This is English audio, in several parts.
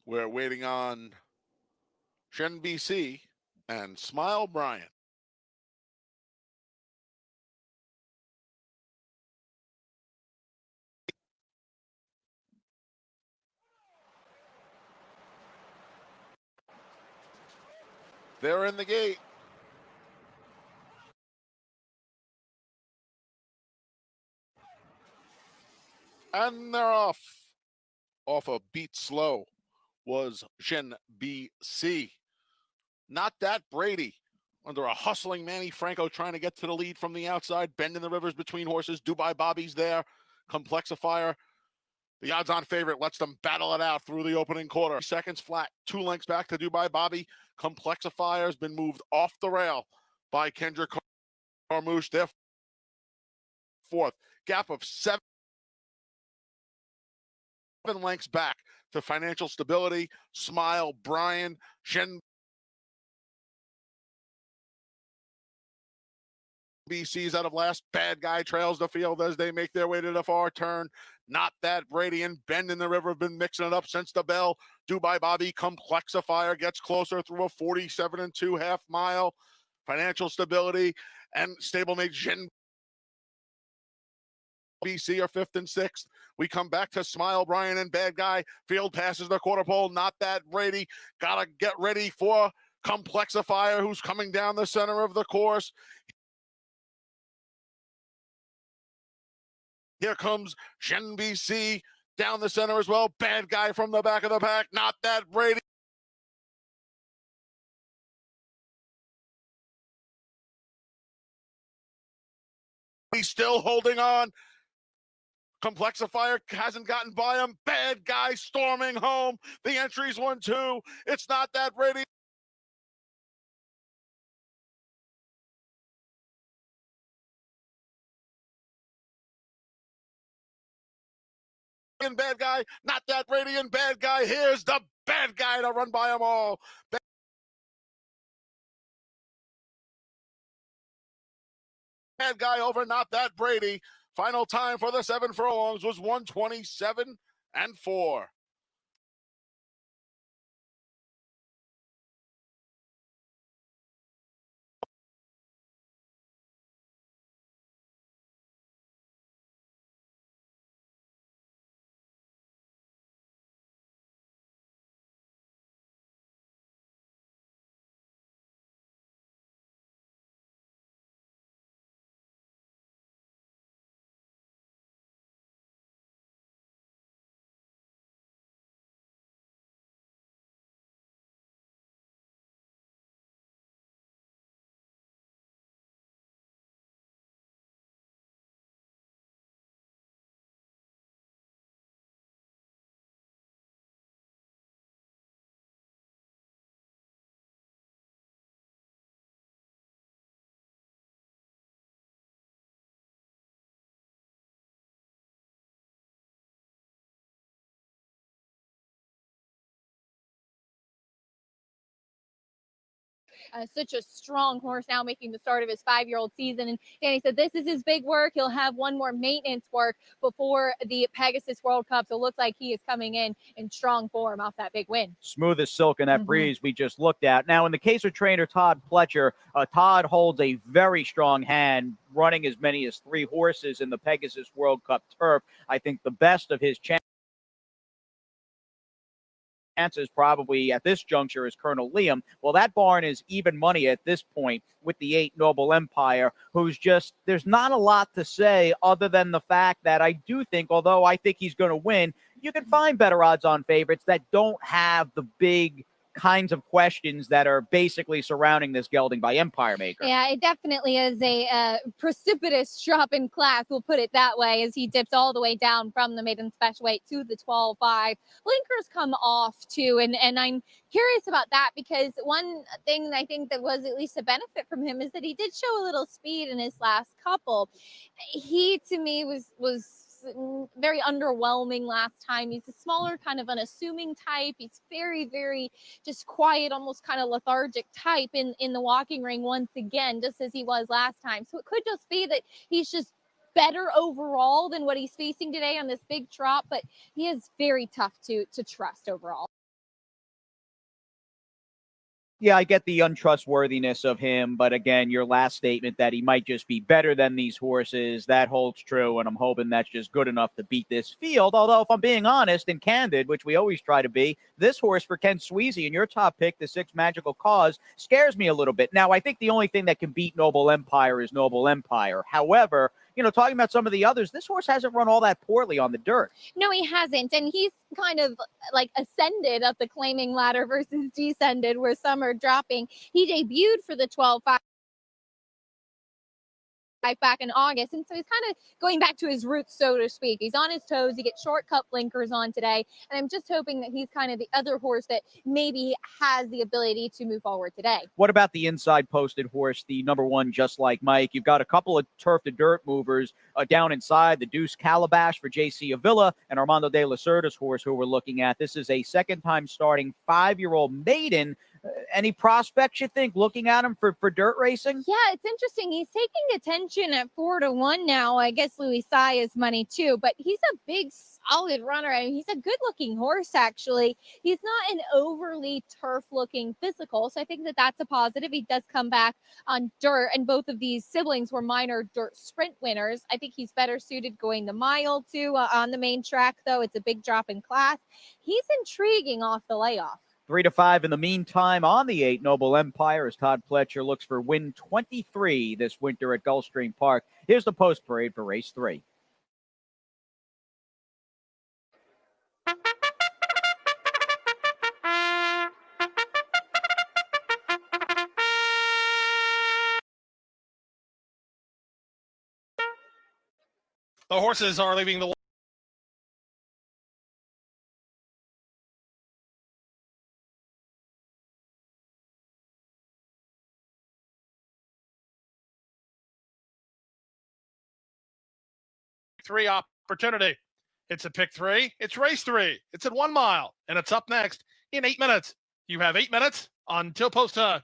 We're waiting on Shen BC and Smile Brian. They're in the gate. And they're off. Off a beat slow was Shen BC. Not that Brady. Under a hustling Manny Franco trying to get to the lead from the outside, bending the rivers between horses. Dubai Bobby's there. Complexifier, the odds-on favorite, lets them battle it out through the opening quarter. Seconds flat, 2 lengths back to Dubai Bobby. Complexifier has been moved off the rail by Kendrick Carmouche. They're fourth. Gap of 7 lengths back to Financial Stability, Smile, Brian, Shen BC's out of last. Bad Guy trails the field as they make their way to the far turn. Not that Brady and Bend in the River have been mixing it up since the bell. Dubai Bobby, Complexifier gets closer through a 47 and 2 half mile. Financial Stability and stablemate Shen BC are fifth and sixth. We come back to Smile, Brian, and Bad Guy. Field passes the quarter pole. Not that Brady. Gotta get ready for Complexifier, who's coming down the center of the course. Here comes Shen BC down the center as well. Bad Guy from the back of the pack. Not that Brady. He's still holding on. Complexifier hasn't gotten by him. Bad Guy storming home. The entry's 1-2. It's not that Brady. And Bad Guy, not that Brady and Bad Guy. Here's the Bad Guy to run by them all. Bad Guy over, not that Brady. Final time for the 7 furlongs was 127 and 4. Such a strong horse now making the start of his 5-year-old season. And Danny said this is his big work. He'll have one more maintenance work before the Pegasus World Cup. So it looks like he is coming in strong form off that big win. Smooth as silk in that breeze we just looked at. Now, in the case of trainer Todd Pletcher, Todd holds a very strong hand, running as many as 3 horses in the Pegasus World Cup turf. I think the best of his chances probably at this juncture is Colonel Liam. Well, that barn is even money at this point with the 8 Noble Empire, who's just, there's not a lot to say other than the fact that I do think, although I think he's going to win, you can find better odds on favorites that don't have the big kinds of questions that are basically surrounding this gelding by Empire Maker. Yeah, it definitely is a precipitous drop in class, we'll put it that way, as he dips all the way down from the maiden special weight to the 12.5. Blinkers come off too, and I'm curious about that because one thing I think that was at least a benefit from him is that he did show a little speed in his last couple. He, to me, was very underwhelming last time. He's a smaller, kind of unassuming type. He's very, very just quiet, almost kind of lethargic type in the walking ring once again, just as he was last time. So it could just be that he's just better overall than what he's facing today on this big trot, but he is very tough to trust overall. Yeah, I get the untrustworthiness of him, but again, your last statement that he might just be better than these horses, that holds true, and I'm hoping that's just good enough to beat this field. Although, if I'm being honest and candid, which we always try to be, this horse for Ken Sweezy and your top pick, the 6 Magical Cause, scares me a little bit. Now, I think the only thing that can beat Noble Empire is Noble Empire. However, talking about some of the others, this horse hasn't run all that poorly on the dirt. No, he hasn't. And he's kind of like ascended up the claiming ladder versus descended, where some are dropping. He debuted for the 12-5 back in August. And so he's kind of going back to his roots, so to speak. He's on his toes. He gets short cut blinkers on today. And I'm just hoping that he's kind of the other horse that maybe has the ability to move forward today. What about the inside posted horse, the number 1, Just Like Mike? You've got a couple of turf to dirt movers down inside, the Deuce Calabash for JC Avila and Armando de la Cerda's horse who we're looking at. This is a second time starting 5-year-old maiden. Any prospects you think looking at him for dirt racing? Yeah, it's interesting. He's taking attention at 4-1 now. I guess Louis Sai is money too, but he's a big, solid runner. I mean, he's a good looking horse, actually. He's not an overly turf looking physical. So I think that that's a positive. He does come back on dirt, and both of these siblings were minor dirt sprint winners. I think he's better suited going the mile too on the main track, though. It's a big drop in class. He's intriguing off the layoff. 3-5 in the meantime on the 8 Noble Empire as Todd Pletcher looks for win 23 this winter at Gulfstream Park. Here's the post parade for race 3. The horses are leaving the three opportunity. It's a pick 3. It's race 3. It's at 1 mile, and it's up next in 8 minutes. You have 8 minutes until post time.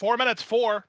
4 minutes, 4.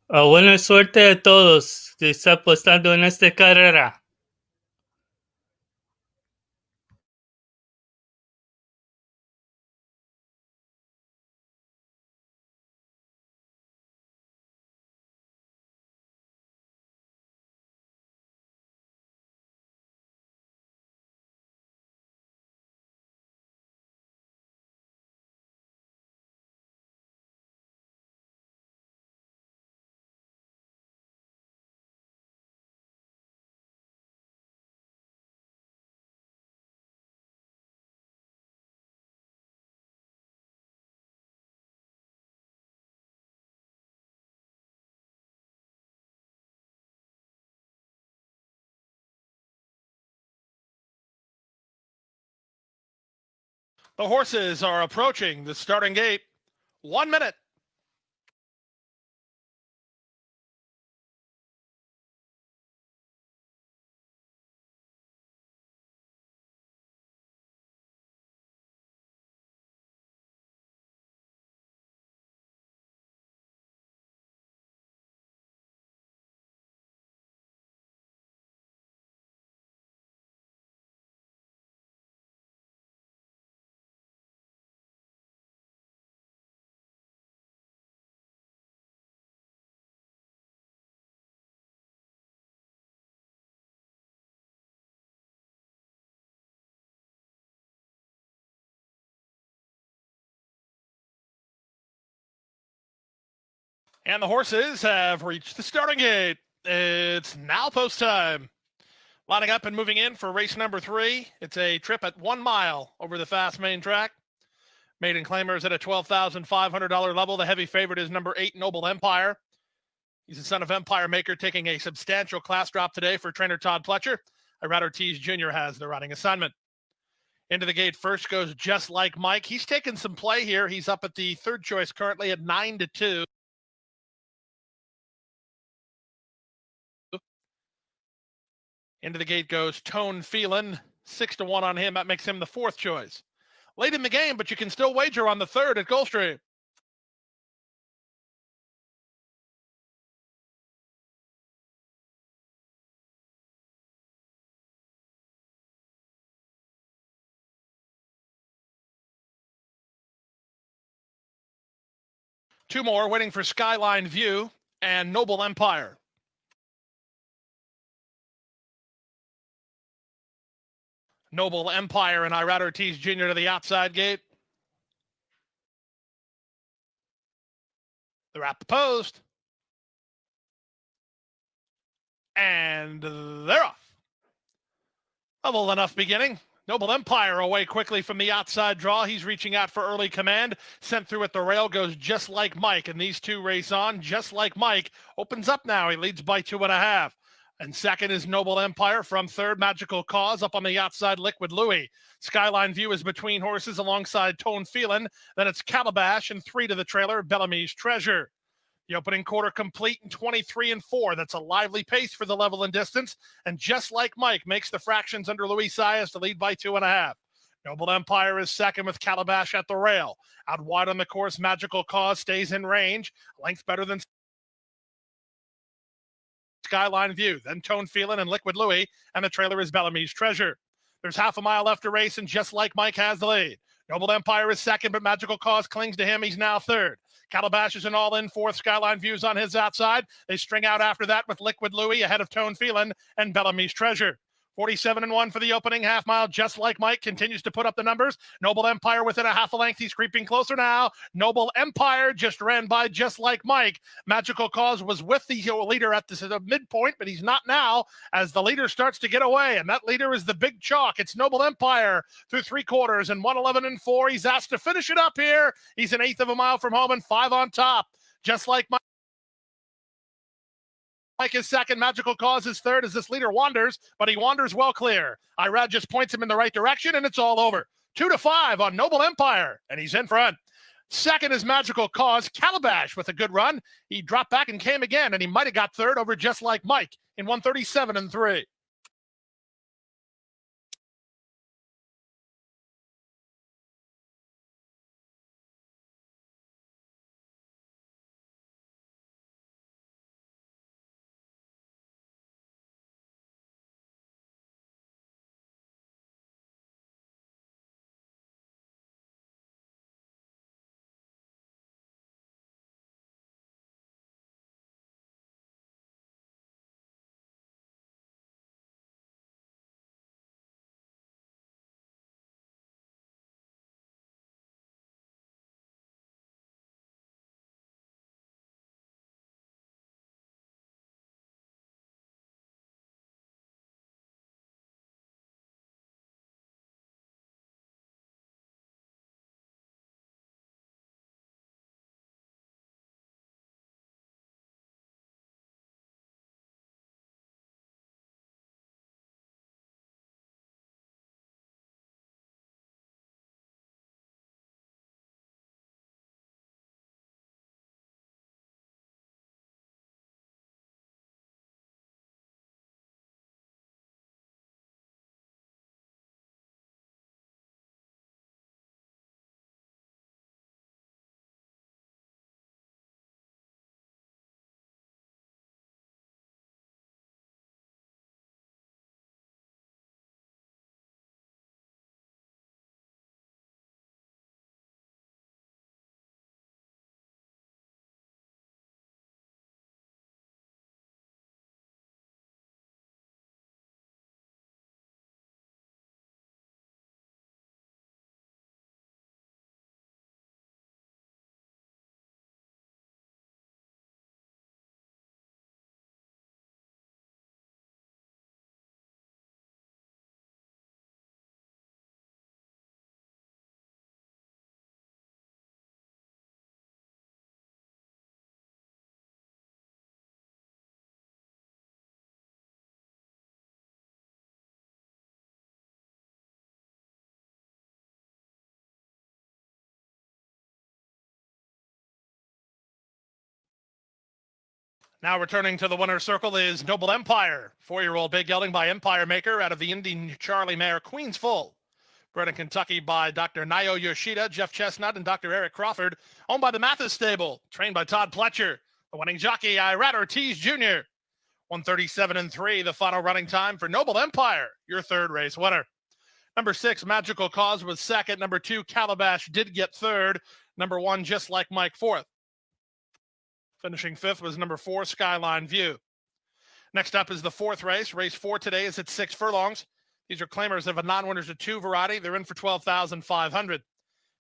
Buena suerte a todos que están apostando en esta carrera. The horses are approaching the starting gate. 1 minute. And the horses have reached the starting gate. It's now post time. Lining up and moving in for race number 3. It's a trip at 1 mile over the fast main track. Maiden claimers at a $12,500 level. The heavy favorite is number 8, Noble Empire. He's the son of Empire Maker, taking a substantial class drop today for trainer Todd Pletcher. Irad Ortiz Jr. has the riding assignment. Into the gate first goes Just Like Mike. He's taken some play here. He's up at the third choice currently at 9-2. Into the gate goes Tone Phelan, 6-1 on him. That makes him the 4th choice. Late in the game, but you can still wager on the 3rd at Gulfstream. Two more waiting for Skyline View and Noble Empire. Noble Empire and Irad Ortiz Jr. to the outside gate. They're at the post. And they're off. Level enough beginning. Noble Empire away quickly from the outside draw. He's reaching out for early command. Sent through at the rail goes Just Like Mike. And these two race on. Just Like Mike opens up now. He leads by 2.5. And second is Noble Empire. From third, Magical Cause. Up on the outside, Liquid Louie. Skyline View is between horses alongside Tone Phelan. Then it's Calabash, and 3 to the trailer, Bellamy's Treasure. The opening quarter complete in 23-4. That's a lively pace for the level and distance. And just like Mike makes the fractions under Luis Saez to lead by 2.5. Noble Empire is second with Calabash at the rail. Out wide on the course, Magical Cause stays in range. Length better than Skyline View, then Tone Feelin' and Liquid Louie, and the trailer is Bellamy's Treasure. There's half a mile left to race, and just like Mike has the lead. Noble Empire is second, but Magical Cause clings to him. He's now third. Calabash is an all-in fourth. Skyline Views on his outside. They string out after that with Liquid Louie ahead of Tone Feelin' and Bellamy's Treasure. 47-1 for the opening half mile. Just like Mike continues to put up the numbers. Noble Empire within a half a length. He's creeping closer now. Noble Empire just ran by just like Mike. Magical Cause was with the leader at the midpoint, but he's not now as the leader starts to get away. And that leader is the big chalk. It's Noble Empire through 3/4 and 1:11-4. He's asked to finish it up here. He's an eighth of a mile from home and 5 on top. Just like Mike is second. Magical Cause is third as this leader wanders, but he wanders well clear. Irad just points him in the right direction, and it's all over. 2-5 on Noble Empire, and he's in front. Second is Magical Cause. Calabash with a good run. He dropped back and came again, and he might have got third over just like Mike in 1:37-3. Now returning to the winner's circle is Noble Empire. 4-year-old big gelding by Empire Maker out of the Indy Charlie mare Queen's Full. Bred in Kentucky by Dr. Nayo Yoshida, Jeff Chestnut, and Dr. Eric Crawford. Owned by the Mathis Stable. Trained by Todd Pletcher. The winning jockey, Irad Ortiz Jr. 1:37-3, the final running time for Noble Empire, your third race winner. Number 6, Magical Cause was second. Number 2, Calabash did get third. Number 1, just like Mike, fourth. Finishing fifth was number 4, Skyline View. Next up is the fourth race. Race 4 today is at 6 furlongs. These are claimers of a non-winners of 2 variety. They're in for $12,500.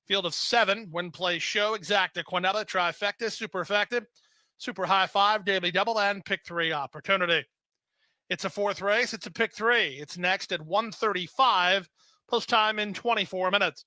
Field of 7, win, play, show, exacta, Quinella, trifecta, superfecta, super high 5, daily double, and pick 3 opportunity. It's a fourth race. It's a pick 3. It's next at 1:35, post time in 24 minutes.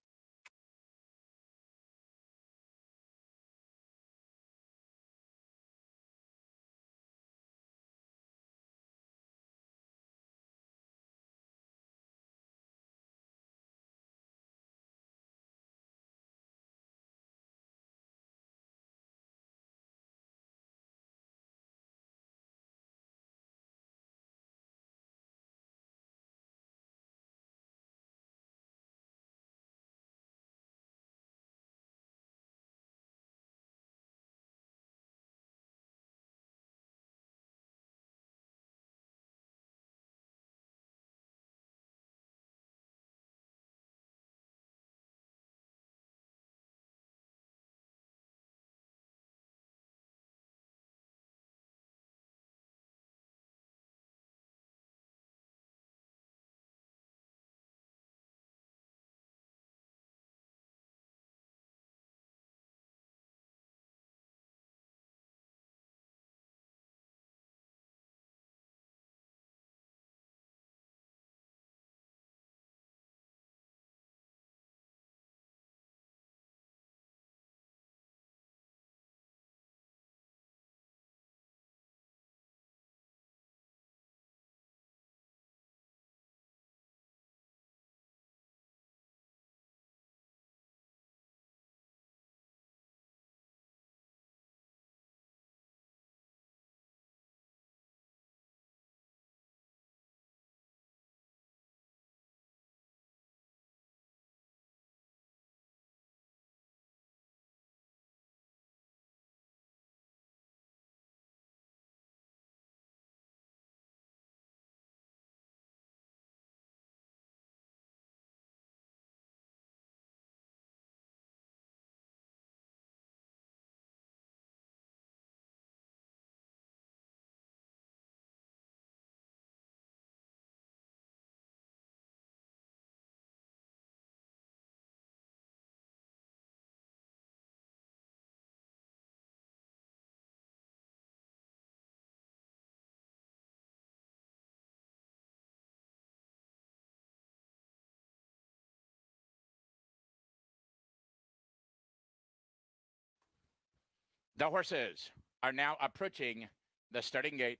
The horses are now approaching the starting gate.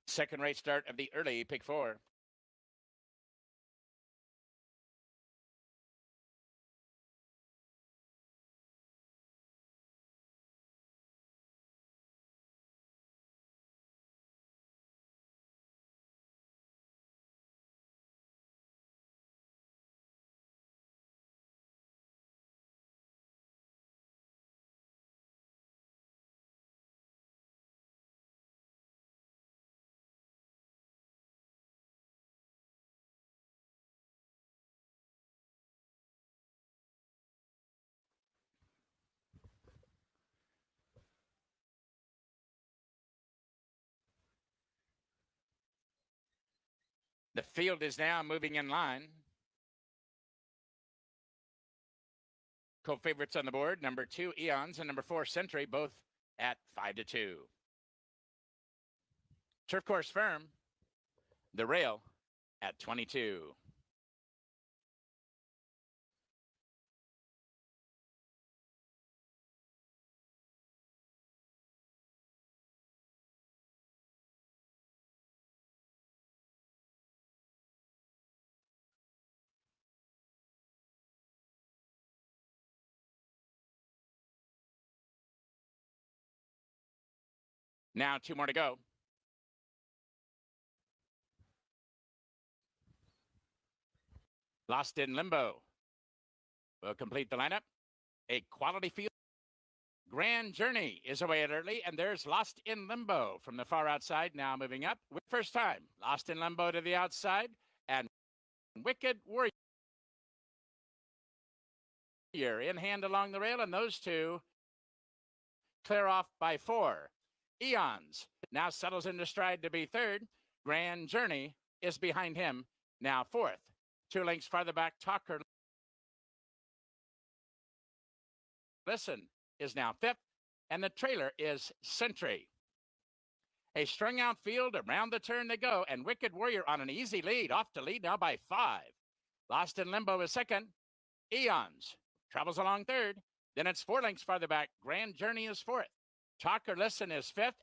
Second race start of the early pick 4. The field is now moving in line. Co-favorites on the board, number 2, Eons, and number 4, Century, both at 5-2. Turf course firm, the rail at 22. Now 2 more to go. Lost in Limbo will complete the lineup. A quality field. Grand Journey is away at early, and there's Lost in Limbo from the far outside, now moving up. First time, Lost in Limbo to the outside, and Wicked Warrior in hand along the rail, and those two clear off by 4. Eons now settles into stride to be third. Grand Journey is behind him, now 4th. 2 lengths farther back, Talker Listen is now 5th, and the trailer is Century. A strung out field, around the turn they go, and Wicked Warrior on an easy lead, off to lead now by 5. Lost in Limbo is second. Eons travels along third. Then it's 4 lengths farther back. Grand Journey is 4th. Talker Listen is 5th.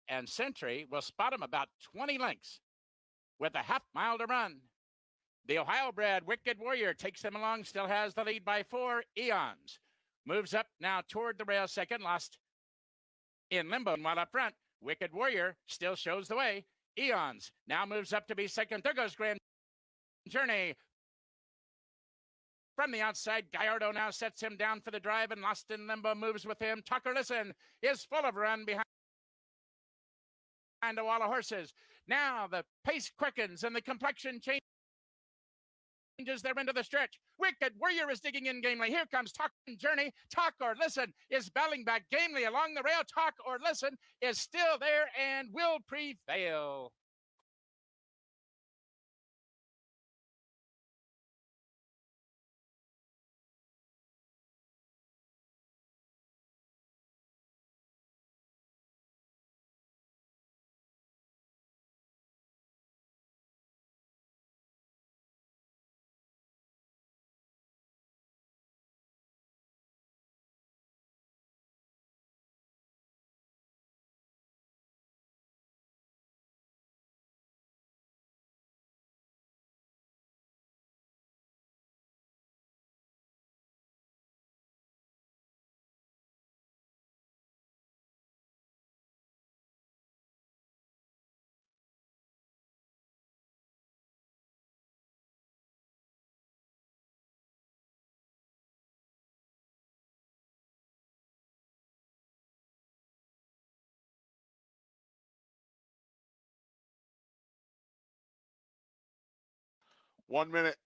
And Century will spot him about 20 lengths with a half mile to run. The Ohio bred Wicked Warrior takes them along, still has the lead by 4. Eons moves up now toward the rail second, Lost in Limbo, and while up front, Wicked Warrior still shows the way. Eons now moves up to be second. There goes Grand Journey. From the outside, Gallardo now sets him down for the drive, and Lost in Limbo moves with him. Talker Listen is full of run behind a wall of horses. Now the pace quickens and the complexion changes. They're into the stretch. Wicked Warrior is digging in gamely. Here comes Talk Journey. Talk or Listen is battling back gamely along the rail. Talk or Listen is still there and will prevail. One minute.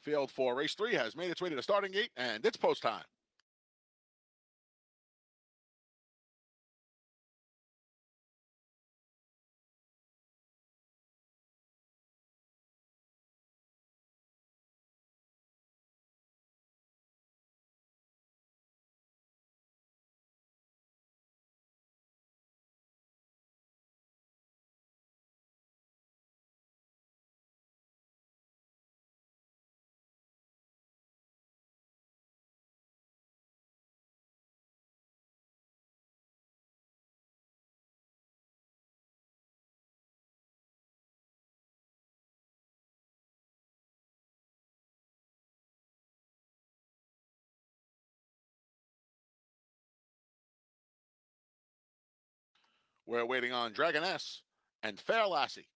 Field 4, race 3 has made its way to the starting gate, and it's post time. We're waiting on Dragoness and Fair Lassie.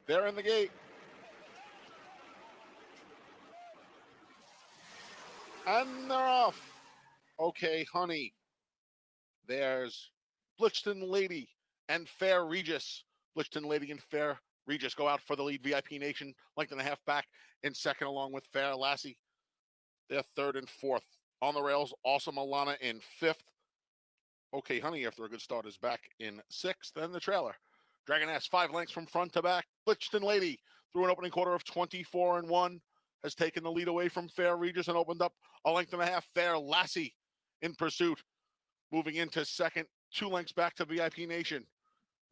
They're in the gate. And they're off. Okay, honey. There's Blitzton Lady and Fair Regis. Blitzton Lady and Fair Regis go out for the lead. VIP Nation, length and a half back in second, along with Fair Lassie. They're third and fourth. On the rails, Awesome Alana in fifth. Okay, honey, after a good start, is back in sixth. Then the trailer. Dragoness 5 lengths from front to back. Blitzton Lady, through an opening quarter of 24 and 1, has taken the lead away from Fair Regis and opened up a length and a half. Fair Lassie in pursuit. Moving into second, 2 lengths back to VIP Nation.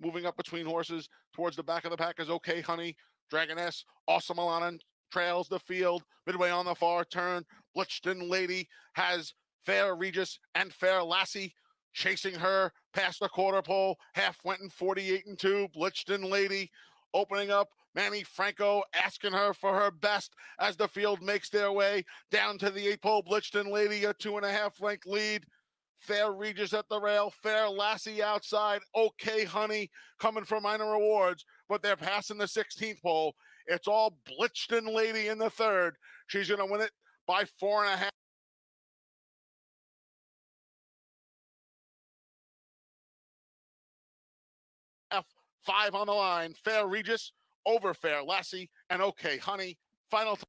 Moving up between horses towards the back of the pack is Okay Honey. Dragoness, Awesome Alana trails the field. Midway on the far turn, Blitzton Lady has Fair Regis and Fair Lassie chasing her past the quarter pole. Half went in 48 and 2. Blitzton Lady opening up. Manny Franco asking her for her best as the field makes their way down to the 8 pole. Blitzton Lady, a 2.5 length lead. Fair Regis at the rail, Fair Lassie outside. Okay Honey coming for minor awards, but they're passing the 16th pole. It's all Blitzton Lady in the third. She's going to win it by 4.5. F5 on the line. Fair Regis over Fair Lassie and Okay Honey. Final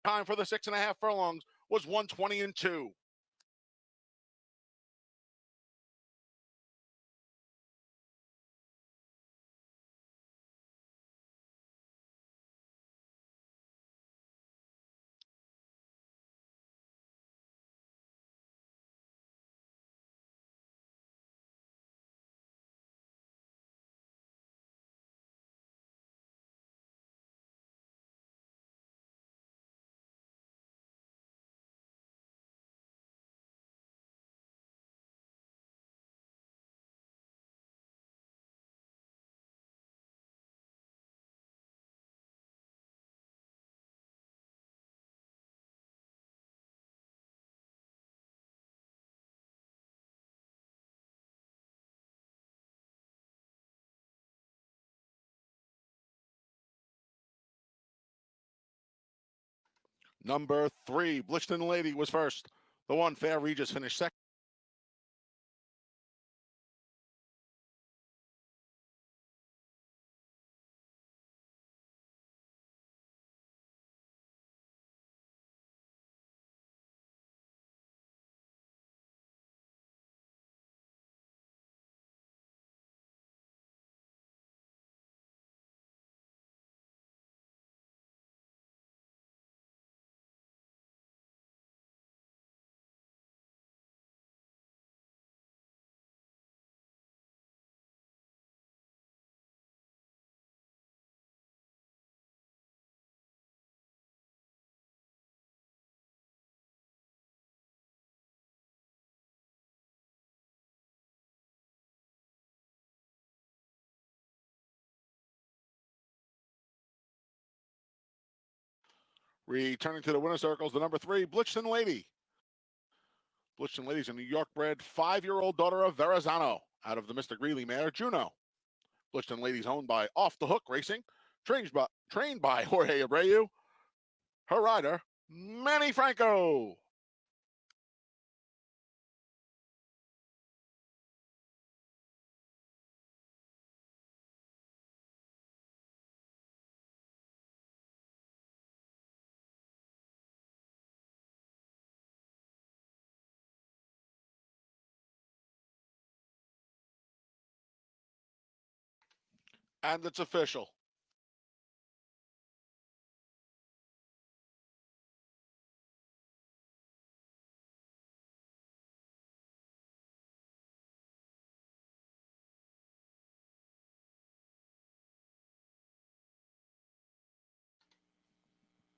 time for the 6.5 furlongs was 1:20 and 2. Number 3, Blitzton Lady was first. The 1, Fair Regis, finished second. Returning to the winner circles, the number 3, Blitzton Lady. Blitzton Lady is a New York bred 5-year-old daughter of Verrazano. out of the Mr. Greeley mare, Juno. Blushton Ladies owned by Off the Hook Racing, trained by Jorge Abreu. Her rider, Manny Franco. And it's official.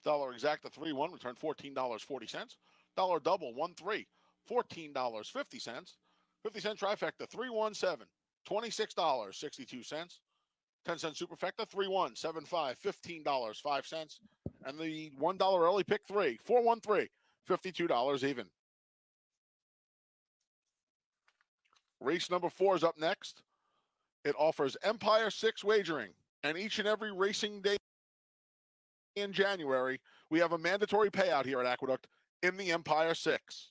Dollar exacta 3-1 returned $14.40. Dollar double 1-3, $14.50. 50-cent trifecta 3-1-7, $26.62. 10-cent superfecta 3-1, 7-5, $15.05. And the $1 early pick 3, 4-1-3, $52 even. Race number 4 is up next. It offers Empire 6 wagering, and each and every racing day in January, we have a mandatory payout here at Aqueduct in the Empire 6.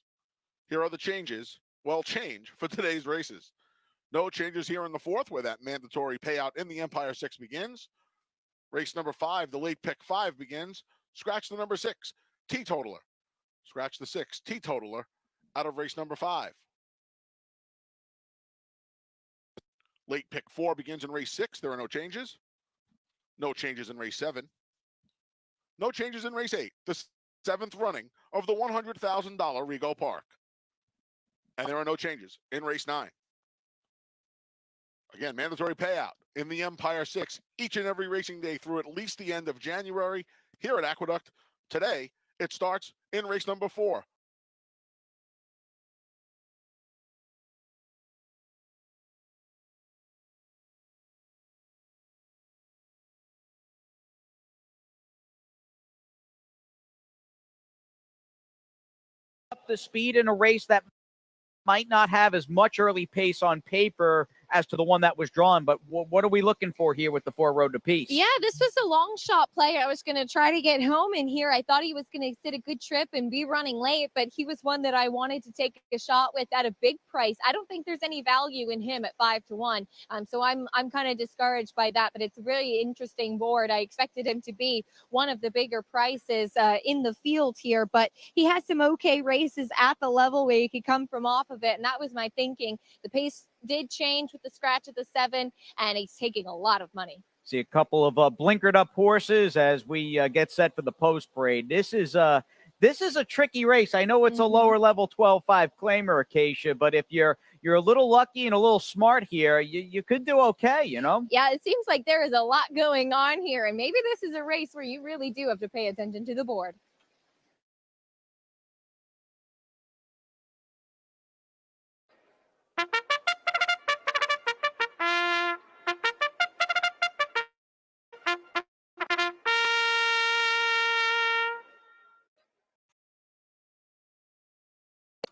Here are the changes. Well, change for today's races. No changes here in the 4th, where that mandatory payout in the Empire 6 begins. Race number 5, the late pick 5 begins. Scratch the number 6, teetotaler. Scratch the 6, teetotaler, out of race number 5. Late pick 4 begins in race 6. There are no changes. No changes in race 7. No changes in race 8, the 7th running of the $100,000 Rego Park. And there are no changes in race 9. Again, mandatory payout in the Empire 6 each and every racing day through at least the end of January here at Aqueduct. Today, it starts in race number 4. Up the speed in a race that might not have as much early pace on paper as to the one that was drawn, but what are we looking for here with the 4 Road to Peace? Yeah, this was a long shot play. I was going to try to get home in here. I thought he was going to sit a good trip and be running late, but he was one that I wanted to take a shot with at a big price. I don't think there's any value in him at 5-1. So I'm kind of discouraged by that, but it's a really interesting board. I expected him to be one of the bigger prices in the field here, but he has some okay races at the level where he could come from off of it, and that was my thinking. The pace did change with the scratch at the 7, and he's taking a lot of money. See a couple of blinkered up horses as we get set for the post parade. This is a tricky race. I know it's a lower level 12-5 claimer, Acacia, but if you're a little lucky and a little smart here, you could do okay, you know? Yeah, it seems like there is a lot going on here, and maybe this is a race where you really do have to pay attention to the board.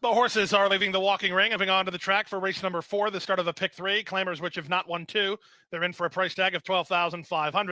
The horses are leaving the walking ring, moving on to the track for race number 4, the start of the pick 3. Claimers which have not won 2. They're in for a price tag of $12,500.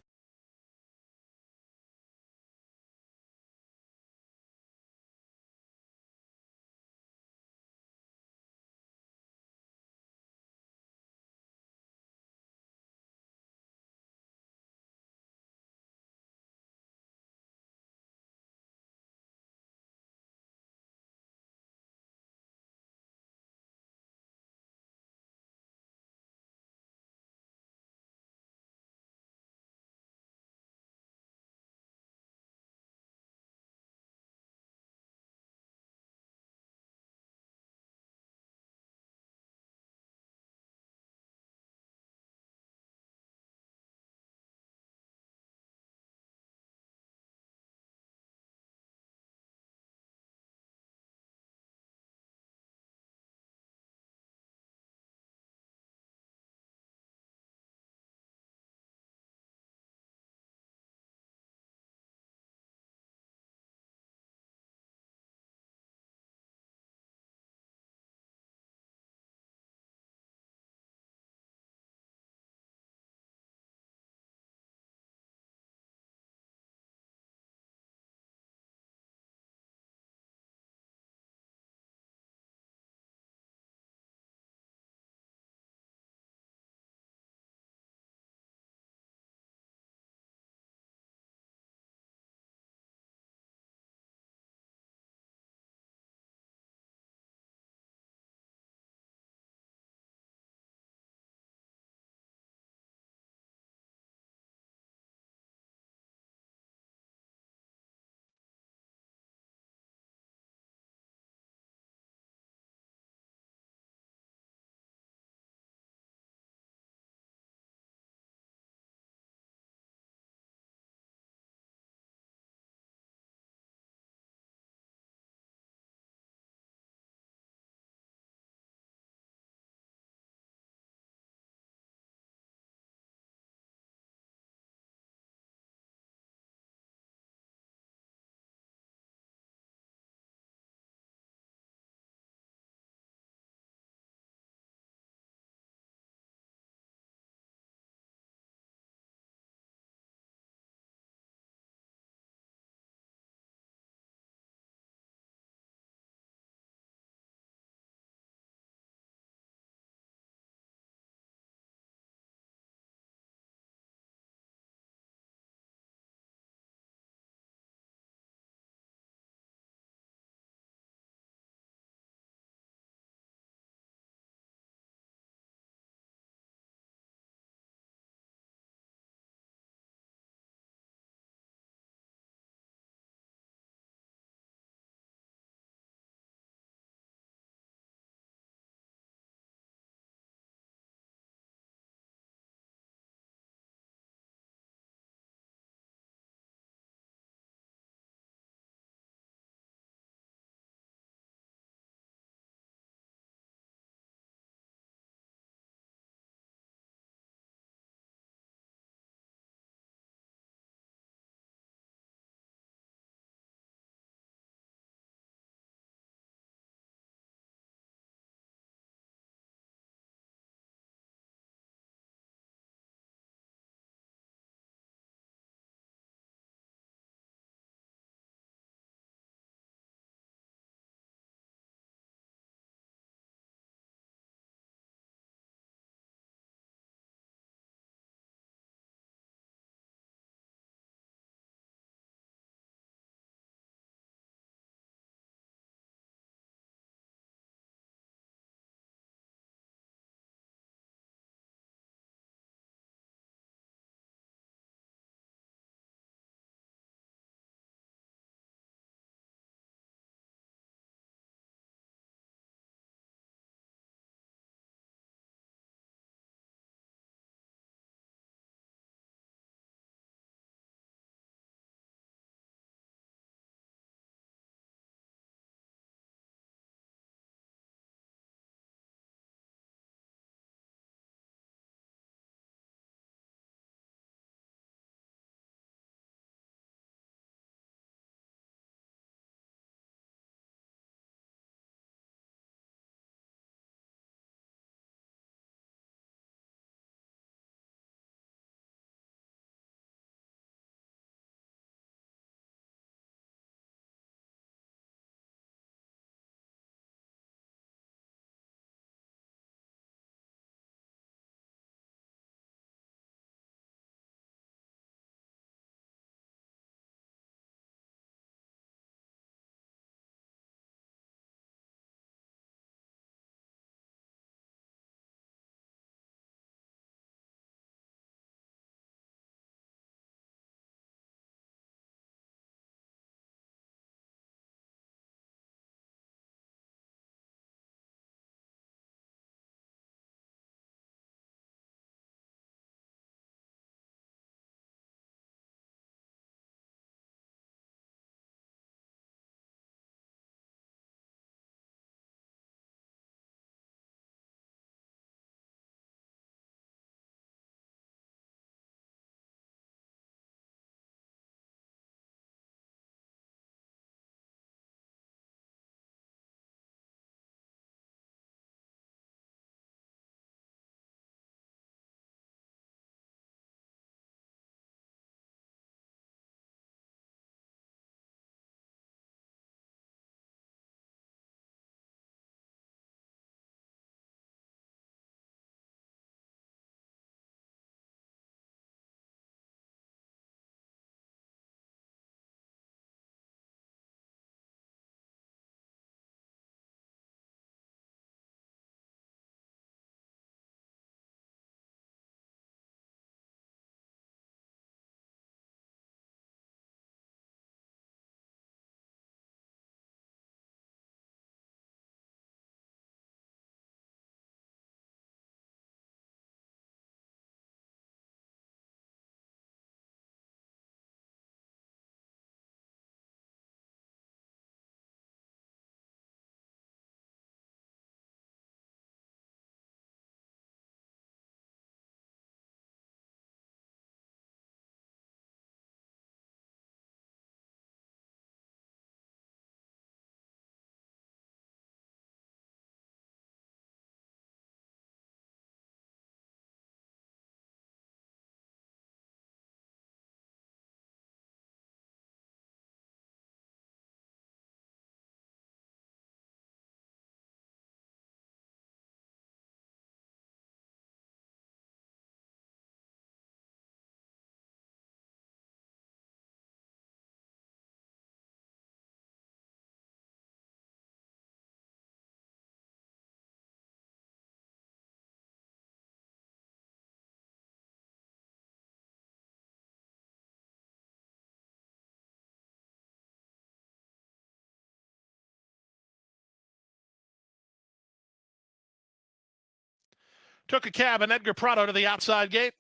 Took a cab and Edgar Prado to the outside gate.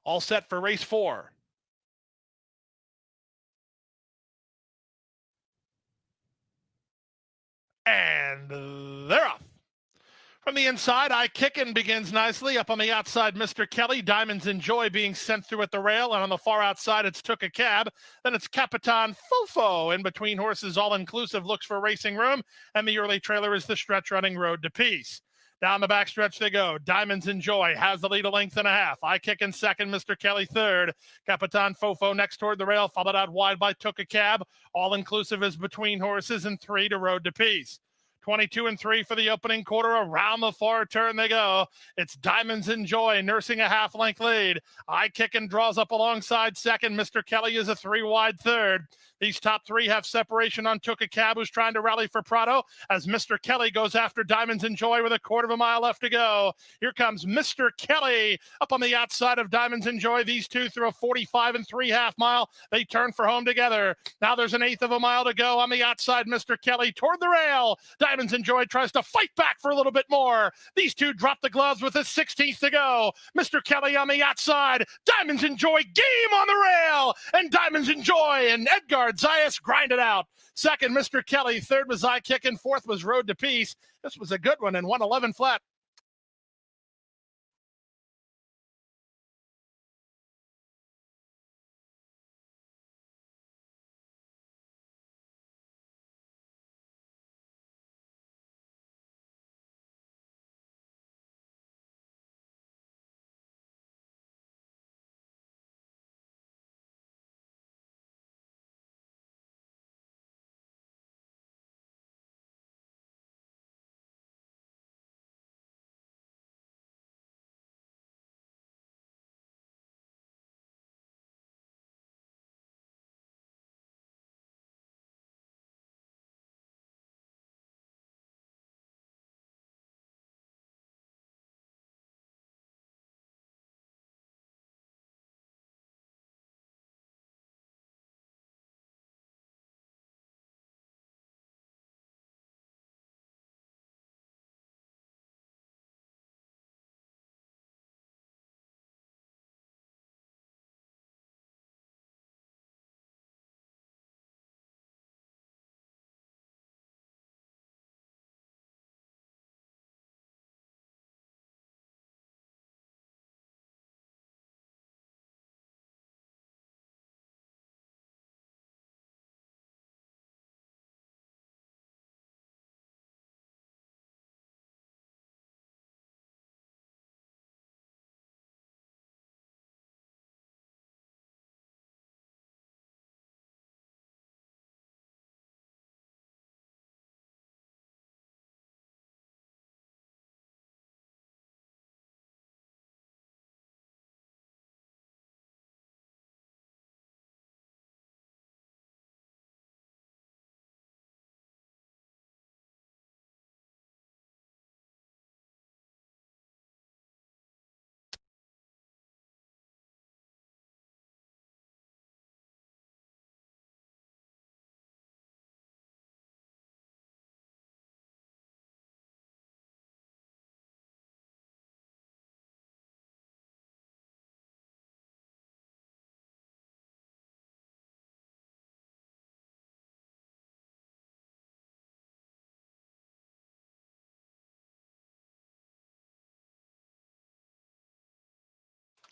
All set for race 4. And they're off. From the inside, I Kickin' begins nicely. Up on the outside, Mr. Kelly. Diamonds Enjoy being sent through at the rail. And on the far outside, it's Took a Cab. Then it's Capitan Fofo. In between horses, all inclusive, looks for racing room. And the early trailer is the stretch running Road to Peace. Down the backstretch they go. Diamonds Enjoy has the lead a length and a half. I Kickin' second, Mr. Kelly third. Capitan Fofo next toward the rail, followed out wide by Took a Cab. All inclusive is between horses, and 3 to Road to Peace. 22 and 3 for the opening quarter. Around the far turn they go. It's Diamonds Enjoy nursing a half-length lead. I Kickin' draws up alongside second. Mr. Kelly is a 3-wide third. These top 3 have separation on Took a Cab, who's trying to rally for Prado, as Mr. Kelly goes after Diamonds Enjoy with a quarter of a mile left to go. Here comes Mr. Kelly up on the outside of Diamonds Enjoy. These two through a 45 and 3/2 mile. They turn for home together. Now there's an eighth of a mile to go on the outside. Mr. Kelly toward the rail. Diamonds Enjoy tries to fight back for a little bit more. These two drop the gloves with a 16th to go. Mr. Kelly on the outside. Diamonds Enjoy game on the rail. And Diamonds Enjoy and Edgar Zayas grind it out. Second, Mr. Kelly. Third was I Kickin'. Fourth was Road to Peace. This was a good one and 111 flat.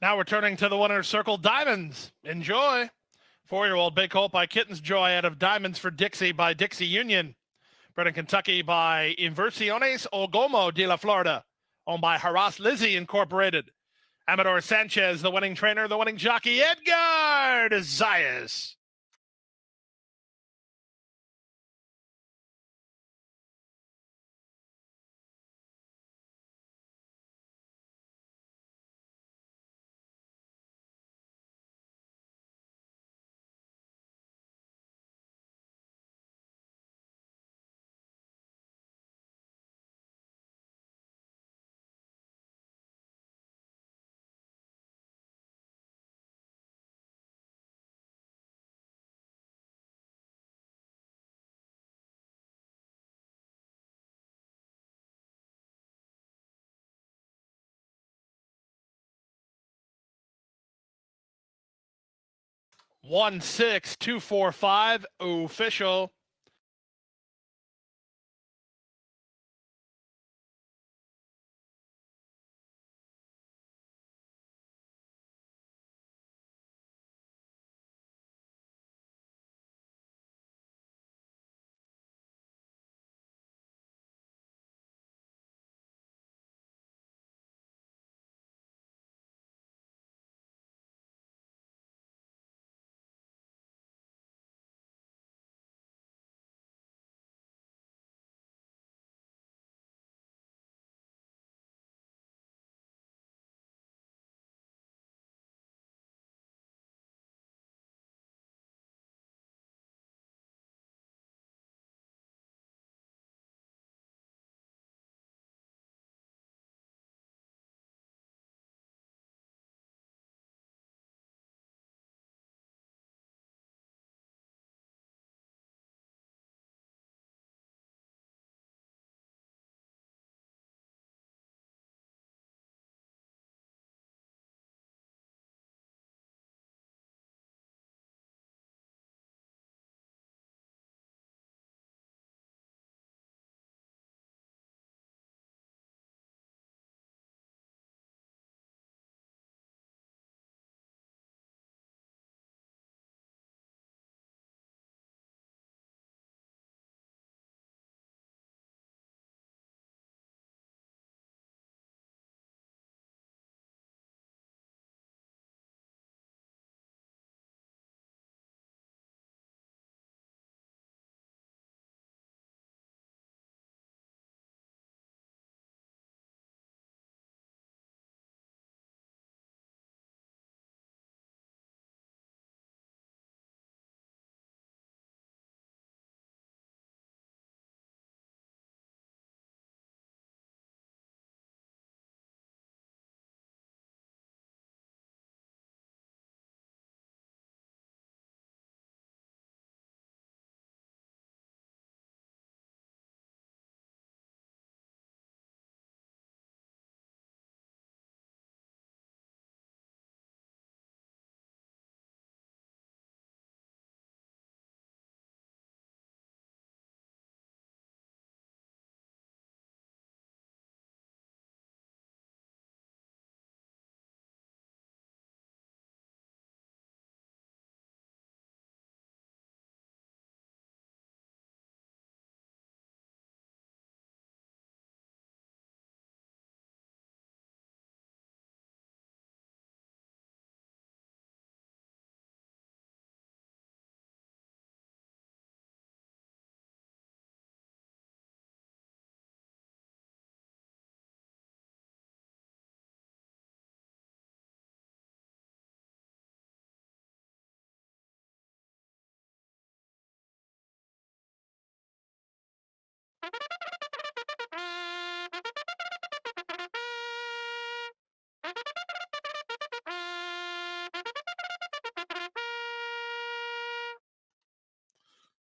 Now returning to the winner's circle, Diamonds Enjoy. 4-year-old Big Hope by Kitten's Joy out of Diamonds for Dixie by Dixie Union. Bred in Kentucky by Inversiones Ogomo de la Florida. Owned by Haras Lizzie Incorporated. Amador Sanchez, the winning trainer, the winning jockey, Edgar Zayas. 16245 official.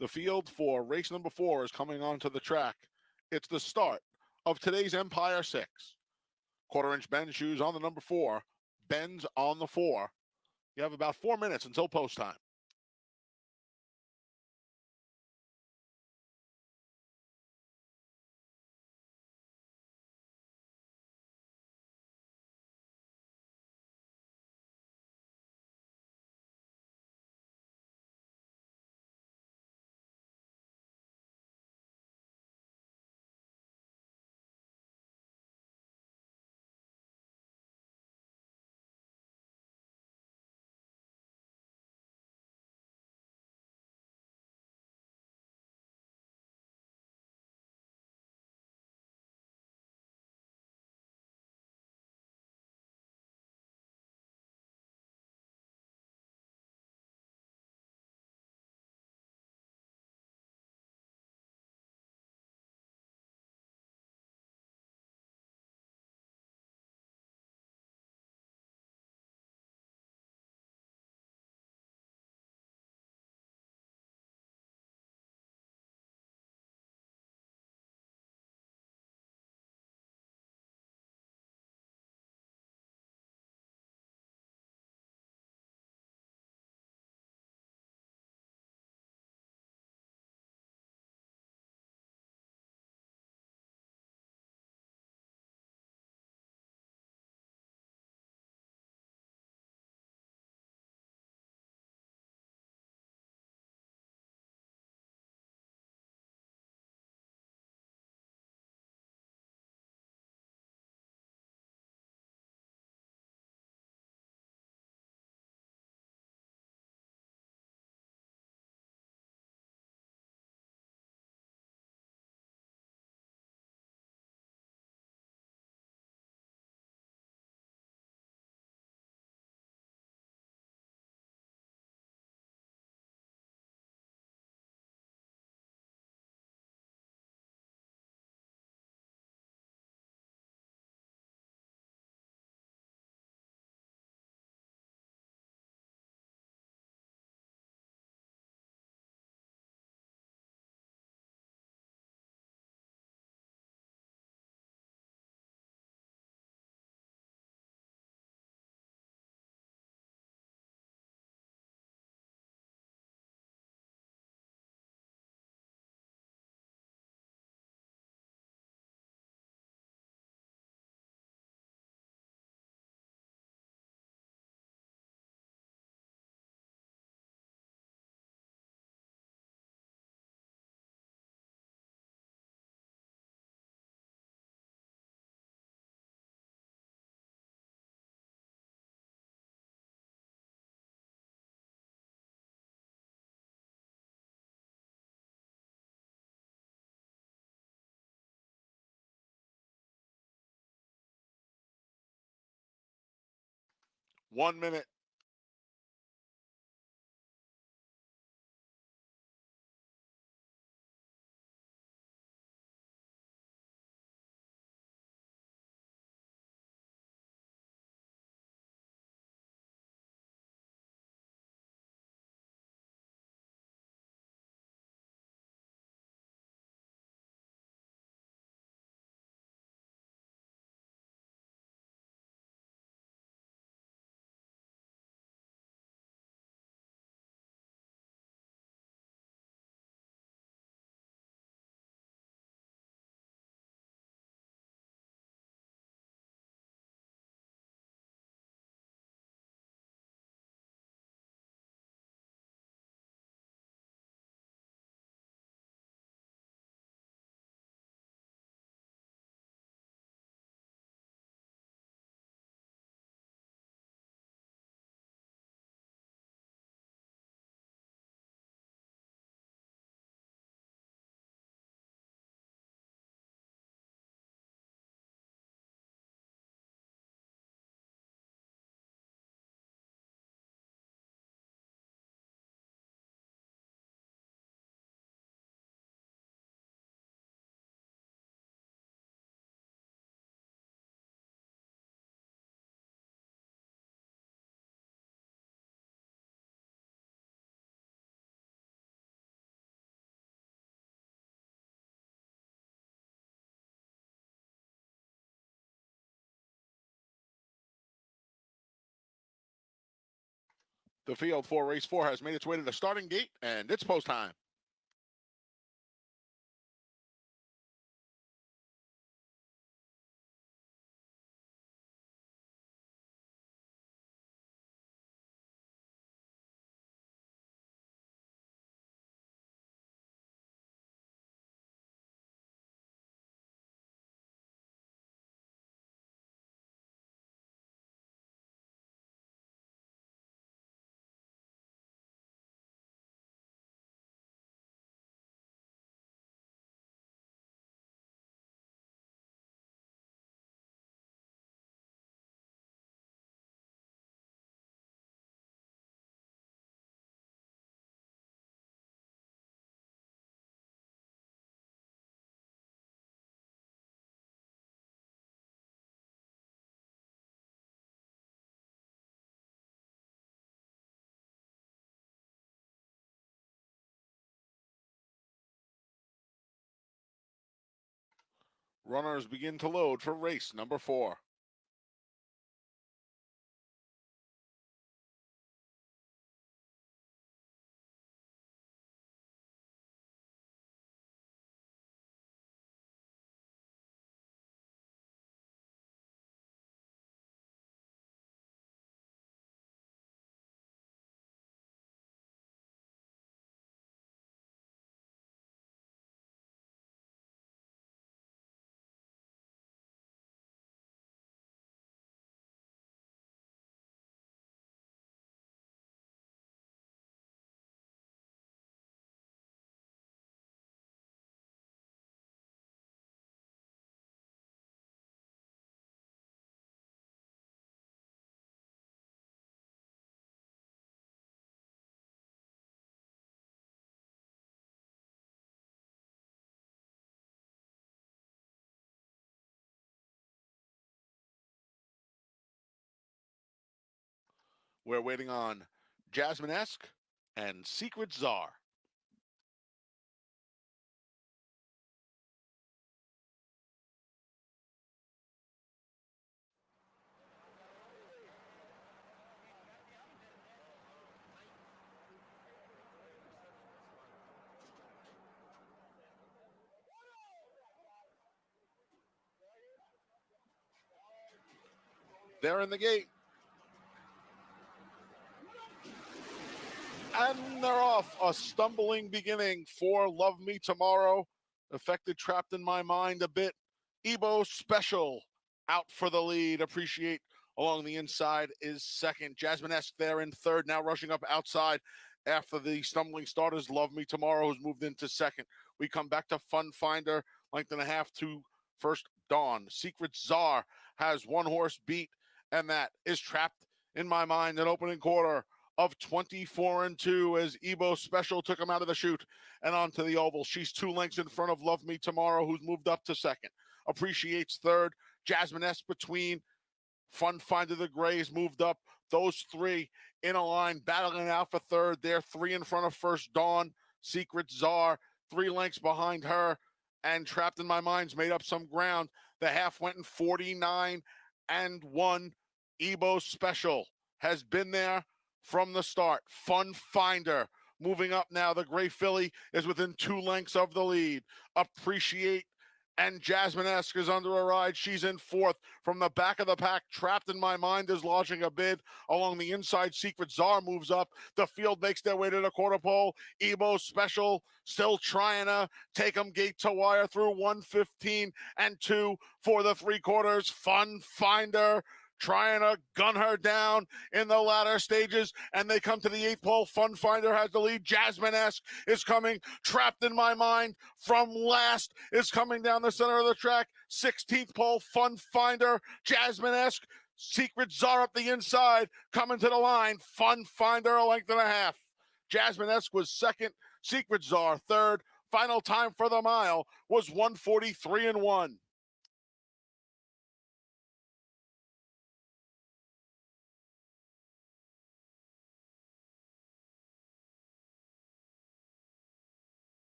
The field for race number 4 is coming onto the track. It's the start of today's Empire 6. Quarter-inch bend shoes on the number 4. Bends on the 4. You have about 4 minutes until post time. 1 minute. The field for race 4 has made its way to the starting gate, and it's post time. Runners begin to load for race number 4. We're waiting on Jasmine-esque and Secret Czar. They're in the gate. And they're off. A stumbling beginning for Love Me Tomorrow. Affected Trapped in My Mind a bit. Ebo Special out for the lead. Appreciate along the inside is second. Jasmine-esque there in third. Now rushing up outside after the stumbling starters. Love Me Tomorrow has moved into second. We come back to Fun Finder. Length and a half to first Dawn. Secret Czar has one horse beat, and that is Trapped in my mind, an opening quarter of 24-2 as Ebo Special took him out of the chute and onto the oval. She's 2 lengths in front of Love Me Tomorrow, who's moved up to second. Appreciates third. Jasmine S between. Fun Finder the Grays moved up. Those 3 in a line battling out for third. They're 3 in front of First Dawn. Secret Czar 3 lengths behind her. And Trapped in My Mind's made up some ground. The half went in 49-1. Ebo Special has been there from the start. Fun Finder moving up now. The Gray Filly is within 2 lengths of the lead. Appreciate and Jasmine-esque is under a ride. She's in fourth. From the back of the pack, Trapped in My Mind is lodging a bid. Along the inside, Secret Czar moves up. The field makes their way to the quarter pole. Ebo Special still trying to take them gate to wire through 1:15 and 2 for the 3/4. Fun Finder trying to gun her down in the latter stages, and they come to the 8th pole. Fun Finder has the lead. Jasmine-esque is coming. Trapped in My Mind from last is coming down the center of the track. 16th pole, Fun Finder, Jasmine-esque, Secret Czar up the inside, coming to the line. Fun Finder a length and a half. Jasmine-esque was second, Secret Czar third. Final time for the mile was 1:43-1.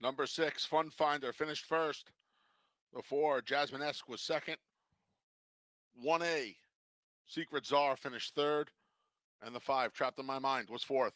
Number 6, Fun Finder, finished first. The 4, Jasmine-esque, was second. 1A, Secret Czar, finished third. And the 5, Trapped in My Mind, was fourth.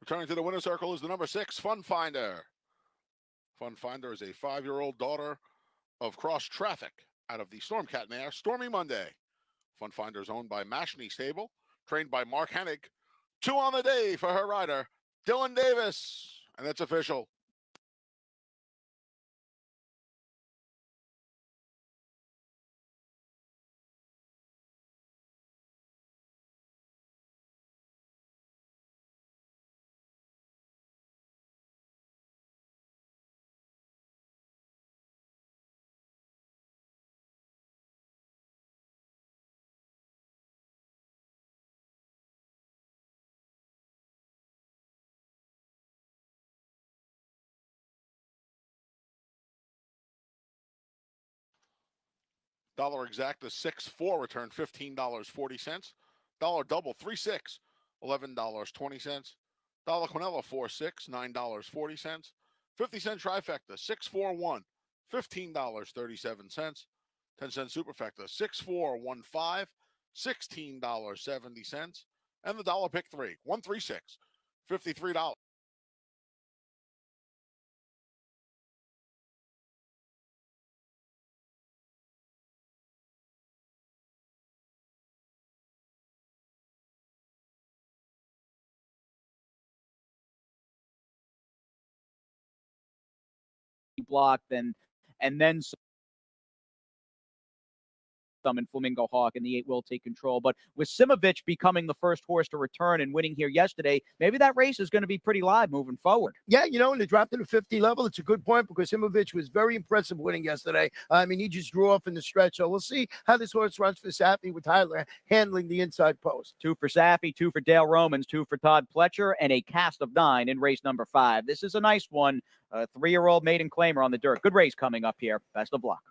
Returning to the winner's circle is the number 6, Fun Finder. Fun Finder is a 5-year-old daughter of Cross Traffic out of the Stormcat mare, Stormy Monday. Fun Finder is owned by Mashney Stable, trained by Mark Hennig. 2 on the day for her rider, Dylan Davis. And it's official. Dollar Exacta 6-4 returned $15.40. Dollar Double 3-6, $11.20. Dollar Quinella 4-6, $9.40. 50-cent Trifecta 6-4-1, $15.37. 10-cent Superfecta 6-4-1-5, $16.70. And the dollar pick three, 136, $53. Blocked and then some, and Flamingo Hawk and the 8 will take control. But with Simovic becoming the first horse to return and winning here yesterday, maybe that race is going to be pretty live moving forward. Yeah, and they dropped to the 50 level. It's a good point because Simovic was very impressive winning yesterday. I mean, he just drew off in the stretch. So we'll see how this horse runs for Saffie with Tyler handling the inside post. 2 for Saffie, 2 for Dale Romans, 2 for Todd Pletcher, and a cast of 9 in race number 5. This is a nice one. 3-year-old maiden claimer on the dirt. Good race coming up here. Best of luck.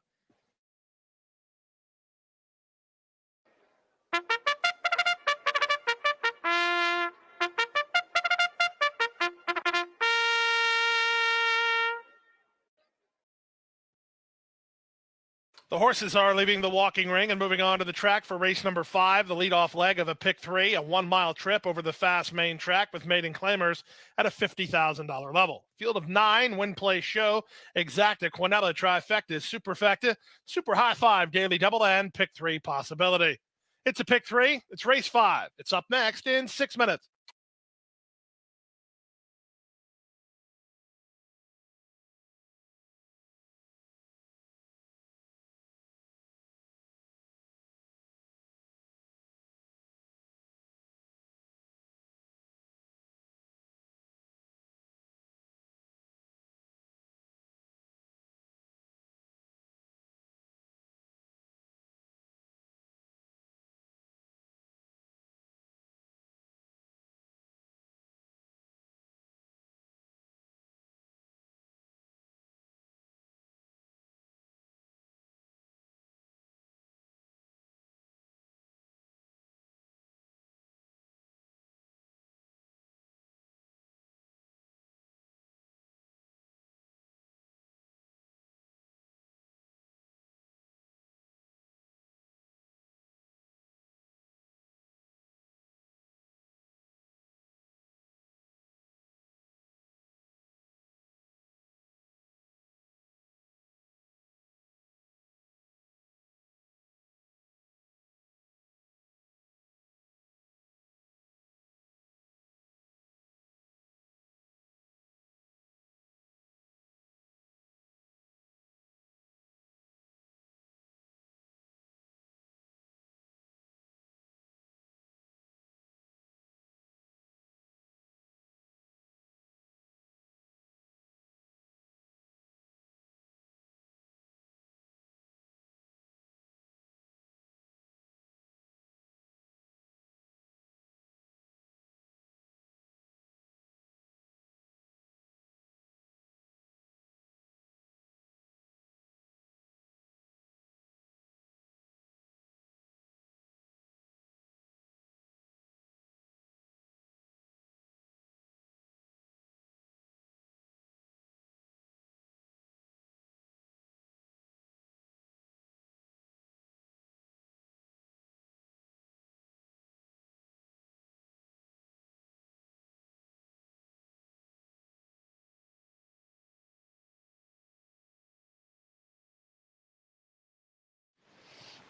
The horses are leaving the walking ring and moving on to the track for race number 5, the leadoff leg of a pick 3, a 1-mile trip over the fast main track with maiden claimers at a $50,000 level. Field of 9, win, play, show, exacta, Quinella, trifecta, superfecta, super high 5, daily double, and pick 3 possibility. It's a pick 3. It's race 5. It's up next in 6 minutes.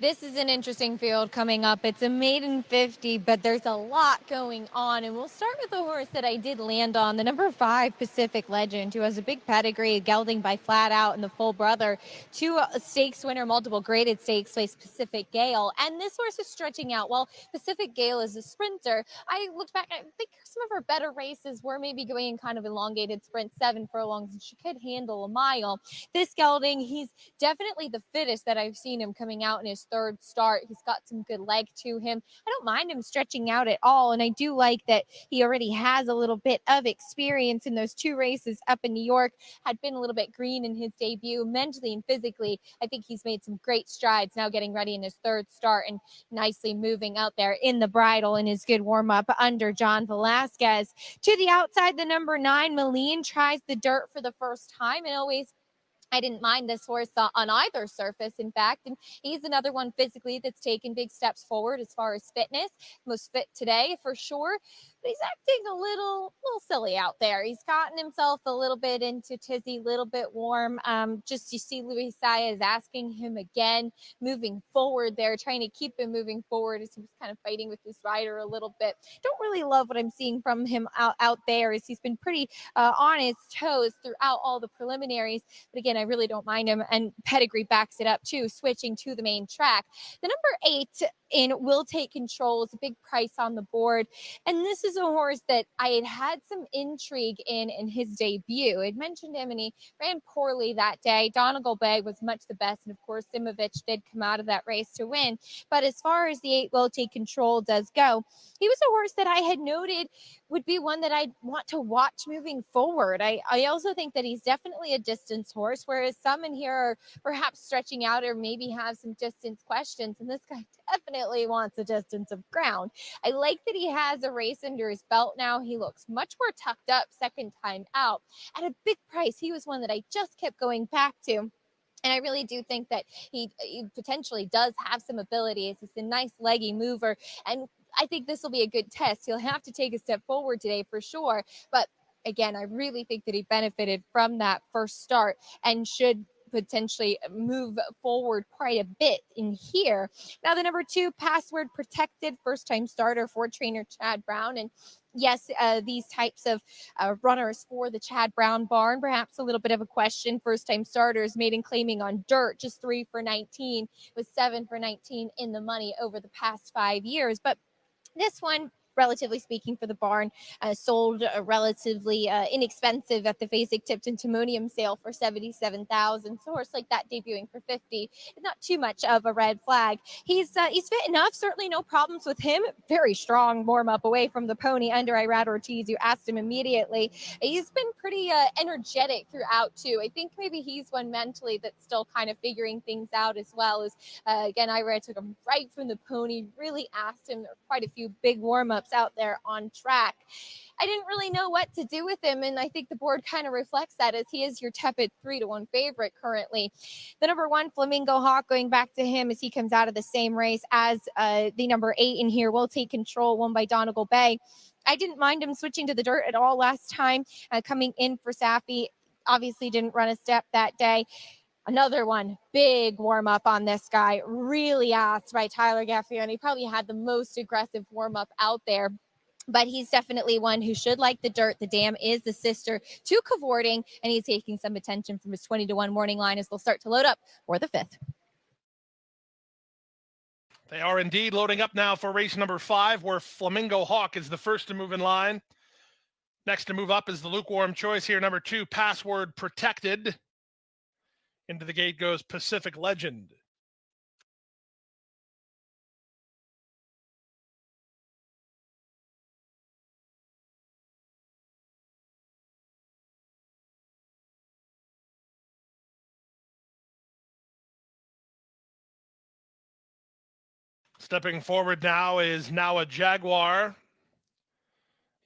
This is an interesting field coming up. It's a maiden 50, but there's a lot going on. And we'll start with the horse that I did land on, the number 5 Pacific Legend, who has a big pedigree, gelding by Flat Out and the Full Brother, 2 stakes winner, multiple graded stakes, place Pacific Gale. And this horse is stretching out. Well, Pacific Gale is a sprinter. I looked back, I think some of her better races were maybe going in kind of elongated sprint 7 furlongs, and she could handle a mile. This gelding, he's definitely the fittest that I've seen him coming out in his third start. He's got some good leg to him. I don't mind him stretching out at all, and I do like that he already has a little bit of experience in those 2 races up in New York. Had been a little bit green in his debut, mentally and physically. I think he's made some great strides now, getting ready in his third start and nicely moving out there in the bridle in his good warm-up under John Velasquez. To the outside, the number 9 Moline tries the dirt for the first time, and always I didn't mind this horse on either surface, in fact, and he's another one physically that's taken big steps forward as far as fitness. Most fit today for sure, but he's acting a little silly out there. He's gotten himself a little bit into tizzy, a little bit warm. Just you see Luis Saez asking him again, moving forward there, trying to keep him moving forward as he was kind of fighting with his rider a little bit. Don't really love what I'm seeing from him out there, as he's been pretty on his toes throughout all the preliminaries. But again, I really don't mind him, and pedigree backs it up too, switching to the main track. The number 8 in Will Take Control is a big price on the board, and this is a horse that I had some intrigue in his debut. I'd mentioned him and he ran poorly that day. Donegal Bay was much the best, and of course Simovic did come out of that race to win. But as far as the 8 Will Take Control does go, he was a horse that I had noted would be one that I'd want to watch moving forward. I also think that he's definitely a distance horse, whereas some in here are perhaps stretching out or maybe have some distance questions, and this guy definitely wants a distance of ground. I like that he has a race under his belt now. He looks much more tucked up second time out. At a big price, he was one that I just kept going back to. And I really do think that he potentially does have some abilities. He's a nice leggy mover, and I think this will be a good test. He'll have to take a step forward today for sure. But again, I really think that he benefited from that first start and should potentially move forward quite a bit in here. Now, the number 2, Password Protected, first time starter for trainer Chad Brown. And yes, these types of runners for the Chad Brown barn, perhaps a little bit of a question. First time starters made in claiming on dirt, just 3 for 19, with 7 for 19 in the money over the past 5 years. But this one, relatively speaking, for the barn, sold relatively inexpensive at the Fasig Tipton Timonium sale for $77,000. So a horse like that debuting for $50 is not too much of a red flag. He's fit enough, certainly no problems with him. Very strong warm up away from the pony under Irad Ortiz, who asked him immediately. He's been pretty energetic throughout too. I think maybe he's one mentally that's still kind of figuring things out as well. As again, Irad took him right from the pony, really asked him. There were quite a few big warm ups out there on track. I didn't really know what to do with him, and I think the board kind of reflects that, as he is your tepid 3-1 favorite currently. The number 1, Flamingo Hawk, going back to him as he comes out of the same race as the number 8 in here, Will Take Control, won by Donegal Bay. I didn't mind him switching to the dirt at all last time, coming in for Safi. Obviously didn't run a step that day. Another one, big warm up on this guy, really asked by Tyler Gaffion. He probably had the most aggressive warm up out there, but he's definitely one who should like the dirt. The dam is the sister to cavorting, and he's taking some attention from his 20-1 morning line as they'll start to load up for the 5th. They are indeed loading up now for race number 5, where Flamingo Hawk is the first to move in line. Next to move up is the lukewarm choice here, number 2, Password Protected. Into the gate goes Pacific Legend. Stepping forward now is Now a Jaguar.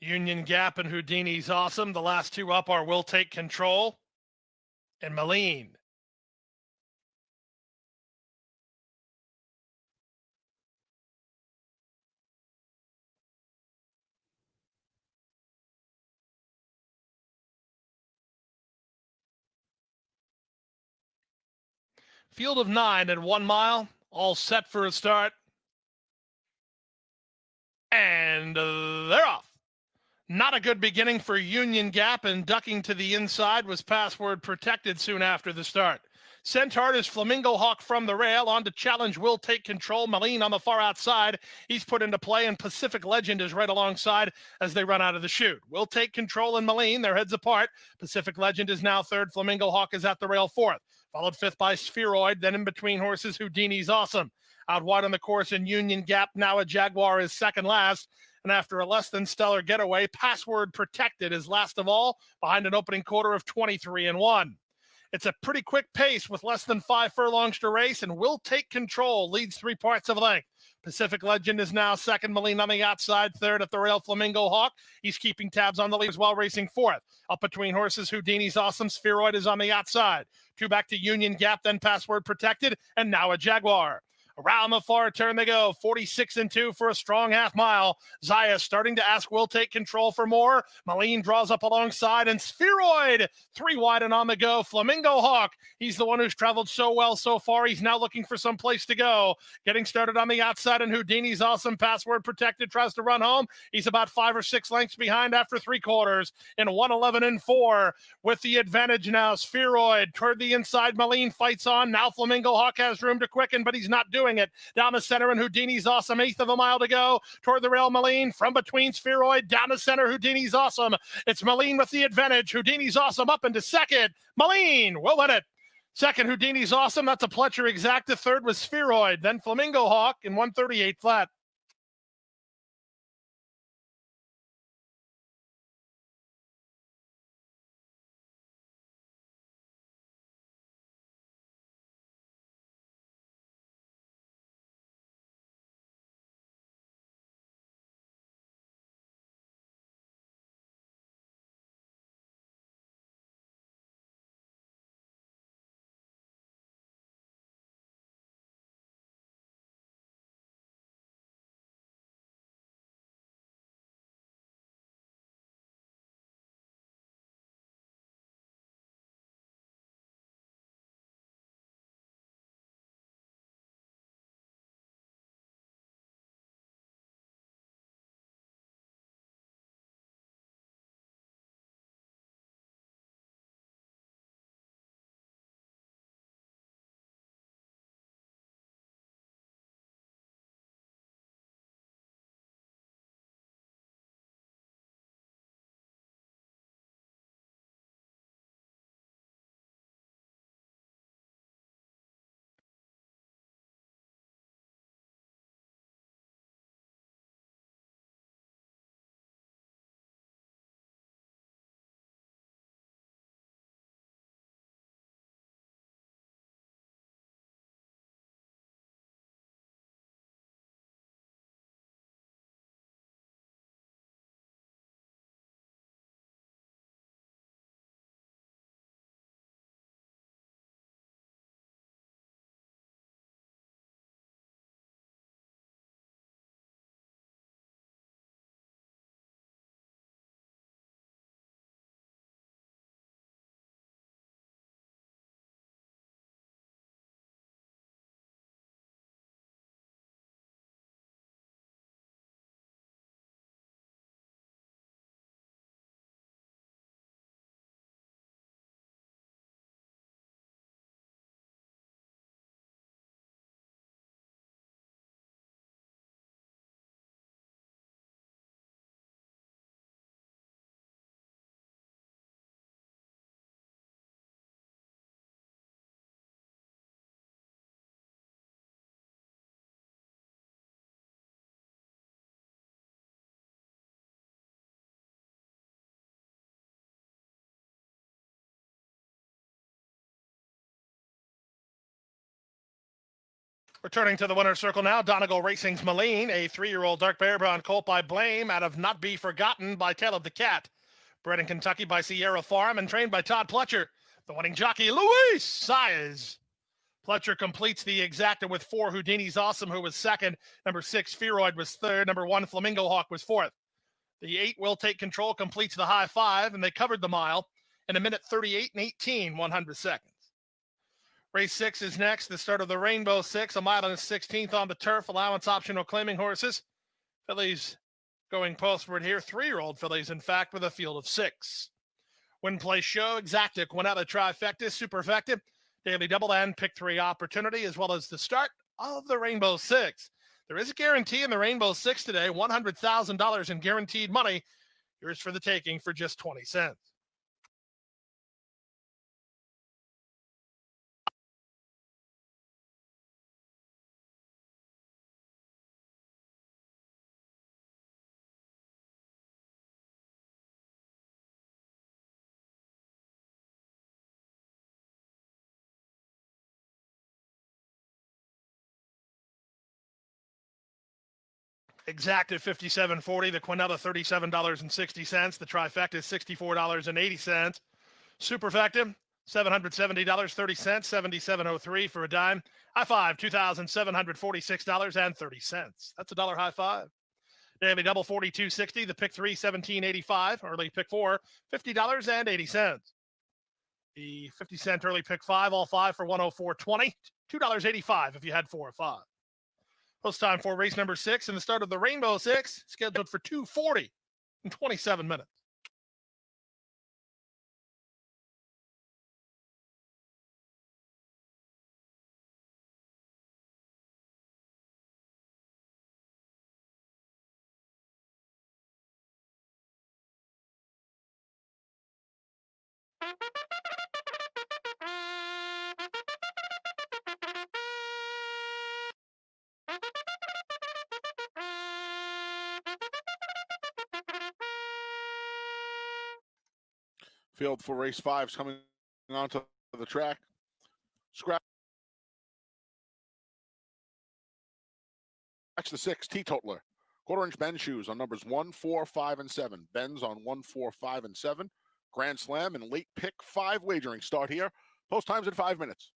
Union Gap and Houdini's Awesome. The last 2 up are Will Take Control and Maline. Field of 9 at 1 mile, all set for a start. And they're off. Not a good beginning for Union Gap, and ducking to the inside was Password Protected soon after the start. Sent hard is Flamingo Hawk from the rail. On to challenge Will Take Control. Maline on the far outside. He's put into play, and Pacific Legend is right alongside as they run out of the chute. Will Take Control and Maline, their heads apart. Pacific Legend is now 3rd. Flamingo Hawk is at the rail 4th. Followed 5th by Spheroid. Then in between horses, Houdini's Awesome. Out wide on the course in Union Gap, Now a Jaguar is second last. And after a less than stellar getaway, Password Protected is last of all, behind an opening quarter of 23-1. It's a pretty quick pace with less than 5 furlongs to race, and Will Take Control leads 3 parts of length. Pacific Legend is now second. Moline on the outside, third at the rail. Flamingo Hawk, he's keeping tabs on the lead as well, racing fourth. Up between horses, Houdini's Awesome. Spheroid is on the outside. 2 back to Union Gap, then Password Protected, and now a Jaguar. Around the far turn they go, 46-2 for a strong half mile. Zaya starting to ask Will Take Control for more. Moline draws up alongside, and Spheroid 3 wide and on the go. Flamingo Hawk, he's the one who's traveled so well so far. He's now looking for some place to go. Getting started on the outside, and Houdini's Awesome. Password Protected tries to run home. He's about 5 or 6 lengths behind after 3 quarters in 1:11-4 with the advantage now. Spheroid toward the inside. Moline fights on. Now Flamingo Hawk has room to quicken, but he's not doing it. Down the center, and Houdini's Awesome. 1/8 of a mile to go toward the rail. Moline from between. Spheroid down the center. Houdini's Awesome. It's Moline with the advantage. Houdini's Awesome up into second. Moline will win it. Second, Houdini's Awesome. That's a Pletcher Exacta. Third was Spheroid. Then Flamingo Hawk in 1:38 flat. Returning to the winner's circle now, Donegal Racing's Moline, a 3-year-old dark bear brown colt by Blame out of Not Be Forgotten by Tail of the Cat. Bred in Kentucky by Sierra Farm and trained by Todd Pletcher. The winning jockey, Luis Saez. Pletcher completes the exacta with 4. Houdini's Awesome, who was second. Number 6, Spheroid was third. Number 1, Flamingo Hawk was fourth. The 8, Will Take Control, completes the high 5, and they covered the mile in 1:38-18, 100 seconds. Race 6 is next, the start of the Rainbow 6, a mile and a 16th on the turf, allowance optional claiming horses. Fillies going postward here, 3-year-old fillies, in fact, with a field of 6. Win, play, show, exactic, went out of trifecta, superfecta, daily double, and pick 3 opportunity, as well as the start of the Rainbow 6. There is a guarantee in the Rainbow 6 today, $100,000 in guaranteed money. Yours for the taking for just 20 cents. Exacta 57.40. The Quinella $37.60. The trifecta is $64.80. Superfecta $770.30. 77.03 for a dime. High five $2,746.30. That's a dollar high five. Daily double 42.60. The pick three 17.85. Early pick four $50.80. The 50-cent early pick five, all five for 104.20. $2.85 if you had 4 or 5. Post time for race number 6 and the start of the Rainbow Six, scheduled for 2:40 in 27 minutes. Field for race 5's coming onto the track. Scratch the 6, teetotaler. Quarter-inch bend shoes on numbers 1, 4, 5, and 7. Bends on 1, 4, 5, and 7. Grand Slam and late pick 5 wagering start here. Post times in 5 minutes.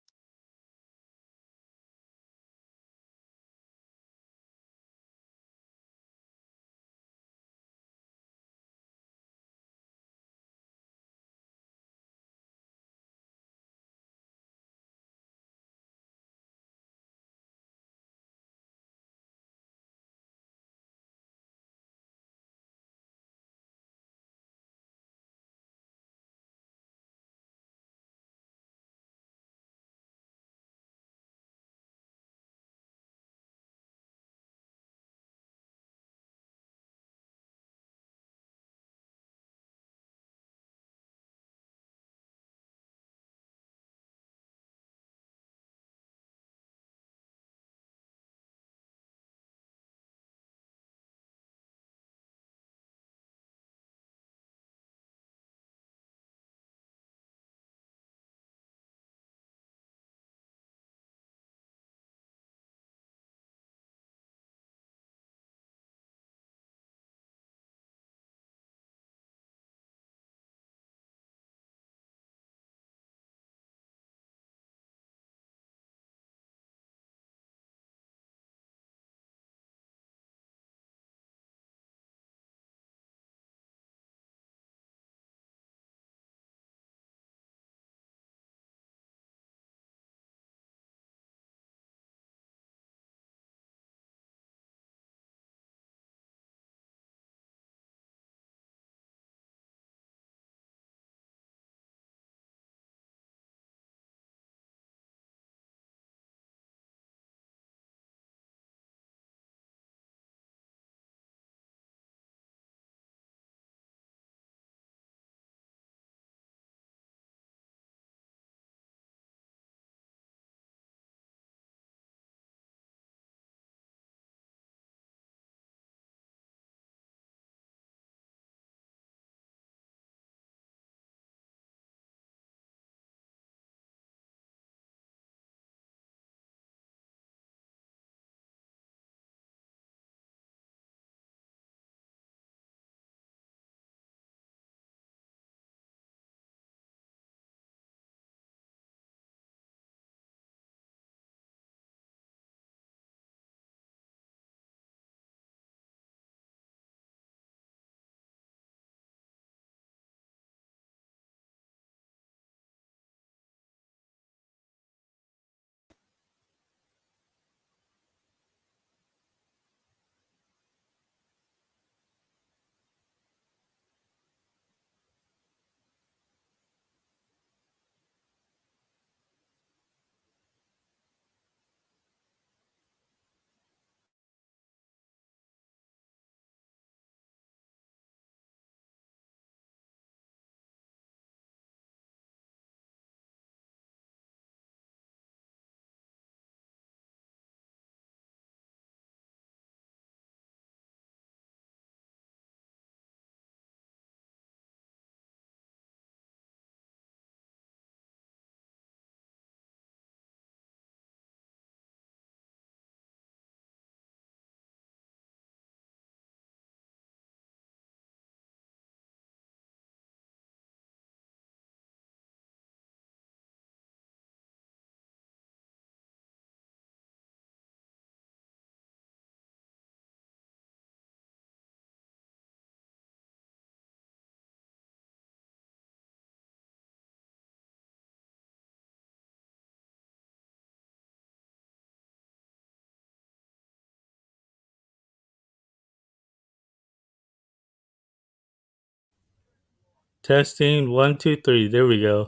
Testing 1, 2, 3. There we go.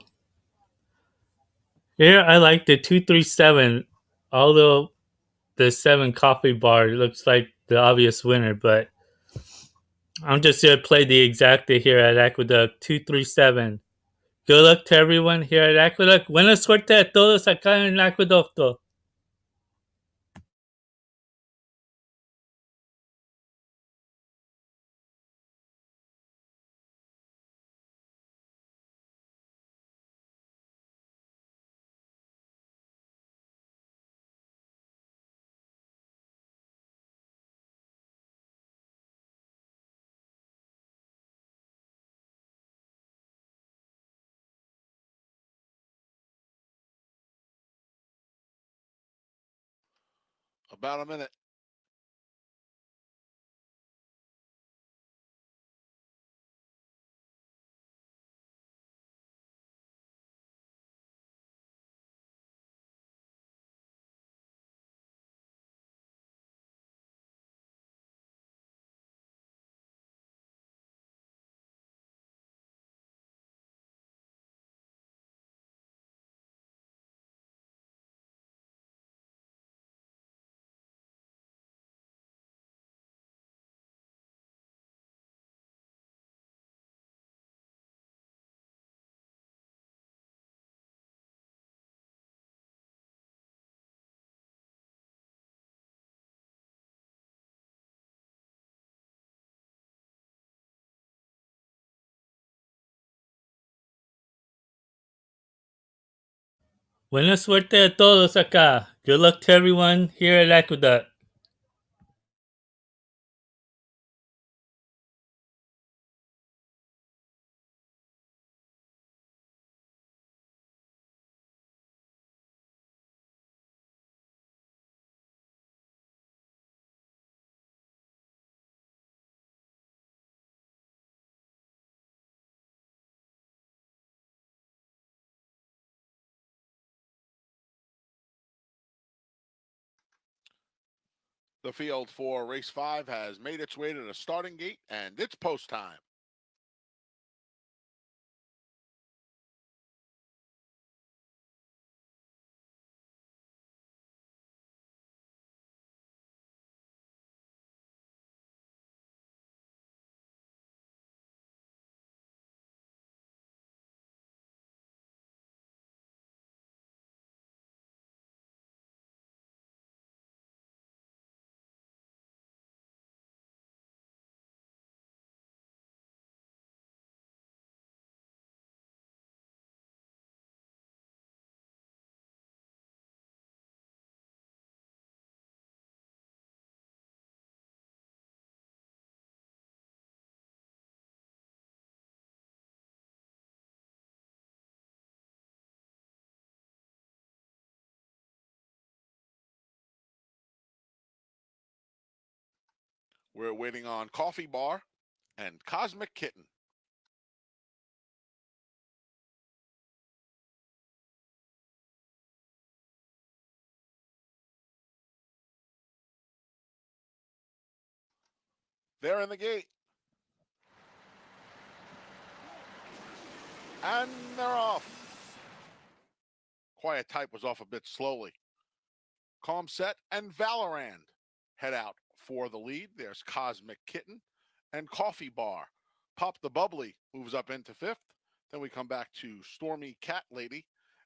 Here I like the 237, although the 7 coffee bar looks like the obvious winner, but I'm just gonna play the exacta here at Aqueduct 237. Good luck to everyone here at Aqueduct. Buena suerte a todos acá en Aqueducto. About a minute. Buena suerte a todos acá. Good luck to everyone here at Aqueduct. The field for race 5 has made its way to the starting gate, and it's post time. We're waiting on Coffee Bar and Cosmic Kitten. They're in the gate. And they're off. Quiet Type was off a bit slowly. Calm Set and Valorand head out for the lead. There's Cosmic Kitten and Coffee Bar. Pop the Bubbly moves up into 5th. Then we come back to Stormy Cat Lady,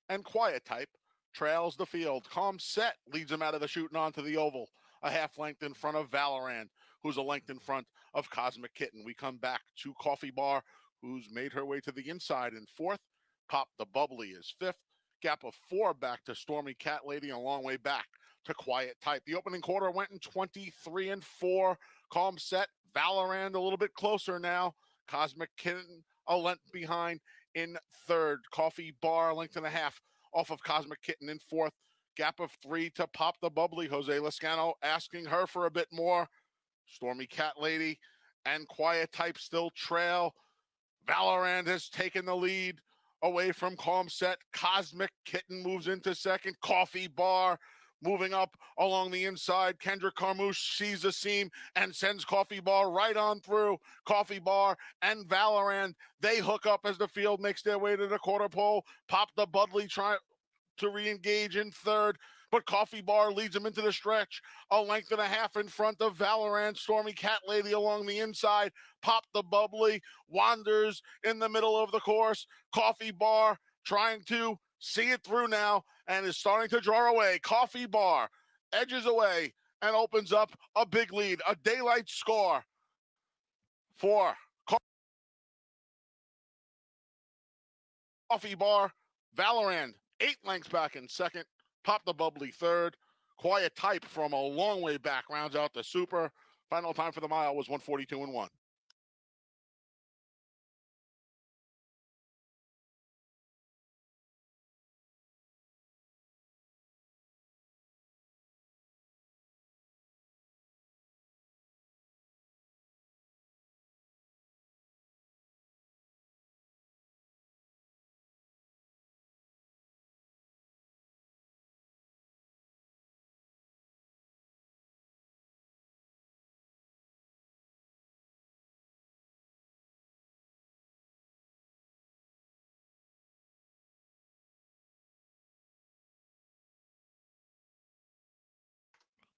and Quiet Type trails the field. Calm Set leads him out of the chute and onto the oval, a half length in front of Valorand, who's a length in front of Cosmic Kitten. We come back to Coffee Bar, who's made her way to the inside in 4th. Pop the Bubbly is 5th. Gap of 4 back to Stormy Cat Lady, a long way back to Quiet Type. The opening quarter went in 23 and 4. Calm Set, Valorand a little bit closer now. Cosmic Kitten a length behind in 3rd. Coffee Bar a length and a half off of Cosmic Kitten in 4th. Gap of 3 to Pop the Bubbly. Jose Lezcano asking her for a bit more. Stormy Cat Lady and Quiet Type still trail. Valorand has taken the lead away from Calm Set. Cosmic Kitten moves into 2nd. Coffee Bar moving up along the inside. Kendrick Carmouche sees the seam and sends Coffee Bar right on through. Coffee Bar and Valorant, they hook up as the field makes their way to the quarter pole. Pop the Budley trying to re-engage in third, but Coffee Bar leads him into the stretch, a length and a half in front of Valorant. Stormy Cat Lady along the inside. Pop the Bubbly wanders in the middle of the course. Coffee Bar trying to see it through now and is starting to draw away. Coffee Bar edges away and opens up a big lead, a daylight score for Coffee Bar. Valorant 8 lengths back in second. Pop the Bubbly third. Quiet Type from a long way back rounds out the super. Final time for the mile was 1:42.1.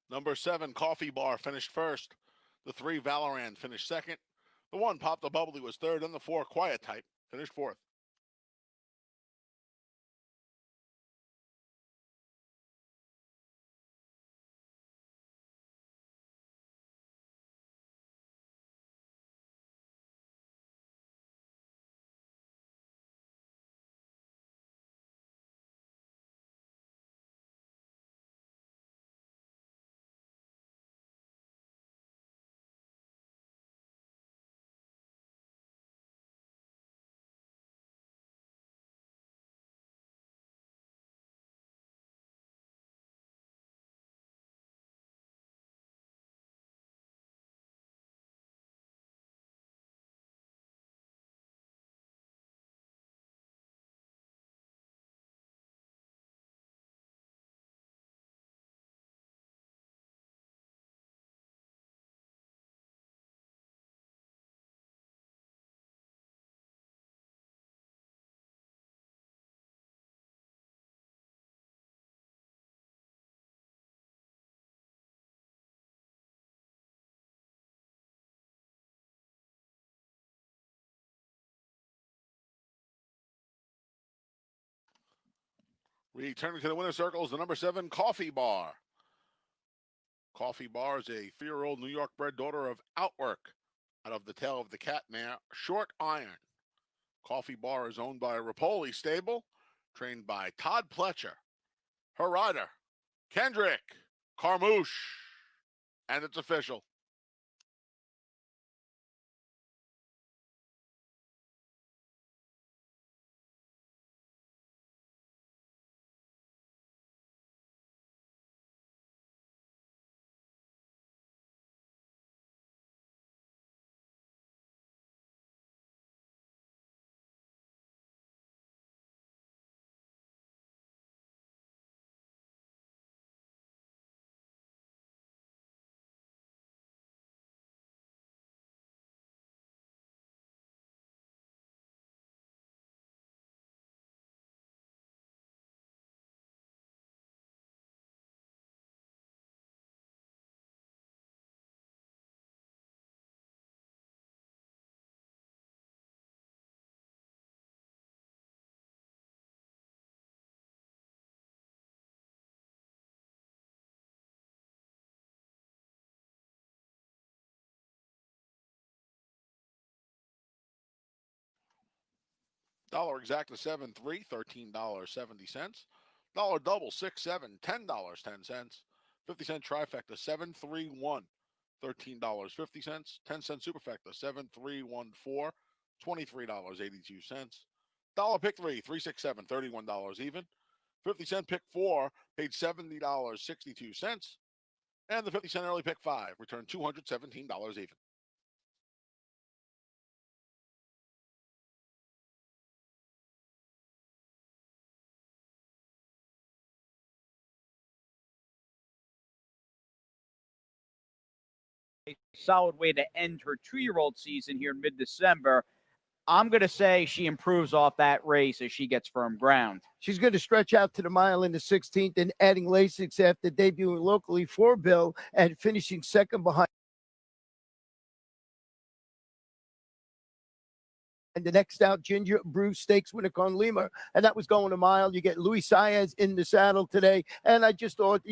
Number 7, Coffee Bar, finished first. The 3, Valorant, finished second. The 1, Pop the Bubbly, was third. And the 4, Quiet Type, finished fourth. Returning to the winner's circle is the number 7, Coffee Bar. Coffee Bar is a 3-year-old New York bred daughter of Outwork out of the tail of the cat mare, Short Iron. Coffee Bar is owned by Rapoli Stable, trained by Todd Pletcher. Her rider, Kendrick Carmouche. And it's official. Dollar exacta 7-3, $13.70. Dollar double 6-7, $10.10. 50-cent trifecta 7-3-1, $13.50. 10-cent superfecta 7-3-1-4, $23.82. Dollar pick 3, 3-6-7, $31 even. 50-cent pick 4 paid $70.62. And the 50-cent early pick 5 returned $217 even. solid way to end her 2-year-old season here in mid-December. I'm going to say she improves off that race as she gets firm ground. She's going to stretch out to the mile in the 16th and adding Lasix after debuting locally for Bill and finishing second behind. And the next out, Ginger Brew Stakes winner Con Lima, and that was going a mile. You get Luis Saez in the saddle today, and I just thought,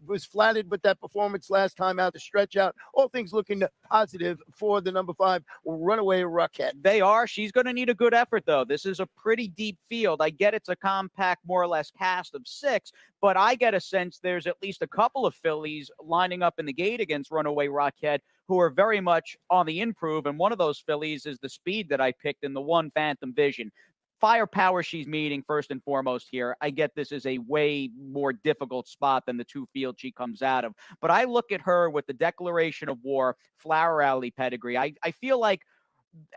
was flattered with that performance last time out, the stretch out. All things looking positive for the number 5 Runaway Rockhead. They are. She's going to need a good effort, though. This is a pretty deep field. I get it's a compact, more or less cast of 6, but I get a sense there's at least a couple of fillies lining up in the gate against Runaway Rockhead who are very much on the improve, and one of those fillies is the speed that I picked in the 1 Phantom Vision. Firepower she's meeting first and foremost here. I get this is a way more difficult spot than the 2 fields she comes out of. But I look at her with the declaration of war, Flower Alley pedigree. I feel like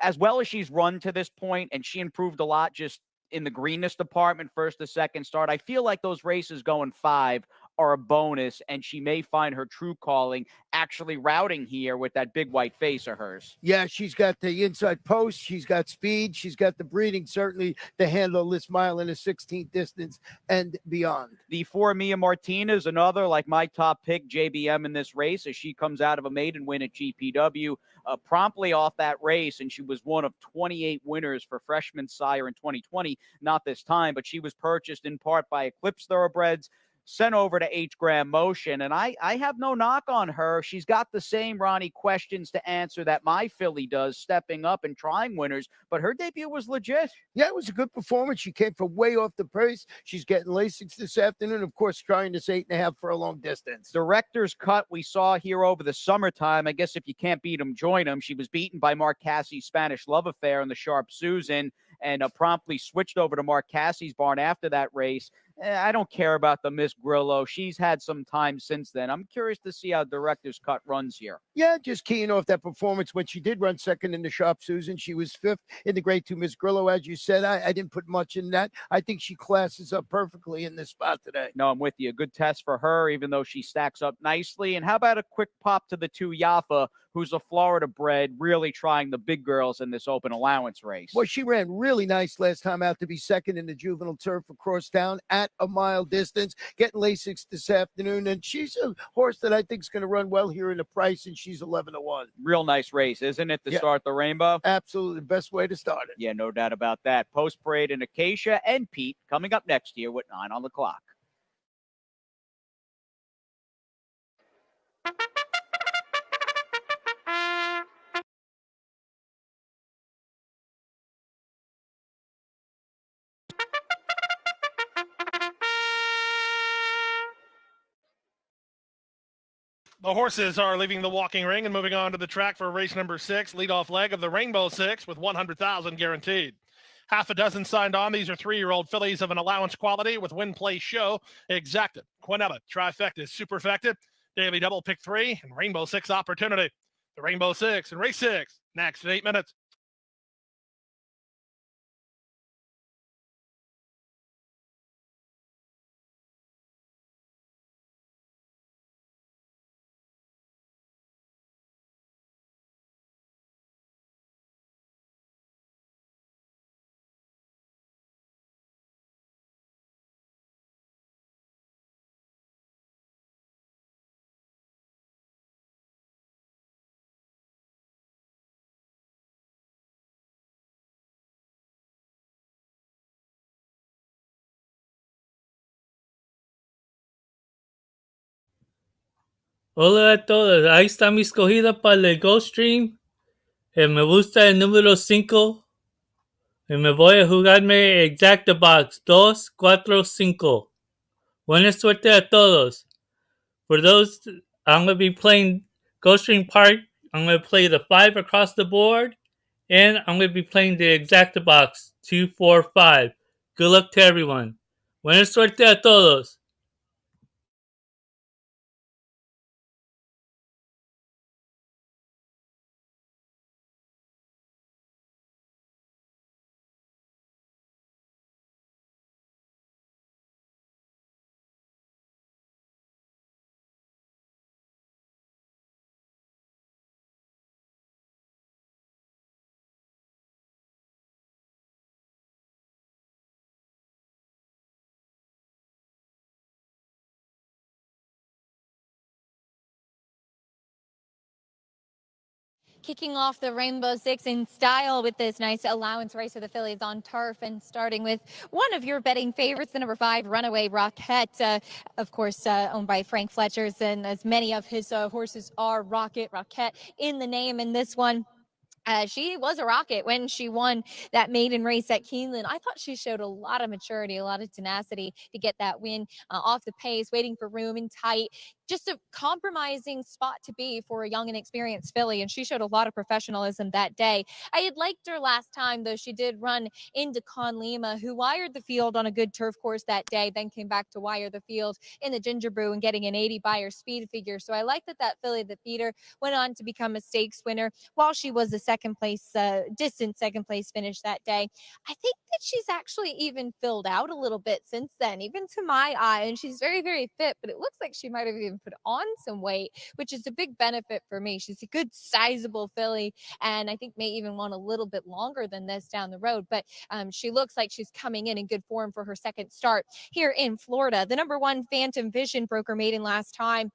as well as she's run to this point, and she improved a lot just in the greenness department, first to second start, I feel like those races going 5 are a bonus, and she may find her true calling actually routing here with that big white face of hers. Yeah, she's got the inside post. She's got speed. She's got the breeding, certainly, to handle this mile in the 16th distance and beyond. The 4 Mia Martinez, another like my top pick, JBM in this race, as she comes out of a maiden win at GPW. Promptly off that race, and she was one of 28 winners for Freshman Sire in 2020. Not this time, but she was purchased in part by Eclipse Thoroughbreds, sent over to H. Graham Motion, and I have no knock on her. She's got the same, Ronnie, questions to answer that my filly does, stepping up and trying winners, but her debut was legit. Yeah, it was a good performance. She came from way off the pace. She's getting Lasix this afternoon, of course, trying this 8.5 for a long distance. Director's cut we saw here over the summertime. I guess if you can't beat them, join them. She was beaten by Mark Cassie's Spanish Love Affair in the Sharp Susan, and promptly switched over to Mark Cassie's barn after that race. I don't care about the Miss Grillo. She's had some time since then. I'm curious to see how Director's Cut runs here. Yeah, just keying off that performance when she did run second in the Sharp Susan. She was 5th in the Grade 2 Miss Grillo, as you said. I didn't put much in that. I think she classes up perfectly in this spot today. No, I'm with you. A good test for her, even though she stacks up nicely. And how about a quick pop to the 2 Yafa, who's a Florida bred, really trying the big girls in this open allowance race? Well, she ran really nice last time out to be second in the juvenile turf for Crosstown at a mile distance, getting Lasix this afternoon. And she's a horse that I think is going to run well here in the price, and she's 11-1. Real nice race, isn't it, to start the Rainbow? Absolutely the best way to start it. Yeah, no doubt about that. Post Parade and Acacia and Pete coming up next year with 9 on the clock. The horses are leaving the walking ring and moving on to the track for race number 6, leadoff leg of the Rainbow Six with 100,000 guaranteed. Half a dozen signed on. These are 3-year-old fillies of an allowance quality with Win Play Show, Exacted, Quinella, Trifecta, Superfecta, Daily Double Pick 3, and Rainbow Six Opportunity. The Rainbow Six and race 6 next in 8 minutes. Hola a todos, ahí está mi escogida para el Ghost Stream. Me gusta el número 5. Me voy a jugarme Exacta Box 2, 4, 5. Buena suerte a todos. For those, I'm going to be playing Ghost Stream Park. I'm going to play the 5 across the board. And I'm going to be playing the Exacta Box 2, 4, 5. Good luck to everyone. Buena suerte a todos. Kicking off the Rainbow Six in style with this nice allowance race of the fillies on turf, and starting with one of your betting favorites, the number 5 Runaway Rocket, of course owned by Frank Fletcher's, and as many of his horses are Rocket in the name. In this one, she was a rocket when she won that maiden race at Keeneland. I thought she showed a lot of maturity, a lot of tenacity to get that win off the pace, waiting for room and tight. Just a compromising spot to be for a young and experienced filly, and she showed a lot of professionalism that day. I had liked her last time, though she did run into Conlima, who wired the field on a good turf course that day, then came back to wire the field in the Ginger Brew and getting an 80 by her speed figure. So I like that filly that beat her went on to become a stakes winner while she was a distant second place finish that day. I think that she's actually even filled out a little bit since then, even to my eye, and she's very, very fit, but it looks like she might have even put on some weight, which is a big benefit for me. She's a good sizable filly, and I think may even want a little bit longer than this down the road, but she looks like she's coming in good form for her second start here in Florida. The number 1 Phantom Vision broke her maiden last time.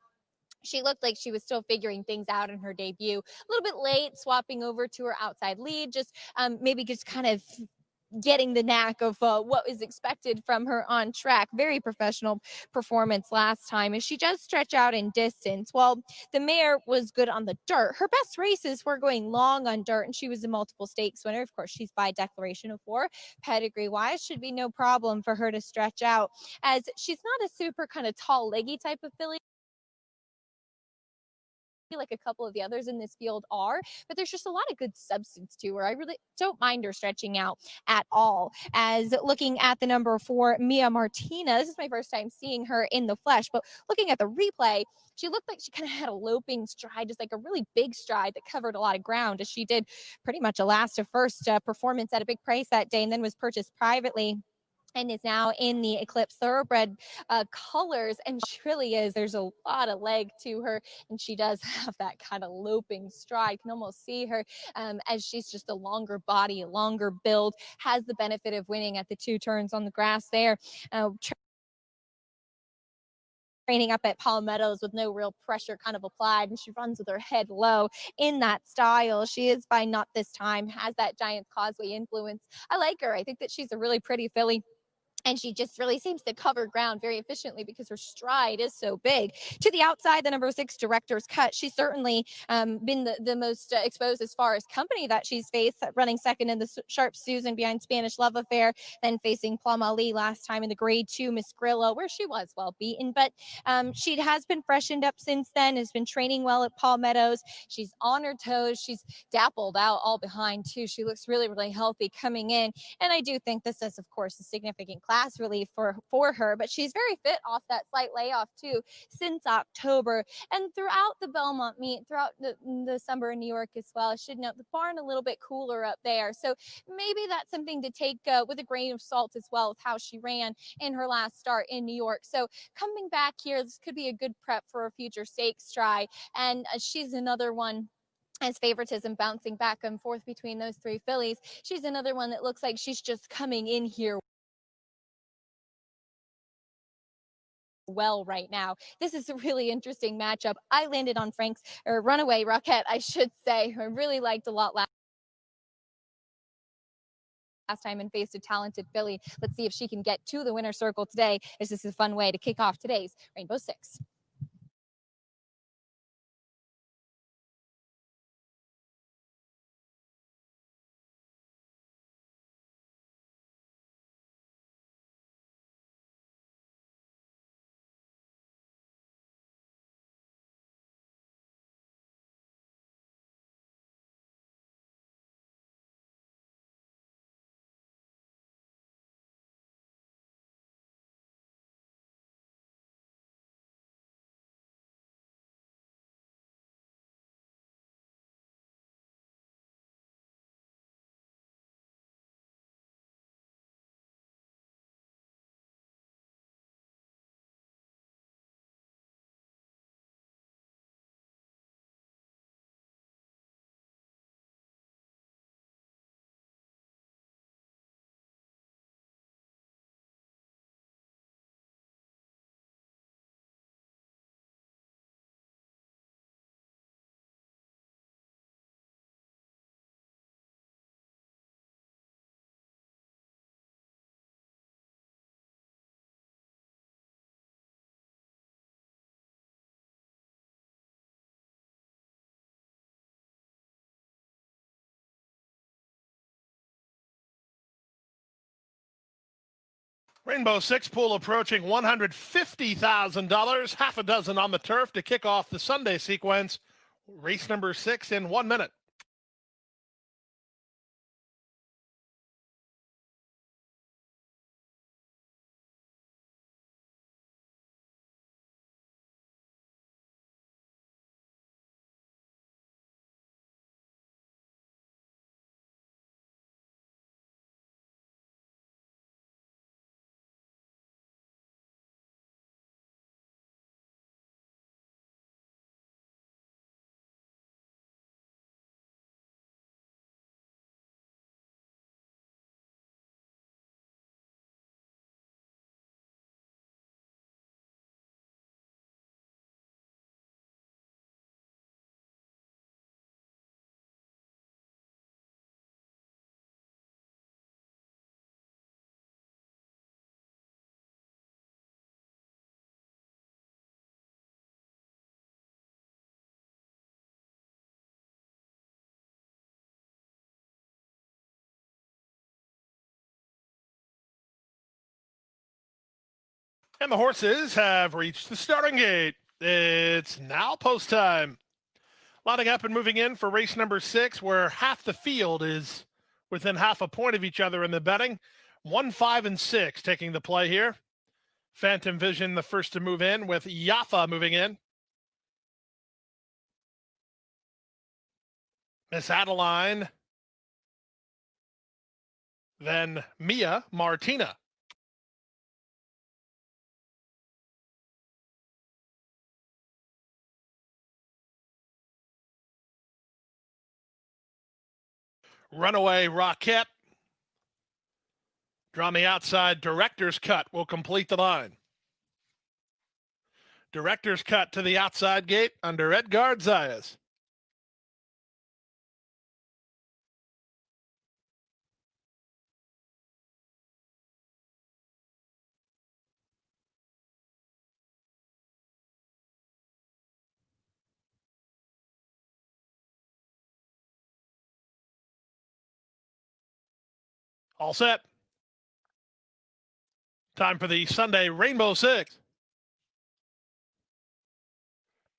She looked like she was still figuring things out in her debut. A little bit late, swapping over to her outside lead, maybe just kind of getting the knack of what was expected from her on track. Very professional performance last time, and she does stretch out in distance. Well, the mare was good on the dirt. Her best races were going long on dirt, and she was a multiple stakes winner. Of course, she's by declaration of war. Pedigree wise, should be no problem for her to stretch out, as she's not a super kind of tall, leggy type of filly like a couple of the others in this field are, but there's just a lot of good substance to her. I really don't mind her stretching out at all. As looking at the number 4 Mia Martina, this is my first time seeing her in the flesh, but looking at the replay, she looked like she kind of had a loping stride, just like a really big stride that covered a lot of ground, as she did pretty much a last to first performance at a big price that day, and then was purchased privately and is now in the Eclipse Thoroughbred colors. And she really is. There's a lot of leg to her, and she does have that kind of loping stride. You can almost see her as she's just a longer body, a longer build, has the benefit of winning at the 2 turns on the grass there. Training up at Palmettos with no real pressure kind of applied, and she runs with her head low in that style. She is by Not This Time, has that Giant's Causeway influence. I like her. I think that she's a really pretty filly, and she just really seems to cover ground very efficiently because her stride is so big. To the outside, the number 6 Director's Cut. She's certainly been the most exposed as far as company that she's faced, running second in the Sharp Susan behind Spanish Love Affair, then facing Plum Ali last time in the grade 2 Miss Grillo, where she was well beaten. But she has been freshened up since then, has been training well at Palmettos. She's on her toes. She's dappled out all behind too. She looks really, really healthy coming in. And I do think this is, of course, a significant class relief for her, but she's very fit off that slight layoff too since October. And throughout the Belmont meet, throughout the summer in New York as well, I should note the barn a little bit cooler up there. So maybe that's something to take with a grain of salt as well, with how she ran in her last start in New York. So coming back here, this could be a good prep for a future stakes try. And she's another one, as favoritism bouncing back and forth between those 3 fillies. She's another one that looks like she's just coming in here well right now. This is a really interesting matchup. I landed on Frank's Runaway Rocket, I should say. I really liked a lot last time and faced a talented filly. Let's see if she can get to the winner's circle today, as this is a fun way to kick off today's Rainbow Six. Rainbow Six pool approaching $150,000, half a dozen on the turf to kick off the Sunday sequence. Race number 6 in 1 minute. And the horses have reached the starting gate. It's now post time. Lining up and moving in for race number 6, where half the field is within half a point of each other in the betting. 1, 5, and 6 taking the play here. Phantom Vision, the first to move in, with Yafa moving in. Miss Adeline. Then Mia Martina. Runaway Rocket. Draw me outside. Director's Cut will complete the line. Director's Cut to the outside gate under Edgard Zayas. All set. Time for the Sunday Rainbow Six.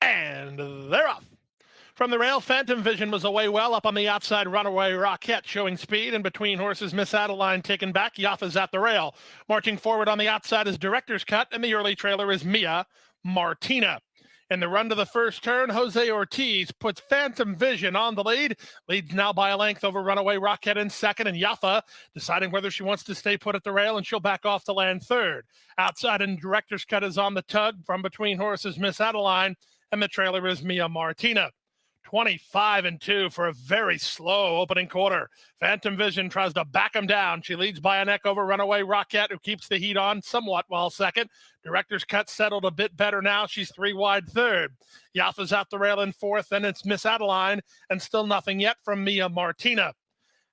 And they're off. From the rail, Phantom Vision was away well up on the outside. Runaway Rocket showing speed. In between horses, Miss Adeline taken back. Yafa's at the rail. Marching forward on the outside is Director's Cut, and the early trailer is Mia Martina. In the run to the first turn, Jose Ortiz puts Phantom Vision on the lead. Leads now by a length over Runaway Rocket in second, and Yafa deciding whether she wants to stay put at the rail, and she'll back off to land third. Outside and Director's Cut is on the tug. From between horses, Miss Adeline, and the trailer is Mia Martina. 25-2 for a very slow opening quarter. Phantom Vision tries to back him down. She leads by a neck over Runaway Rocket, who keeps the heat on somewhat while second. Director's Cut settled a bit better now. She's 3 wide third. Yafa's out the rail in fourth. Then it's Miss Adeline, and still nothing yet from Mia Martina.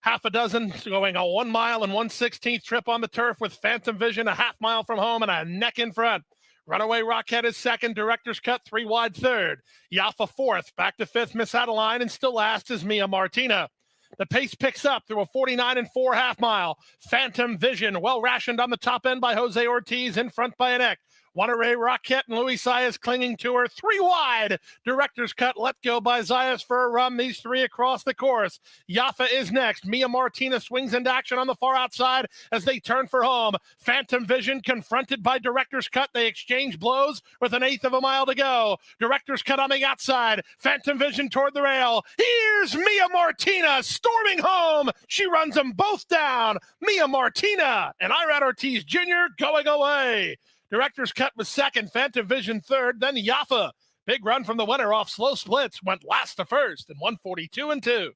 Half a dozen going a 1 mile and 1/16 trip on the turf with Phantom Vision a half mile from home and a neck in front. Runaway Rocket is second. Director's Cut 3 wide third. Yafa fourth. Back to fifth, Miss Adeline, and still last is Mia Martina. The pace picks up through a 49-4 half mile. Phantom Vision, well rationed on the top end by Jose Ortiz, in front by a neck. Runaway Rocket and Luis Zayas clinging to her. 3 wide. Director's Cut let go by Zayas for a run. These 3 across the course. Yafa is next. Mia Martina swings into action on the far outside as they turn for home. Phantom Vision confronted by Director's Cut. They exchange blows with 1/8 of a mile to go. Director's Cut on the outside. Phantom Vision toward the rail. Here's Mia Martina storming home. She runs them both down. Mia Martina and Irad Ortiz Jr. going away. Director's Cut was second, Phantom Vision third, then Yafa. Big run from the winner off slow splits, went last to first in 142-2.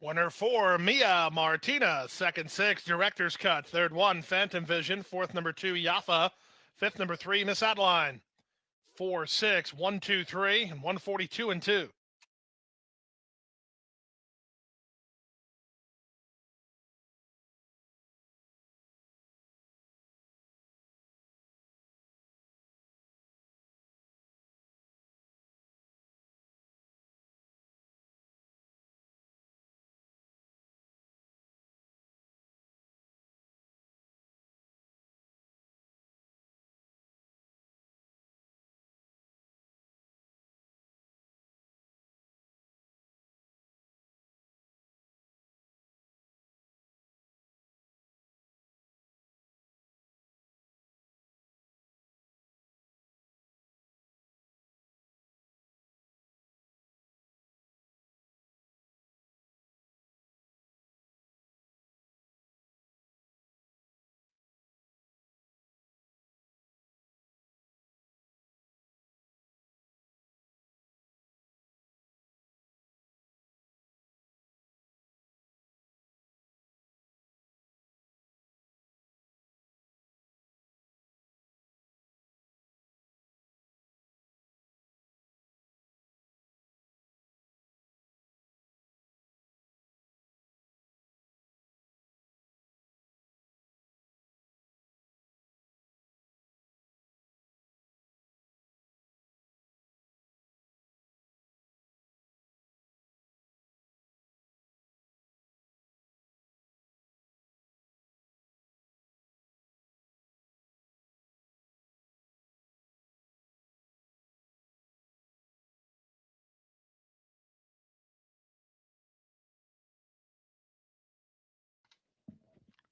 Winner 4, Mia Martina. Second 6, Director's Cut. Third 1, Phantom Vision. Fourth number 2, Yafa. Fifth number 3, Miss Adeline. 4, 6, 1, 2, 3, and 142 and 2.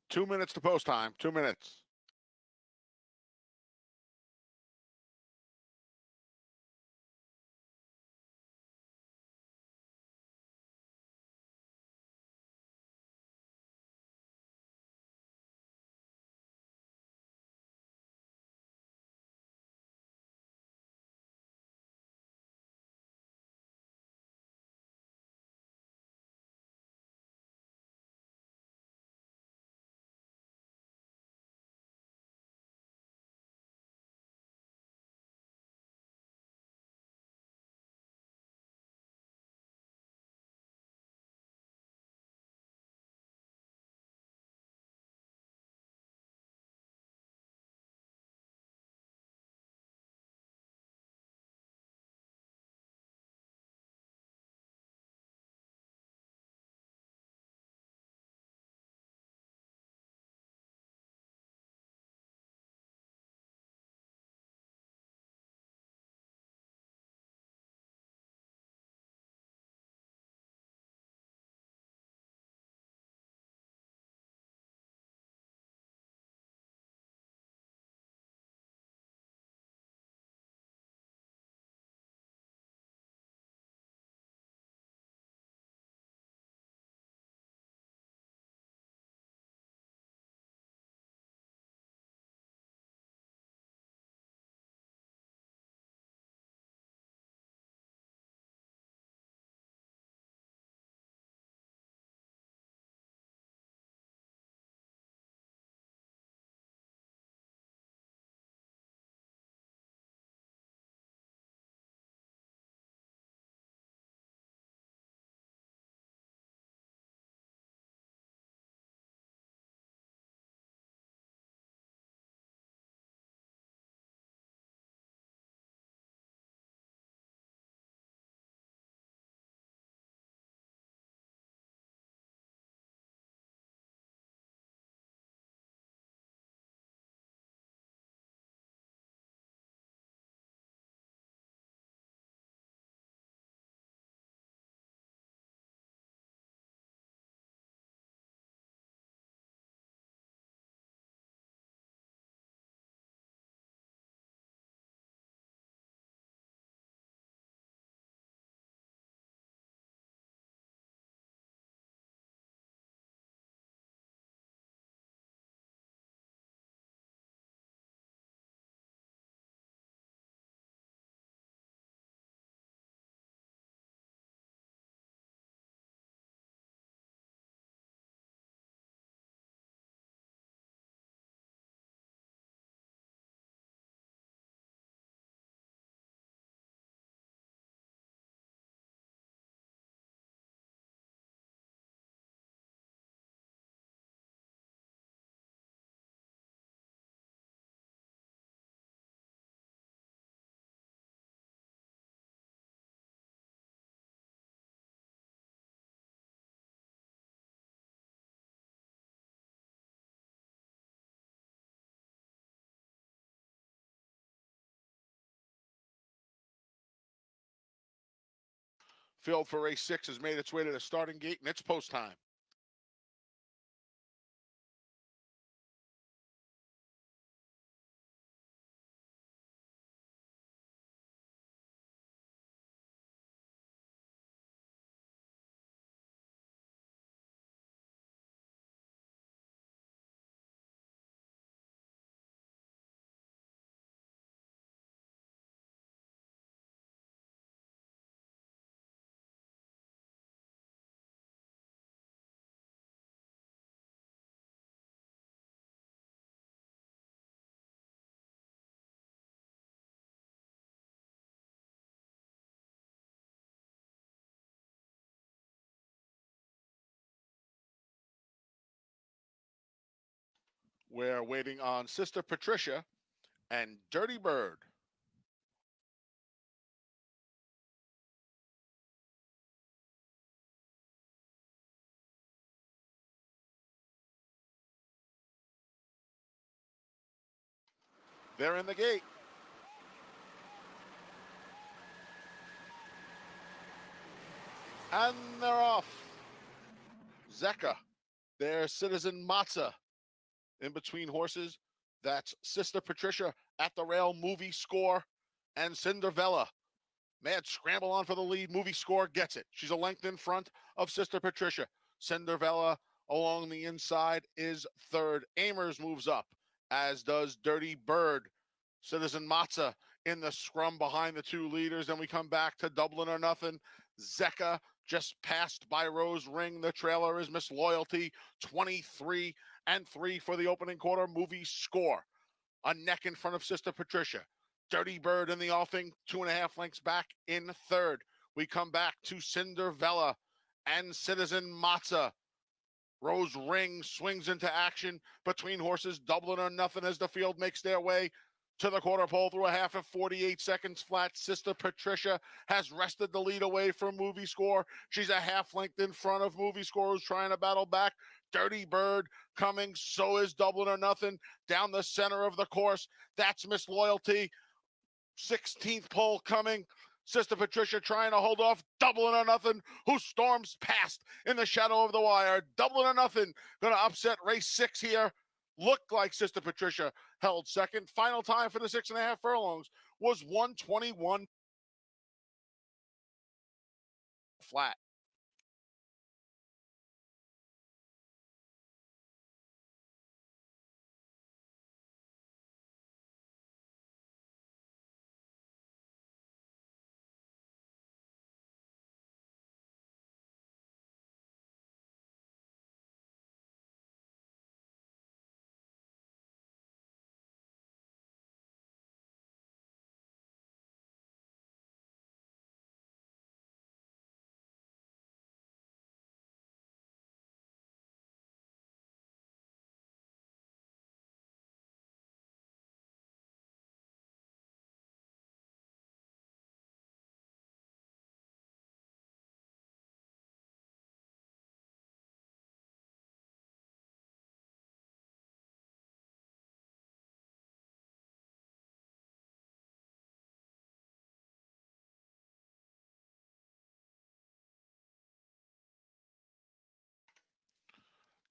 Two minutes to post time. 2 minutes. Field for race 6 has made its way to the starting gate, and it's post time. We're waiting on Sister Patricia and Dirty Bird. They're in the gate. And they're off. Zeka, there's Citizen Matza in between horses. That's Sister Patricia at the rail, Movie Score, and Cinderella. Mad scramble on for the lead. Movie Score gets it. She's a length in front of Sister Patricia. Cinderella along the inside is third. Amers moves up, as does Dirty Bird. Citizen Matza in the scrum behind the two leaders. Then we come back to Dublin or Nothing. Zeka just passed by Rose Ring. The trailer is Miss Loyalty, 23 and 3 for the opening quarter. Movie Score, a neck in front of Sister Patricia. Dirty Bird in the offing, 2.5 lengths back in third. We come back to Cinderella and Citizen Matza. Rose Ring swings into action between horses. Dublin or Nothing as the field makes their way to the quarter pole through a half of 48 seconds flat. Sister Patricia has wrested the lead away from Movie Score. She's a half length in front of Movie Score, who's trying to battle back. Dirty Bird coming, so is Dublin or Nothing down the center of the course. That's Miss Loyalty. 16th pole coming. Sister Patricia trying to hold off Dublin or Nothing, who storms past in the shadow of the wire. Dublin or Nothing going to upset race 6 here. Looked like Sister Patricia held second. Final time for the 6.5 furlongs was 1:21 flat.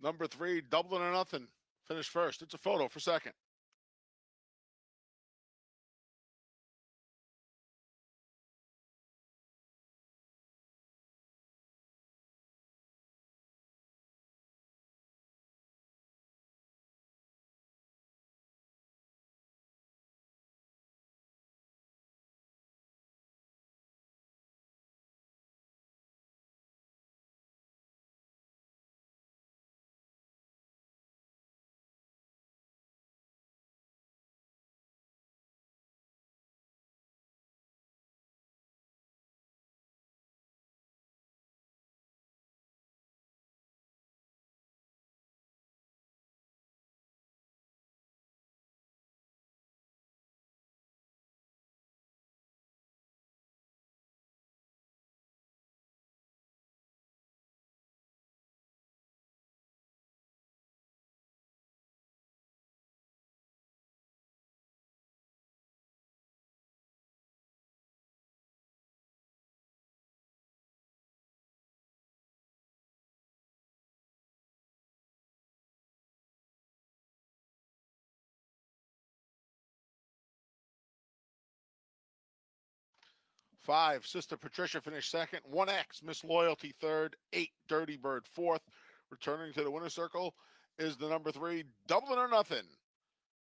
Number 3, Dublin or Nothing, finished first. It's a photo for second. 5, Sister Patricia finished second. 1X, Miss Loyalty third. 8, Dirty Bird fourth. Returning to the winner's circle is the number 3, Dublin or Nothing.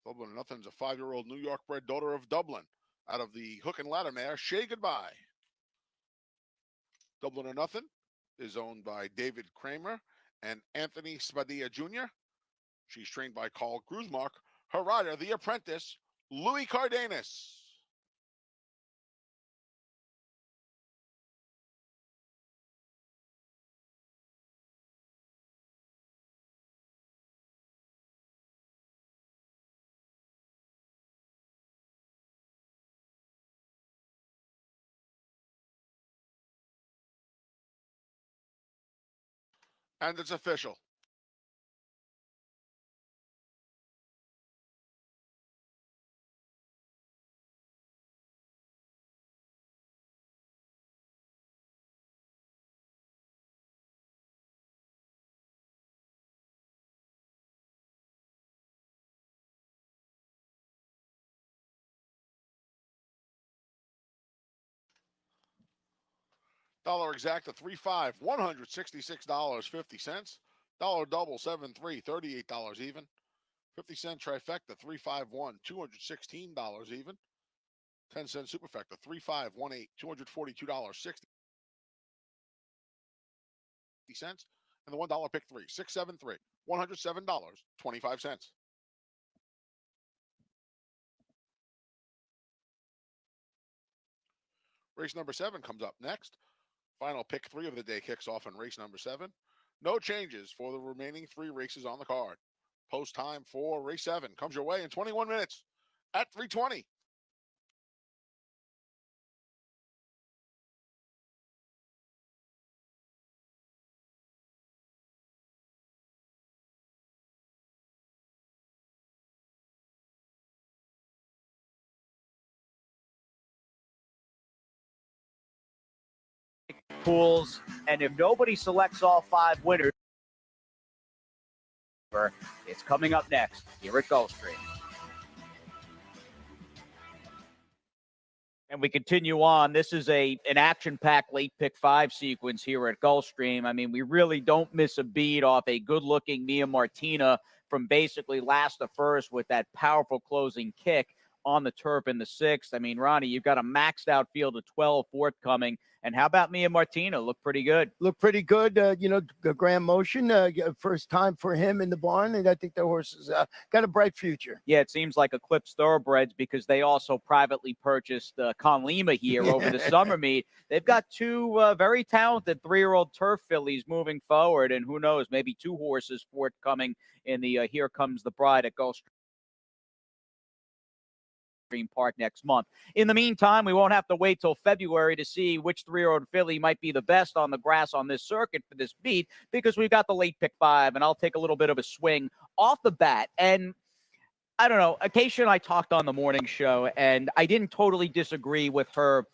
Dublin or Nothing's a 5-year-old New York bred daughter of Dublin out of the hook and ladder mare, Shay Goodbye. Dublin or Nothing is owned by David Kramer and Anthony Spadilla Jr. She's trained by Carl Gruzmark. Her rider, the apprentice, Louis Cardenas. And it's official. Dollar exact to 3.5, $166.50. Dollar double 7.3, $38 even. 50-cent trifecta 3.51, $216 even. 10-cent superfecta 3.518, $242.60. And the $1 pick 3, 673, $107.25. Race number 7 comes up next. Final pick 3 of the day kicks off in race number 7. No changes for the remaining 3 races on the card. Post time for race 7 comes your way in 21 minutes at 3:20. Pools, and if nobody selects all 5 winners, it's coming up next here at Gulfstream. And we continue on. This is an action-packed late pick 5 sequence here at Gulfstream. I mean, we really don't miss a beat off a good-looking Mia Martina from basically last to first with that powerful closing kick on the turf in the 6th. I mean, Ronnie, you've got a maxed-out field of 12 forthcoming. And how about Mia Martina? Look pretty good. Look pretty good. Graham Motion, first time for him in the barn, and I think the horse has got a bright future. Yeah, it seems like Eclipse Thoroughbreds because they also privately purchased Con Lima here over the summer meet. They've got 2 very talented 3-year-old turf fillies moving forward, and who knows, maybe 2 horses forthcoming in the Here Comes the Bride at Gulfstream Park next month. In the meantime, we won't have to wait till February to see which 3-year-old filly might be the best on the grass on this circuit for this beat because we've got the late pick 5, and I'll take a little bit of a swing off the bat. And I don't know, Acacia and I talked on the morning show, and I didn't totally disagree with her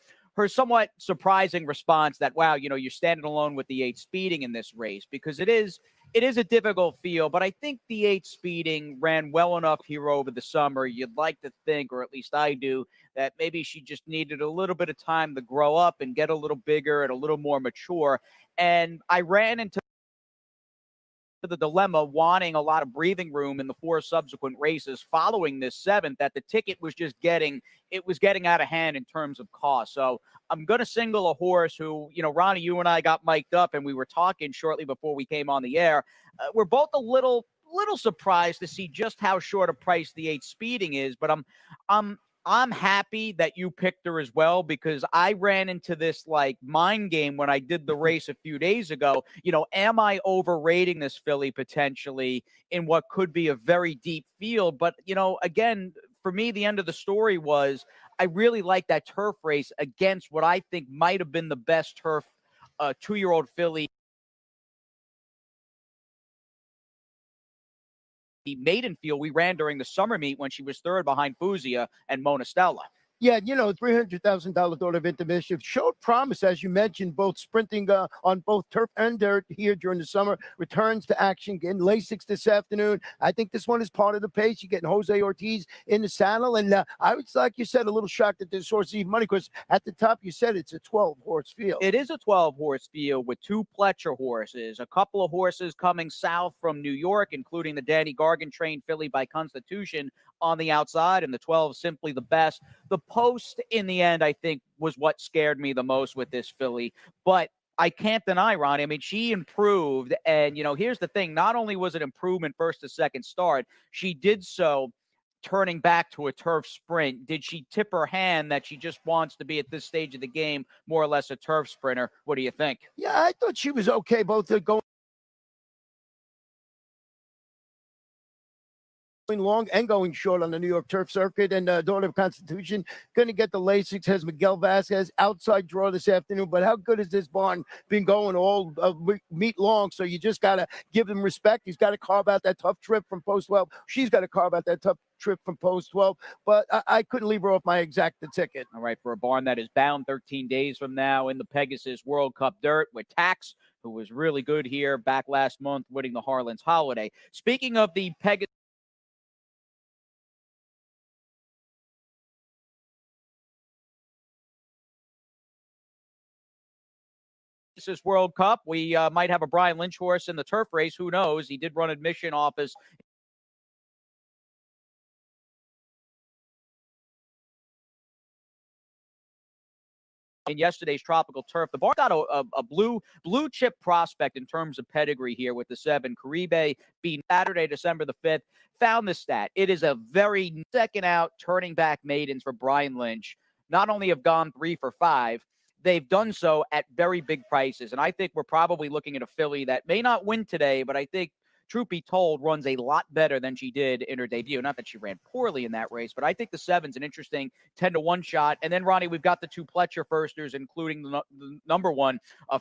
somewhat surprising response that, wow, you're standing alone with the 8 speeding in this race because it is a difficult field, but I think the 8 speeding ran well enough here over the summer. You'd like to think, or at least I do, that maybe she just needed a little bit of time to grow up and get a little bigger and a little more mature. And I ran into the dilemma wanting a lot of breathing room in the 4 subsequent races following this 7th, that the ticket was just getting out of hand in terms of cost. So I'm going to single a horse who, Ronnie, you and I got mic'd up and we were talking shortly before we came on the air. We're both a little surprised to see just how short a price the 8 speeding is, but I'm happy that you picked her as well because I ran into this like mind game when I did the race a few days ago. Am I overrating this filly potentially in what could be a very deep field? But, again, for me, the end of the story was I really like that turf race against what I think might have been the best turf 2-year-old filly. The maiden field we ran during the summer meet when she was 3rd behind Fuzia and Mona Stella. Yeah, $300,000 daughter of intermission showed promise, as you mentioned, both sprinting on both turf and dirt here during the summer. Returns to action, getting Lasix this afternoon. I think this one is part of the pace. You're getting Jose Ortiz in the saddle, and I was, like you said, a little shocked that this horse is even money because at the top you said it's a 12-horse field. It is a 12-horse field with 2 Pletcher horses, a couple of horses coming south from New York, including the Danny Gargan trained filly by Constitution on the outside, and the 12 simply the best. The post in the end, I think, was what scared me the most with this filly. But I can't deny, Ronnie. I mean, she improved. And, here's the thing. Not only was it improvement first to second start, she did so turning back to a turf sprint. Did she tip her hand that she just wants to be at this stage of the game more or less a turf sprinter? What do you think? Yeah, I thought she was okay, both going long and going short on the New York turf circuit. And daughter of Constitution going to get the Lasix, has Miguel Vasquez outside draw this afternoon. But how good has this barn been going all meet long? So you just got to give him respect. He's got to carve out that tough trip from post 12. She's got to carve out that tough trip from post 12. But I couldn't leave her off my exacta ticket. All right, for a barn that is bound 13 days from now in the Pegasus World Cup dirt with Tax, who was really good here back last month, winning the Harlan's Holiday. Speaking of the Pegasus World Cup, we might have a Brian Lynch horse in the turf race. Who knows? He did run admission office in yesterday's Tropical Turf. The bar got a blue chip prospect in terms of pedigree here with the 7. Caribe being Saturday, December the 5th. Found the stat. It is a very second out turning back maidens for Brian Lynch. Not only have gone 3 for 5, they've done so at very big prices. And I think we're probably looking at a filly that may not win today, but I think, truth be told, runs a lot better than she did in her debut. Not that she ran poorly in that race, but I think the 7's an interesting 10-1 shot. And then, Ronnie, we've got the 2 Pletcher firsters, including the number 1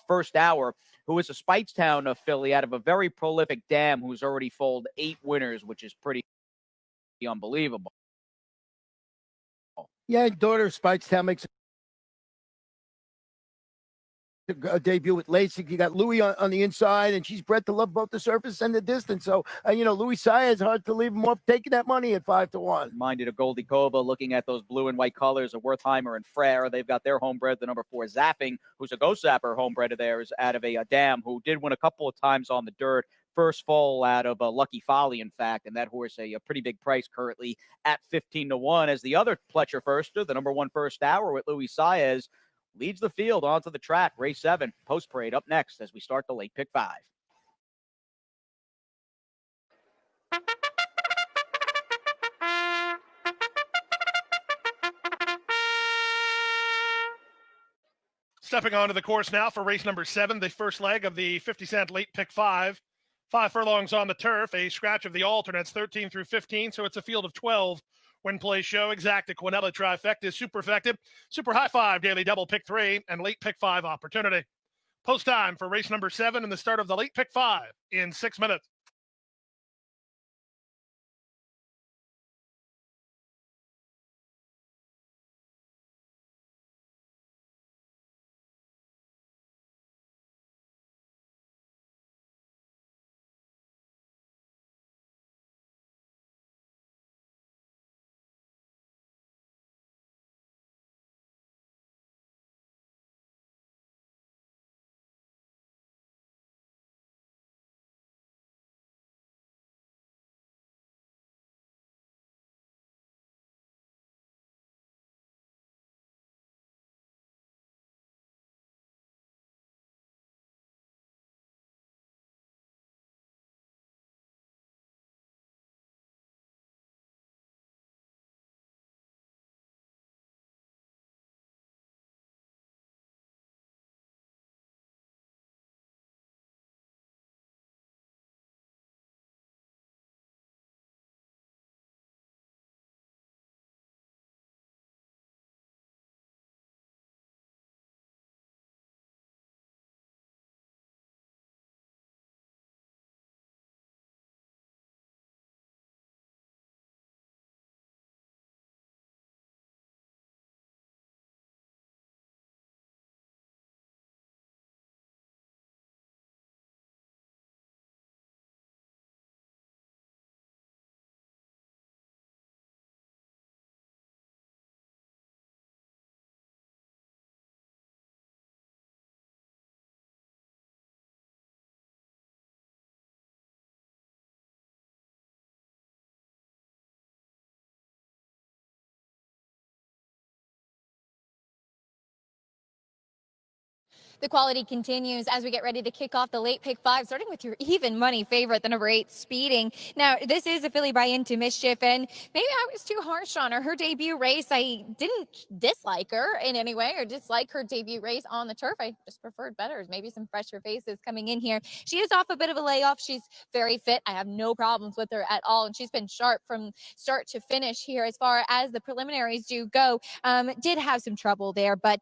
First Hour, who is a Speightstown filly out of a very prolific dam who's already foaled 8 winners, which is pretty unbelievable. Yeah, daughter of Speightstown makes a debut with Lasix. You got Louis on the inside, and she's bred to love both the surface and the distance. So, Louis Saez, hard to leave him off taking that money at 5-1. Reminded of Goldie Kova, looking at those blue and white colors of Wertheimer and Frere. They've got their homebred, the number 4 Zapping, who's a Ghost Zapper homebred of theirs out of a dam, who did win a couple of times on the dirt. First foal out of Lucky Folly, in fact, and that horse a pretty big price currently at 15-1. As the other Pletcher firster, the number 1 First Hour with Louis Saez, leads the field onto the track. Race 7, post parade up next as we start the late pick 5. Stepping onto the course now for race number 7, the first leg of the 50-cent late pick 5. 5 furlongs on the turf, a scratch of the alternates 13 through 15, so it's a field of 12. Win Play Show, Exacta, Quinella, Trifecta, Super Effective, Super High 5, Daily Double Pick 3, and Late Pick 5 opportunity. Post time for race number 7 and the start of the Late Pick 5 in 6 minutes. The quality continues as we get ready to kick off the late pick five, starting with your even money favorite, the number 8 Speeding. Now, this is a filly by Into Mischief, and maybe I was too harsh on her. Her debut race, I didn't dislike her in any way or dislike her debut race on the turf. I just preferred better, maybe some fresher faces coming in here. She is off a bit of a layoff. She's very fit. I have no problems with her at all, and she's been sharp from start to finish here as far as the preliminaries do go. Did have some trouble there, but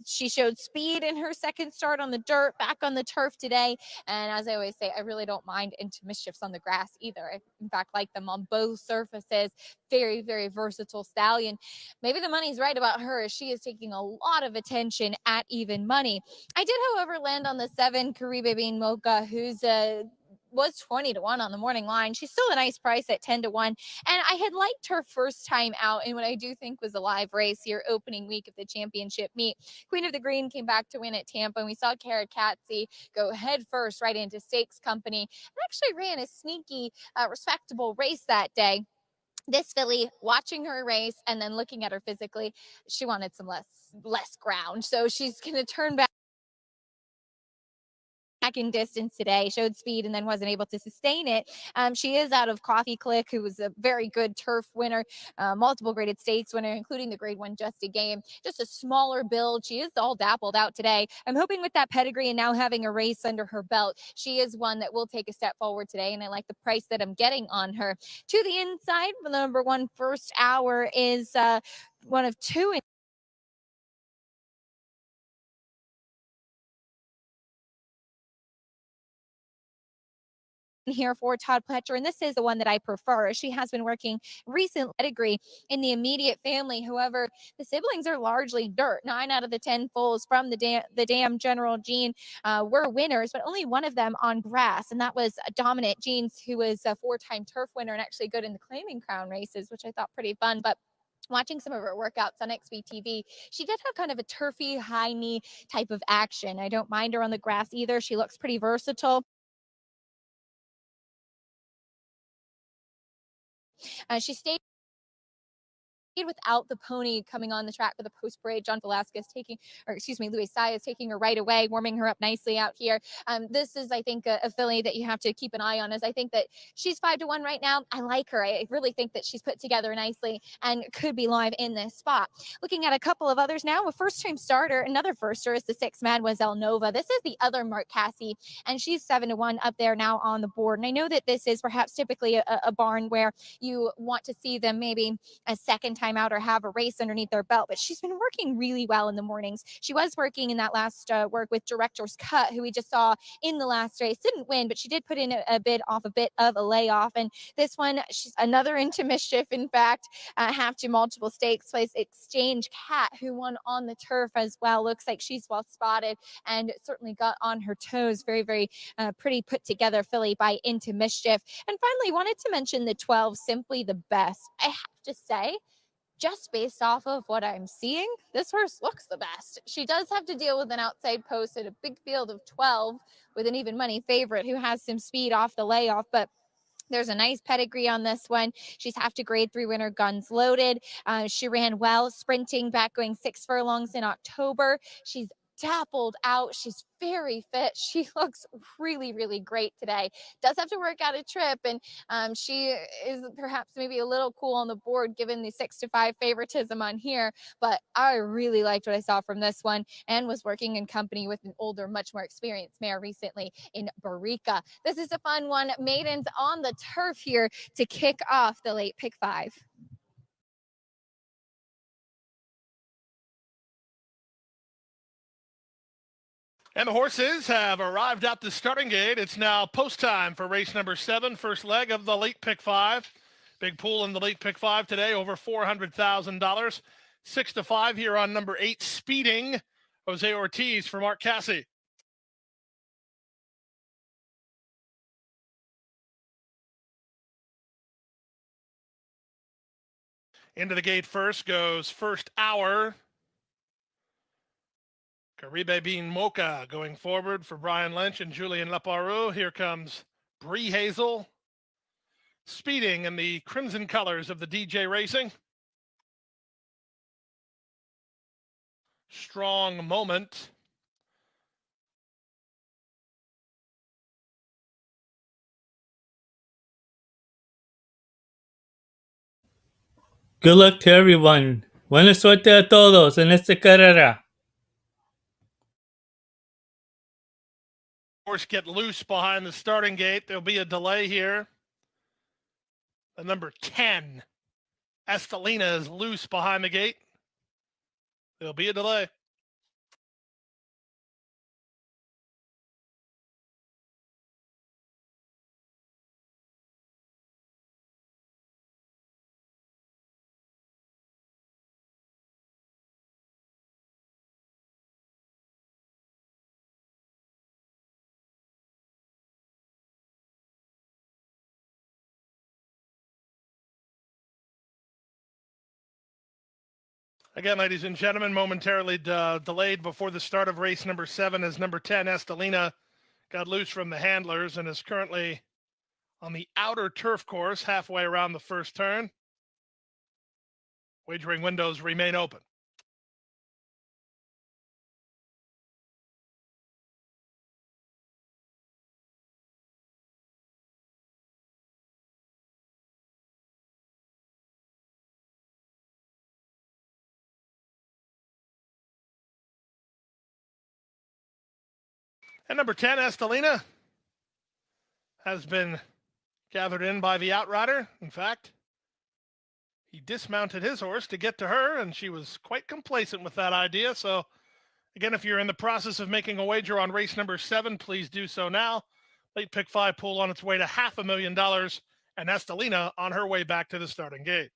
she showed speed in her second start on the dirt, back on the turf today. And as I always say, I really don't mind Into Mischiefs on the grass either. I, in fact, like them on both surfaces. Very, very versatile stallion. Maybe the money's right about her. She is taking a lot of attention at even money. I did, however, land on the 7 Caribe Bean Mocha, who's was 20 to 1 on the morning line. She's still a nice price at 10 to 1. And I had liked her first time out in what I do think was a live race here, opening week of the championship meet. Queen of the Green came back to win at Tampa, and we saw Kara Katsy go head first right into Stakes Company and actually ran a sneaky, respectable race that day. This filly, watching her race and then looking at her physically, she wanted some less ground. So she's going to turn back in distance today, showed speed and then wasn't able to sustain it. She is out of Coffee Click, who was a very good turf winner, multiple graded stakes winner, including the grade 1 Just a Game. Just a smaller build. She is all dappled out today. I'm hoping with that pedigree and now having a race under her belt, she is one that will take a step forward today, and I like the price that I'm getting on her. To the inside, the number 1 First Hour is one of 2 here for Todd Pletcher, and this is the one that I prefer. She has been working recent pedigree in the immediate family. However, the siblings are largely dirt. 9 out of the 10 foals from the dam General Gene were winners, but only one of them on grass, and that was Dominant Jeans, who was a 4-time turf winner and actually good in the Claiming Crown races, which I thought pretty fun. But watching some of her workouts on XBTV, she did have kind of a turfy, high knee type of action. I don't mind her on the grass either. She looks pretty versatile. She stayed without the pony coming on the track for the post parade. John Velasquez Luis Saez taking her right away, warming her up nicely out here. This is, I think, a filly that you have to keep an eye on, as I think that she's 5 to 1 right now. I like her. I really think that she's put together nicely and could be live in this spot. Looking at a couple of others now, a first-time starter, another firster is the 6 Mademoiselle Nova. This is the other Mark Cassie, and she's 7 to 1 up there now on the board. And I know that this is perhaps typically a barn where you want to see them maybe a second time out or have a race underneath their belt, but she's been working really well in the mornings. She was working in that last work with Director's Cut, who we just saw in the last race. Didn't win, but she did put in a bit of a layoff. And this one, she's another Into Mischief, in fact, half to multiple stakes place Exchange Cat, who won on the turf as well. Looks like she's well spotted and certainly got on her toes. Very, very pretty put together filly by Into Mischief. And finally, wanted to mention the 12, Simply the Best. I have to say, just based off of what I'm seeing, this horse looks the best. She does have to deal with an outside post at a big field of 12 with an even money favorite who has some speed off the layoff, but there's a nice pedigree on this one. She's half to grade 3 winner, Guns Loaded. She ran well, sprinting back, going 6 furlongs in October. She's dappled out. She's very fit. She looks really, really great today. Does have to work out a trip, and she is perhaps maybe a little cool on the board given the 6 to 5 favoritism on here, but I really liked what I saw from this one and was working in company with an older, much more experienced mare recently in Barika. This is a fun one. Maidens on the turf here to kick off the late pick 5. And the horses have arrived at the starting gate. It's now post time for race number 7, first leg of the late pick 5. Big pool in the late pick 5 today, over $400,000. 6 to 5 here on number 8, Speeding. Jose Ortiz for Mark Cassie. Into the gate first goes First Hour. Caribe Bean Mocha going forward for Brian Lynch and Julian Leparoux. Here comes Bree Hazel, Speeding in the crimson colors of the DJ Racing. Strong Moment Good luck to everyone. Buena suerte a todos en esta carrera. Horse get loose behind the starting gate. There'll be a delay here. The number 10, Estelina, is loose behind the gate. There'll be a delay. Again, ladies and gentlemen, momentarily delayed before the start of race number 7 as number 10, Estelina, got loose from the handlers and is currently on the outer turf course halfway around the first turn. Wagering windows remain open. And number 10, Estelina, has been gathered in by the outrider. In fact, he dismounted his horse to get to her, and she was quite complacent with that idea. So, again, if you're in the process of making a wager on race number 7, please do so now. Late pick 5 pool on its way to $500,000, and Estelina on her way back to the starting gate.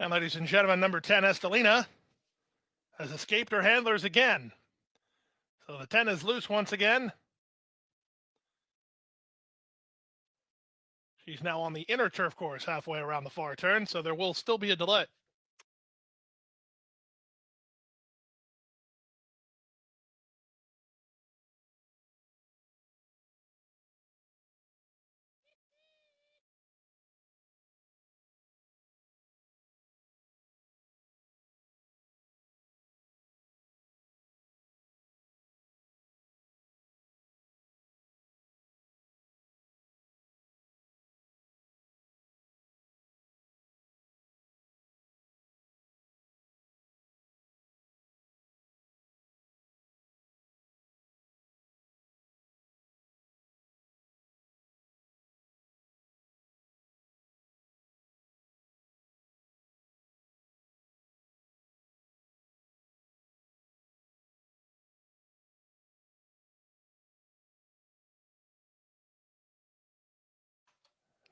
And ladies and gentlemen, number 10, Estelina, has escaped her handlers again. So the 10 is loose once again. She's now on the inner turf course halfway around the far turn, so there will still be a delay.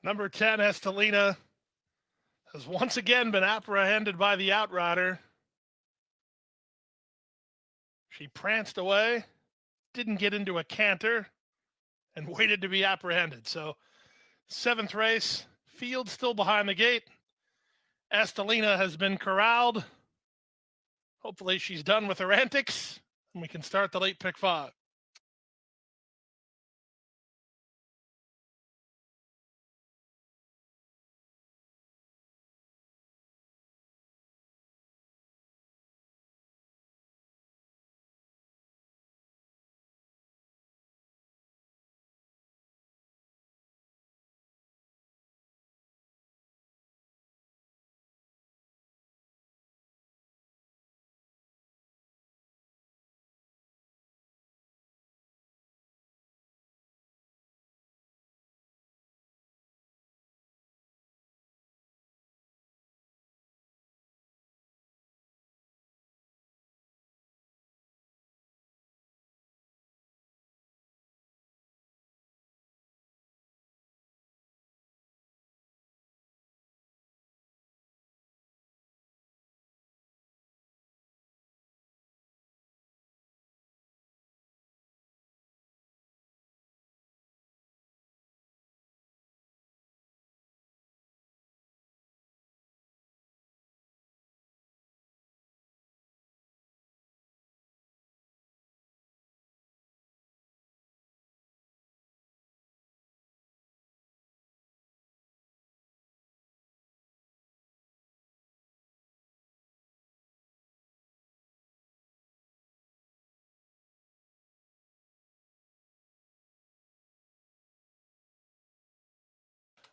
Number 10, Estelina, has once again been apprehended by the outrider. She pranced away, didn't get into a canter, and waited to be apprehended. So 7th race, Field still behind the gate. Estelina has been corralled. Hopefully she's done with her antics, and we can start the late pick 5.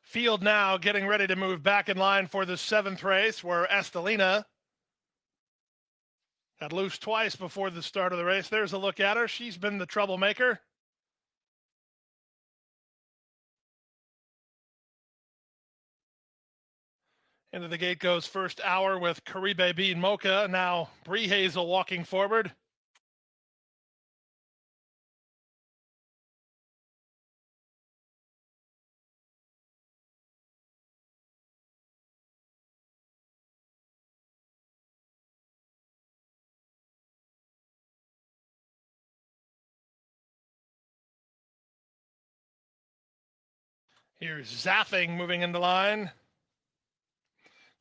Field now getting ready to move back in line for the 7th race, where Estelina got loose twice before the start of the race. There's a look at her. She's been the troublemaker. Into the gate goes first hour with Caribe Bean Mocha. Now Bree Hazel walking forward. Here's Zaffing moving into line.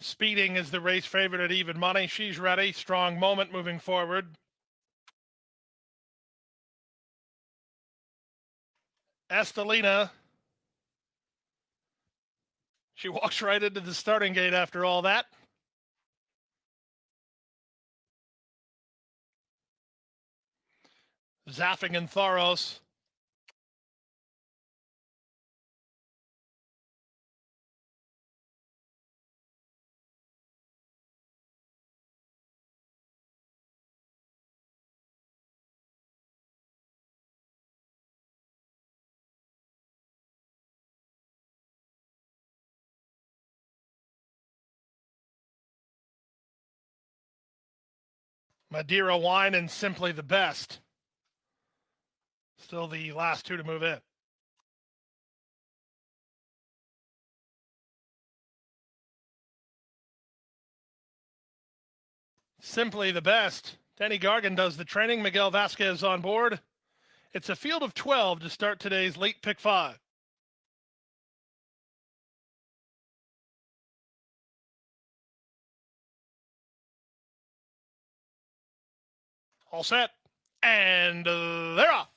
Speeding is the race favorite at even money. She's ready. Strong Moment moving forward. Estelina. She walks right into the starting gate after all that. Zaffing and Tharos. Madeira Wine and Simply the Best. Still the last two to move in. Simply the Best. Danny Gargan does the training. Miguel Vasquez on board. It's a field of 12 to start today's late pick 5. All set. And they're off.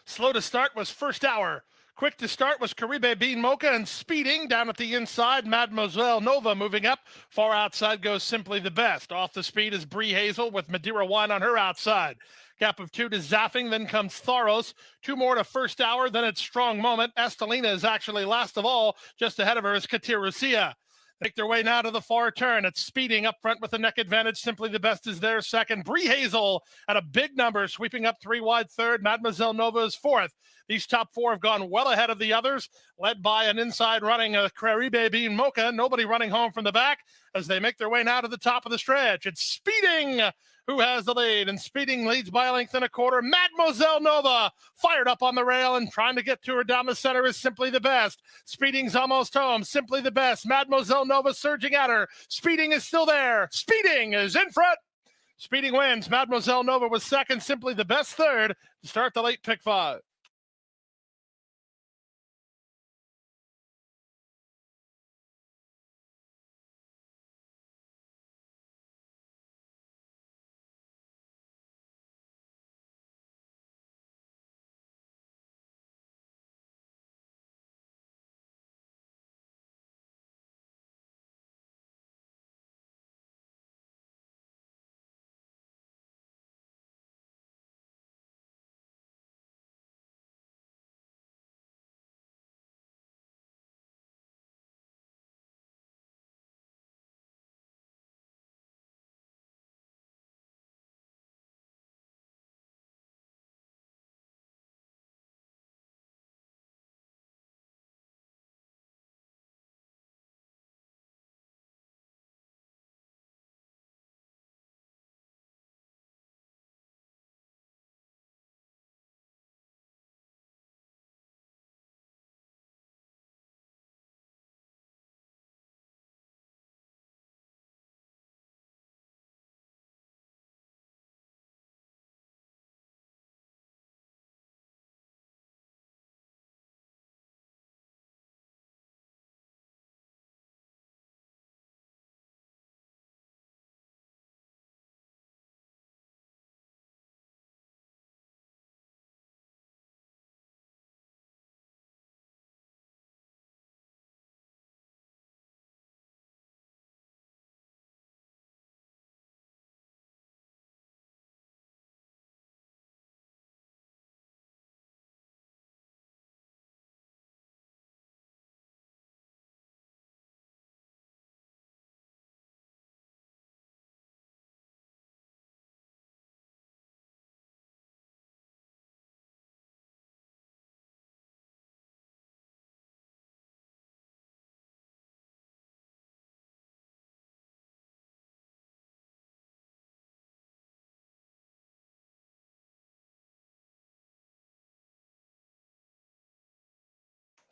Slow to start was First Hour. Quick to start was Caribe Bean Mocha, and speeding down at the inside, Mademoiselle Nova moving up. Far outside goes Simply the Best. Off the speed is Bree Hazel with Madeira Wine on her outside. Gap of 2 to Zaffing, then comes Tharos. 2 more to First Hour, then it's Strong Moment. Estelina is actually last of all. Just ahead of her is Katir Rusia. Make their way now to the far turn. It's speeding up front with the neck advantage. Simply the Best is there second. Bree Hazel at a big number, sweeping up 3 wide third. Mademoiselle Nova is fourth. These top 4 have gone well ahead of the others, led by an inside running Caribe Bean Mocha. Nobody running home from the back as they make their way now to the top of the stretch. It's Speeding who has the lead, and Speeding leads by a length and a quarter. Mademoiselle Nova fired up on the rail and trying to get to her down the center is Simply the Best. Speeding's almost home. Simply the Best. Mademoiselle Nova surging at her. Speeding is still there. Speeding is in front. Speeding wins. Mademoiselle Nova was second. Simply the Best third to start the late pick 5.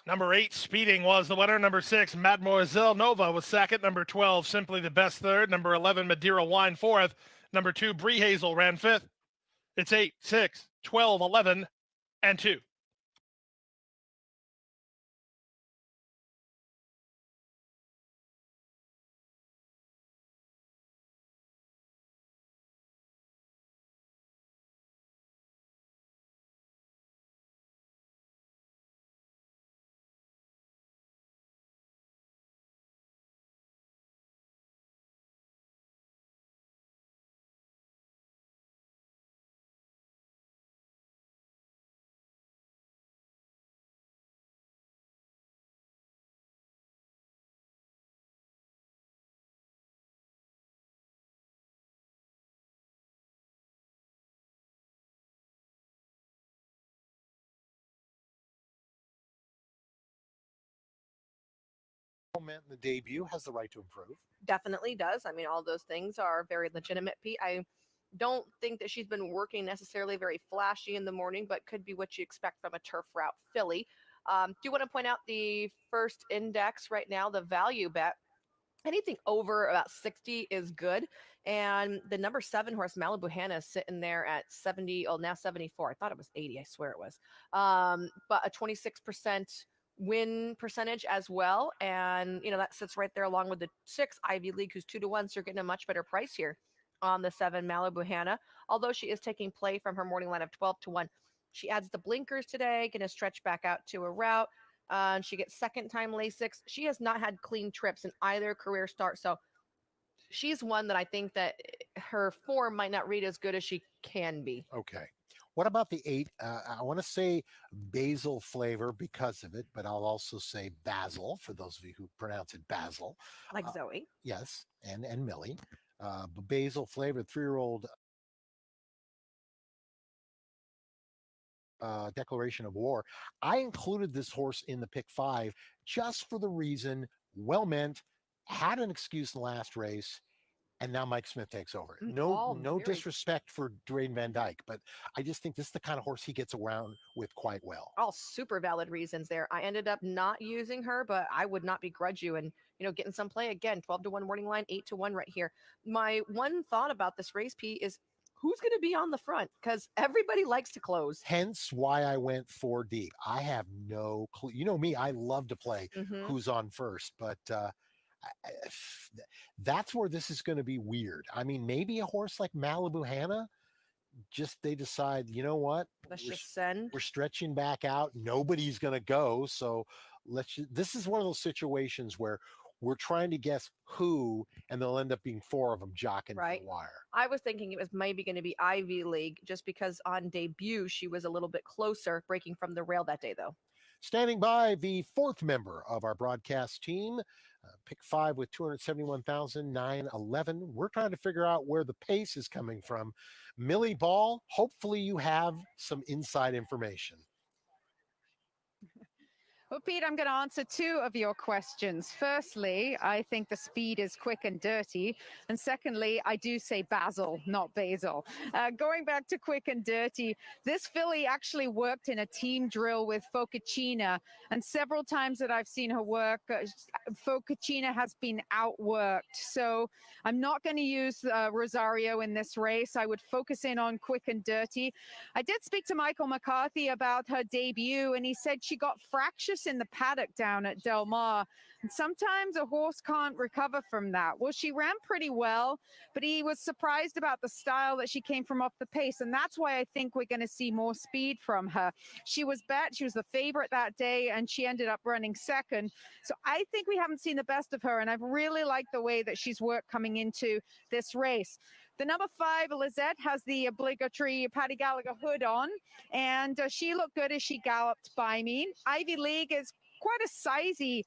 Number 8, Speeding was the winner. Number 6, Mademoiselle Nova was second. Number 12, Simply the Best third. Number 11, Madeira Wine fourth. Number 2, Bree Hazel ran fifth. It's 8, 6, 12, 11, and 2. In the debut has the right to improve. Definitely does. I mean, all those things are very legitimate, Pete. I don't think that she's been working necessarily very flashy in the morning, but could be what you expect from a turf route filly. Do want to point out the first index right now, the value bet. Anything over about 60 is good. And the number 7 horse, Malibu Hannah, is sitting there at 70, oh, now 74. I thought it was 80. I swear it was. But a 26% win percentage as well. And, you know, that sits right there along with the 6 Ivy League, who's 2-1. So you're getting a much better price here on the 7 Malibu Hannah. Although she is taking play from her morning line of 12-1. She adds the blinkers today, going to stretch back out to a route. She gets second time Lasix. She has not had clean trips in either career start. So she's one that I think that her form might not read as good as she can be. Okay. What about the 8? I want to say basil flavor because of it, but I'll also say basil for those of you who pronounce it basil. Like Zoe. Yes, and Millie. Basil flavored 3-year-old declaration of war. I included this horse in the pick 5 just for the reason, well meant, had an excuse in the last race, and now Mike Smith takes over. All No very disrespect for Dwayne Van Dyke, but I just think this is the kind of horse he gets around with quite well. all super valid reasons there. I ended up not using her, but I would not begrudge you and getting some play again. 12-1 morning line, 8-1 right here. My one thought about this race, P, is who's going to be on the front because everybody likes to close. Hence why I went 4 deep. I have no clue. You know me, I love to play Mhm. who's on first, but that's where this is going to be weird. I mean, maybe a horse like Malibu Hannah, just they decide, you know what? Let's We're just send. we're stretching back out. Nobody's going to go. So this is one of those situations where we're trying to guess who, and there'll end up being 4 of them jockeying Right. for the wire. I was thinking it was maybe going to be Ivy League just because on debut she was a little bit closer, breaking from the rail that day, though. Standing by, the 4th member of our broadcast team, pick 5 with 271,911. We're trying to figure out where the pace is coming from. Millie Ball, hopefully you have some inside information. Well, Pete, I'm going to answer 2 of your questions. Firstly, I think the speed is quick and dirty. And secondly, I do say Basil, not Basil. Going back to quick and dirty, this filly actually worked in a team drill with Focaccia. And several times that I've seen her work, Focaccia has been outworked. So I'm not going to use Rosario in this race. I would focus in on quick and dirty. I did speak to Michael McCarthy about her debut, and he said she got fractures in the paddock down at Del Mar. And sometimes a horse can't recover from that. Well, she ran pretty well, but he was surprised about the style that she came from off the pace. And that's why I think we're going to see more speed from her. She was the favorite that day, and she ended up running second. So I think we haven't seen the best of her, and I've really liked the way that she's worked coming into this race. The number 5, Lizette, has the obligatory Paddy Gallagher hood on, and she looked good as she galloped by me. Ivy League is quite a sizey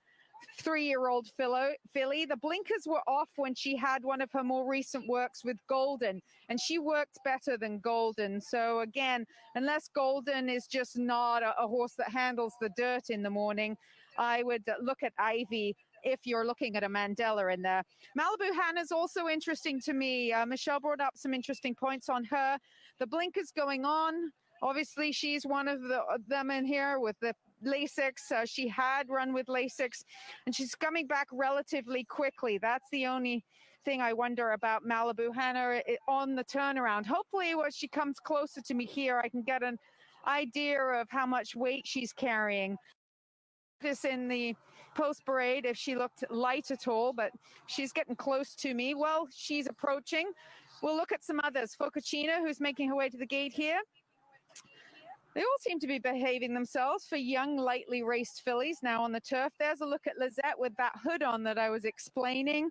3-year-old filly. The blinkers were off when she had one of her more recent works with Golden, and she worked better than Golden. So again, unless Golden is just not a horse that handles the dirt in the morning, I would look at Ivy if you're looking at a Mandela in there. Malibu Hannah's also interesting to me. Michelle brought up some interesting points on her. The blinkers going on. Obviously, she's one of them in here with the Lasix. She had run with Lasix, and she's coming back relatively quickly. That's the only thing I wonder about Malibu Hannah on the turnaround. Hopefully, when she comes closer to me here, I can get an idea of how much weight she's carrying. This in the post parade if she looked light at all, but she's getting close to me. Well, she's approaching. We'll look at some others. Focaccia, who's making her way to the gate here. They all seem to be behaving themselves for young, lightly raced fillies now on the turf. There's a look at Lizette with that hood on that I was explaining.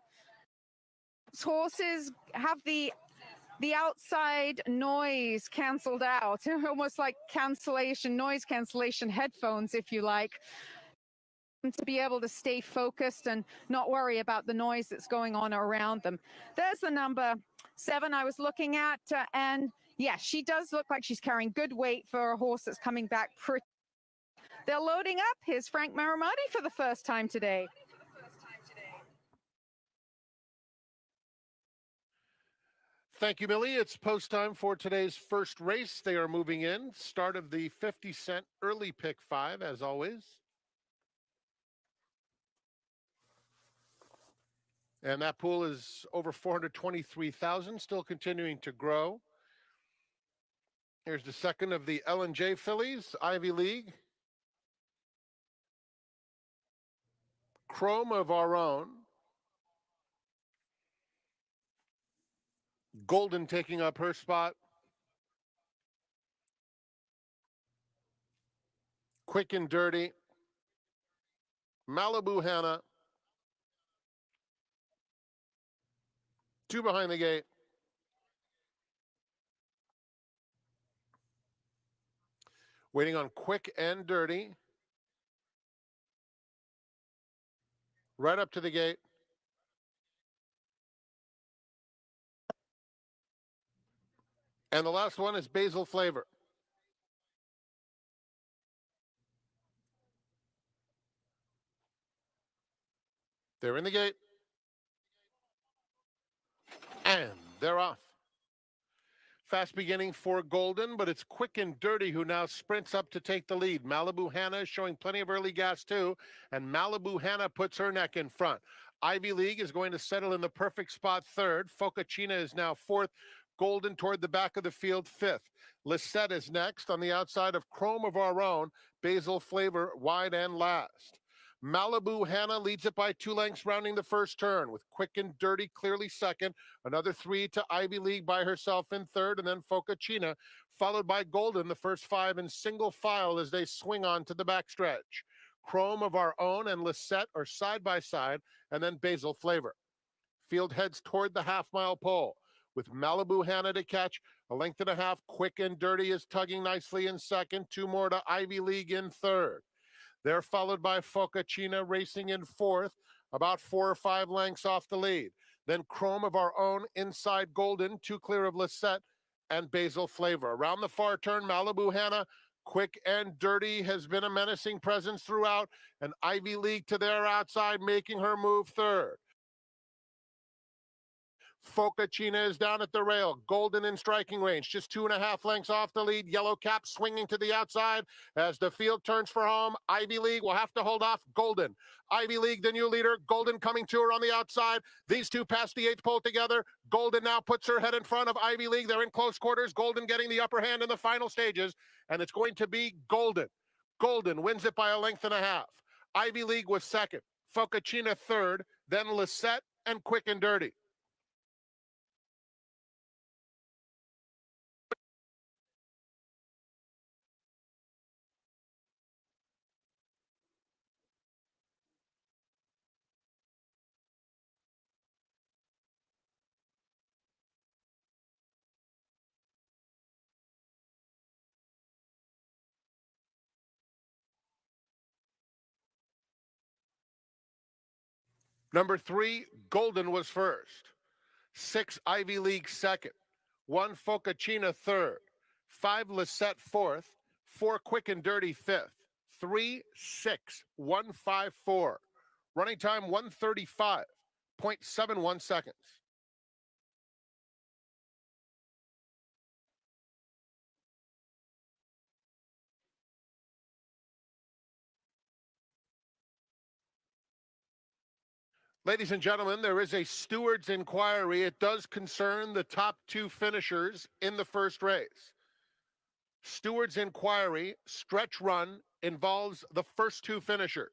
Horses have the outside noise canceled out, almost like noise cancellation headphones, if you like, to be able to stay focused and not worry about the noise that's going on around them. There's the number 7 I was looking at, and yeah, she does look like she's carrying good weight for a horse that's coming back pretty. They're loading up. Here's Frank Maramati for the first time today. Thank you, Millie. It's post time for today's first race. They are moving in. Start of the 50-cent early pick 5, as always. And that pool is over 423,000, still continuing to grow. Here's the second of the L&J fillies, Ivy League. Chrome of our own. Golden taking up her spot. Quick and Dirty. Malibu Hannah. 2 behind the gate. Waiting on Quick and Dirty. Right up to the gate. And the last one is Basil Flavor. They're in the gate. And they're off. Fast beginning for Golden, but it's Quick and Dirty who now sprints up to take the lead. Malibu Hannah is showing plenty of early gas too, and Malibu Hannah puts her neck in front. Ivy League is going to settle in the perfect spot third. Focaccia is now fourth. Golden toward the back of the field fifth. Lisette is next on the outside of Chrome of Our Own. Basil Flavor wide and last. Malibu Hannah leads it by 2 lengths rounding the first turn with Quick and Dirty clearly second. Another 3 to Ivy League by herself in third, and then Focaccia, followed by Golden, the first 5 in single file as they swing on to the backstretch. Chrome of Our Own and Lisette are side by side, and then Basil Flavor. Field heads toward the half-mile pole with Malibu Hannah to catch. A length and a half. Quick and Dirty is tugging nicely in second. 2 more to Ivy League in third. They're followed by Focaccia racing in fourth, about 4 or 5 lengths off the lead. Then Chrome of Our Own inside Golden, 2 clear of Lisette and Basil Flavor. Around the far turn, Malibu Hannah, Quick and Dirty has been a menacing presence throughout, and Ivy League to their outside, making her move third. Focaccia is down at the rail. Golden in striking range, just 2.5 lengths off the lead. Yellow Cap swinging to the outside as the field turns for home. Ivy League will have to hold off Golden. Ivy League, the new leader. Golden coming to her on the outside. These two pass the 8th pole together. Golden now puts her head in front of Ivy League. They're in close quarters. Golden getting the upper hand in the final stages, and it's going to be Golden. Golden wins it by 1.5 lengths. Ivy League was second. Focaccia third. Then Lisette and Quick and Dirty. Number 3, Golden was first. 6, Ivy League second. 1, Focaccia third. 5, Lisette fourth. 4, Quick and Dirty fifth. 3, 6, 1, 5, 4. Running time 1:35.71 seconds. Ladies and gentlemen, there is a steward's inquiry. It does concern the top 2 finishers in the first race. Steward's inquiry, stretch run, involves the first 2 finishers.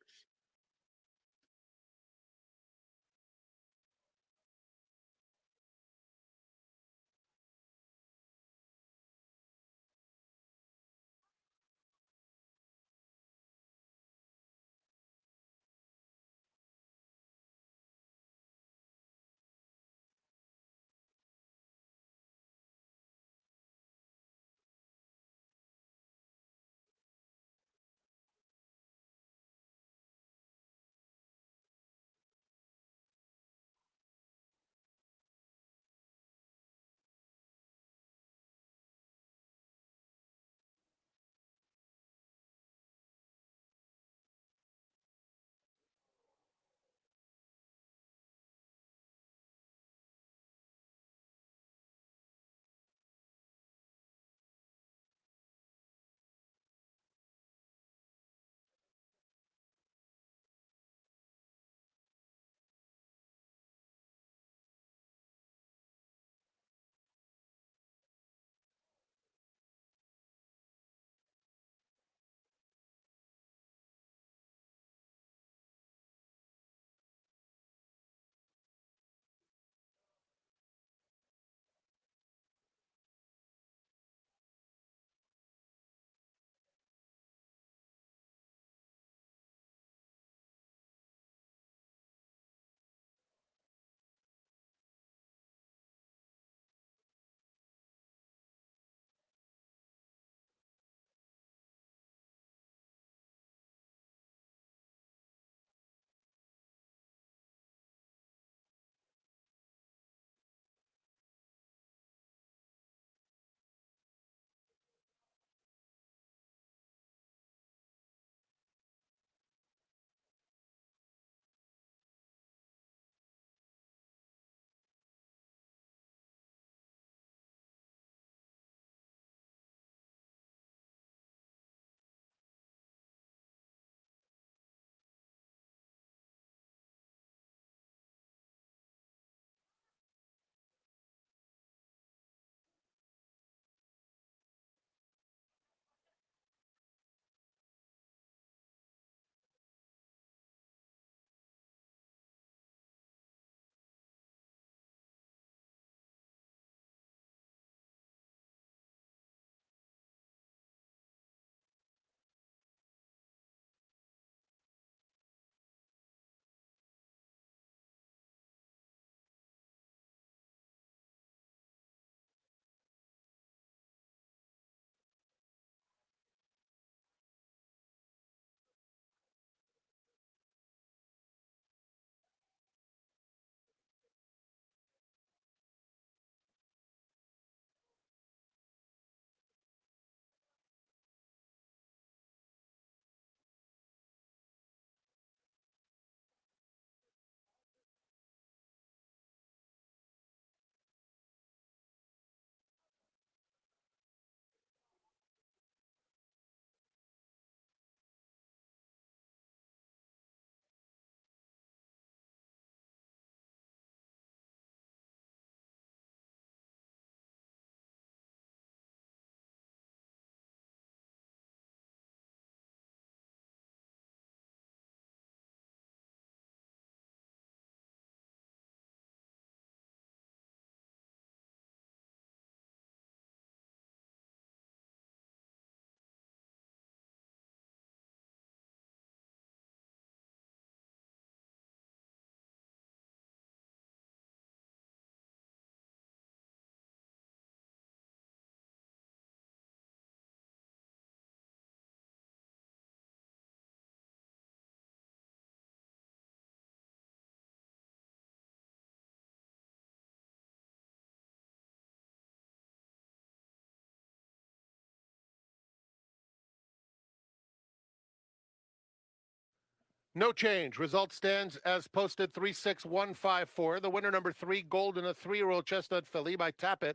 No change. Result stands as posted 36154. The winner, number 3, Golden, a 3-year-old chestnut filly by Tappet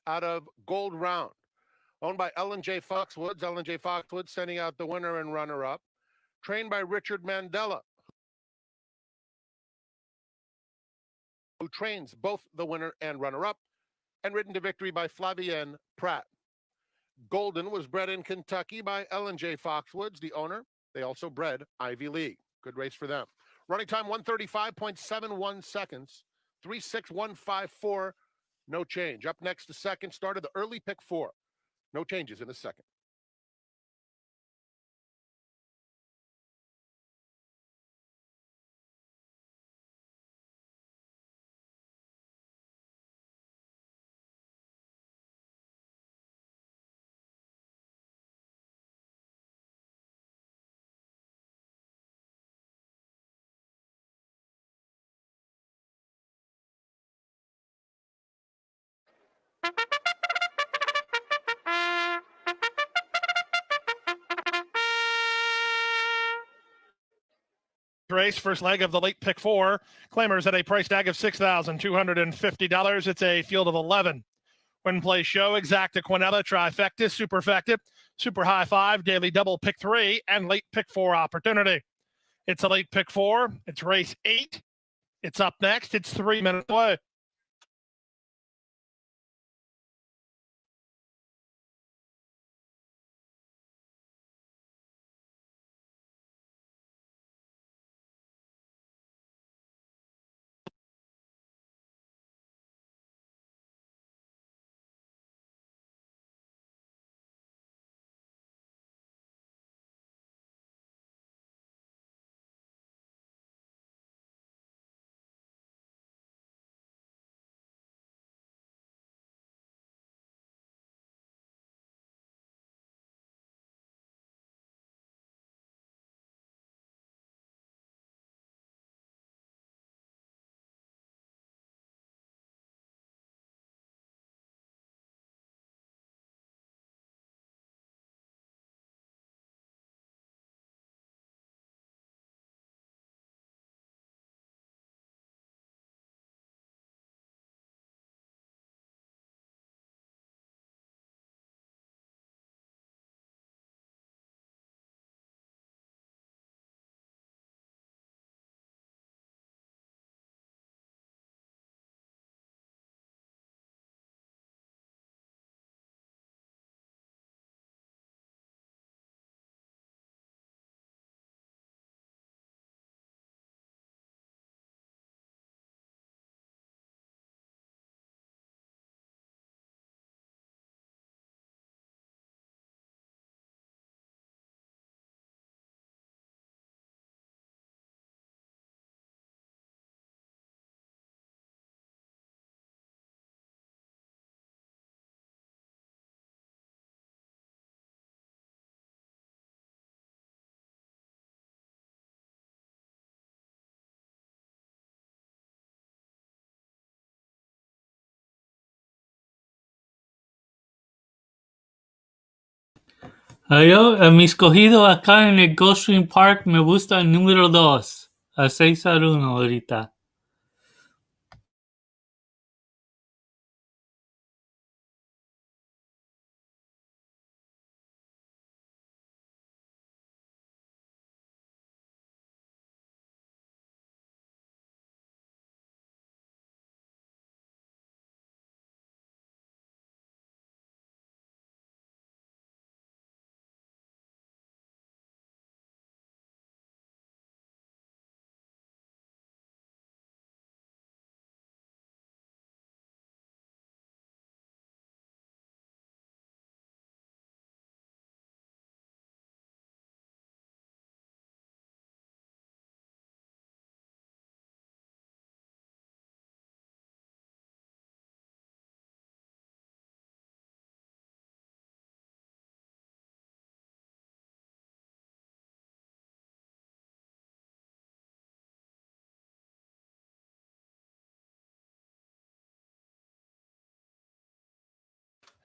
out of Gold Round. Owned by Ellen J. Foxwoods. Ellen J. Foxwoods sending out the winner and runner-up. Trained by Richard Mandela, who trains both the winner and runner-up, and ridden to victory by Flavienne Pratt. Golden was bred in Kentucky by Ellen J. Foxwoods, the owner. They also bred Ivy League. Good race for them. Running time 135.71 seconds, 36154, no change. Up next, the second start of the early pick 4. No changes in the second. Race, first leg of the late pick 4. Claimers at a price tag of $6,250. It's a field of 11. Win, play, show, exacta, quinella, trifecta, superfecta, super high 5, daily double pick 3, and late pick 4 opportunity. It's a late pick 4. It's race 8. It's up next. It's 3 minutes away. Yo, mi escogido acá en el Gulfstream Park me gusta el número 2, a 6-1 ahorita.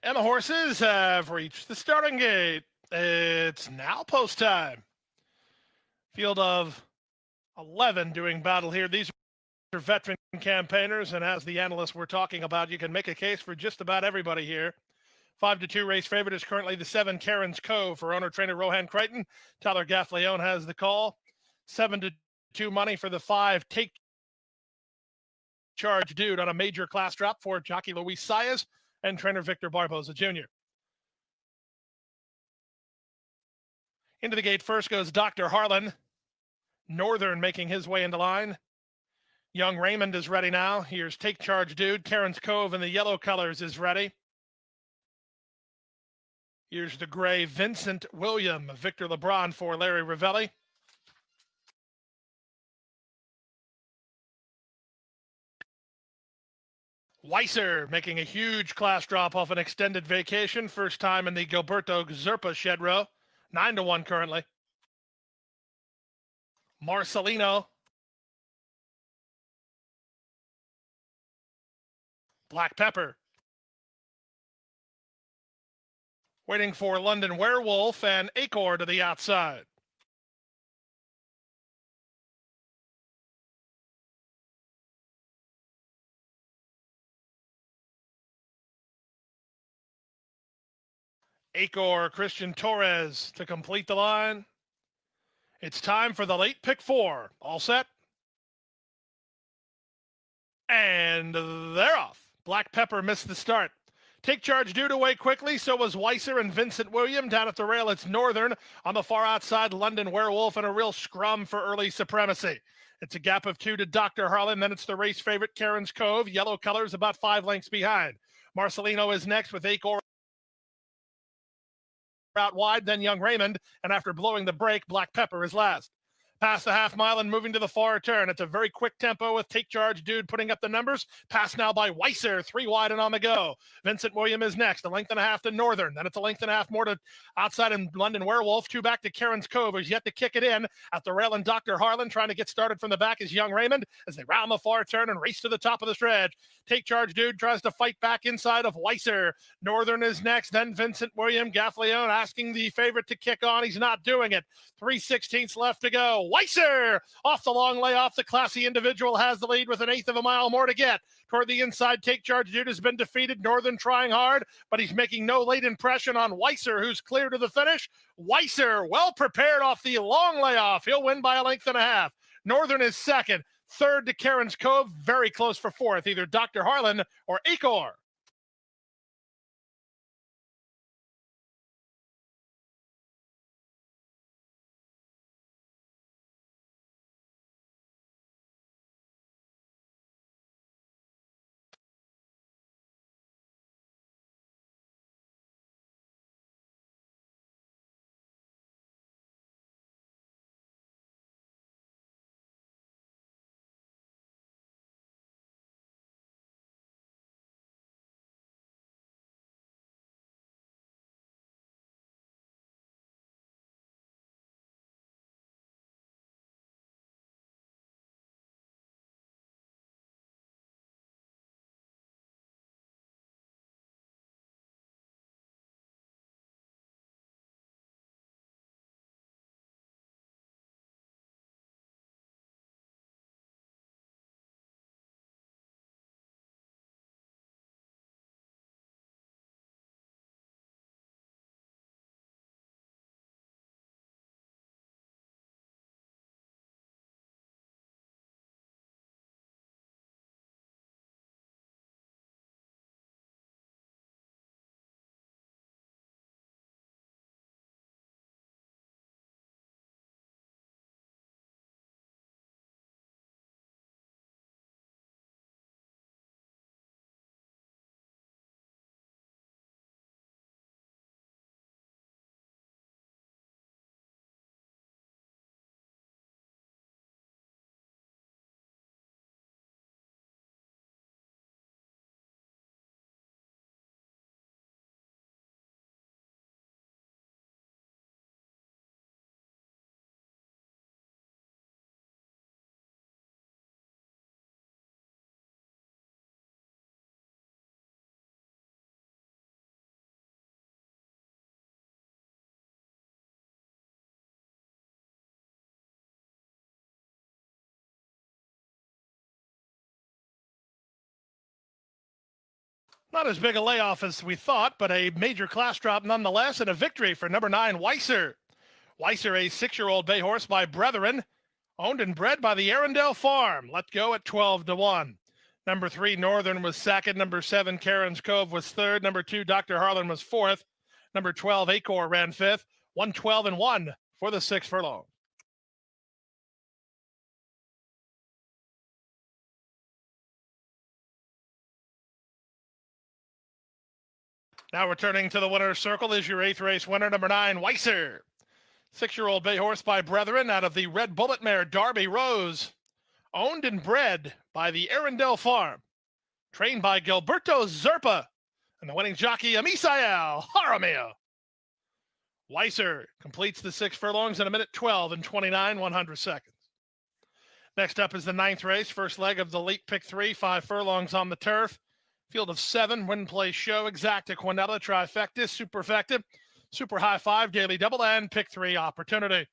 And the horses have reached the starting gate. It's now post time. Field of 11 doing battle here. These are veteran campaigners, and as the analysts were talking about, you can make a case for just about everybody here. 5-2 race favorite is currently the 7 Karen's Cove for owner-trainer Rohan Crichton. Tyler Gaffleone has the call. 7-2 money for the 5 Take Charge Dude on a major class drop for jockey Luis Saez and trainer Victor Barboza Jr. Into the gate first goes Dr. Harlan. Northern making his way into line. Young Raymond is ready now. Here's Take Charge Dude. Karen's Cove in the yellow colors is ready. Here's the gray Vincent William. Victor LeBron for Larry Ravelli. Weiser making a huge class drop off an extended vacation. First time in the Gilberto Zerpa shed row. 9-1 currently. Marcelino. Black Pepper. Waiting for London Werewolf and Acor to the outside. Acor Christian Torres to complete the line. It's time for the late pick 4. All set. And they're off. Black Pepper missed the start. Take Charge Dude away quickly. So was Weiser and Vincent William. Down at the rail, it's Northern. On the far outside, London Werewolf, and a real scrum for early supremacy. It's a gap of 2 to Dr. Harlan. Then it's the race favorite, Karen's Cove. Yellow colors about 5 lengths behind. Marcelino is next with Acor out wide, then Young Raymond, and after blowing the brake, Black Pepper is last. Past the half mile and moving to the far turn. It's a very quick tempo with Take Charge Dude putting up the numbers. Passed now by Weiser, 3 wide and on the go. Vincent William is next, a length and a half to Northern. Then it's a length and a half more to outside in London Werewolf. 2 back to Karen's Cove, who's yet to kick it in. At the rail and Dr. Harlan trying to get started from the back is Young Raymond as they round the far turn and race to the top of the stretch. Take Charge Dude tries to fight back inside of Weiser. Northern is next, then Vincent William. Gaffleone asking the favorite to kick on. He's not doing it. 3/16 left to go. Weiser off the long layoff. The classy individual has the lead with 1/8 of a mile more to get. Toward the inside, Take Charge Dude has been defeated. Northern trying hard, but he's making no late impression on Weiser, who's clear to the finish. Weiser well prepared off the long layoff. He'll win by 1.5 lengths. Northern is second. Third to Karen's Cove. Very close for fourth, either Dr. Harlan or Acor. Not as big a layoff as we thought, but a major class drop nonetheless, and a victory for number 9, Weiser. Weiser, a 6-year-old bay horse by Brethren, owned and bred by the Arundel Farm. Let go at 12-1. Number 3, Northern was second. Number 7, Karen's Cove was third. Number 2, Dr. Harlan was fourth. Number 12, Acor ran fifth. 112-1 for the 6 furlong. Now returning to the winner's circle is your 8th race winner, number 9, Weiser. 6-year-old bay horse by Brethren out of the Red Bullet mare Darby Rose. Owned and bred by the Arundel Farm. Trained by Gilberto Zerpa. And the winning jockey, Amisael Jaramillo. Weiser completes the 6 furlongs in 1:12 and 29 seconds. Next up is the 9th race, first leg of the late pick 3, 5 furlongs on the turf. Field of 7, win, play, show, exacta, quinella, trifecta, superfecta, super high 5, daily double, and pick 3 opportunity.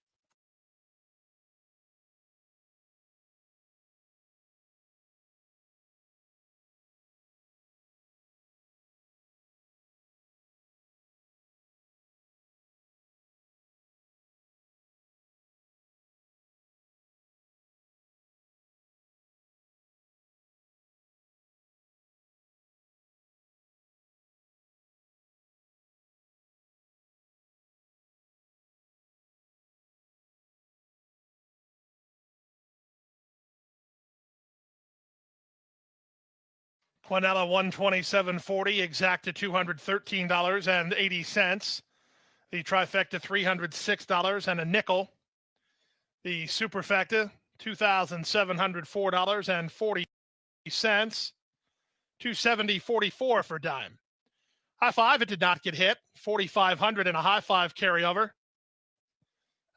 Quinella 127.40, exacta $213.80. The trifecta $306 and a nickel. The superfecta $2,704.40. $270.44 for dime. High 5, it did not get hit. 4,500 and a high 5 carryover.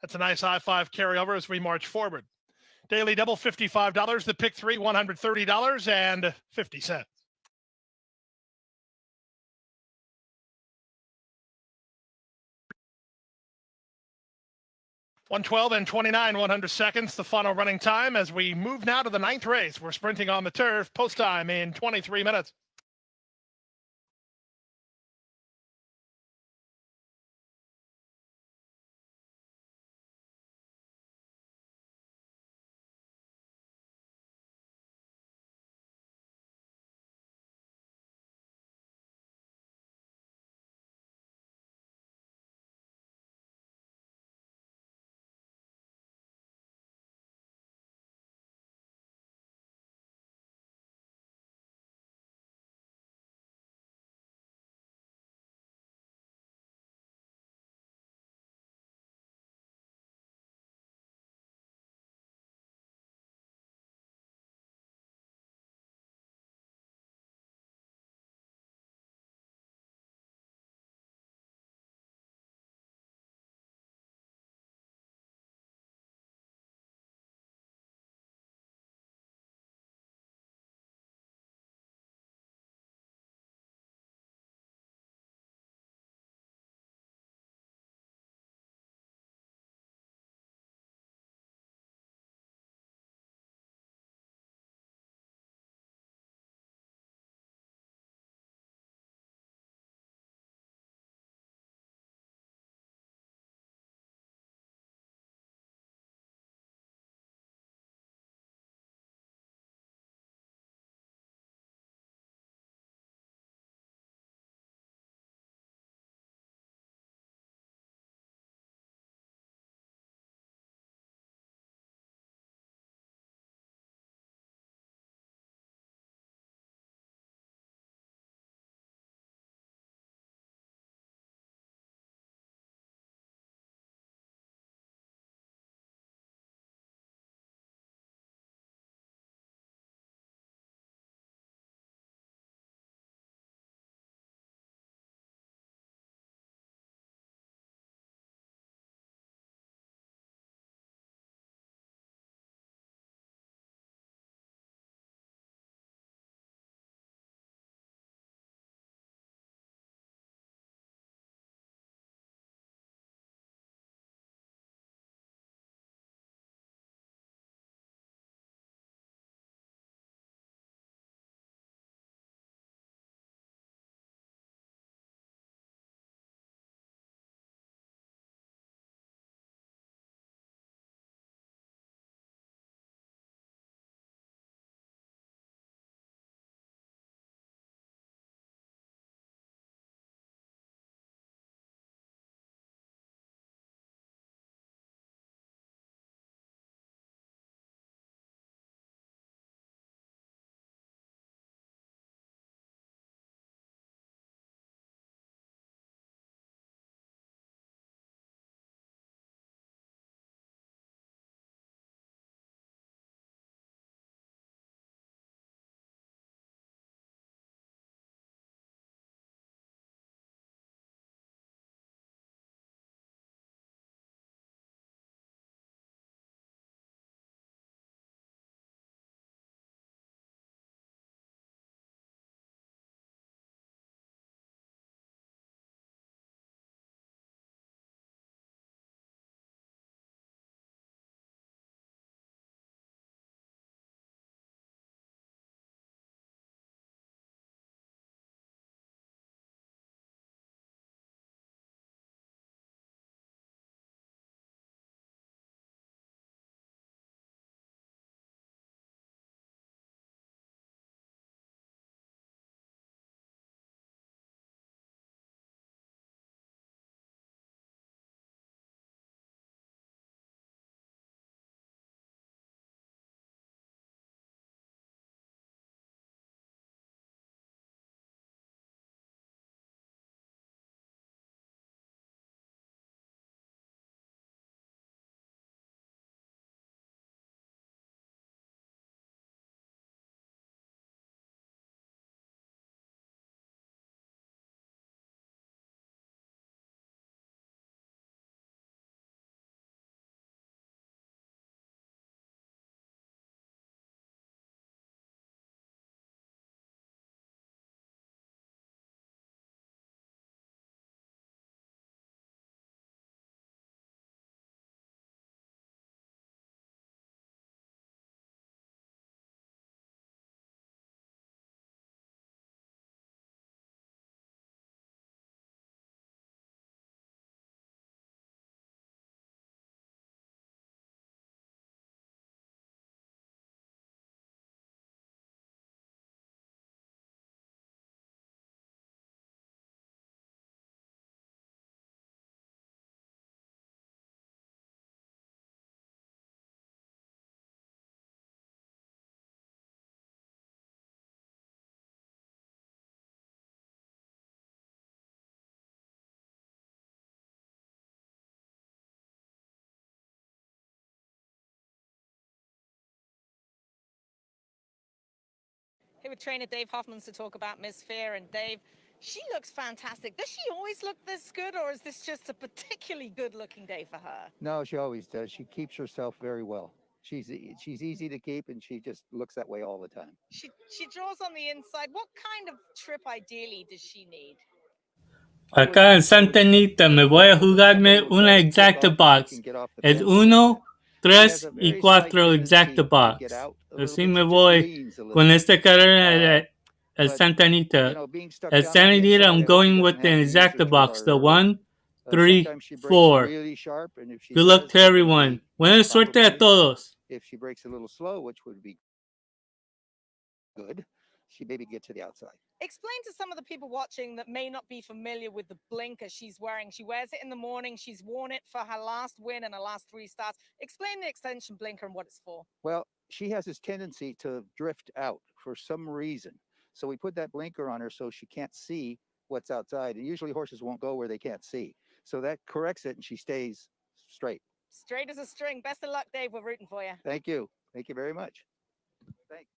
That's a nice high 5 carryover as we march forward. Daily double $55. The pick 3 $130.50. 112 and 29 seconds, the final running time as we move now to the 9th race. We're sprinting on the turf, post time in 23 minutes. Here with trainer Dave Hoffmans to talk about Miss Fear. And Dave, she looks fantastic. Does she always look this good, or is this just a particularly good-looking day for her? No, she always does. She keeps herself very well. She's easy to keep, and she just looks that way all the time. She draws on the inside. What kind of trip ideally does she need? Acá en Santa Anita me voy a jugarme una exacta box. Es 1, 3 y 4 exacta box. Así me voy con esta carrera at Santa Anita. At Santa Anita, I'm going with the exacta box, the 1, 3, 4. Good luck to everyone. Buena suerte a todos. If she breaks a little slow, which would be good, she maybe get to the outside. Explain to some of the people watching that may not be familiar with the blinker she's wearing. She wears it in the morning. She's worn it for her last win and her last 3 starts. Explain the extension blinker and what it's for. Well, she has this tendency to drift out for some reason. So we put that blinker on her so she can't see what's outside. And usually horses won't go where they can't see. So that corrects it and she stays straight. Straight as a string. Best of luck, Dave. We're rooting for you. Thank you. Thank you very much. Thanks.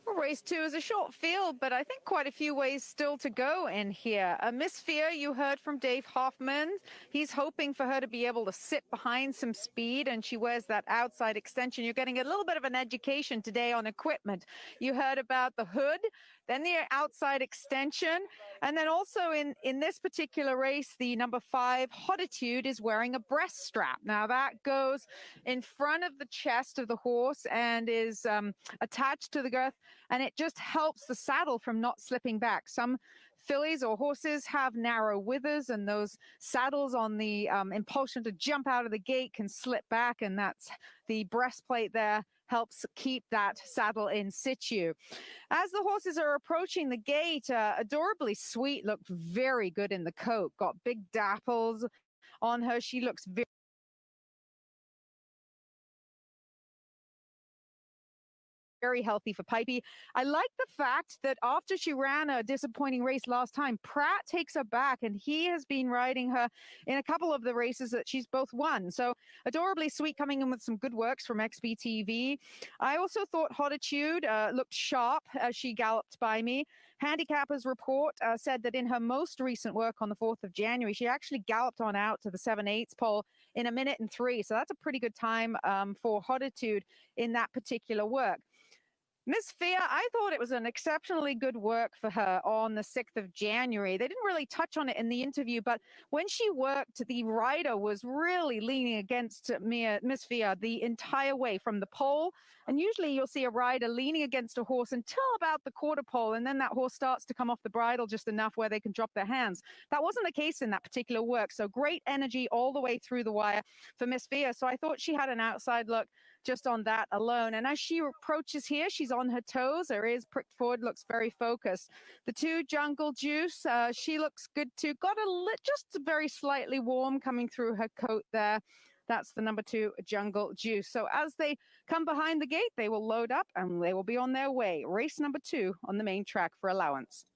Well, race 2 is a short field, but I think quite a few ways still to go in here. Miss Fear, you heard from Dave Hoffman. He's hoping for her to be able to sit behind some speed, and she wears that outside extension. You're getting a little bit of an education today on equipment. You heard about the hood, then the outside extension, and then also in this particular race, the number 5, Hoditude, is wearing a breast strap. Now that goes in front of the chest of the horse and is attached to the girth, and it just helps the saddle from not slipping back. Some fillies or horses have narrow withers, and those saddles on the impulsion to jump out of the gate can slip back, and that's the breastplate there helps keep that saddle in situ. As the horses are approaching the gate, Adorably Sweet looked very good in the coat, got big dapples on her. She looks very healthy for Pipey. I like the fact that after she ran a disappointing race last time, Pratt takes her back, and he has been riding her in a couple of the races that she's both won. So Adorably Sweet coming in with some good works from XBTV. I also thought Hoditude looked sharp as she galloped by me. Handicappers report said that in her most recent work on the 4th of January, she actually galloped on out to the 7/8 pole in 1 minute and 3. So that's a pretty good time for Hoditude in that particular work. Miss Fear, I thought it was an exceptionally good work for her on the 6th of January. They didn't really touch on it in the interview, but when she worked, the rider was really leaning against Miss Fear the entire way from the pole. And usually you'll see a rider leaning against a horse until about the quarter pole, and then that horse starts to come off the bridle just enough where they can drop their hands. That wasn't the case in that particular work. So great energy all the way through the wire for Miss Fear. So I thought she had an outside look just on that alone. And as she approaches here, she's on her toes. Her ears pricked forward, looks very focused. The 2, Jungle Juice, she looks good too. Got just very slightly warm coming through her coat there. That's the number 2, Jungle Juice. So as they come behind the gate, they will load up and they will be on their way. Race number 2 on the main track for allowance.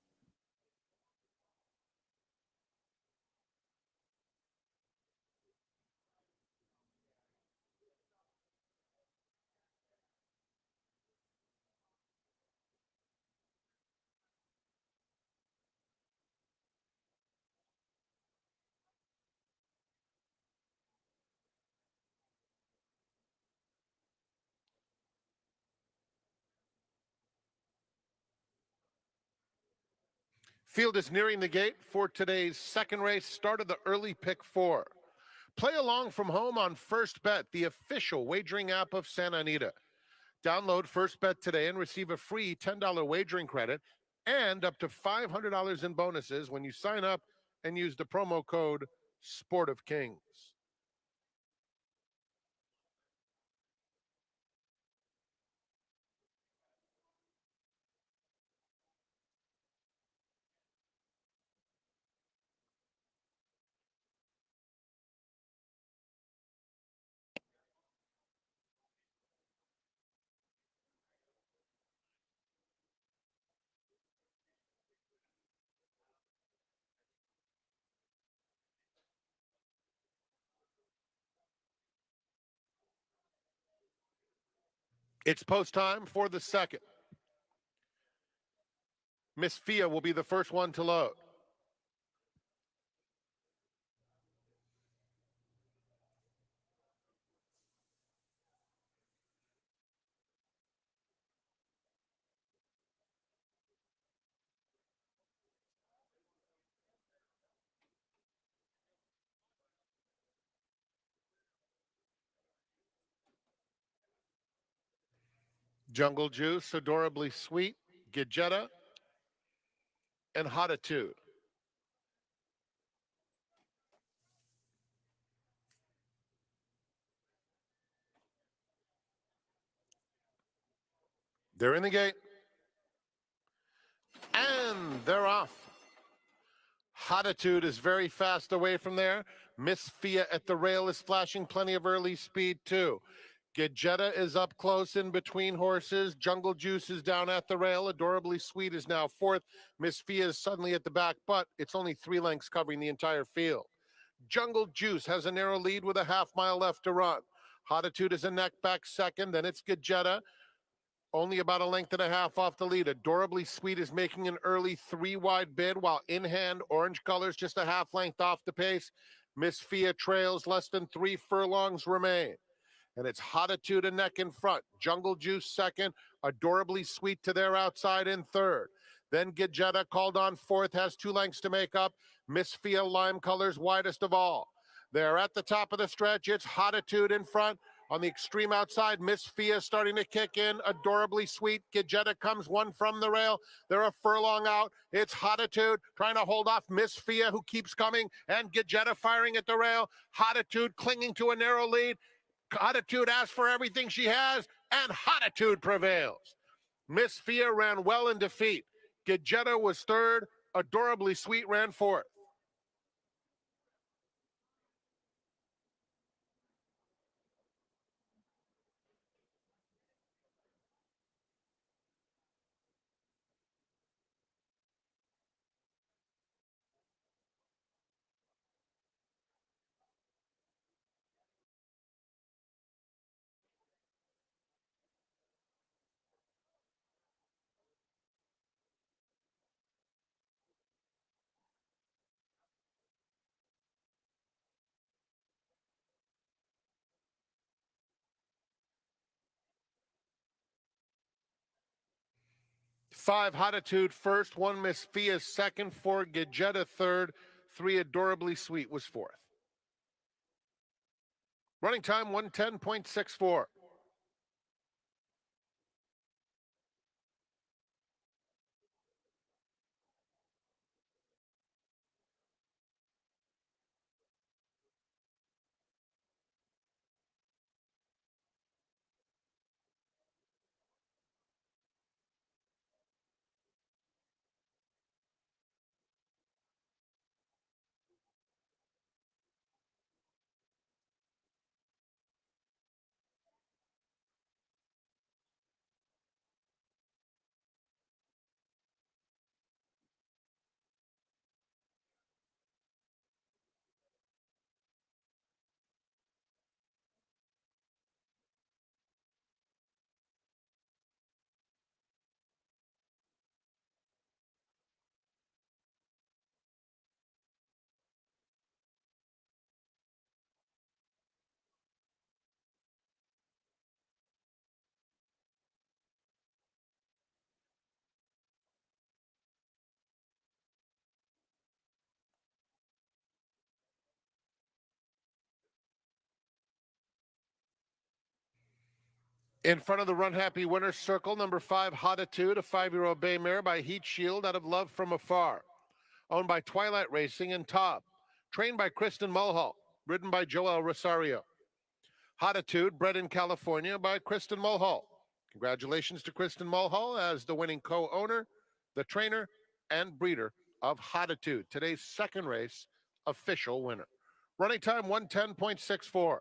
Field is nearing the gate for today's second race, start of the early pick 4. Play along from home on First Bet, the official wagering app of Santa Anita. Download First Bet today and receive a free $10 wagering credit and up to $500 in bonuses when you sign up and use the promo code Sport of Kings. It's post time for the second. Miss Fia will be the first one to load. Jungle Juice, Adorably Sweet, Gidgetta, and Hotitude. They're in the gate. And they're off. Hotitude is very fast away from there. Miss Fia at the rail is flashing plenty of early speed too. Gidgetta is up close in between horses. Jungle Juice is down at the rail. Adorably Sweet is now 4th. Miss Fia is suddenly at the back, but it's only 3 lengths covering the entire field. Jungle Juice has a narrow lead with a half-mile left to run. Hotitude is a neck back 2nd, then it's Gidgetta. Only about a length and a half off the lead. Adorably Sweet is making an early 3-wide bid, while in hand, Orange Colors just a half length off the pace. Miss Fia trails, less than 3 furlongs remain. And it's Hotitude and neck in front. Jungle Juice 2nd. Adorably Sweet to their outside in 3rd. Then Gidgetta called on 4th, has 2 lengths to make up. Miss Fia Lime Colors widest of all. They're at the top of the stretch. It's Hotitude in front. On the extreme outside, Miss Fia starting to kick in. Adorably Sweet. Gidgetta comes one from the rail. They're a furlong out. It's Hotitude trying to hold off Miss Fia, who keeps coming, and Gidgetta firing at the rail. Hotitude clinging to a narrow lead. Hotitude asks for everything she has, and Hotitude prevails. Miss Fia ran well in defeat. Gidgetta was 3rd. Adorably Sweet ran 4th. Five Hotitude 1st, 1 Miss Fia 2nd, 4 Gidgetta 3rd, 3 Adorably Sweet was 4th. Running time 110.64. In front of the Run Happy winner circle, number 5, Hoditude, a 5-year-old bay mare by Heat Shield out of Love from Afar. Owned by Twilight Racing and Top. Trained by Kristen Mulhall. Ridden by Joel Rosario. Hoditude, bred in California by Kristen Mulhall. Congratulations to Kristen Mulhall as the winning co-owner, the trainer, and breeder of Hoditude. Today's second race, official winner. Running time 110.64.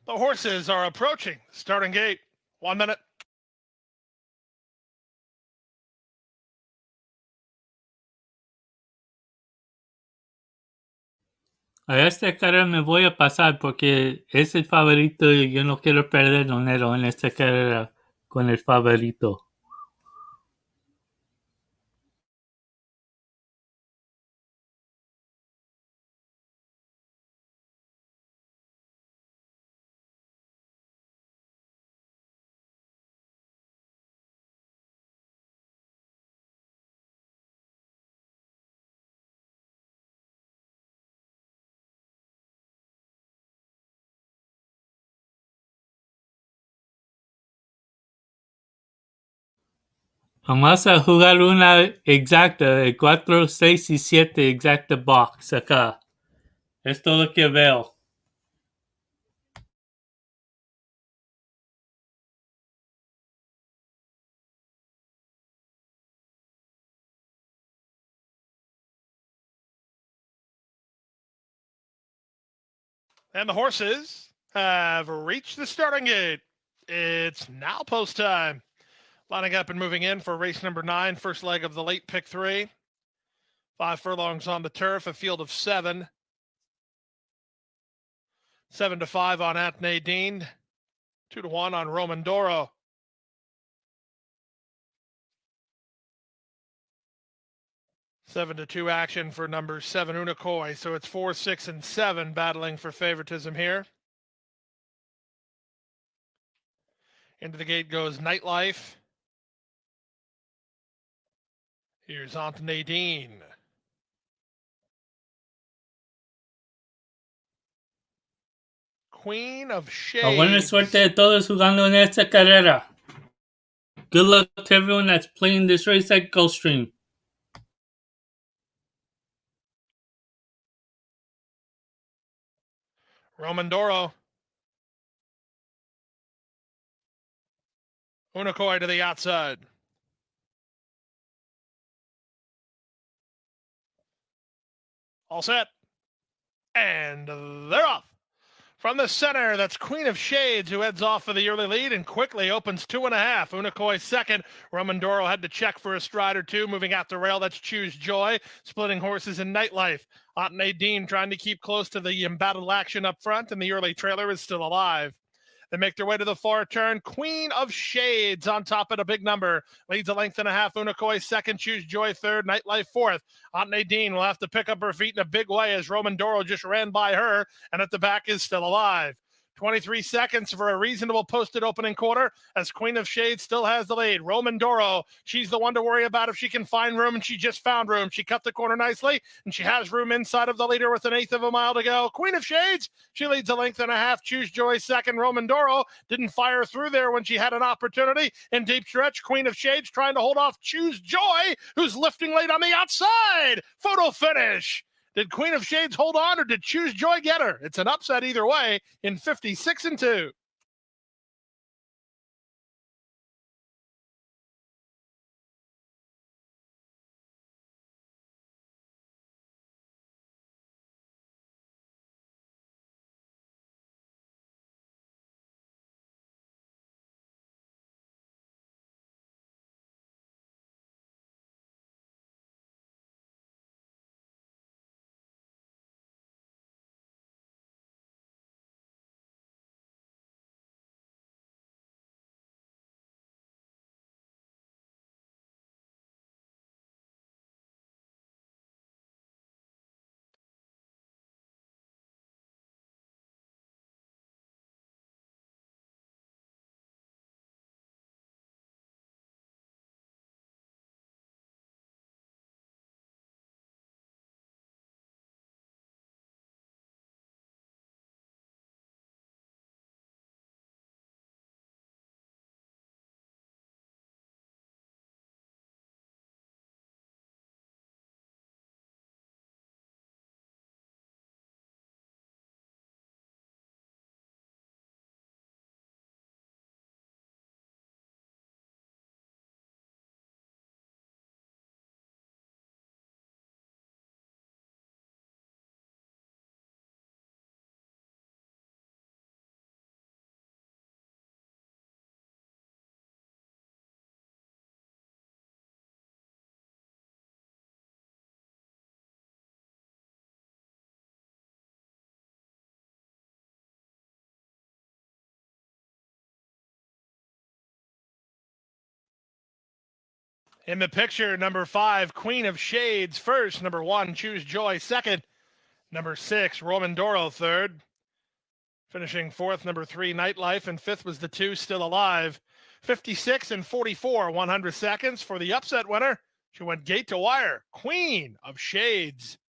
The horses are approaching starting gate. 1 minute. A esta carrera me voy a pasar porque es el favorito y yo no quiero perder dinero en esta carrera con el favorito. Vamos a jugar una exacta de 4, 6 y 7 exacta box acá. Es todo lo que veo. And the horses have reached the starting gate. It's now post time. Lining up and moving in for race number 9, first leg of the late pick 3. 5 furlongs on the turf, a field of 7. 7-5 on At Nadine. 2-1 on Roman Doro. Seven to 2 action for number 7 Unikoi. So it's 4, 6, and 7 battling for favoritism here. Into the gate goes Nightlife. Here's Aunt Nadine. Queen of A buena Shades. suerte de todos jugando en esta carrera. Good luck to everyone that's playing this race at Gulfstream. Roman Doro. Unikoi to the outside. All set. And they're off. From the center, that's Queen of Shades, who heads off for the early lead and quickly opens 2.5. Unikoi second. Roman Doro had to check for a stride or two. Moving out the rail, that's Choose Joy. Splitting horses in Nightlife. Aunt Nadine trying to keep close to the embattled action up front, and the early trailer is still alive. They make their way to the far turn. Queen of Shades on top at a big number. Leads a length and a half. Unikoi second. Choose Joy third. Nightlife fourth. Aunt Nadine will have to pick up her feet in a big way as Roman Doro just ran by her, and at the back is still alive. 23 seconds for a reasonable posted opening quarter as Queen of Shades still has the lead. Roman Doro, she's the one to worry about if she can find room, and she just found room. She cut the corner nicely, and she has room inside of the leader with 1/8 of a mile to go. Queen of Shades, she leads a length and a half. Choose Joy second. Roman Doro didn't fire through there when she had an opportunity. In deep stretch, Queen of Shades trying to hold off Choose Joy, who's lifting late on the outside. Photo finish. Did Queen of Shades hold on, or did Choose Joy get her? It's an upset either way in 56 and 2. In the picture, number 5, Queen of Shades first. Number 1, Choose Joy second. Number 6, Roman Doro third. Finishing fourth, number 3, Nightlife, and fifth was the 2, Still Alive. 56 and 44, 100 seconds for the upset winner. She went gate to wire. Queen of Shades.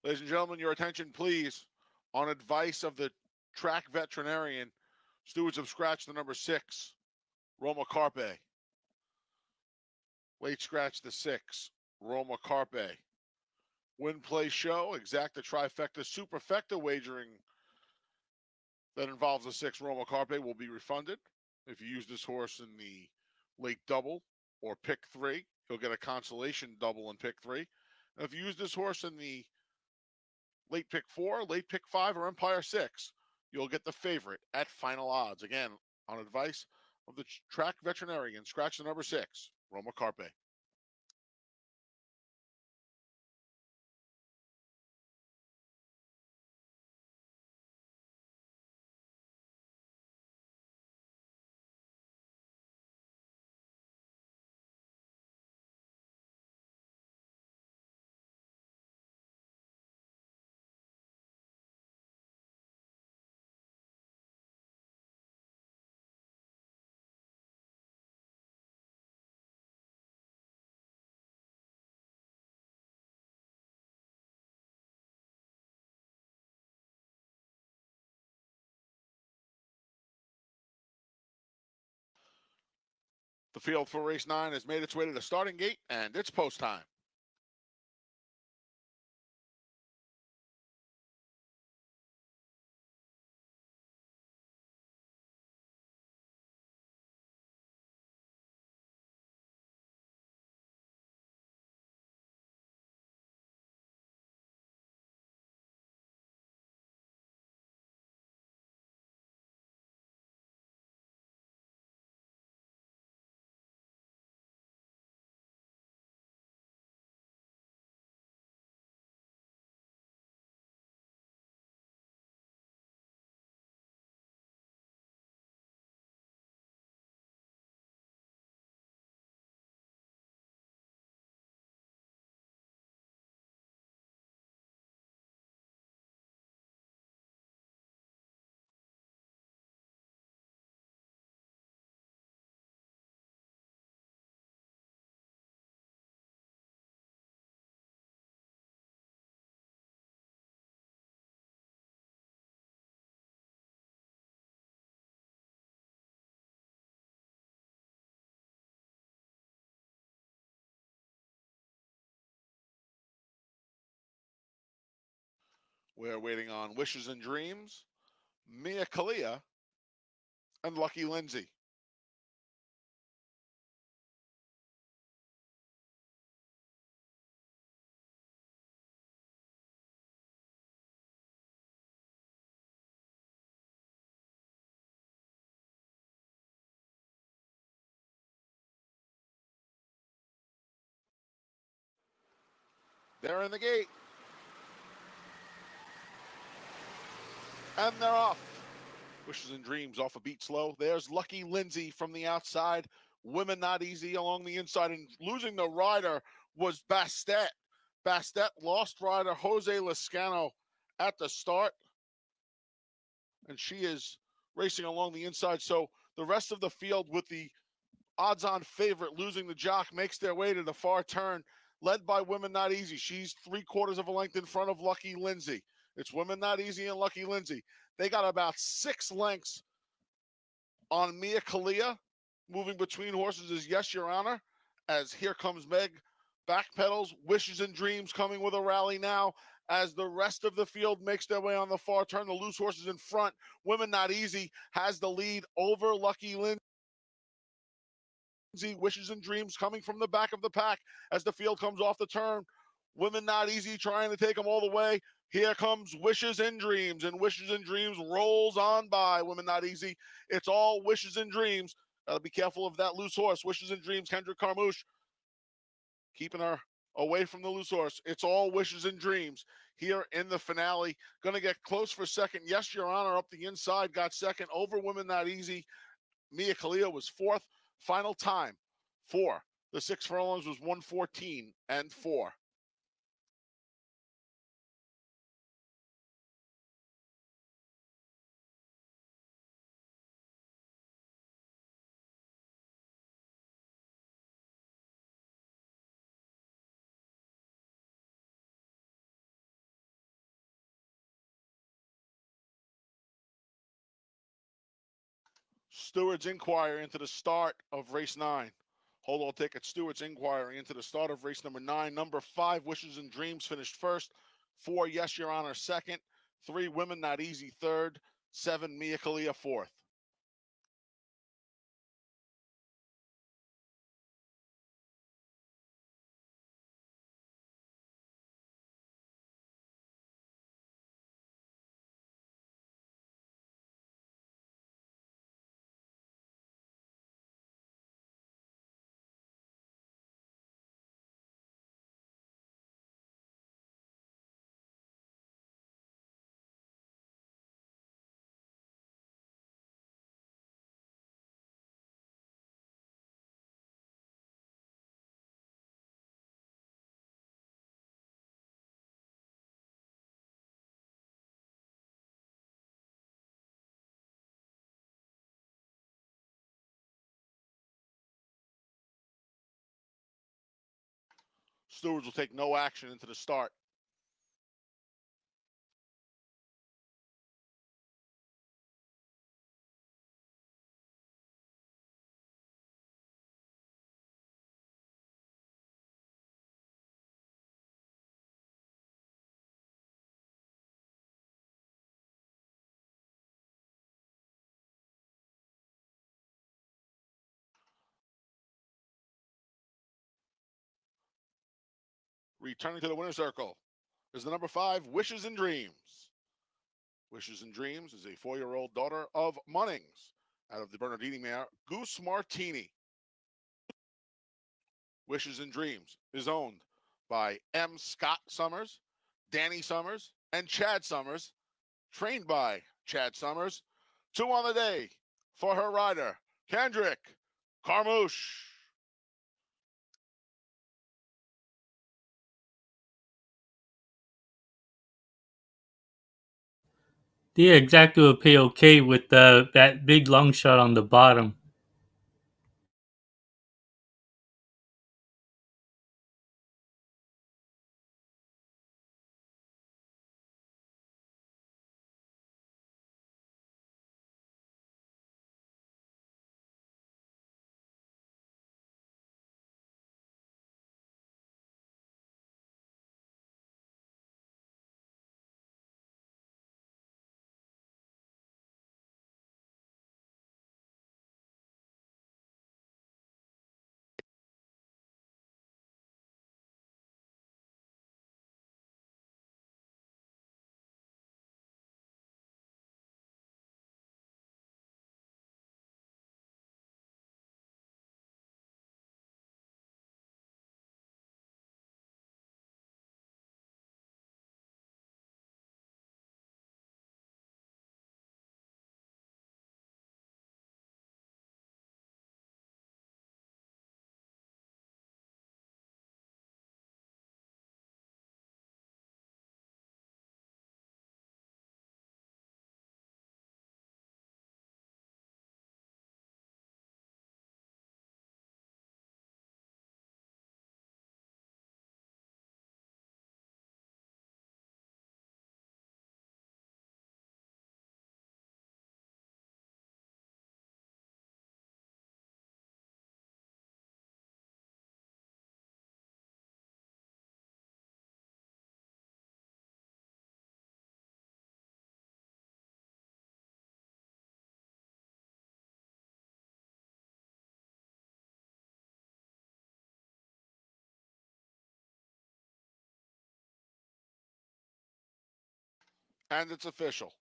Ladies and gentlemen, your attention, please. On advice of the track veterinarian, stewards have scratched the number 6, Roma Carpe. Late scratch the 6, Roma Carpe. Win, play, show, exacta, trifecta, superfecta wagering that involves the 6, Roma Carpe, will be refunded. If you use this horse in the late double or pick 3, you'll get a consolation double in pick 3. And if you use this horse in the late pick 4, late pick 5, or Empire 6, you'll get the favorite at final odds. Again, on advice of the track veterinarian, scratch the number 6, Roma Carpe. The field for race 9 has made its way to the starting gate, and it's post time. We're waiting on Wishes and Dreams, Mia Kalia, and Lucky Lindsay. They're in the gate. And they're off. Wishes and Dreams off a beat slow. There's Lucky Lindsay from the outside. Women Not Easy along the inside. And losing the rider was Bastet. Bastet lost rider Jose Lascano at the start. And she is racing along the inside. So the rest of the field with the odds-on favorite losing the jock makes their way to the far turn, led by Women Not Easy. She's 3/4 of a length in front of Lucky Lindsay. It's Women Not Easy and Lucky Lindsay. They got about 6 lengths on Mia Kalia. Moving between horses is Yes, Your Honor, as Here Comes Meg backpedals. Wishes and Dreams coming with a rally now as the rest of the field makes their way on the far turn. The loose horses in front. Women Not Easy has the lead over Lucky Lindsay. Wishes and Dreams coming from the back of the pack as the field comes off the turn. Women Not Easy trying to take them all the way. Here comes Wishes and Dreams, and Wishes and Dreams rolls on by Women Not Easy. It's all Wishes and Dreams. Gotta be careful of that loose horse. Wishes and Dreams, Kendrick Carmouche keeping her away from the loose horse. It's all Wishes and Dreams here in the finale. Gonna get close for second. Yes, Your Honor, up the inside, got second over Women Not Easy. Mia Kalia was 4th. Final time for the 6 furlongs was 1:14.4. Stewards inquiry into the start of race 9. Hold all tickets. Stewards inquiry into the start of race number 9. Number 5, Wishes and Dreams, finished first. 4, Yes, Your Honor, second. 3, Women Not Easy, third. 7, Mia Khalifa, fourth. Stewards will take no action into the start. Returning to the winner's circle is the number 5, Wishes and Dreams. Wishes and Dreams is a 4-year-old daughter of Munnings out of the Bernardini mare, Goose Martini. Wishes and Dreams is owned by M. Scott Summers, Danny Summers, and Chad Summers, trained by Chad Summers. 2 on the day for her rider, Kendrick Carmouche. The exact will pay okay with that big long shot on the bottom. And it's official.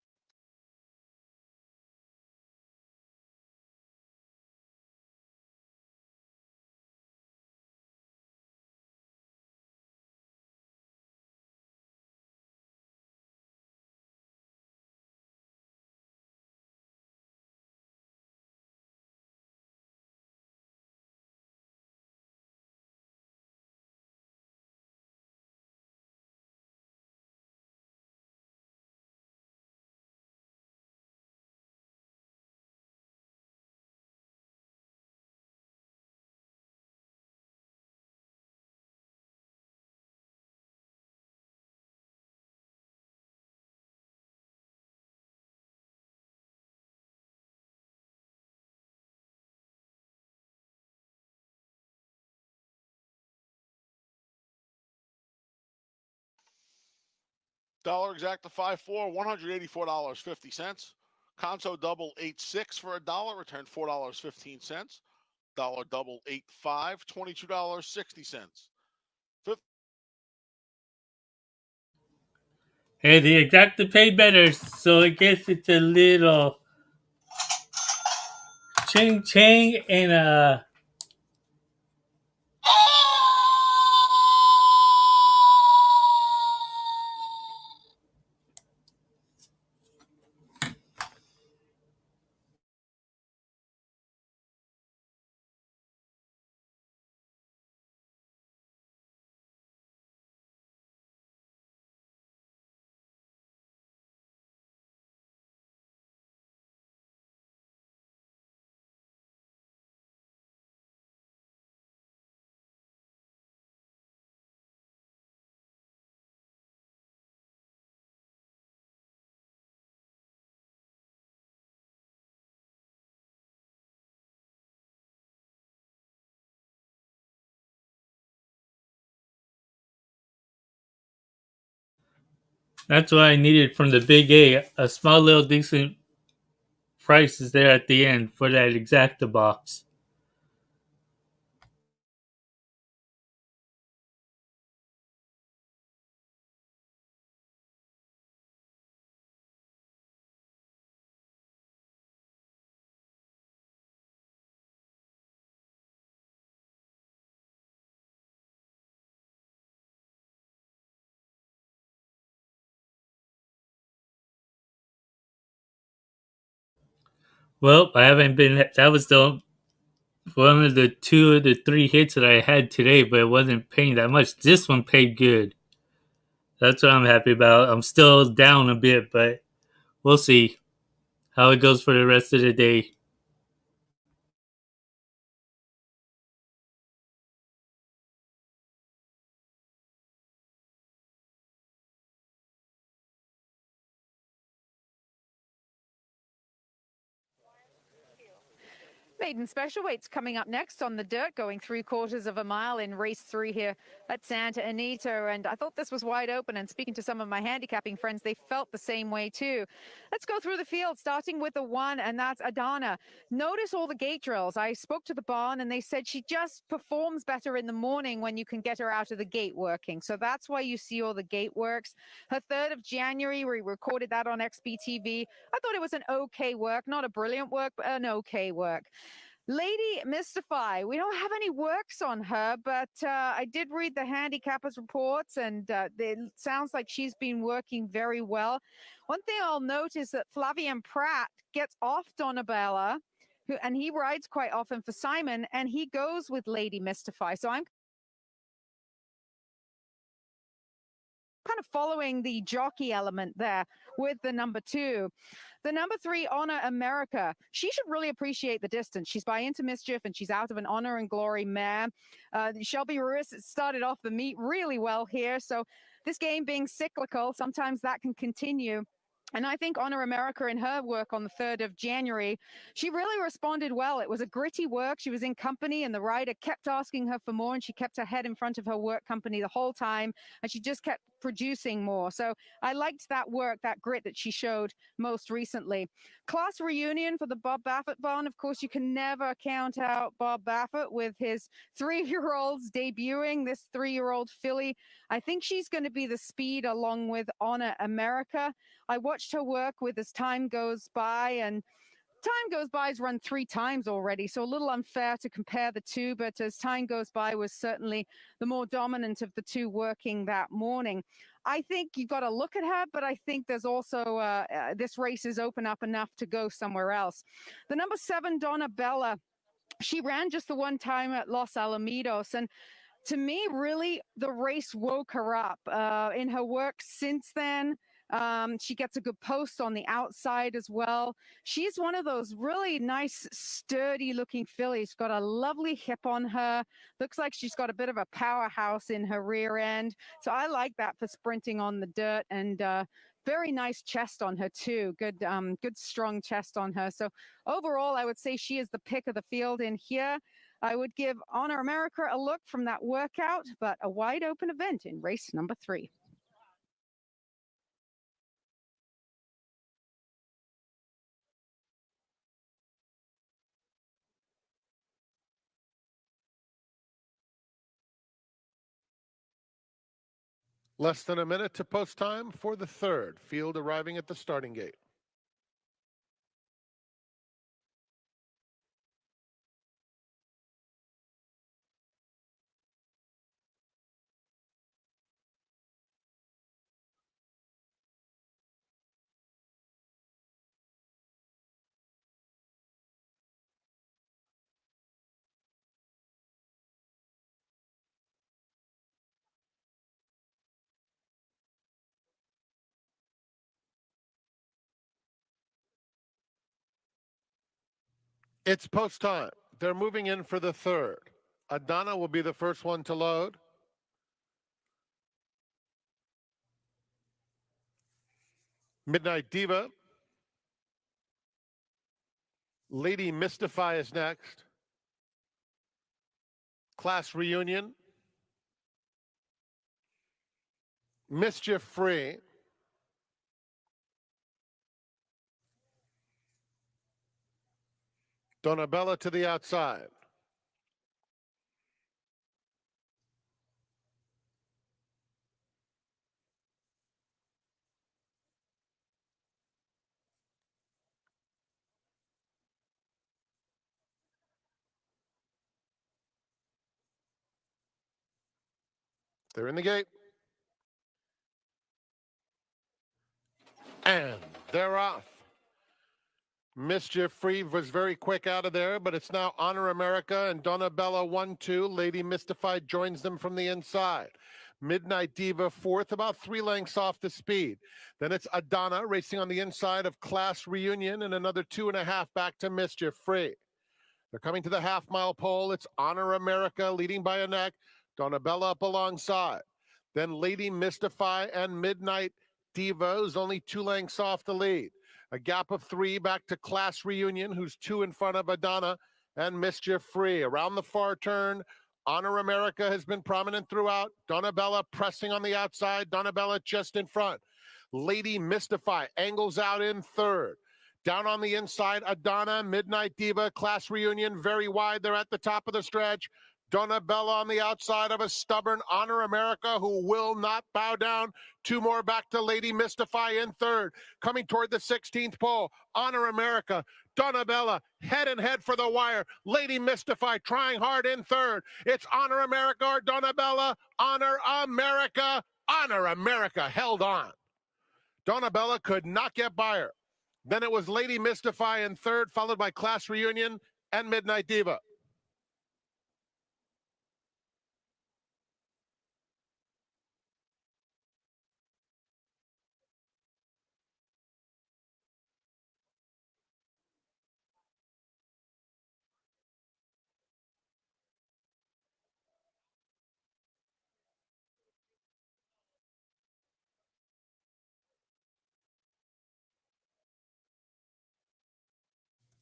Dollar exacta 5-4, $184.50. Conso double 8-6 for $1, returned $4.15. Dollar double 8-5, $22.60. Hey, the exacta paid better, so I guess it's a little ching ching and that's what I needed from the big A. A small little decent price is there at the end for that exacta box. Well, I haven't been. That was the one of the 2 of the 3 hits that I had today, but it wasn't paying that much. This one paid good. That's what I'm happy about. I'm still down a bit, but we'll see how it goes for the rest of the day. Maiden special weights coming up next on the dirt, going 3/4 of a mile in race 3 here at Santa Anita. And I thought this was wide open, and speaking to some of my handicapping friends, they felt the same way too. Let's go through the field, starting with the 1, and that's Adana. Notice all the gate drills. I spoke to the barn and they said she just performs better in the morning when you can get her out of the gate working. So that's why you see all the gate works. Her 3rd of January, we recorded that on XBTV. I thought it was an okay work, not a brilliant work, but an okay work. Lady Mystify, we don't have any works on her, but I did read the handicappers reports, and it sounds like she's been working very well. One thing I'll note is that Flavian Pratt gets off Donabella, and he rides quite often for Simon, and he goes with Lady Mystify. So I'm kind of following the jockey element there with the number 2. The number 3, Honor America. She should really appreciate the distance. She's by Into Mischief, and she's out of an Honor and Glory mare. Shelby Ruiz started off the meet really well here. So this game being cyclical, sometimes that can continue. And I think Honor America in her work on the 3rd of January, she really responded well. It was a gritty work. She was in company, and the rider kept asking her for more, and she kept her head in front of her work company the whole time, and she just kept producing more. So I liked that work, that grit that she showed most recently. Class reunion for the Bob Baffert barn. Of course, you can never count out Bob Baffert with his 3-year-olds debuting. This 3-year-old filly, I think she's going to be the speed along with Honor America. I watched her work with As Time Goes By, and Time Goes By has run 3 times already, so a little unfair to compare the two, but As Time Goes By was certainly the more dominant of the 2 working that morning. I think you've got to look at her, but I think there's also this race is open up enough to go somewhere else. The number 7, Donna Bella, she ran just the 1 time at Los Alamitos, and to me, really, the race woke her up in her work since then. She gets a good post on the outside as well. She's one of those really nice, sturdy looking fillies. Got a lovely hip on her. Looks like she's got a bit of a powerhouse in her rear end. So I like that for sprinting on the dirt, and very nice chest on her too. Good, good strong chest on her. So overall, I would say she is the pick of the field in here. I would give Honor America a look from that workout, but a wide open event in race number 3. Less than a minute to post time for the third. Field arriving at the starting gate. It's post time. They're moving in for the third. Adana will be the first one to load. Midnight Diva. Lady Mystify is next. Class Reunion. Mischief Free. Donabella to the outside. They're in the gate. And they're off. Mischief Free was very quick out of there, but it's now Honor America and Donabella 1-2. Lady Mystified joins them from the inside. Midnight Diva fourth, about 3 lengths off the speed. Then it's Adana racing on the inside of Class Reunion and another 2.5 back to Mischief Free. They're coming to the half-mile pole. It's Honor America leading by a neck. Donabella up alongside. Then Lady Mystify and Midnight Diva, who's only 2 lengths off the lead. A gap of 3 back to Class Reunion, who's 2 in front of Adana and Mischief Free. Around the far turn, Honor America has been prominent throughout. Donabella pressing on the outside. Donabella just in front. Lady Mystify angles out in third. Down on the inside, Adana, Midnight Diva, Class Reunion, very wide. They're at the top of the stretch. Donabella on the outside of a stubborn Honor America who will not bow down. 2 more back to Lady Mystify in third. Coming toward the 16th pole, Honor America, Donabella head and head for the wire. Lady Mystify trying hard in third. It's Honor America or Donabella. Honor America. Honor America held on. Donabella could not get by her. Then it was Lady Mystify in third, followed by Class Reunion and Midnight Diva.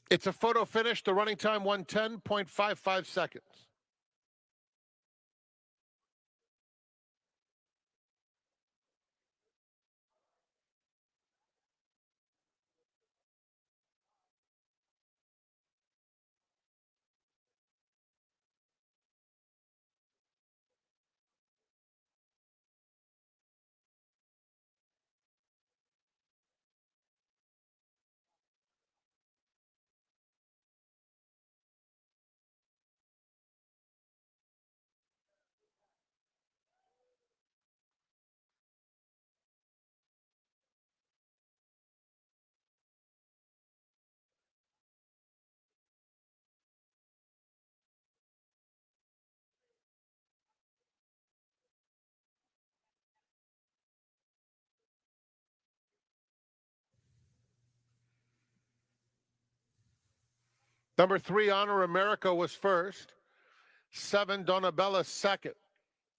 It's a photo finish. The running time 1:10.55 seconds. Number 3, Honor America was first. 7, Donabella second.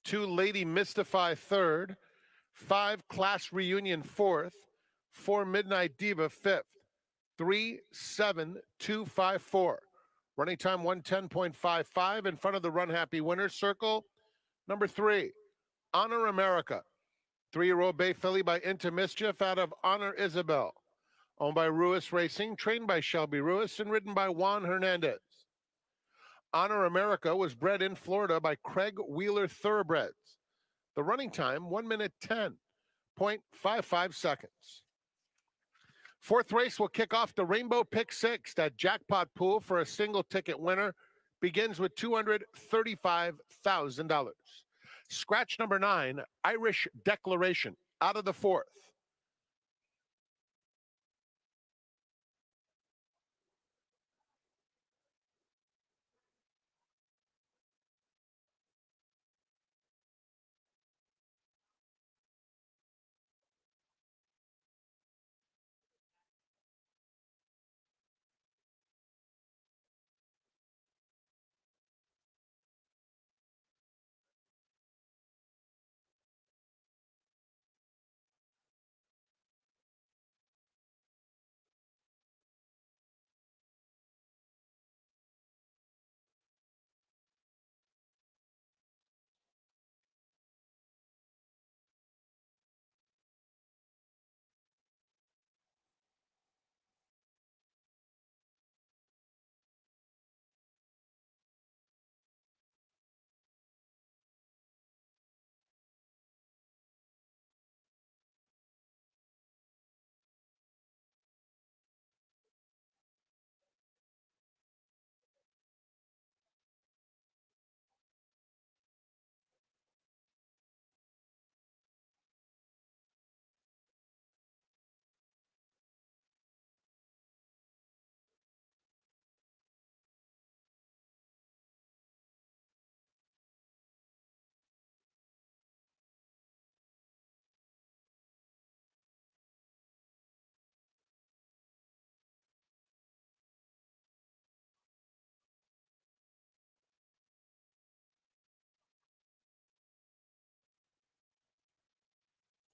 2, Lady Mystify third. 5, Class Reunion fourth. 4, Midnight Diva fifth. 3, 7, 2, 5, 4. Running time 1:10.55 in front of the Run Happy Winners Circle. Number 3, Honor America. 3-year-old Bay filly by Into Mischief out of Honor Isabel. Owned by Ruiz Racing, trained by Shelby Ruiz, and ridden by Juan Hernandez. Honor America was bred in Florida by Craig Wheeler Thoroughbreds. The running time, 1 minute 10.55 seconds. Fourth race will kick off the Rainbow Pick 6. That jackpot pool for a single ticket winner begins with $235,000. Scratch number 9, Irish Declaration, out of the fourth.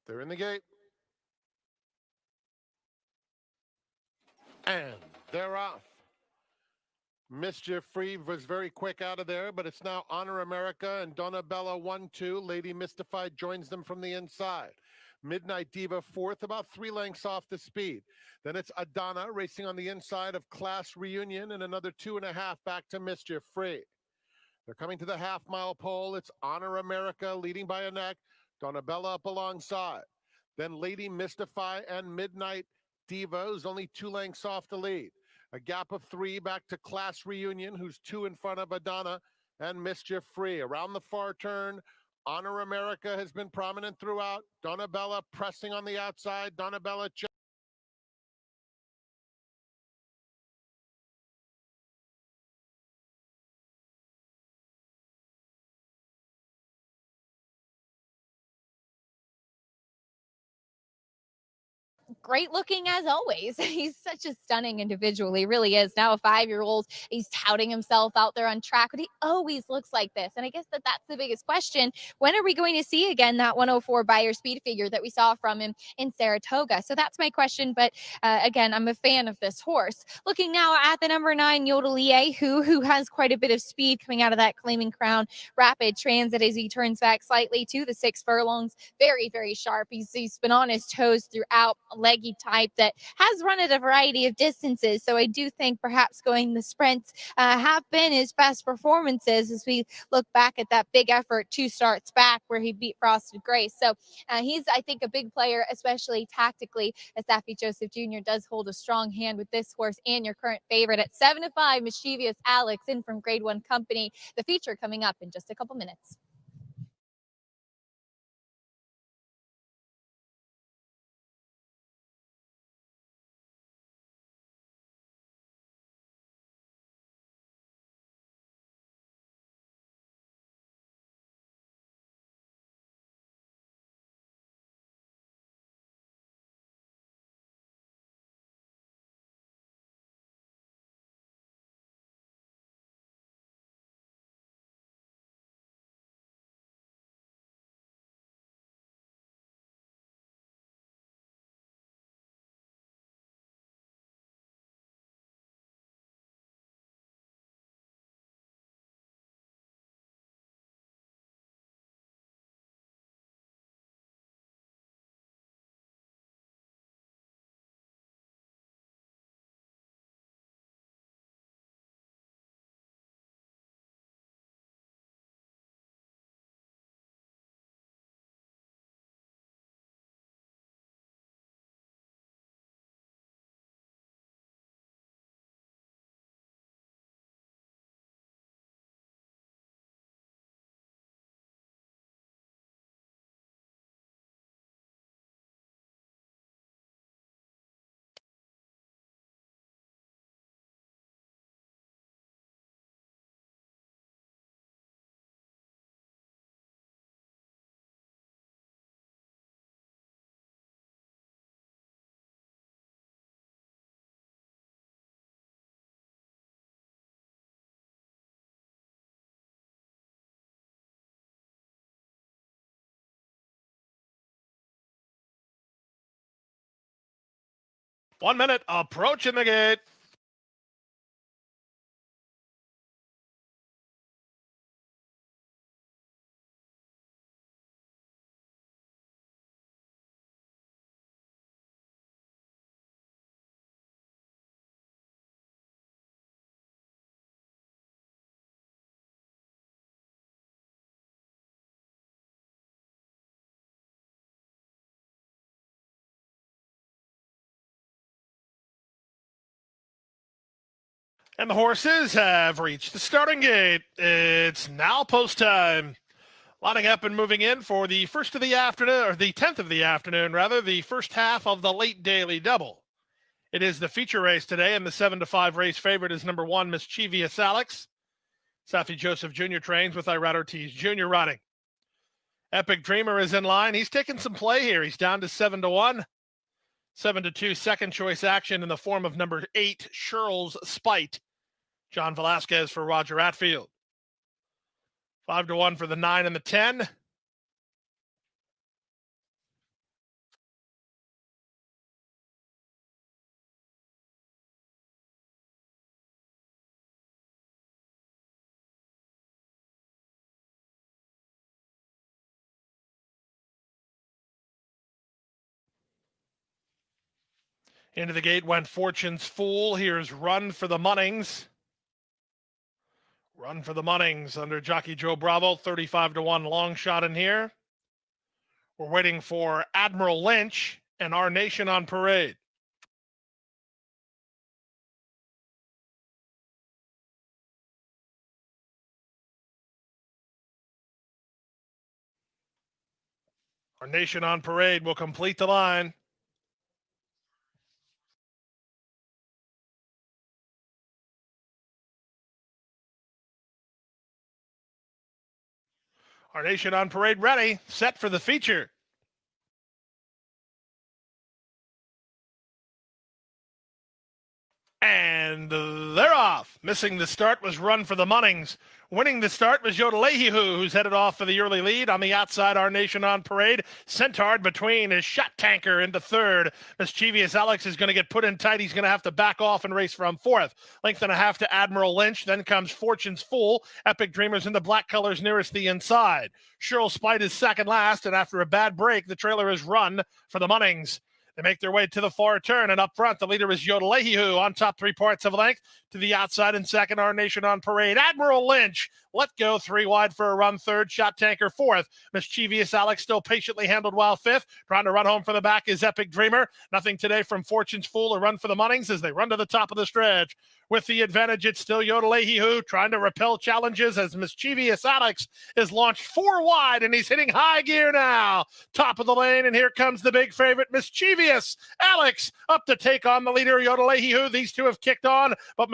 They're in the gate. And they're off. Mischief Free was very quick out of there, but it's now Honor America and Donna Bella 1-2. Lady Mystified joins them from the inside. Midnight Diva fourth, about 3 lengths off the speed. Then it's Adana racing on the inside of Class Reunion and another 2.5 back to Mischief Free. They're coming to the half-mile pole. It's Honor America leading by a neck. Donna Bella up alongside. Then Lady Mystify and Midnight Diva, who's only 2 lengths off the lead. A gap of 3 back to Class Reunion, who's 2 in front of Adana and Mischief Free. Around the far turn, Honor America has been prominent throughout. Donna Bella pressing on the outside. Donna Bella great looking as always. He's such a stunning individual. He really is. Now a 5-year-old. He's touting himself out there on track, but he always looks like this. And I guess that's the biggest question. When are we going to see again that 104 Beyer speed figure that we saw from him in Saratoga? So that's my question. But again, I'm a fan of this horse. Looking now at the number 9, Yodelie, who has quite a bit of speed coming out of that Claiming Crown rapid transit as he turns back slightly to the 6 furlongs. Very, very sharp. He's been on his toes throughout. Leggy type that has run at a variety of distances. So I do think perhaps going the sprints have been his best performances as we look back at that big effort 2 starts back where he beat Frosted Grace. So he's, I think, a big player, especially tactically, as Saffie Joseph Jr. does hold a strong hand with this horse and your current favorite at 7-5, Mischievous Alex in from Grade 1 Company. The feature coming up in just a couple minutes. 1 minute approaching the gate. And the horses have reached the starting gate. It's now post time. Lining up and moving in for the first of the afternoon, or the 10th of the afternoon, rather, the first half of the late daily double. It is the feature race today, and the 7-5 race favorite is number 1, Mischievous Alex. Safi Joseph Jr. trains with Irad Ortiz Jr. riding. Epic Dreamer is in line. He's taking some play here. He's down to 7-1. 7-2 second choice action in the form of number 8, Sherles Spite. John Velasquez for Roger Atfield. 5-1 for the 9 and the 10. Into the gate went Fortune's Fool. Here's Run for the Munnings. Run for the Munnings under jockey Joe Bravo. 35-1 long shot in here. We're waiting for Admiral Lynch and Our Nation on Parade. Our Nation on Parade will complete the line. Our Nation on Parade ready, set for the feature. And they're off. Missing the start was Run for the Munnings. Winning the start was Yodelehihu, who's headed off for the early lead. On the outside, Our Nation on Parade. Centaured between is Shot Tanker into third. Mischievous Alex is going to get put in tight. He's going to have to back off and race from fourth. Length and a half to Admiral Lynch. Then comes Fortune's Fool. Epic Dreamers in the black colors nearest the inside. Sherles Spite is second last, and after a bad break, the trailer is Run for the Munnings. They make their way to the far turn, and up front, the leader is Yodelehihu on top 3 parts of length. To the outside and second, Our Nation on Parade. Admiral Lynch, let go 3 wide for a run third. Shot Tanker fourth. Mischievous Alex still patiently handled while fifth. Trying to run home for the back is Epic Dreamer. Nothing today from Fortune's Fool or Run for the Munnings as they run to the top of the stretch. With the advantage, it's still Yodelehihu trying to repel challenges as Mischievous Alex is launched 4 wide, and he's hitting high gear now. Top of the lane, and here comes the big favorite, Mischievous Alex, up to take on the leader, Yodelehihu. These two have kicked on, but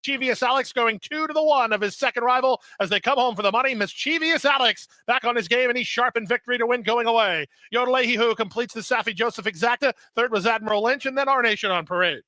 Mischievous Alex going 2-1 of his second rival as they come home for the money. Mischievous Alex back on his game, and he's sharp in victory to win going away. Yodelehihu completes the Safi Joseph Exacta. Third was Admiral Lynch, and then Our Nation on Parade.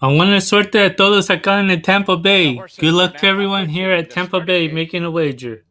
Buena suerte a todos acá en Tampa Bay. horses Good are luck to now everyone here approaching at the Tampa starting Bay gate. making a wager.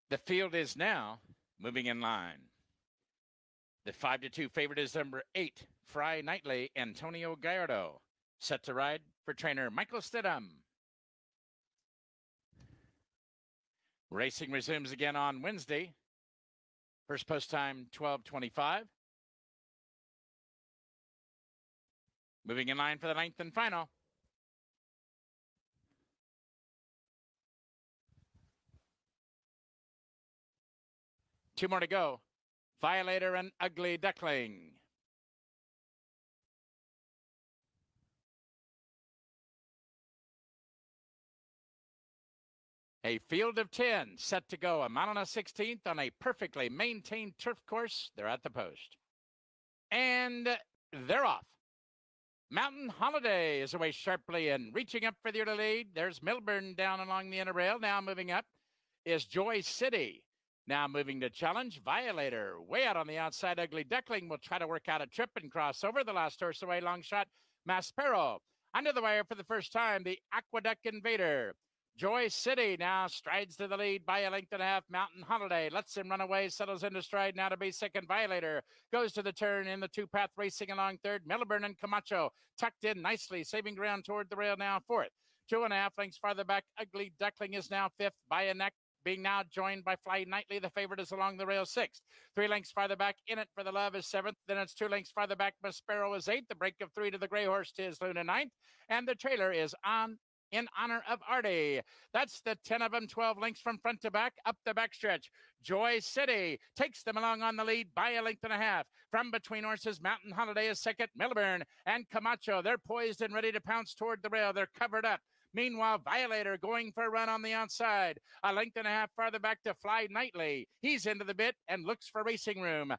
The field is now moving in line. The 5-2 favorite is number 8, Fry Knightley, Antonio Gallardo. Set to ride for trainer Michael Stidham. Racing resumes again on Wednesday. First post time 12:25. Moving in line for the 9th and final. Two more to go. Violator and Ugly Duckling. A field of 10 set to go. A mile and a 16th on a perfectly maintained turf course. They're at the post. And they're off. Mountain Holiday is away sharply and reaching up for the early lead. There's Milburn down along the inner rail. Now moving up is Joy City. Now moving to challenge. Violator way out on the outside. Ugly Duckling will try to work out a trip and cross over. The last horse away, long shot. Maspero. Under the wire for the first time, the Aqueduct Invader. Joy City now strides to the lead by a length and a half. Mountain Holiday lets him run away, settles into stride now to be second. Violator goes to the turn in the two-path, racing along third. Milburn and Camacho tucked in nicely, saving ground toward the rail now fourth. 2.5 lengths farther back, Ugly Duckling is now fifth by a neck, being now joined by Fly Knightley. The favorite is along the rail sixth. 3 lengths farther back, In It for the Love is seventh. Then it's 2 lengths farther back, Maspero is eighth. The break of 3 to the gray horse, Tis Luna ninth. And the trailer is on in honor of Artie. That's the 10 of them, 12 lengths from front to back, up the backstretch. Joy City takes them along on the lead by a length and a half. From between horses, Mountain Holiday is second. Milburn and Camacho, they're poised and ready to pounce toward the rail. They're covered up. Meanwhile, Violator going for a run on the outside. A length and a half farther back to Fly Knightley. He's into the bit and looks for racing room.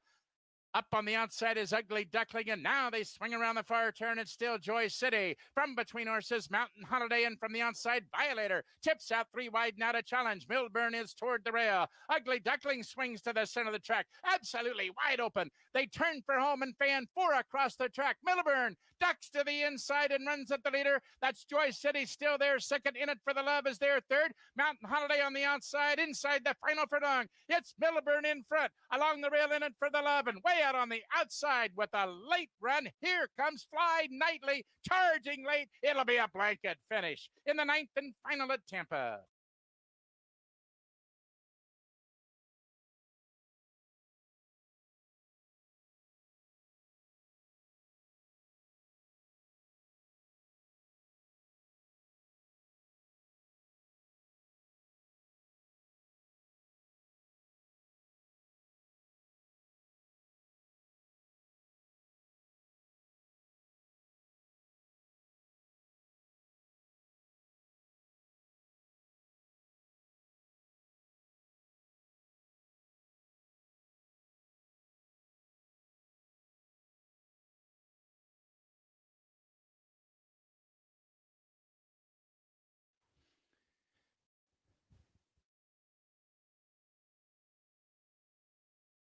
Up on the outside is Ugly Duckling, and now they swing around the far turn. It's still Joy City. From between horses, Mountain Holiday, and from the outside, Violator tips out 3 wide now to challenge. Milburn is toward the rail. Ugly Duckling swings to the center of the track, absolutely wide open. They turn for home and fan 4 across the track. Milburn ducks to the inside and runs at the leader. That's Joy City still there. Second, In It for the Love is there. Third, Mountain Holiday on the outside. Inside the final furlong, it's Milburn in front. Along the rail, In It for the Love, and way out on the outside with a late run. Here comes Fly Knightley, charging late. It'll be a blanket finish in the 9th and final at Tampa.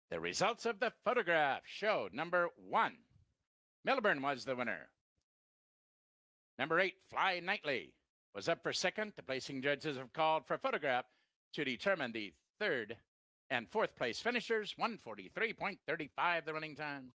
The results of the photograph show number 1, Milburn was the winner. Number 8, Fly Knightley, was up for second. The placing judges have called for photograph to determine the third and fourth place finishers. 1:43.35 the running time.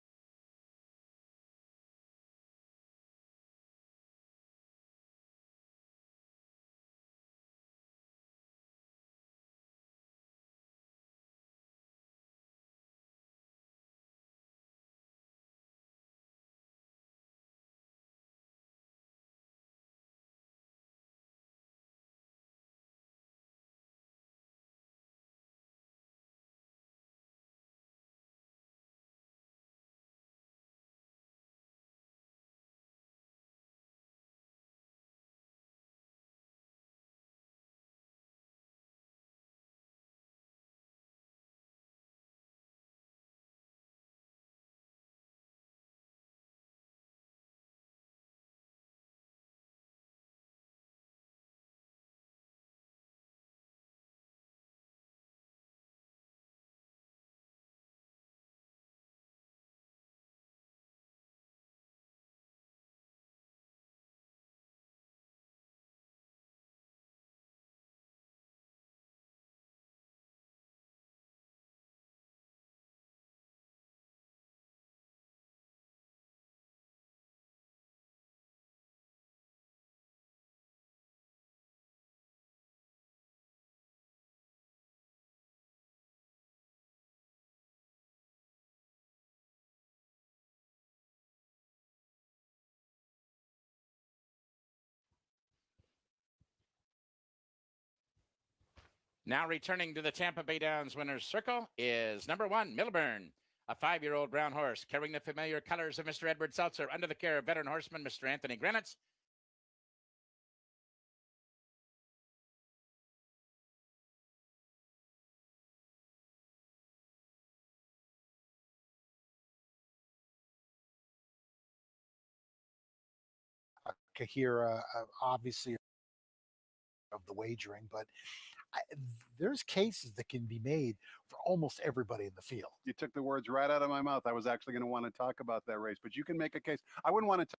Now returning to the Tampa Bay Downs winner's circle is number 1, Milburn, a 5-year-old brown horse carrying the familiar colors of Mr. Edward Seltzer under the care of veteran horseman Mr. Anthony Granitz. Kahira, obviously of the wagering, but there's cases that can be made for almost everybody in the field. You took the words right out of my mouth. I was actually going to want to talk about that race, but you can make a case. I wouldn't want to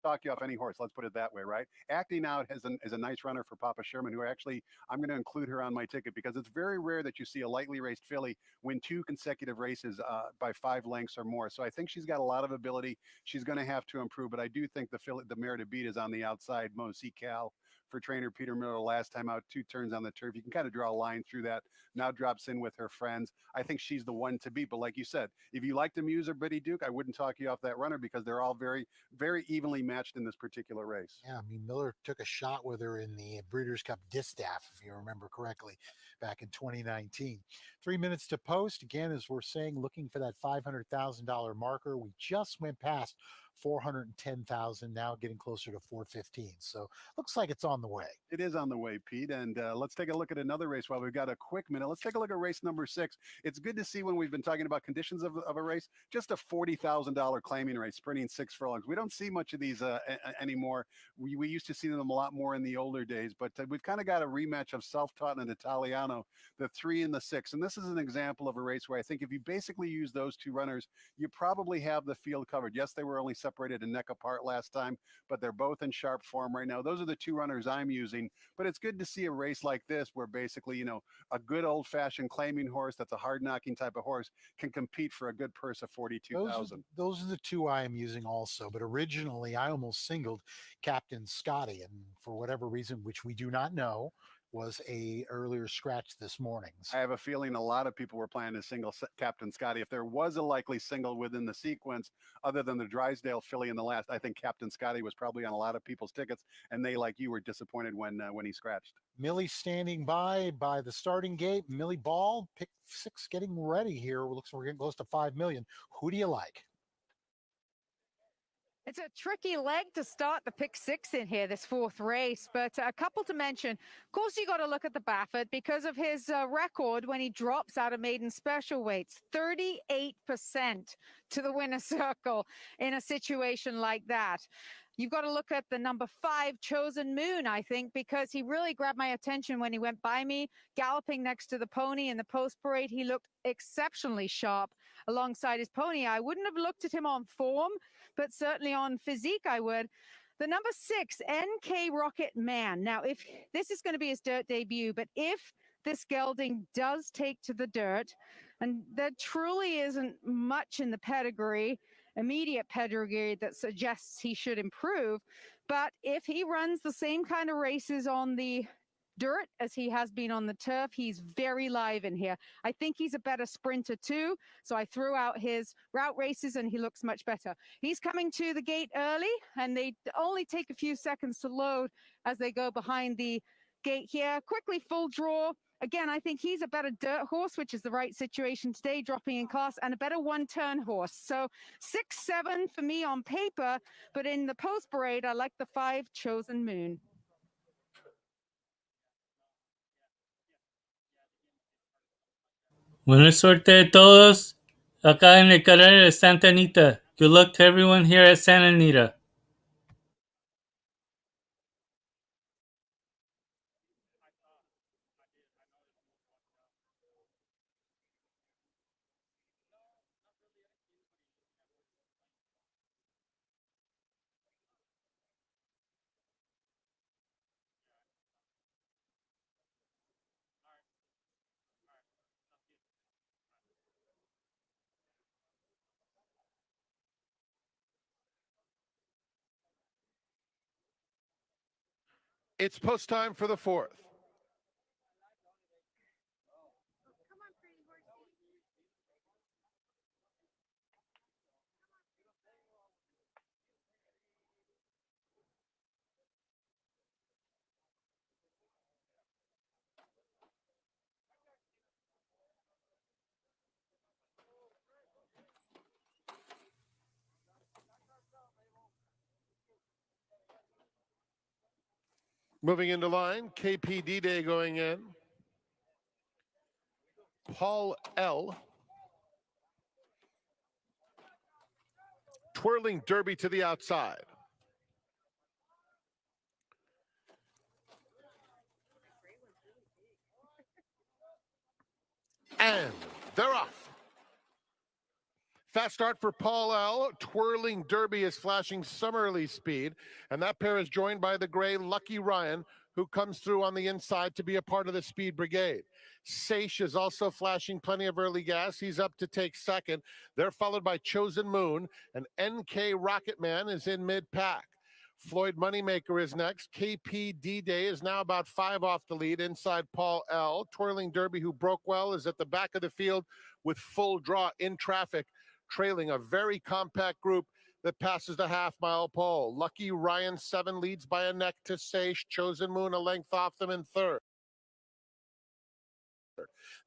talk you off any horse. Let's put it that way, right? Acting Out is a nice runner for Papa Sherman, who actually I'm going to include her on my ticket because it's very rare that you see a lightly raced filly win 2 consecutive races by 5 lengths or more. So I think she's got a lot of ability. She's going to have to improve, but I do think the mare to beat is on the outside, Mosi Cal, for trainer Peter Miller last time out, 2 turns on the turf. You can kind of draw a line through that. Now drops in with her friends. I think she's the one to beat. But like you said, if you like the Muse or Biddy Duke, I wouldn't talk you off that runner because they're all very, very evenly matched in this particular race. Yeah, I mean, Miller took a shot with her in the Breeders' Cup Distaff, if you remember correctly, back in 2019. 3 minutes to post. Again, as we're saying, looking for that $500,000 marker. We just went past 410,000, now getting closer to 415. So looks like it's on the way. It is on the way, Pete. And let's take a look at another race while we've got a quick minute. Let's take a look at race number 6. It's good to see when we've been talking about conditions of a race, just a $40,000 claiming race, sprinting 6 furlongs. We don't see much of these anymore. We used to see them a lot more in the older days, but we've kind of got a rematch of Self-Taught and Italiano, the 3 and the 6. And this is an example of a race where I think if you basically use those 2 runners, you probably have the field covered. Yes, they were only separated a neck apart last time, but they're both in sharp form right now. Those are the 2 runners I'm using, but it's good to see a race like this where basically, you know, a good old-fashioned claiming horse that's a hard-knocking type of horse can compete for a good purse of $42,000. Those are the 2 I am using also, but originally I almost singled Captain Scotty, and for whatever reason, which we do not know, was a earlier scratch this morning. I have a feeling a lot of people were planning to single Captain Scotty. If there was a likely single within the sequence, other than the Drysdale filly in the last, I think Captain Scotty was probably on a lot of people's tickets, and they, like you, were disappointed when he scratched. Millie standing by the starting gate. Millie Ball, pick 6, getting ready here. Looks like we're getting close to 5 million. Who do you like? It's a tricky leg to start the pick 6 in here, this 4th race, but a couple to mention. Of course, you got to look at the Baffert because of his record when he drops out of maiden special weights, 38% to the winner's circle in a situation like that. you've got to look at the number 5, Chosen Moon, I think, because he really grabbed my attention when he went by me, galloping next to the pony in the post parade. He looked exceptionally sharp alongside his pony. I wouldn't have looked at him on form, but certainly on physique, I would. The number 6, NK Rocket Man. Now, if this is going to be his dirt debut, but if this gelding does take to the dirt, and there truly isn't much in the pedigree, immediate pedigree, that suggests he should improve. But if he runs the same kind of races on the dirt as he has been on the turf, he's very live in here. I think he's a better sprinter too. So I threw out his route races and he looks much better. He's coming to the gate early and they only take a few seconds to load as they go behind the gate here. Quickly full draw. Again, I think he's a better dirt horse, which is the right situation today, dropping in class, and a better one-turn horse. So 6-7 for me on paper, but in the post parade, I like the 5, Chosen Moon. Buena suerte de todos acá en el carrera de Santa Anita. Good luck to everyone here at Santa Anita. It's post time for the 4th. Moving into line, KPD Day going in. Paul L. Twirling Derby to the outside. And they're off. Fast start for Paul L. Twirling Derby is flashing some early speed, and that pair is joined by the gray Lucky Ryan, who comes through on the inside to be a part of the speed brigade. Seish is also flashing plenty of early gas. He's up to take second. They're followed by Chosen Moon, and NK Rocket Man is in mid-pack. Floyd Moneymaker is next. KPD Day is now about 5 off the lead inside Paul L. Twirling Derby, who broke well, is at the back of the field with full draw in traffic, trailing a very compact group that passes the half-mile pole. Lucky Ryan 7 leads by a neck to Seish. Chosen Moon a length off them in third.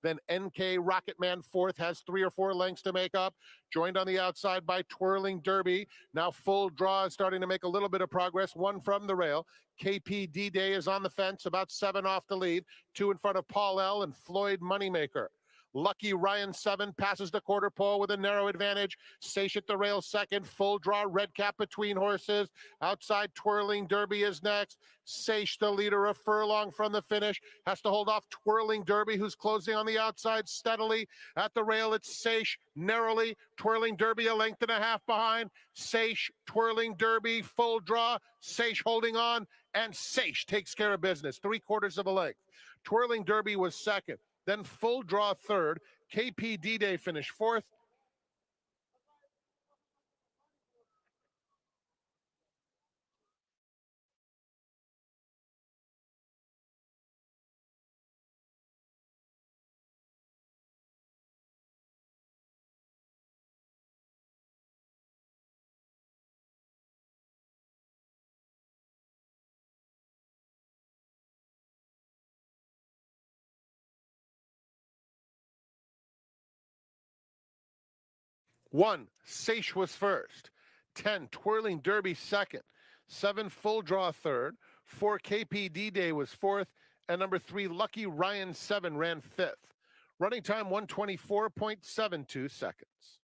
Then NK Rocket Man 4th has 3 or 4 lengths to make up, joined on the outside by Twirling Derby. Now full draw is starting to make a little bit of progress, 1 from the rail. KPD Day is on the fence, about 7 off the lead, 2 in front of Paul L. and Floyd Moneymaker. Lucky Ryan 7 passes the quarter pole with a narrow advantage. Seish at the rail second. Full draw, red cap between horses. Outside Twirling Derby is next. Seish, the leader, a furlong from the finish. Has to hold off Twirling Derby, who's closing on the outside steadily. At the rail, it's Seish narrowly. Twirling Derby a length and a half behind. Seish, Twirling Derby, full draw. Seish holding on, and Seish takes care of business. 3/4 of a length. Twirling Derby was second. Then full draw third. KPD Day finished 4th. One, Seish was first. 10, Twirling Derby second. 7, Full Draw third. 4, KPD Day was 4th. And number 3, Lucky Ryan 7 ran 5th. Running time 124.72 seconds.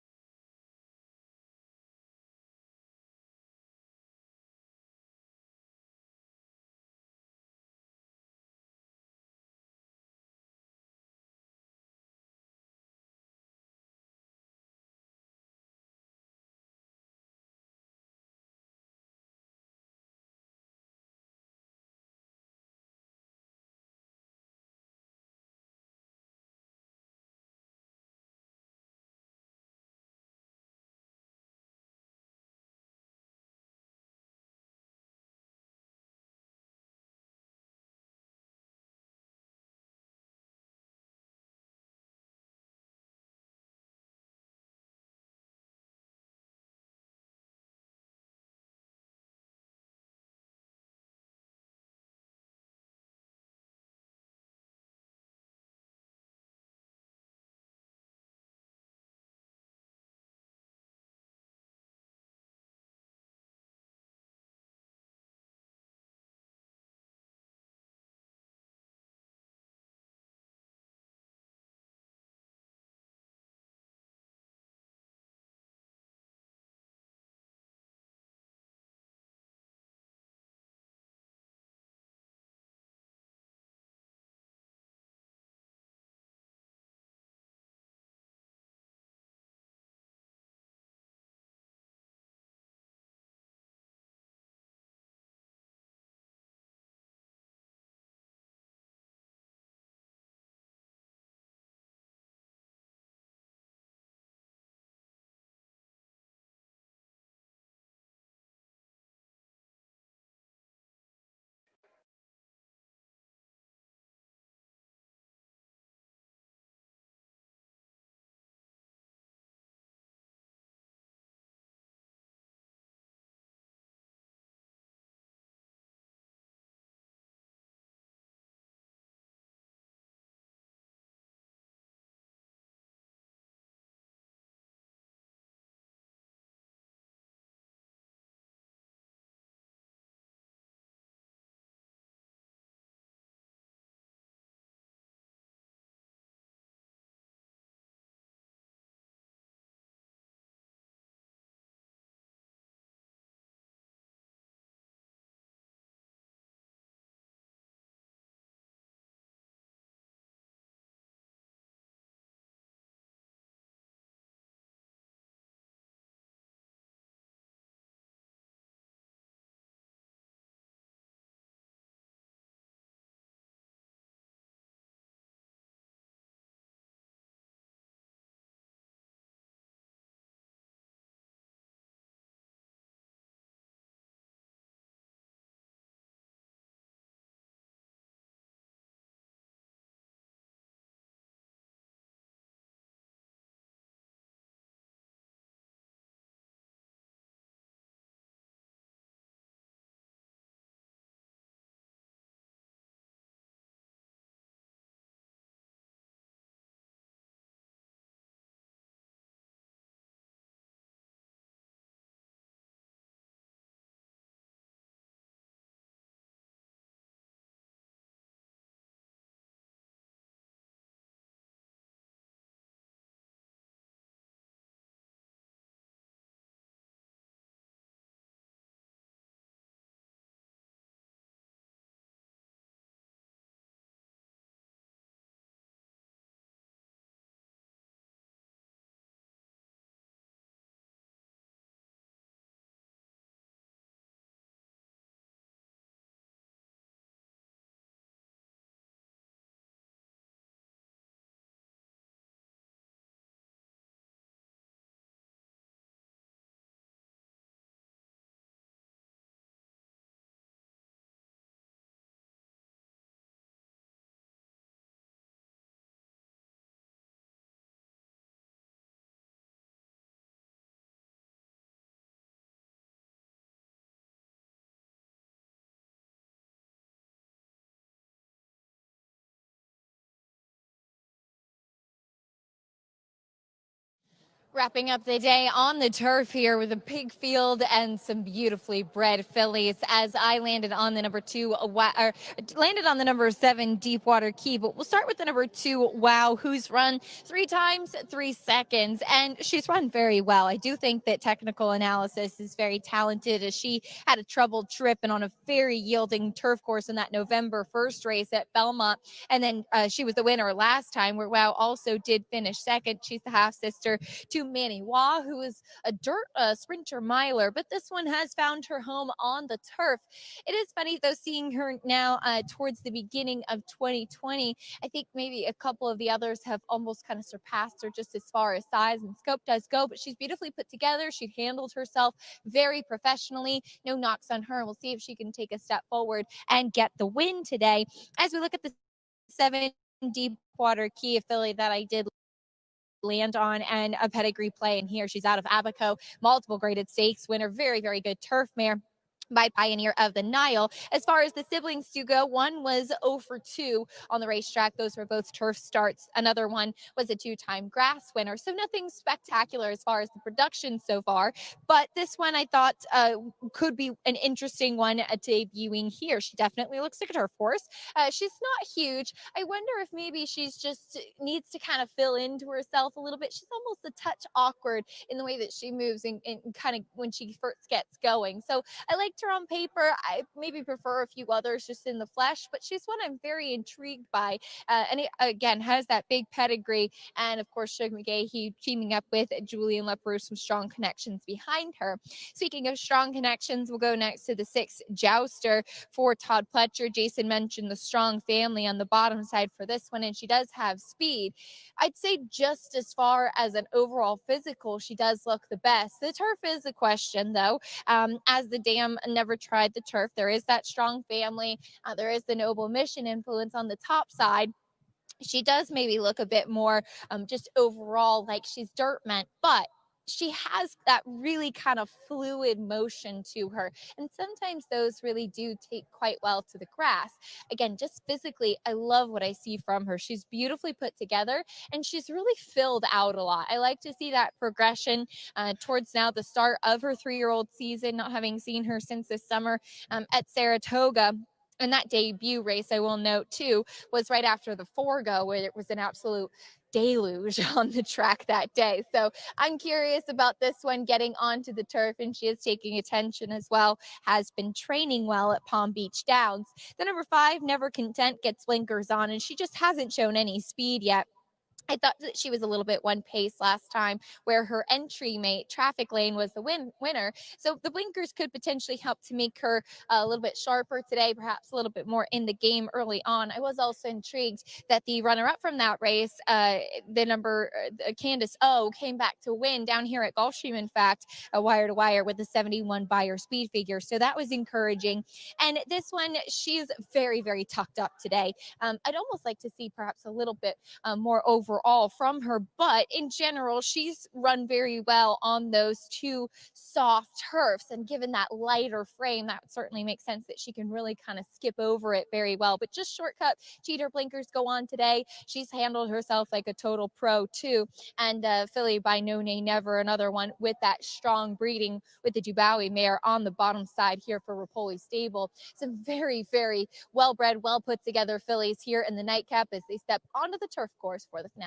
Wrapping up the day on the turf here with a big field and some beautifully bred fillies as I landed on the landed on the number 7 Deepwater Key. But we'll start with the number 2 Wow, who's run 3 times 3 seconds, and she's run very well. I do think that technical analysis is very talented, as she had a troubled trip and on a very yielding turf course in that November 1st race at Belmont. And then she was the winner last time, where Wow also did finish second. She's the half sister to Manny Wah, who is a dirt sprinter miler, but this one has found her home on the turf. It is funny though, seeing her now towards the beginning of 2020. I think maybe a couple of the others have almost kind of surpassed her just as far as size and scope does go, but she's beautifully put together. She handled herself very professionally. No knocks on her. We'll see if she can take a step forward and get the win today. As we look at the 7 Deepwater Key affiliate that I did land on, and a pedigree play in here. She's out of Abaco, multiple graded stakes winner, very, very good turf mare by Pioneer of the Nile. As far as the siblings do go, one was 0 for 2 on the racetrack. Those were both turf starts. Another one was a 2-time grass winner. So nothing spectacular as far as the production so far. But this one I thought could be an interesting one debuting here. She definitely looks like a turf horse. She's not huge. I wonder if maybe she's just needs to kind of fill into herself a little bit. She's almost a touch awkward in the way that she moves and kind of when she first gets going. So I liked her on paper. I maybe prefer a few others just in the flesh, but she's one I'm very intrigued by. And it, again, has that big pedigree. And of course, Shug McGahee teaming up with Julian Leparoux, some strong connections behind her. Speaking of strong connections, we'll go next to the 6 Jouster for Todd Pletcher. Jason mentioned the strong family on the bottom side for this one, and she does have speed. I'd say just as far as an overall physical, she does look the best. The turf is a question, though. As the dam never tried the turf, there is that strong family. There is the Noble Mission influence on the top side. She does maybe look a bit more just overall like she's dirt meant, but she has that really kind of fluid motion to her. And sometimes those really do take quite well to the grass. Again, just physically, I love what I see from her. She's beautifully put together and she's really filled out a lot. I like to see that progression towards now the start of her 3-year-old season, not having seen her since this summer at Saratoga. And that debut race, I will note too, was right after the Forgo, where it was an absolute deluge on the track that day. So I'm curious about this one getting onto the turf, and she is taking attention as well, has been training well at Palm Beach Downs. The number 5, Never Content, gets blinkers on, and she just hasn't shown any speed yet. I thought that she was a little bit one pace last time, where her entry mate, Traffic Lane, was the winner. So the blinkers could potentially help to make her a little bit sharper today, perhaps a little bit more in the game early on. I was also intrigued that the runner-up from that race, the number Candace O, came back to win down here at Gulfstream, in fact, a wire to wire with a 71 Beyer speed figure. So that was encouraging. And this one, she's very, very tucked up today. I'd almost like to see perhaps a little bit more overall from her, but in general, she's run very well on those 2 soft turfs, and given that lighter frame, that certainly makes sense that she can really kind of skip over it very well. But just shortcut cheater blinkers go on today. She's handled herself like a total pro too. And filly by No Nay Never, another one with that strong breeding with the Dubois mare on the bottom side here for Rapoli Stable. Some very, very well bred, well put together fillies here in the nightcap as they step onto the turf course for the finale.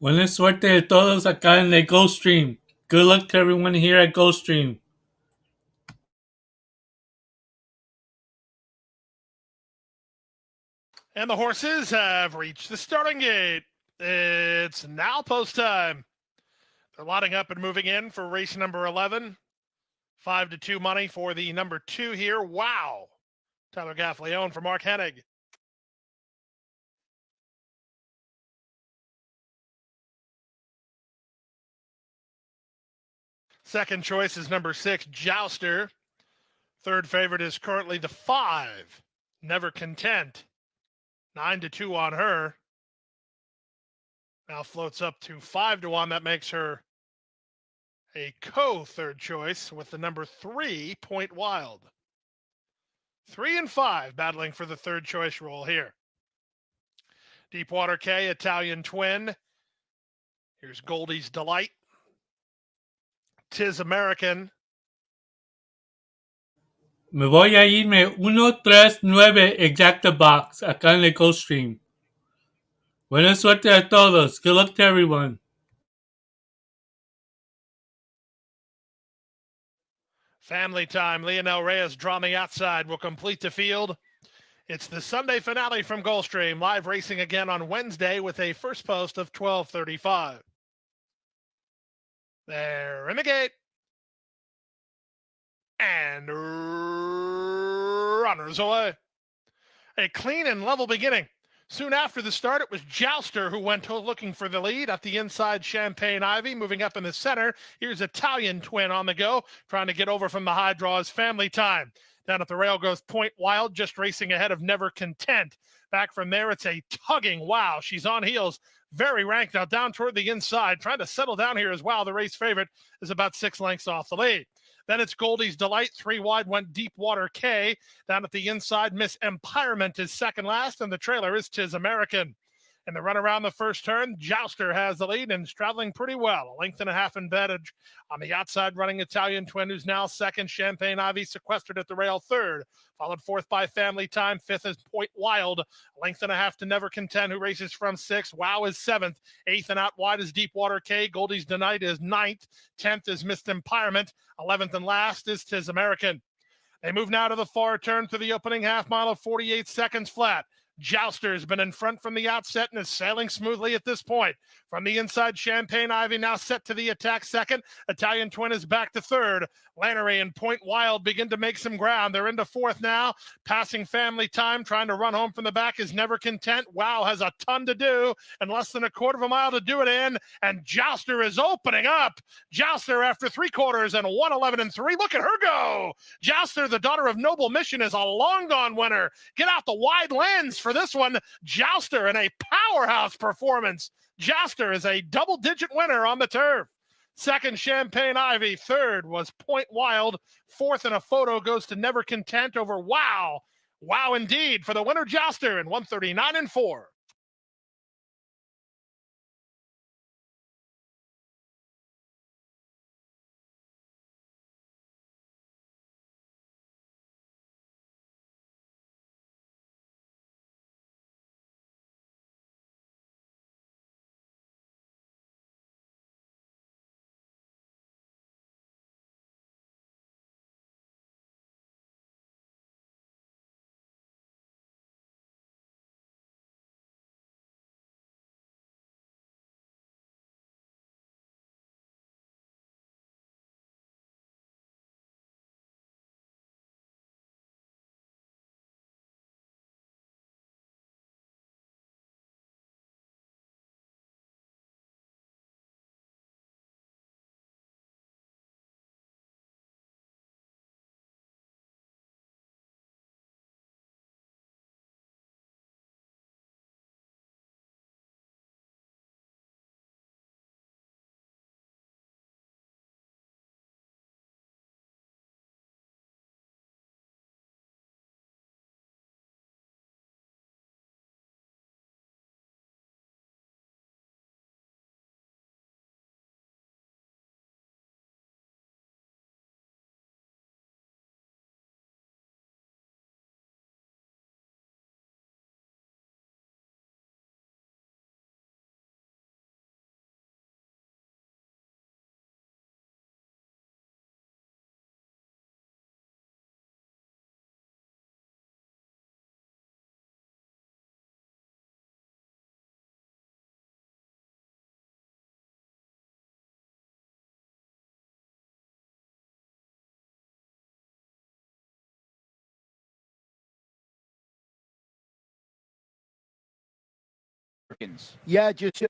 Buena suerte de todos acá en el Gulfstream. Good luck to everyone here at Gulfstream. And the horses have reached the starting gate. It's now post time. They're lining up and moving in for race number 11. 5-2 money for the number 2 here. Wow. Tyler Gaffleone for Mark Hennig. Second choice is number 6, Jouster. Third favorite is currently the 5, Never Content. 9-2 on her. Now floats up to 5-1. That makes her A co-third choice with the number 3, Point Wild. 3 and 5 battling for the third choice role here. Deepwater K, Italian Twin. Here's Goldie's Delight. Tis American. Me voy a irme 139 exacta box acá en el Gulfstream. Buena suerte a todos. Good luck to everyone. Family Time. Leonel Reyes drawing the outside will complete the field. It's the Sunday finale from Gulfstream. Live racing again on Wednesday with a first post of 12:35. They're in the gate. And runners away. A clean and level beginning. Soon after the start, it was Jouster who went looking for the lead. At the inside, Champagne Ivy moving up in the center. Here's Italian Twin on the go, trying to get over from the high draws. Family Time. Down at the rail goes Point Wild, just racing ahead of Never Content. Back from there, it's a tugging wow. She's on heels, very ranked now down toward the inside, trying to settle down here as well. The race favorite is about 6 lengths off the lead. Then it's Goldie's Delight. 3 wide went Deepwater K. Down at the inside, Miss Empirement is second last, and the trailer is Tis American. In the run around the first turn, Jouster has the lead and is traveling pretty well. 1.5 lengths embedded on the outside running Italian Twin, who's now second. Champagne Ivy sequestered at the rail third. Followed fourth by Family Time. Fifth is Point Wild. 1.5 lengths to Never Content, who races from sixth. Wow is seventh. Eighth and out wide is Deepwater K. Goldie's Delight is ninth. 10th is Miss Empirement. 11th and last is Tis American. They move now to the far turn through the opening half mile of 48 seconds flat. Jouster has been in front from the outset and is sailing smoothly at this point. From the inside, Champagne Ivy now set to the attack second. Italian Twin is back to third. Lannery and Point Wild begin to make some ground. They're into fourth now. Passing Family Time, trying to run home from the back is Never Content. Wow has a ton to do and less than 1/4 mile to do it in. And Jouster is opening up. Jouster after 3/4 and 1:11 and 3. Look at her go. Jouster, the daughter of Noble Mission, is a long gone winner. Get out the wide lens for this one. Jouster in a powerhouse performance. Jouster is a double-digit winner on the turf. Second, Champagne Ivy. Third was Point Wild. Fourth in a photo goes to Never Content over Wow. Wow indeed for the winner, Jouster, in 1:39 and 4. Yeah, just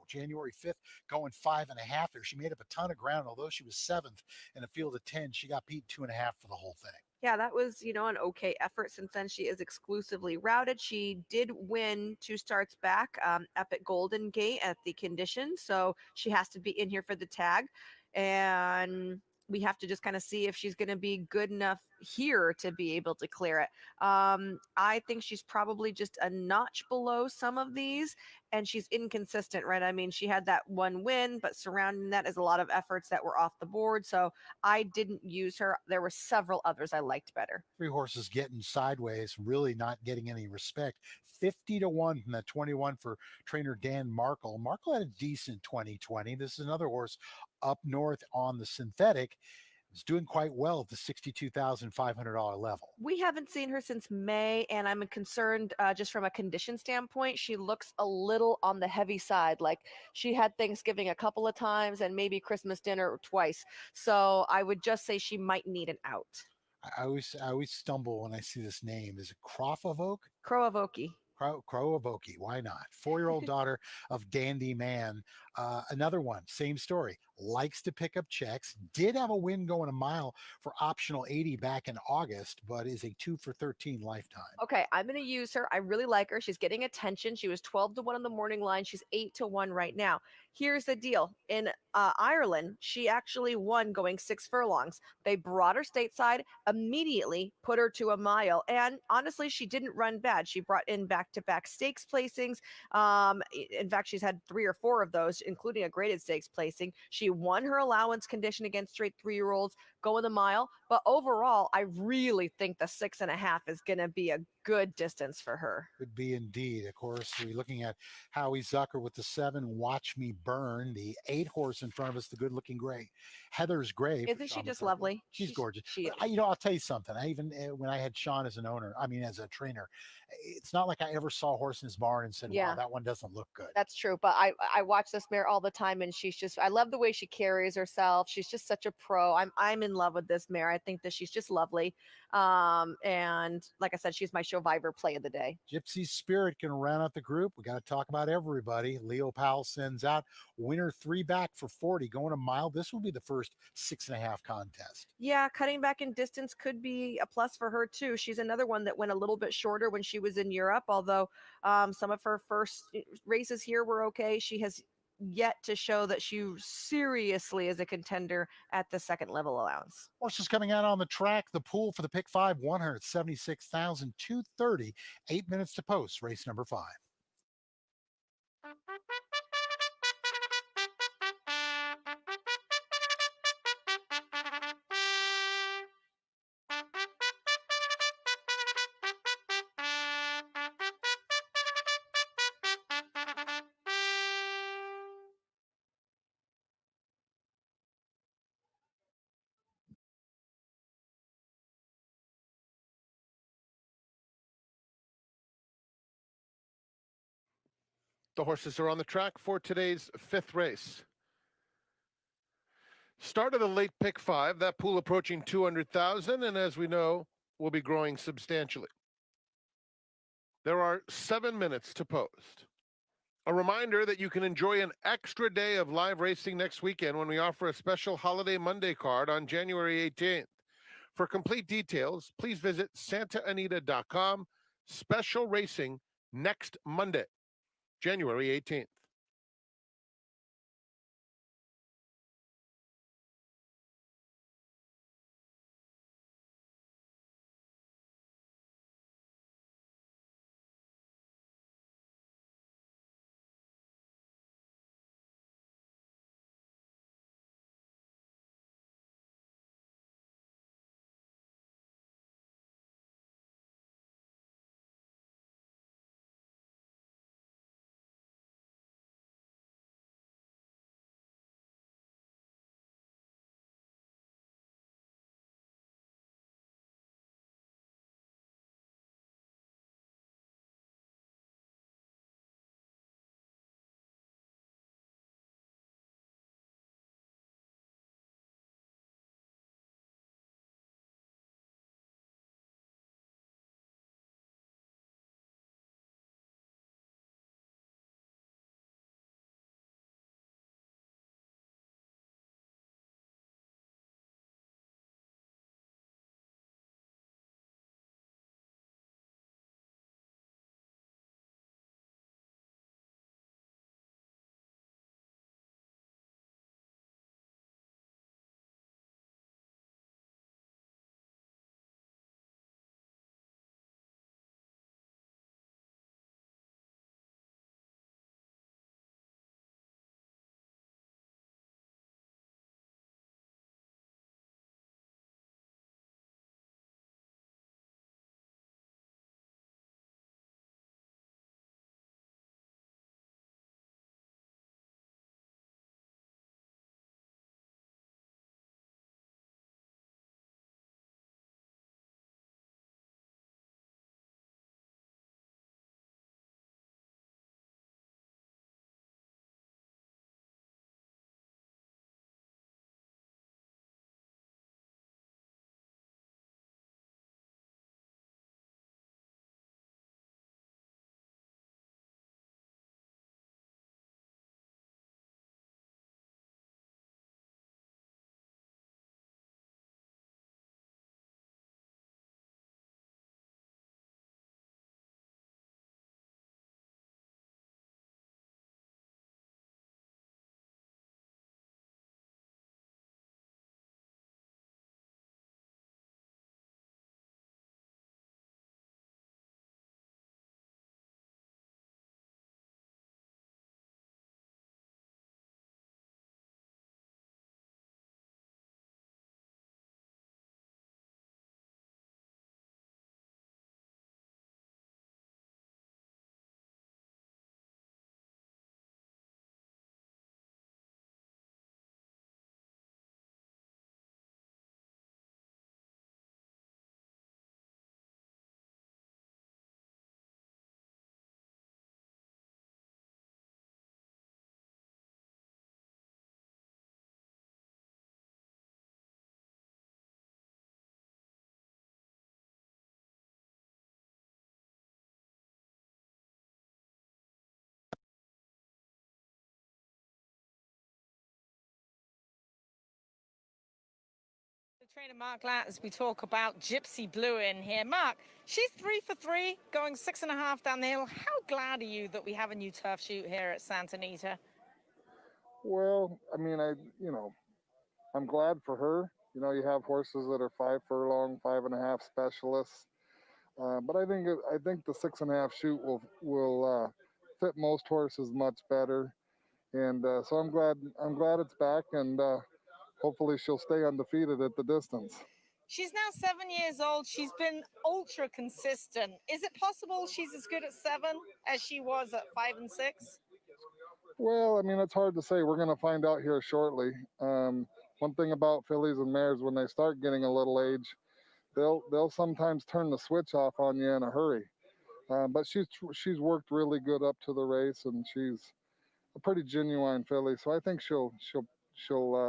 January 5th, going 5.5 there. She made up a ton of ground. Although she was 7th in a field of 10, she got beat 2.5 for the whole thing. Yeah, that was, an okay effort since then she is exclusively routed. She did win 2 starts back up at Golden Gate at the conditions, so she has to be in here for the tag. And we have to just kind of see if she's going to be good enough here to be able to clear it. I think she's probably just a notch below some of these, and she's inconsistent, right? I mean, she had that one win, but surrounding that is a lot of efforts that were off the board. So I didn't use her. There were several others I liked better. 3 horses getting sideways, really not getting any respect. 50-1 from that 21 for trainer Dan Markle. Markle had a decent 2020. This is another horse up north on the synthetic. Is doing quite well at the $62,500 level. We haven't seen her since May, and I'm concerned just from a condition standpoint. She looks a little on the heavy side. Like she had Thanksgiving a couple of times and maybe Christmas dinner twice. So I would just say she might need an out. I always stumble when I see this name. Is it Krofavoke? Croavoki. Croavoki, why not? 4-year-old daughter of Dandy Man. Another one, same story. Likes to pick up checks. Did have a win going a mile for optional 80 back in August, but is a 2 for 13 lifetime. Okay, I'm going to use her. I really like her. She's getting attention. She was 12-1 on the morning line. She's 8-1 right now. Here's the deal. In Ireland, she actually won going 6 furlongs. They brought her stateside, immediately put her to a mile. And honestly, she didn't run bad. She brought in back-to-back stakes placings. In fact, she's had 3 or 4 of those, including a graded stakes placing. She won her allowance condition against straight 3-year-olds going the mile. But overall, I really think the 6.5 is going to be a good distance for her. Could be indeed. Of course, we're looking at Howie Zucker with the 7, Watch Me Burn. The 8 horse in front of us, the good-looking gray, Heather's Grave. Isn't she just lovely? She's gorgeous. She is. I'll tell you something. I even when I had Sean as an owner, as a trainer, it's not like I ever saw a horse in his barn and said, Yeah. "Wow, that one doesn't look good." That's true. But I watch this mare all the time, and I love the way she carries herself. She's just such a pro. I'm in love with this mare. I think that she's just lovely. And like I said, she's my Survivor play of the day. Gypsy Spirit can round out the group. We got to talk about everybody. Leo Powell sends out winner 3 back for 40, going a mile. This will be the first 6.5 contest. Yeah, cutting back in distance could be a plus for her too. She's another one that went a little bit shorter when she was in Europe, although some of her first races here were okay. She has yet to show that she seriously is a contender at the second level allowance. Horses coming out on the track. The pool for the pick 5, 176,230. 8 minutes to post. Race number 5. The horses are on the track for today's 5th race. Start of the late pick 5, that pool approaching 200,000, and as we know, will be growing substantially. There are 7 minutes to post. A reminder that you can enjoy an extra day of live racing next weekend when we offer a special Holiday Monday card on January 18th. For complete details, please visit santaanita.com. Special racing next Monday, January 18th. Trainer Mark Latt, as we talk about Gypsy Blue in here. Mark, she's 3 for 3, going 6.5 down the hill. How glad are you that we have a new turf shoot here at Santa Anita? Well, I mean, I'm glad for her. You know, you have horses that are 5 furlong, 5.5 specialists, but I think the 6.5 shoot will fit most horses much better, and so I'm glad it's back, and hopefully she'll stay undefeated at the distance. She's now 7 years old. She's been ultra consistent. Is it possible she's as good at 7 as she was at 5 and 6? Well, I mean, it's hard to say. We're going to find out here shortly. One thing about fillies and mares, when they start getting a little age, they'll sometimes turn the switch off on you in a hurry. But she's worked really good up to the race, and she's a pretty genuine filly. So I think she'll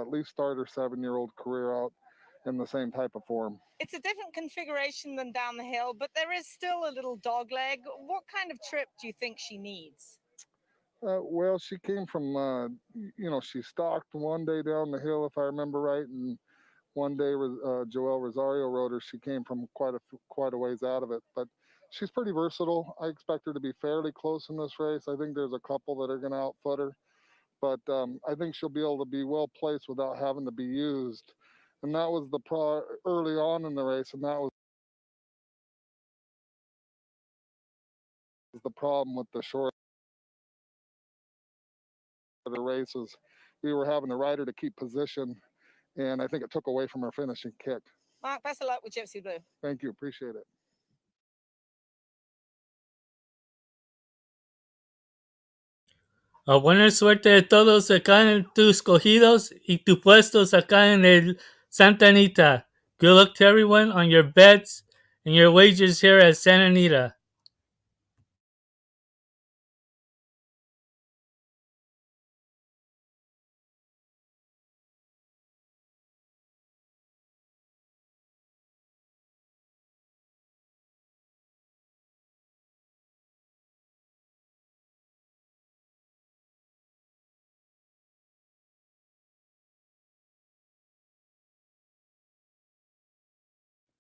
at least start her 7-year-old career out in the same type of form. It's a different configuration than down the hill, but there is still a little dog leg. What kind of trip do you think she needs? Well, she came from, she stalked one day down the hill, if I remember right, and one day Joel Rosario rode her. She came from quite a ways out of it, but she's pretty versatile. I expect her to be fairly close in this race. I think there's a couple that are going to outfoot her, but I think she'll be able to be well placed without having to be used. And that was early on in the race, and that was the problem with the short the races. We were having the rider to keep position, and I think it took away from her finishing kick. Mark, best of luck with Gypsy Blue. Thank you, appreciate it. Buena suerte a todos acá en tus cogidos y tus puestos acá en el Santa Anita. Good luck to everyone on your bets and your wagers here at Santa Anita.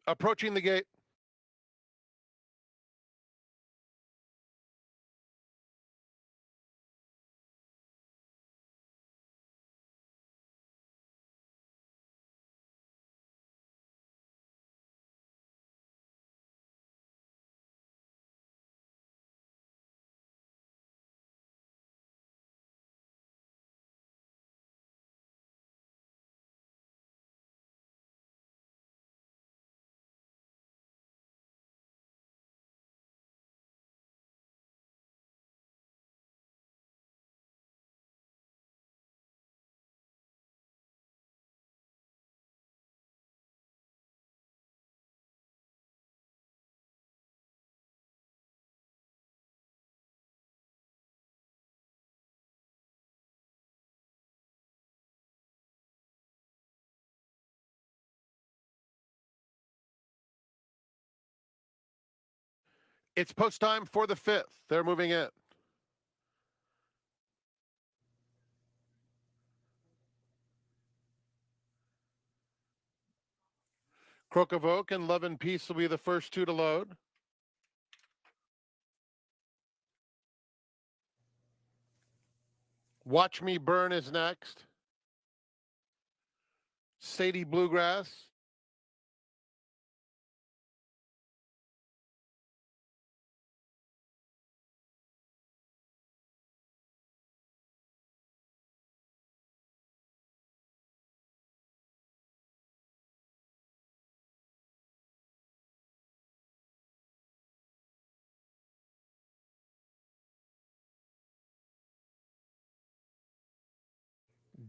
Approaching the gate. It's post time for the 5th. They're moving in. Crook of Oak and Love and Peace will be the first two to load. Watch Me Burn is next. Sadie Bluegrass.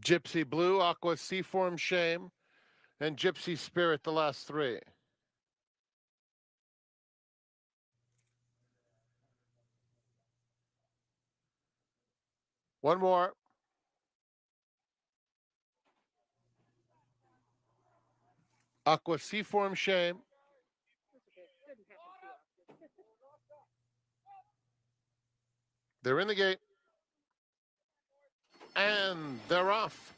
Gypsy Blue, Aqua Seaform Shame, and Gypsy Spirit, the last three. One more. Aqua Seaform Shame. They're in the gate. And they're off.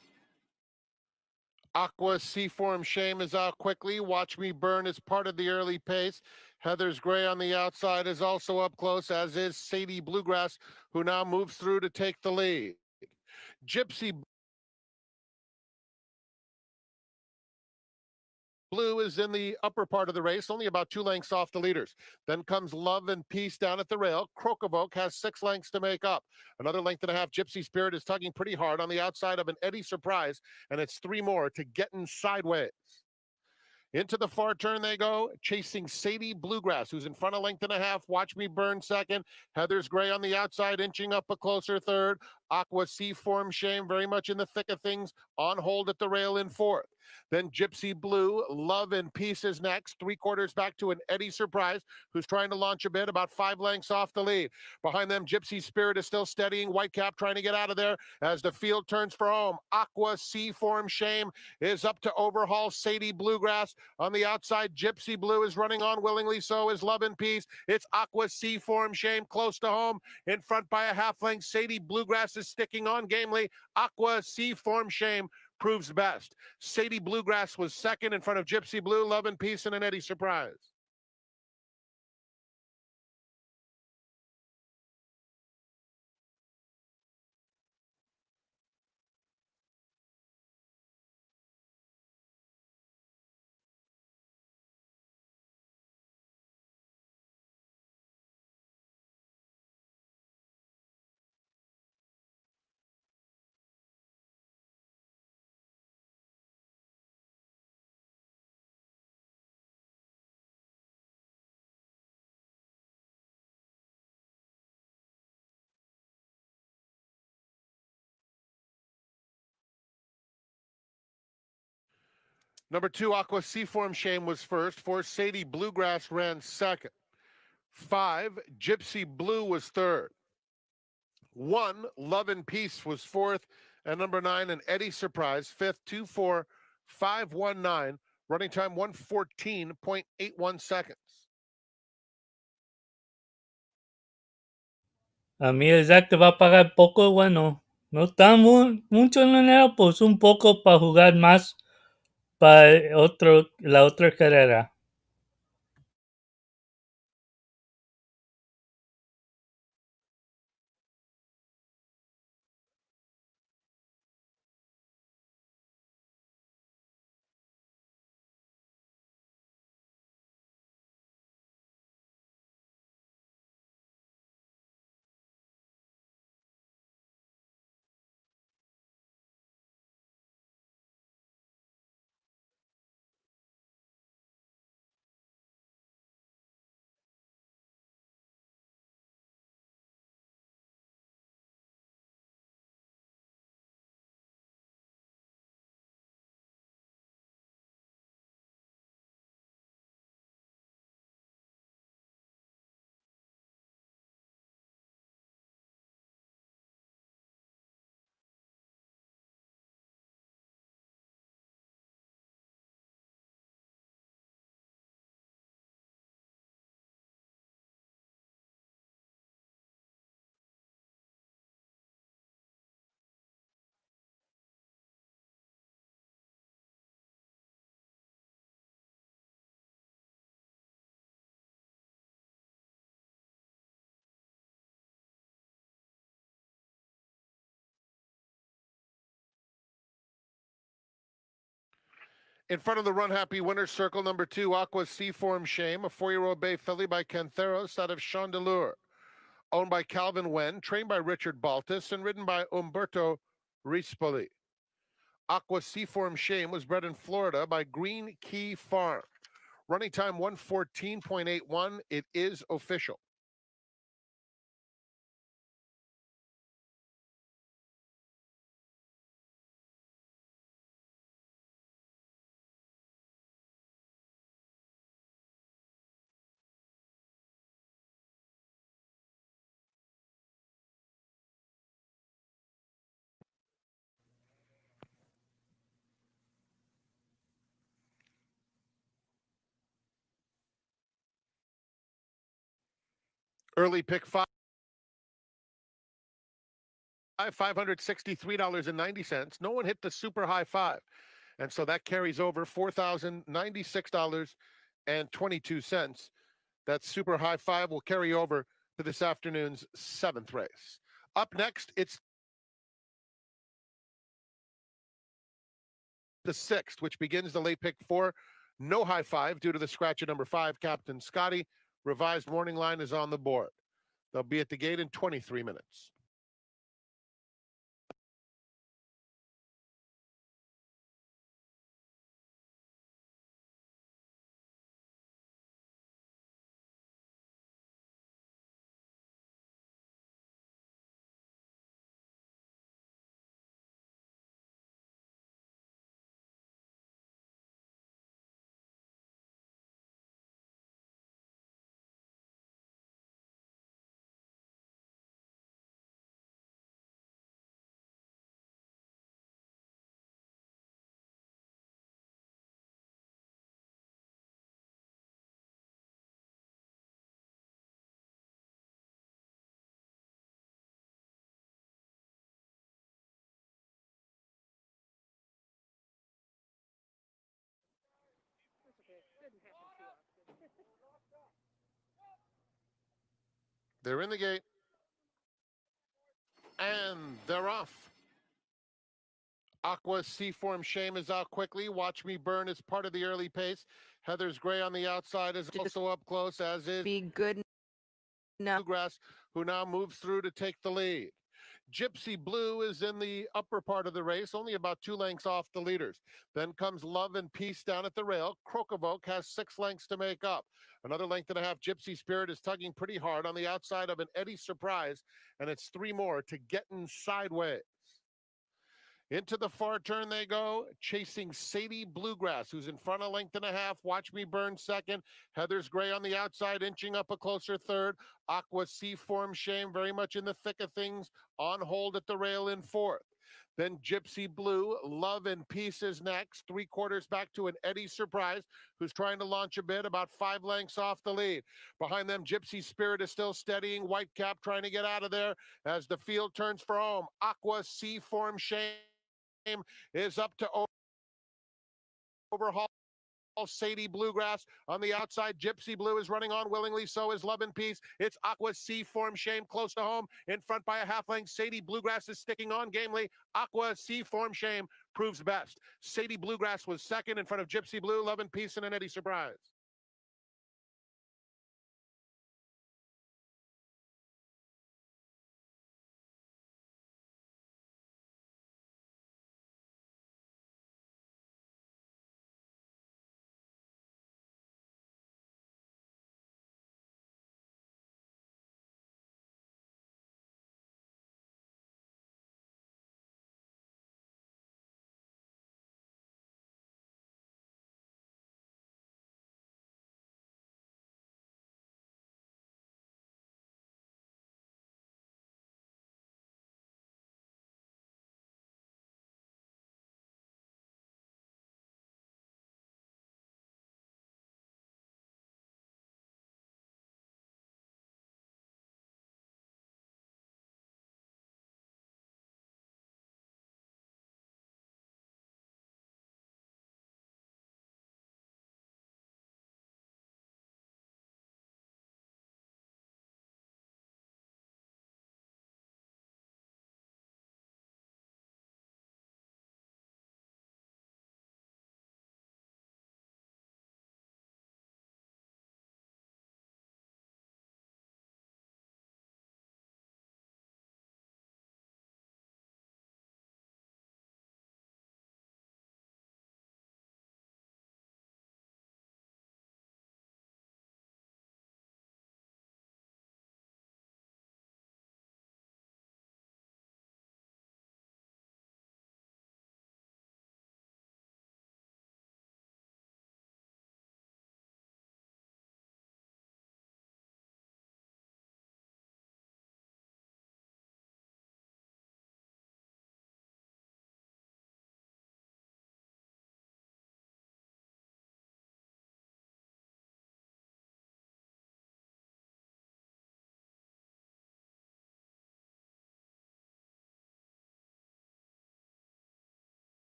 Aqua Seaform Shame is out quickly. Watch Me Burn is part of the early pace. Heather's Gray on the outside is also up close, as is Sadie Bluegrass, who now moves through to take the lead. Gypsy Blue is in the upper part of the race, only about 2 lengths off the leaders. Then comes Love and Peace down at the rail. Crocovoke has 6 lengths to make up. Another length and a half. Gypsy Spirit is tugging pretty hard on the outside of an Eddie Surprise, and it's 3 more to Getting Sideways. Into the far turn they go, chasing Sadie Bluegrass, who's in front of length and a half. Watch Me Burn second. Heather's Gray on the outside, inching up a closer third. Aqua Seaform Shame very much in the thick of things, on hold at the rail in fourth. Then Gypsy Blue, Love and Peace is next. 3/4 back to an Eddie Surprise, who's trying to launch a bit, about 5 lengths off the lead. Behind them, Gypsy Spirit is still steadying. Whitecap trying to get out of there as the field turns for home. Aqua Seaform Shame is up to overhaul Sadie Bluegrass. On the outside, Gypsy Blue is running on willingly, so is Love and Peace. It's Aqua Seaform Shame close to home. In front by a half length, Sadie Bluegrass is sticking on gamely. Aqua Seaform Shame proves best. Sadie Bluegrass was second in front of Gypsy Blue, Love and Peace, and an Eddie Surprise. Number 2, Aqua Seaform Shame was first. 4, Sadie Bluegrass ran second. 5, Gypsy Blue was third. 1, Love and Peace was fourth. And number 9, an Eddie Surprise, fifth. 2-4-5-1-9. Running time 1:14.81 seconds. A mí Isaac te va a pagar poco, bueno. No está mucho en dinero, pues un poco para jugar más para la otra carrera. In front of the Run Happy Winner's Circle, number 2, Aqua Seaform Shame, a 4-year-old bay filly by Cantheros out of Chandelure. Owned by Calvin Wen, trained by Richard Baltus, and ridden by Umberto Rispoli. Aqua Seaform Shame was bred in Florida by Green Key Farm. Running time 1:14.81. It is official. Early pick 5. $563.90. No one hit the super high 5. And so that carries over $4,096.22. That super high five will carry over to this afternoon's 7th race. Up next, it's the 6th, which begins the late pick 4. No high five due to the scratch at number 5, Captain Scotty. Revised warning line is on the board. They'll be at the gate in 23 minutes. They're in the gate. And they're off. Aqua Seaform Shame is out quickly. Watch Me Burn is part of the early pace. Heather's Gray on the outside is also up close, as is Be good Bluegrass, who now moves through to take the lead. Gypsy Blue is in the upper part of the race, only about 2 lengths off the leaders. Then comes Love and Peace down at the rail. Crocovoke has 6 lengths to make up. Another length and a half. Gypsy Spirit is tugging pretty hard on the outside of an Eddie Surprise, and it's 3 more to Getting Sideways. Into the far turn they go, chasing Sadie Bluegrass, who's in front a length and a half. Watch Me Burn second. Heather's Gray on the outside, inching up a closer third. Aqua Seaform Shame very much in the thick of things, on hold at the rail in fourth. Then Gypsy Blue, Love and Peace is next. 3/4 back to an Eddie Surprise, who's trying to launch a bit, about 5 lengths off the lead. Behind them, Gypsy Spirit is still steadying. Whitecap trying to get out of there as the field turns for home. Aqua Seaform Shame is up to overhaul Sadie Bluegrass on the outside. Gypsy Blue is running on willingly. So is Love and Peace. It's Aqua Seaform Shame close to home. In front by a half length. Sadie Bluegrass is sticking on gamely. Aqua Seaform Shame proves best. Sadie Bluegrass was second in front of Gypsy Blue, Love and Peace, and an Eddie Surprise.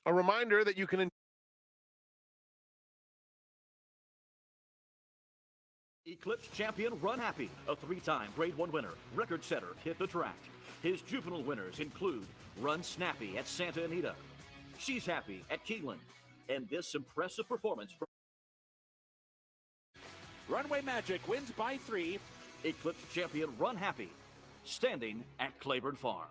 A reminder that you can Eclipse champion Run Happy, a 3-time Grade 1 winner, record setter, hit the track. His juvenile winners include Run Snappy at Santa Anita, She's Happy at Keeneland, and this impressive performance from Runway Magic wins by 3. Eclipse champion Run Happy, standing at Claiborne Farm.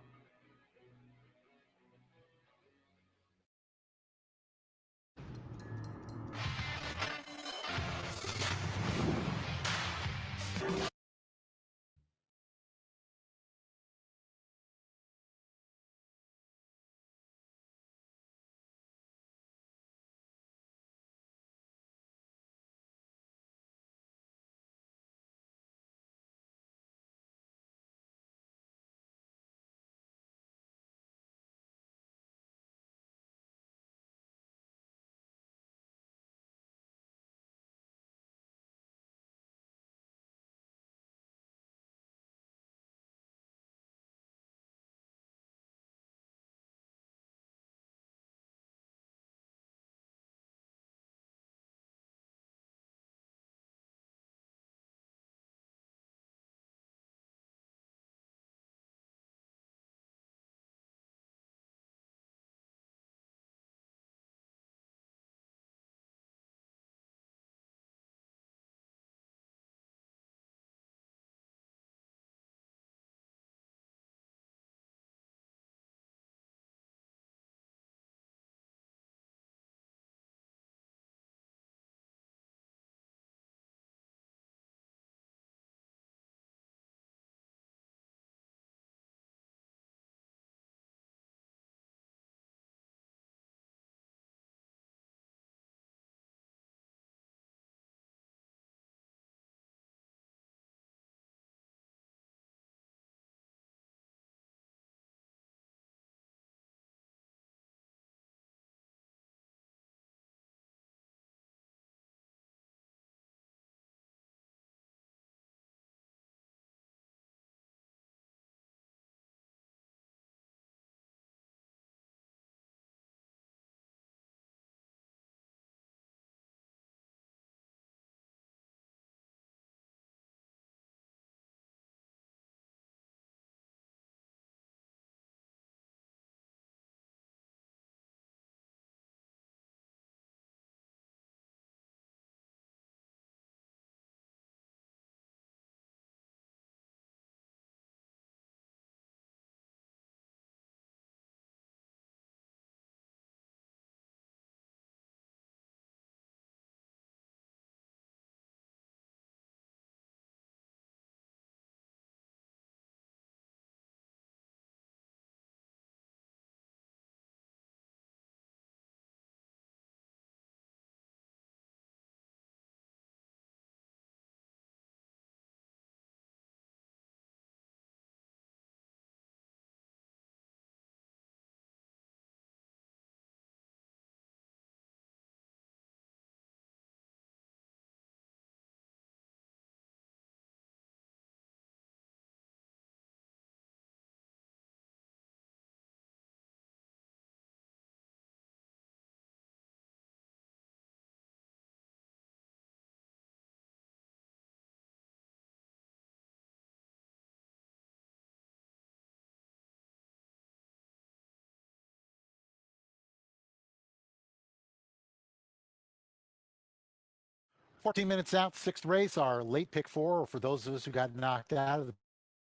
Fourteen minutes out, sixth race, our late pick 4, or for those of us who got knocked out of the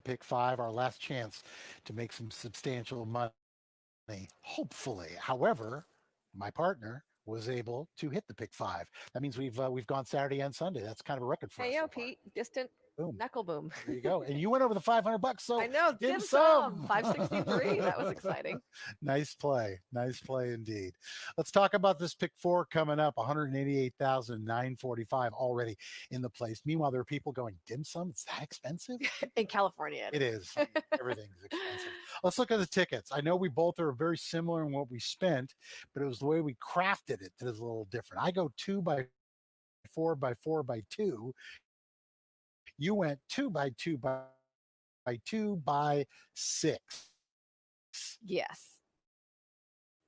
pick 5, our last chance to make some substantial money, hopefully. However, my partner was able to hit the pick 5. That means we've gone Saturday and Sunday. That's kind of a record for us. Hey, yo, Pete, distant Boom. knuckle boom. There you go. And you went over the $500. So I know, dim sum, 563. That was exciting. Nice play. Nice play indeed. Let's talk about this pick 4 coming up. 188,945 already in the place. Meanwhile, there are people going, dim sum? It's that expensive? In California. It is. Everything's expensive. Let's look at the tickets. I know we both are very similar in what we spent, but it was the way we crafted it that is a little different. I go 2 by 4 by 4 by 2. You went 2 by 2 by 2 by 6. Yes.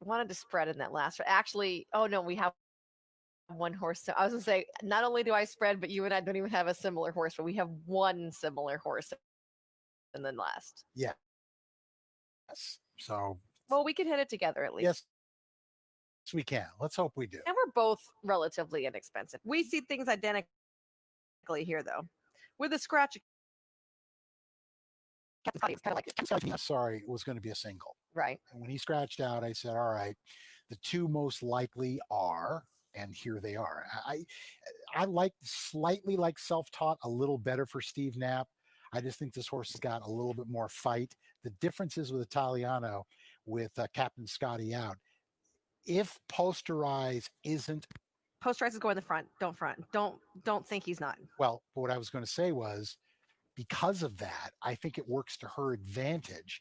wanted to spread in that last. Actually, oh no, we have one horse. So I was gonna say, not only do I spread, but you and I don't even have a similar horse, but we have one similar horse in the last. Yes. So Well, we can hit it together at least. yes, we can. Let's hope we do. And we're both relatively inexpensive. We see things identically here, though. With a scratch, it's kind of like Sorry, it was going to be a single. right. And when he scratched out, I said, all right, the two most likely are, and here they are. I like slightly like self-taught a little better for Steve Knapp. I just think this horse has got a little bit more fight. The difference is with Italiano, with Captain Scotty out. If Posterize isn't Posterize is going in the front. Don't front. Don't think he's not. well, what I was going to say was because of that, I think it works to her advantage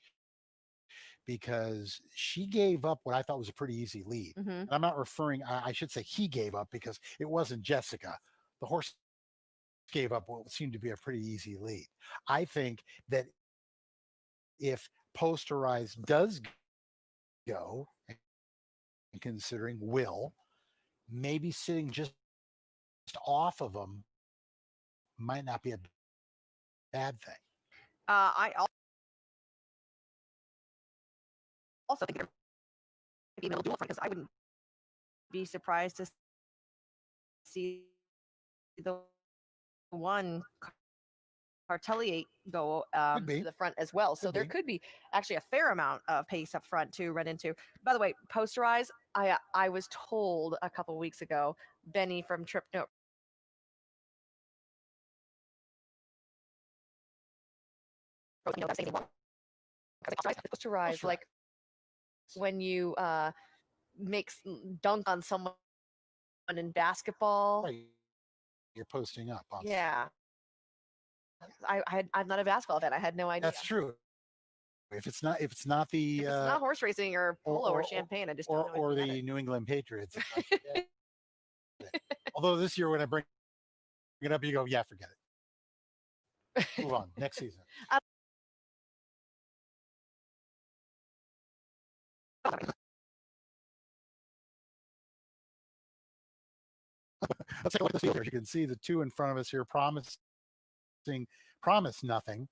because she gave up what I thought was a pretty easy lead. Mhm. And I'm not referring, I should say he gave up because it wasn't Jessica. The horse gave up what seemed to be a pretty easy lead. I think that if Posterize does go, and considering will, maybe sitting just off of him might not be a bad thing. I also think there could be a middle duel front because I wouldn't be surprised to see the one Cartellier go to the front as well. So there could be actually a fair amount of pace up front to run into. By the way, Posterize, I was told a couple weeks ago, Benny from Trip Note Posterize, like when you dunk on someone in basketball. Right. You're posting up. Yeah. I'm not a basketball fan. I had no idea. That's true. If it's not the If it's not horse racing or polo or champagne, I just don't know or anything about the it. New England Patriots. Although this year when I bring it up, you go, yeah, forget it. Move on. Next season. Let's take a look at the field here. You can see the two in front of us here promise nothing.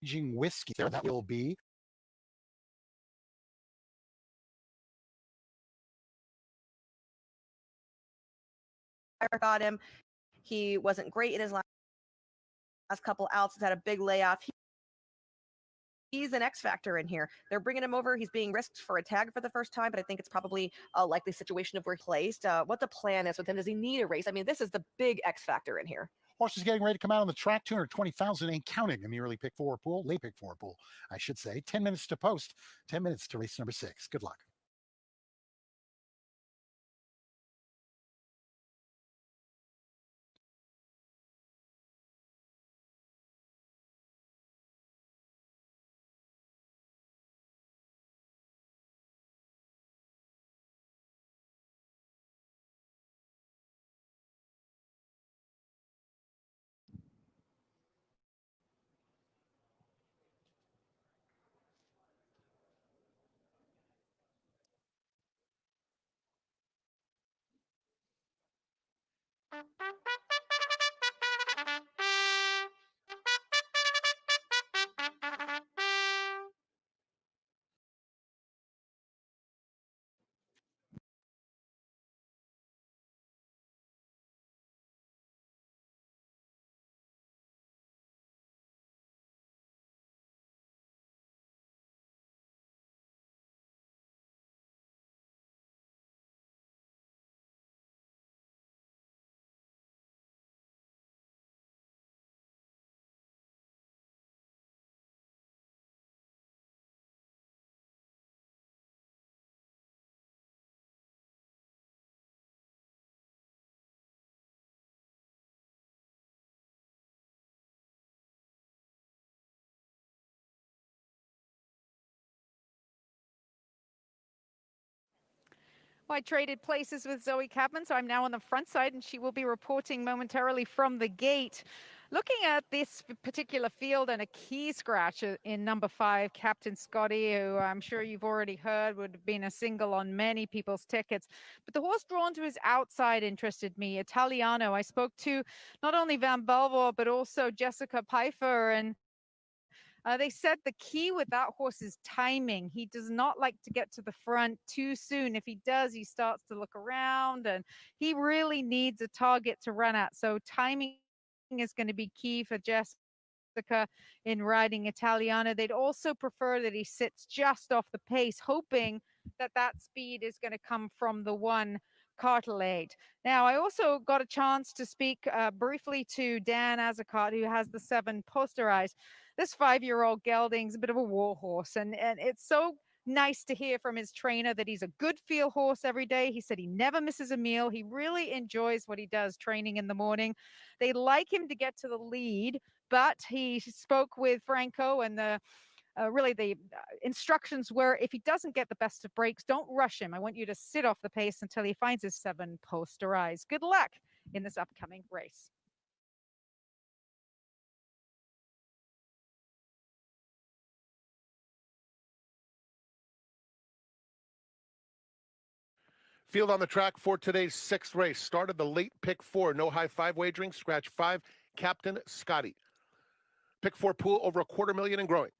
Aging whiskey there, that will be. I got him. He wasn't great in his last couple outs. He's had a big layoff. He's an X factor in here. They're bringing him over. He's being risked for a tag for the first time, but I think it's probably a likely situation of where he's placed. What the plan is with him? Does he need a race? I mean, this is the big X factor in here. Horse is getting ready to come out on the track. 220,000 ain't counting. I mean, early pick four pool, late pick four pool, I should say. 10 minutes to post, 10 minutes to race number 6. Good luck. Well, I traded places with Zoe Capman, so I'm now on the front side, and she will be reporting momentarily from the gate. Looking at this particular field and a key scratch in number 5, Captain Scotty, who I'm sure you've already heard would have been a single on many people's tickets. But the horse drawn to his outside interested me, Italiano. I spoke to not only Van Belvoir, but also Jessica Pfeiffer, and they said the key with that horse is timing. He does not like to get to the front too soon. If he does, he starts to look around, and he really needs a target to run at. So timing is going to be key for Jessica in riding Italiano. They'd also prefer that he sits just off the pace, hoping that that speed is going to come from the one Cartelade. Now, I also got a chance to speak briefly to Dan Azicott, who has the 7 Posterized. This 5-year-old gelding's a bit of a war horse, and it's so nice to hear from his trainer that he's a good feel horse every day. He said he never misses a meal. He really enjoys what he does training in the morning. They like him to get to the lead, but he spoke with Franco, and the instructions were, if he doesn't get the best of breaks, don't rush him. I want you to sit off the pace until he finds his 7 Posterized. Good luck in this upcoming race. Field on the track for today's 6th race. Started the late pick 4. No high 5 wagering. Scratch 5. Captain Scotty. Pick 4 pool over $250,000 and growing.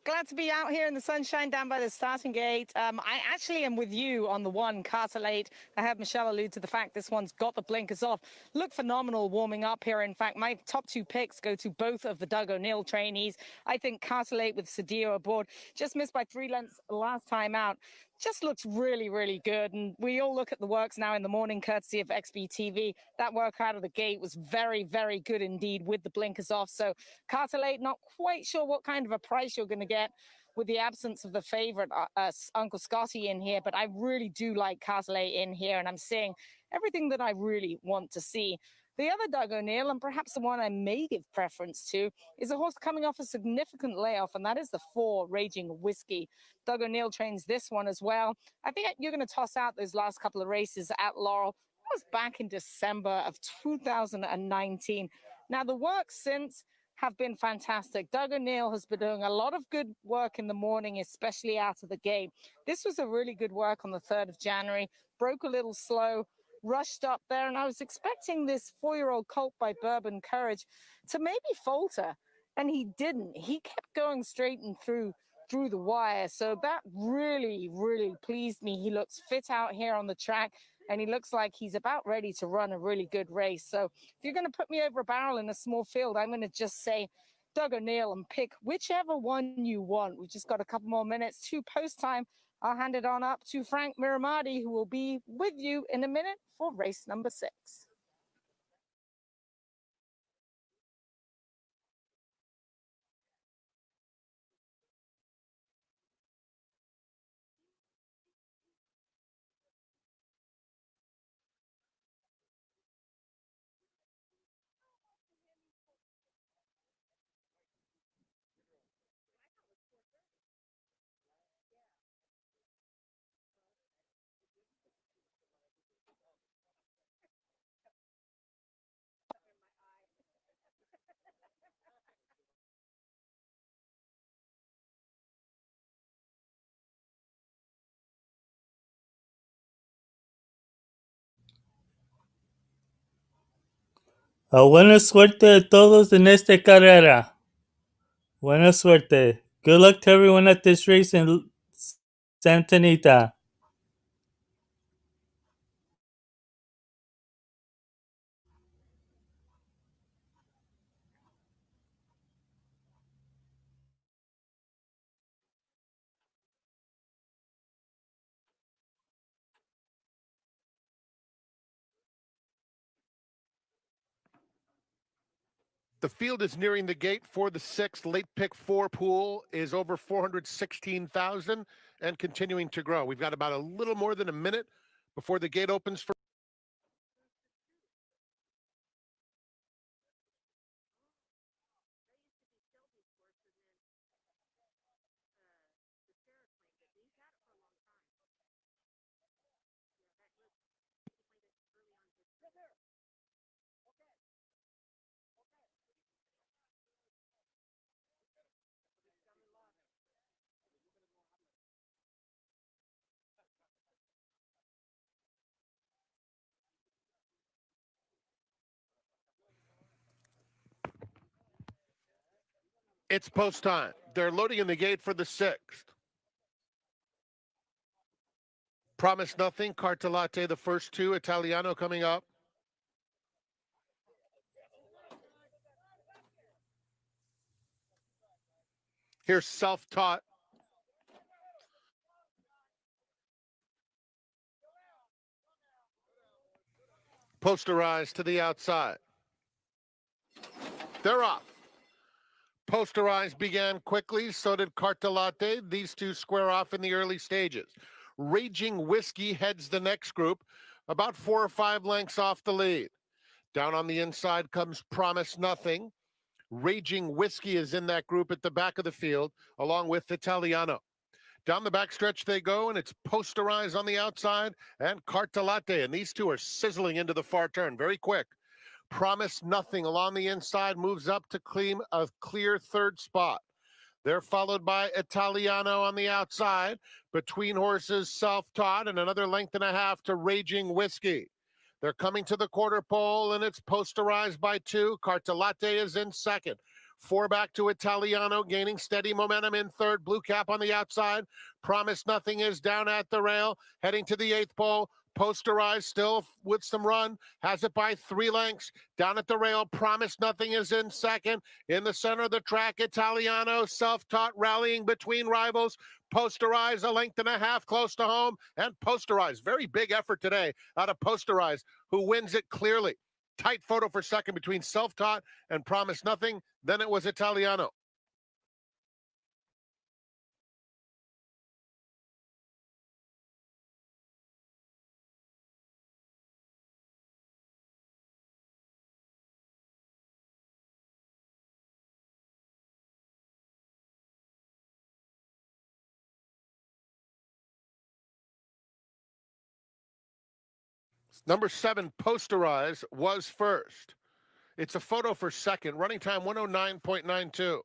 Glad to be out here in the sunshine down by the starting gate. I actually am with you on the one, Cartelate. I have Michelle allude to the fact this one's got the blinkers off. Look phenomenal warming up here. In fact, my top 2 picks go to both of the Doug O'Neill trainees. I think Cartelate with Cedillo aboard just missed by 3 lengths last time out. Just looks really, really good. And we all look at the works now in the morning, courtesy of XBTV. That work out of the gate was very, very good indeed with the blinkers off. So Cartelate, not quite sure what kind of a price you're going to get with the absence of the favorite, Uncle Scotty, in here. But I really do like Cartelate in here, and I'm seeing everything that I really want to see. The other Doug O'Neill, and perhaps the one I may give preference to, is a horse coming off a significant layoff, and that is the 4, Raging Whiskey. Doug O'Neill trains this one as well. I think you're going to toss out those last couple of races at Laurel. That was back in December of 2019. Now, the work since have been fantastic. Doug O'Neill has been doing a lot of good work in the morning, especially out of the gate. This was a really good work on the 3rd of January. Broke a little slow, rushed up there, and I was expecting this 4-year-old colt by Bourbon Courage to maybe falter, and he didn't. He kept going straight and through the wire, so that really, really pleased me. He looks fit out here on the track, and he looks like he's about ready to run a really good race. So if you're going to put me over a barrel in a small field, I'm going to just say Doug O'Neill and pick whichever one you want. We've just got a couple more minutes to post time. I'll hand it on up to Frank Miramati, who will be with you in a minute for race number 6. Buena suerte a todos en esta carrera. Buena suerte. Good luck to everyone at this race in Santa Anita. The field is nearing the gate for the 6th. Late pick 4 pool is over 416,000 and continuing to grow. We've got about a little more than a minute before the gate opens for It's post time. They're loading in the gate for the 6th. Promise Nothing, Cartelate, the first 2. Italiano coming up. Here's Self-Taught. Posterized to the outside. They're off. Posterized began quickly, so did Cartelate. These 2 square off in the early stages. Raging Whiskey heads the next group, about 4 or 5 lengths off the lead. Down on the inside comes Promise Nothing. Raging Whiskey is in that group at the back of the field, along with Italiano. Down the backstretch they go, and it's Posterized on the outside and Cartelate, and these 2 are sizzling into the far turn very quick. Promise Nothing along the inside moves up to claim a clear 3rd spot. They're followed by Italiano on the outside. Between horses, Self-Taught, and another length and a half to Raging Whiskey. They're coming to the quarter pole, and it's Posterized by 2. Cartelate is in second. 4 back to Italiano, gaining steady momentum in third. Blue Cap on the outside. Promise Nothing is down at the rail, heading to the 8th pole. Posterized still with some run, has it by 3 lengths. Down at the rail, Promise Nothing is in second. In the center of the track, Italiano, self-taught, rallying between rivals. Posterized a length and a half close to home, and Posterized, very big effort today out of Posterized, who wins it clearly. Tight photo for second between Self-Taught and Promise Nothing. Then it was Italiano. Number 7, Posterize, was first. It's a photo for second. Running time 109.92.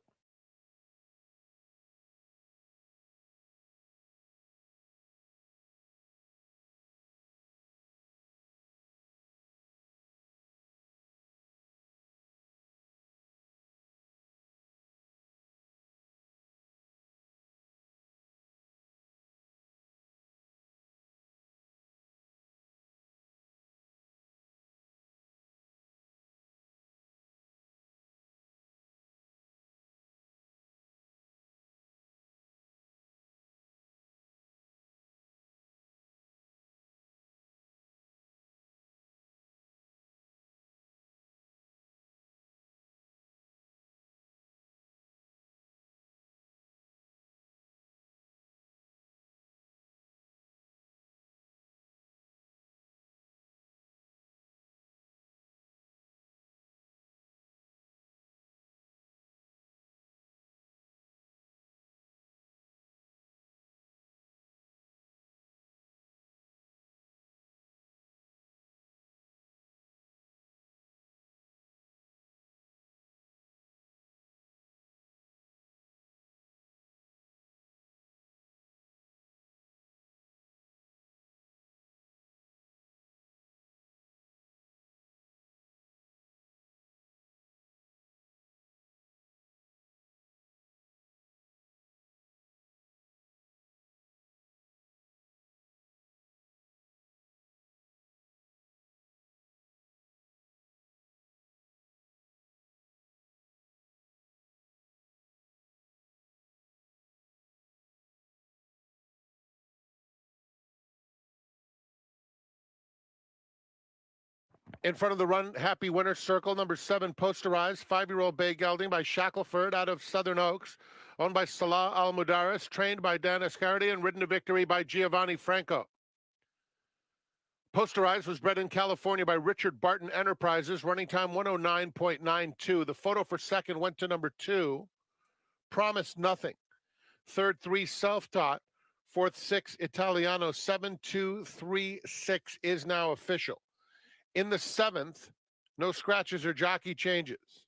In front of the Run Happy Winner Circle, number 7, Posterized, 5-year-old bay gelding by Shackelford out of Southern Oaks, owned by Salah Al-Mudaris, trained by Dan Escardi, and ridden to victory by Giovanni Franco. Posterized was bred in California by Richard Barton Enterprises, running time 109.92. The photo for second went to number 2, Promise Nothing. Third, 3, Self-Taught. Fourth, 6, Italiano. 7, 2, 3, 6 is now official. In the 7th, no scratches or jockey changes.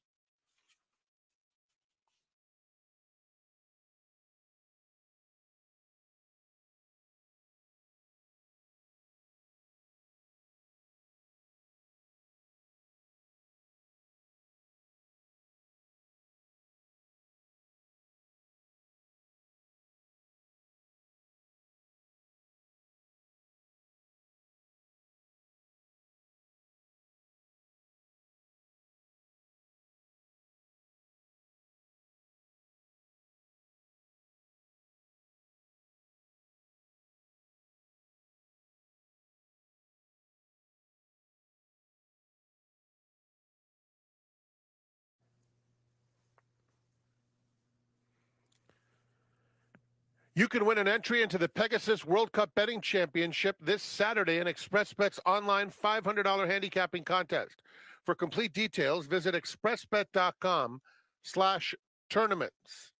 You can win an entry into the Pegasus World Cup Betting Championship this Saturday in ExpressBet's online $500 handicapping contest. For complete details, visit expressbet.com/tournaments.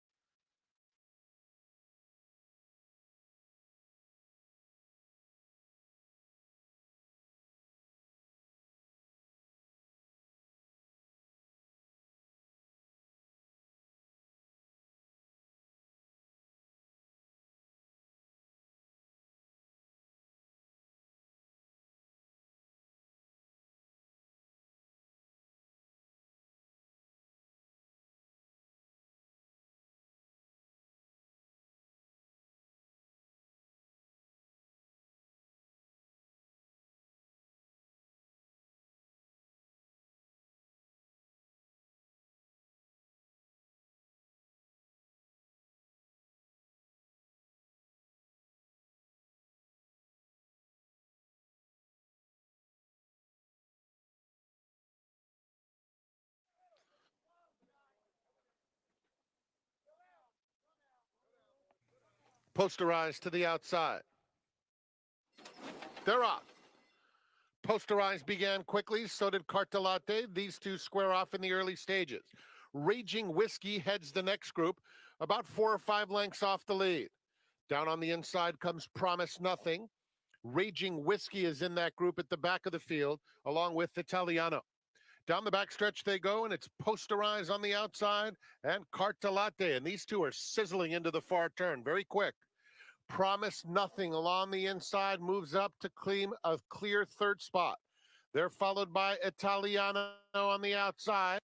Posterized to the outside. They're off. Posterized began quickly, so did Cartelate. These two square off in the early stages. Raging Whiskey heads the next group, about 4 or 5 lengths off the lead. Down on the inside comes Promise Nothing. Raging Whiskey is in that group at the back of the field, along with Italiano. Down the backstretch they go, and it's Posterized on the outside and Cartelate. And these two are sizzling into the far turn very quick. Promise Nothing along the inside moves up to claim a clear third spot. They're followed by Italiano on the outside.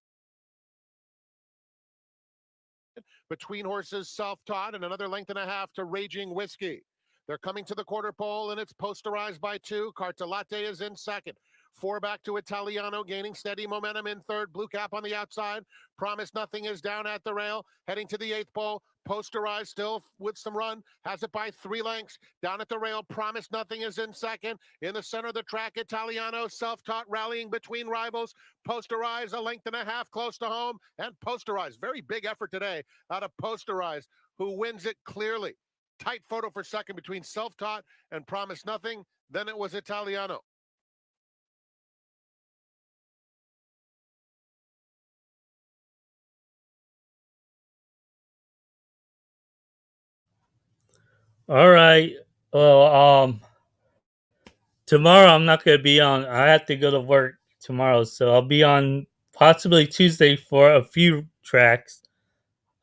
Between horses, Self-Taught, and another length and a half to Raging Whiskey. They're coming to the quarter pole, and it's Posterized by 2. Cartelate is in second. 4 back to Italiano, gaining steady momentum in third. Blue Cap on the outside. Promise Nothing is down at the rail, heading to the 8th pole. Posterized still with some run, has it by 3 lengths. Down at the rail, Promise Nothing is in second. In the center of the track, Italiano, Self-Taught rallying between rivals. Posterized a length and a half close to home, and Posterized, very big effort today out of Posterized, who wins it clearly. Tight photo for second between Self-Taught and Promise Nothing. Then it was Italiano. All right. Well, tomorrow I'm not gonna be on. I have to go to work tomorrow, so I'll be on possibly Tuesday for a few tracks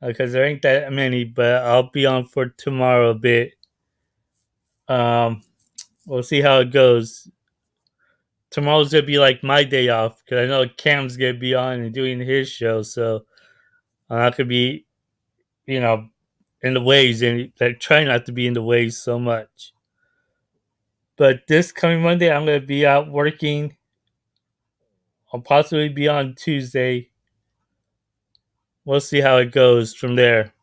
because there ain't that many. But I'll be on for tomorrow a bit. Um, we'll see how it goes. Tomorrow's gonna be like my day off because I know Cam's gonna be on and doing his show, so I'm not gonna be, you know, in the waves, and I try not to be in the waves so much. But this coming Monday, I'm gonna be out working. I'll possibly be on Tuesday. We'll see how it goes from there.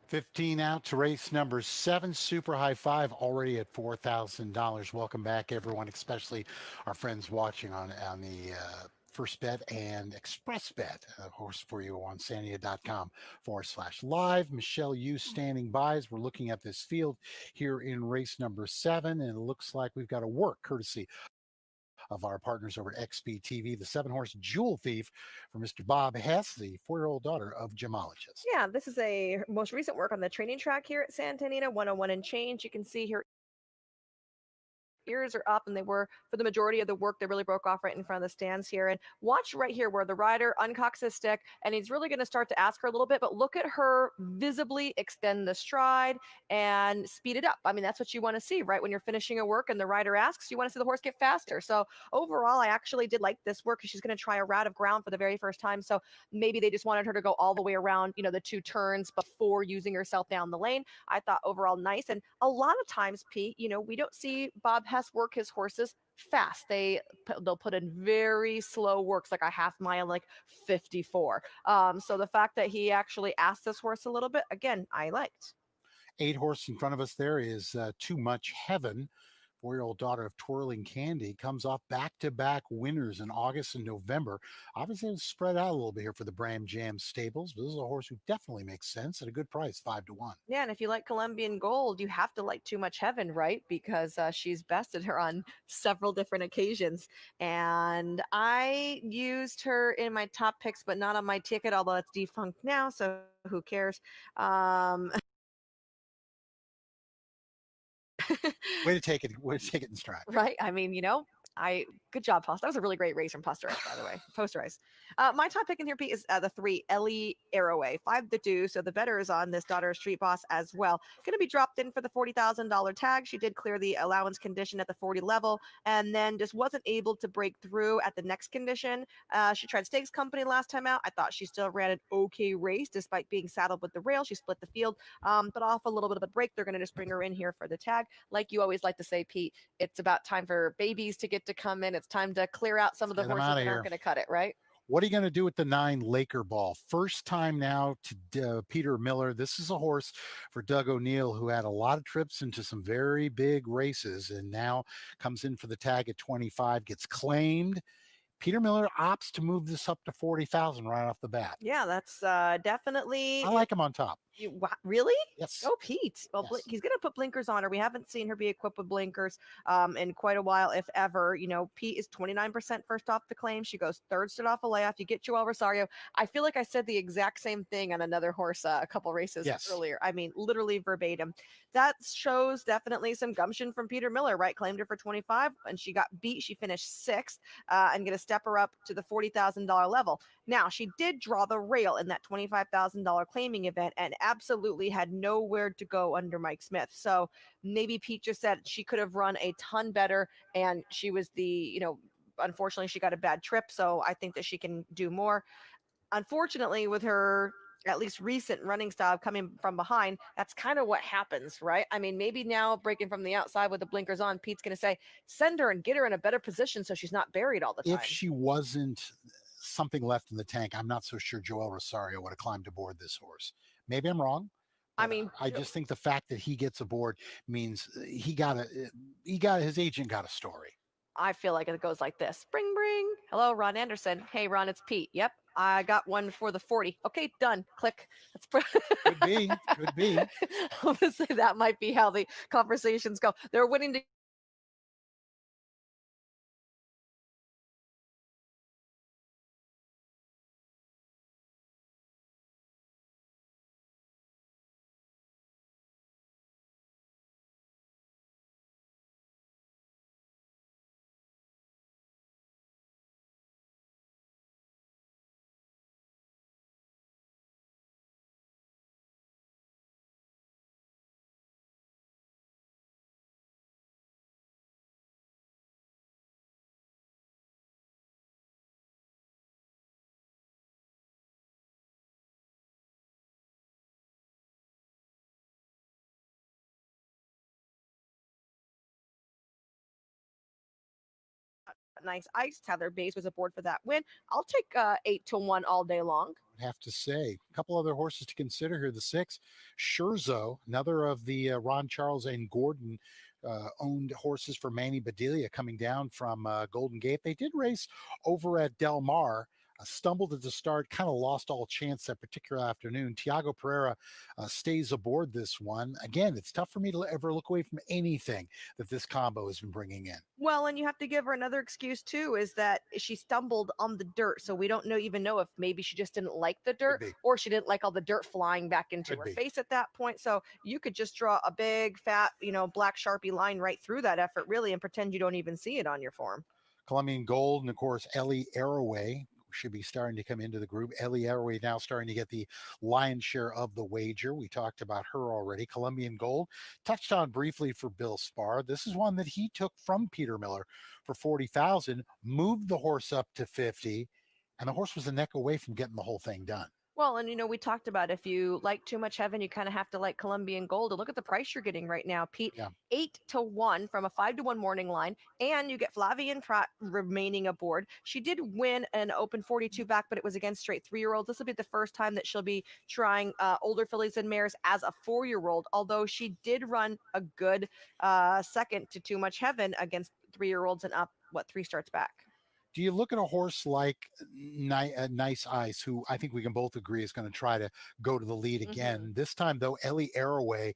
15 out to race number 7, Super High Five, already at $4,000. Welcome back, everyone, especially our friends watching on the First Bet and Express Bet, of course, for you on sania.com/live. Michelle Yu standing by as we're looking at this field here in race number 7, and it looks like we've got a work courtesy of our partners over at XP TV, the 7-horse Jewel Thief for Mr. Bob Hess, the 4-year-old daughter of gemologist. Yeah, this is a most recent work on the training track here at Santa Anita, 101 and change. You can see here ears are up, and they were for the majority of the work. They really broke off right in front of the stands here. And watch right here where the rider uncocks his stick, and he's really going to start to ask her a little bit, but look at her visibly extend the stride and speed it up. I mean, that's what you want to see, right? When you're finishing a work and the rider asks, you want to see the horse get faster. So overall, I actually did like this work because she's going to try a route of ground for the very first time. So maybe they just wanted her to go all the way around, the 2 turns before using herself down the lane. I thought overall nice. And a lot of times, Pete, we don't see Bob Hess work his horses fast. They'll put in very slow works, like a half mile, like 54. So the fact that he actually asked this horse a little bit, again, I liked. 8 horse in front of us there is Too Much Heaven. 4-year-old daughter of Twirling Candy comes off back-to-back winners in August and November. Obviously, it's spread out a little bit here for the Bram Jam stables, but this is a horse who definitely makes sense at a good price, 5-1. Yeah, and if you like Colombian Gold, you have to like Too Much Heaven, right? Because she's bested her on several different occasions. And I used her in my top picks, but not on my ticket, although it's defunct now, so who cares? Way to take it in stride. Right. I mean, good job, Post. That was a really great race from Posterize, by the way. Posterize. My top pick in here, Pete, is the 3 Ellie Arroway, 5-2. So the better is on this Daughter of Street Boss as well. Going to be dropped in for the $40,000 tag. She did clear the allowance condition at the 40 level, and then just wasn't able to break through at the next condition. She tried Stakes Company last time out. I thought she still ran an okay race despite being saddled with the rail. She split the field, but off a little bit of a break. They're going to just bring her in here for the tag. Like you always like to say, Pete, it's about time for babies to get to come in. It's time to clear out some of the Get 'em horses outta that aren't here. going to cut it, right? What are you going to do with the 9 Laker Ball? First time now to Peter Miller. This is a horse for Doug O'Neill, who had a lot of trips into some very big races and now comes in for the tag at 25, gets claimed. Peter Miller opts to move this up to 40,000 right off the bat. Yeah, that's definitely. I like him on top. Really? Yes. Oh, Pete. Well, Yes. he's going to put blinkers on her. We haven't seen her be equipped with blinkers in quite a while, if ever. Pete is 29% first off the claim. She goes third stood off a layoff. You get Joel Rosario. I feel like I said the exact same thing on another horse a couple races Yes. earlier. I mean, literally verbatim. That shows definitely some gumption from Peter Miller, right? Claimed her for 25 and she got beat. She finished 6th and going to step her up to the $40,000 level. Now, she did draw the rail in that $25,000 claiming event and absolutely had nowhere to go under Mike Smith. So maybe Pete just said she could have run a ton better, and she was unfortunately she got a bad trip. So I think that she can do more. Unfortunately, with her at least recent running style coming from behind, that's kind of what happens, right? I mean, maybe now breaking from the outside with the blinkers on, Pete's going to say, send her and get her in a better position so she's not buried all the time. If she wasn't something left in the tank, I'm not so sure Joel Rosario would have climbed aboard this horse. Maybe I'm wrong. I mean, I just think the fact that he gets aboard means his agent got a story. I feel like it goes like this. Bring. Hello, Ron Anderson. Hey, Ron, it's Pete. Yep. I got one for the 40. Okay, done. Click. Could be. I'm going to say that might be how the conversations go. They're winning to nice ice. Tyler Bays was aboard for that win. I'll take 8-1 all day long. would have to say. A couple other horses to consider here. The 6, Scherzo, another of the Ron Charles and Gordon owned horses for Manny Bedelia coming down from Golden Gate. They did race over at Del Mar. Stumbled at the start, kind of lost all chance that particular afternoon. Tiago Pereira stays aboard this one. Again, it's tough for me to ever look away from anything that this combo has been bringing in. Well, and you have to give her another excuse too, is that she stumbled on the dirt. So we don't even know if maybe she just didn't like the dirt or she didn't like all the dirt flying back into her face at that point. So you could just draw a big fat, black Sharpie line right through that effort really and pretend you don't even see it on your form. Colombian Gold, and of course, Ellie Arroway should be starting to come into the group. Ellie Arroway now starting to get the lion's share of the wager. We talked about her already. Colombian Gold, touched on briefly for Bill Spar. This is one that he took from Peter Miller for 40,000, moved the horse up to 50, and the horse was a neck away from getting the whole thing done. Well, and we talked about if you like Too Much Heaven, you kind of have to like Colombian Gold. And look at the price you're getting right now, Pete. 8-1 from a 5-1 morning line, and you get Flavien Prat remaining aboard. She did win an Open 42 back, but it was against straight 3-year-olds. This will be the first time that she'll be trying older fillies and mares as a 4-year-old. Although she did run a good second to Too Much Heaven against 3-year-olds and up 3 starts back. Do you look at a horse like Nice Ice, who I think we can both agree is going to try to go to the lead again? This time, though, Ellie Arroway.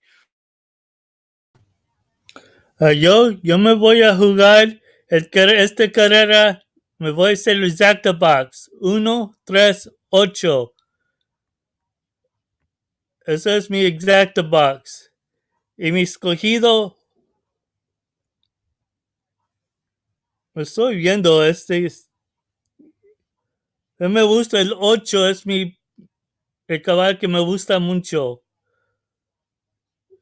Yo me voy a jugar esta carrera. Me voy a hacer el exacta box. 1, 3, 8. Eso es mi exacta box. Y mi escogido. Me estoy viendo me gusta el 8, es el caballo que me gusta mucho.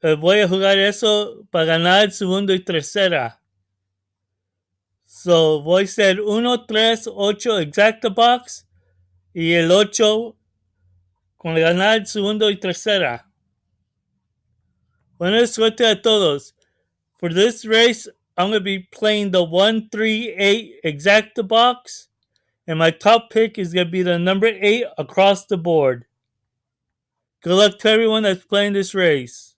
Voy a jugar eso para ganar el segundo y tercera. So, voy a ser 1, 3, 8 exacta box y el 8 con ganar el segundo y tercera. Buena suerte a todos. For this race, I'm going to be playing the 1, 3, 8 exacta box. And my top pick is going to be the number 8 across the board. Good luck to everyone that's playing this race.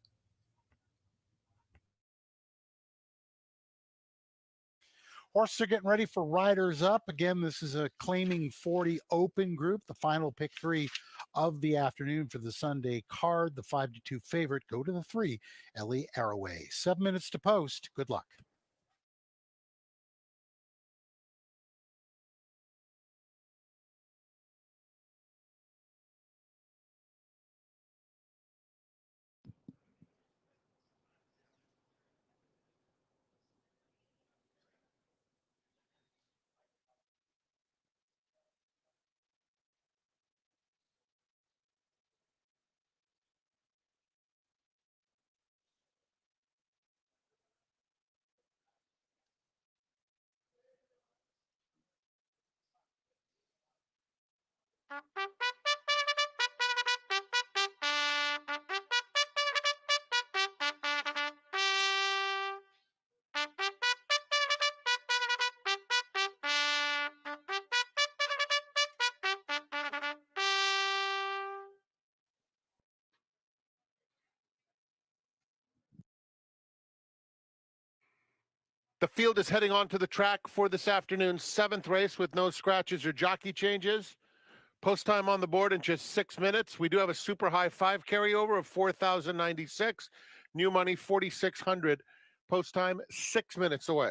Horses are getting ready for Riders Up. Again, this is a claiming 40 open group. The final pick 3 of the afternoon for the Sunday card. The 5-2 favorite. Go to the 3, Ellie Arroway. 7 minutes to post. Good luck. The field is heading onto the track for this afternoon's 7th race with no scratches or jockey changes. Post time on the board in just 6 minutes. We do have a super high 5 carryover of 4,096. New money 4,600. Post time 6 minutes away.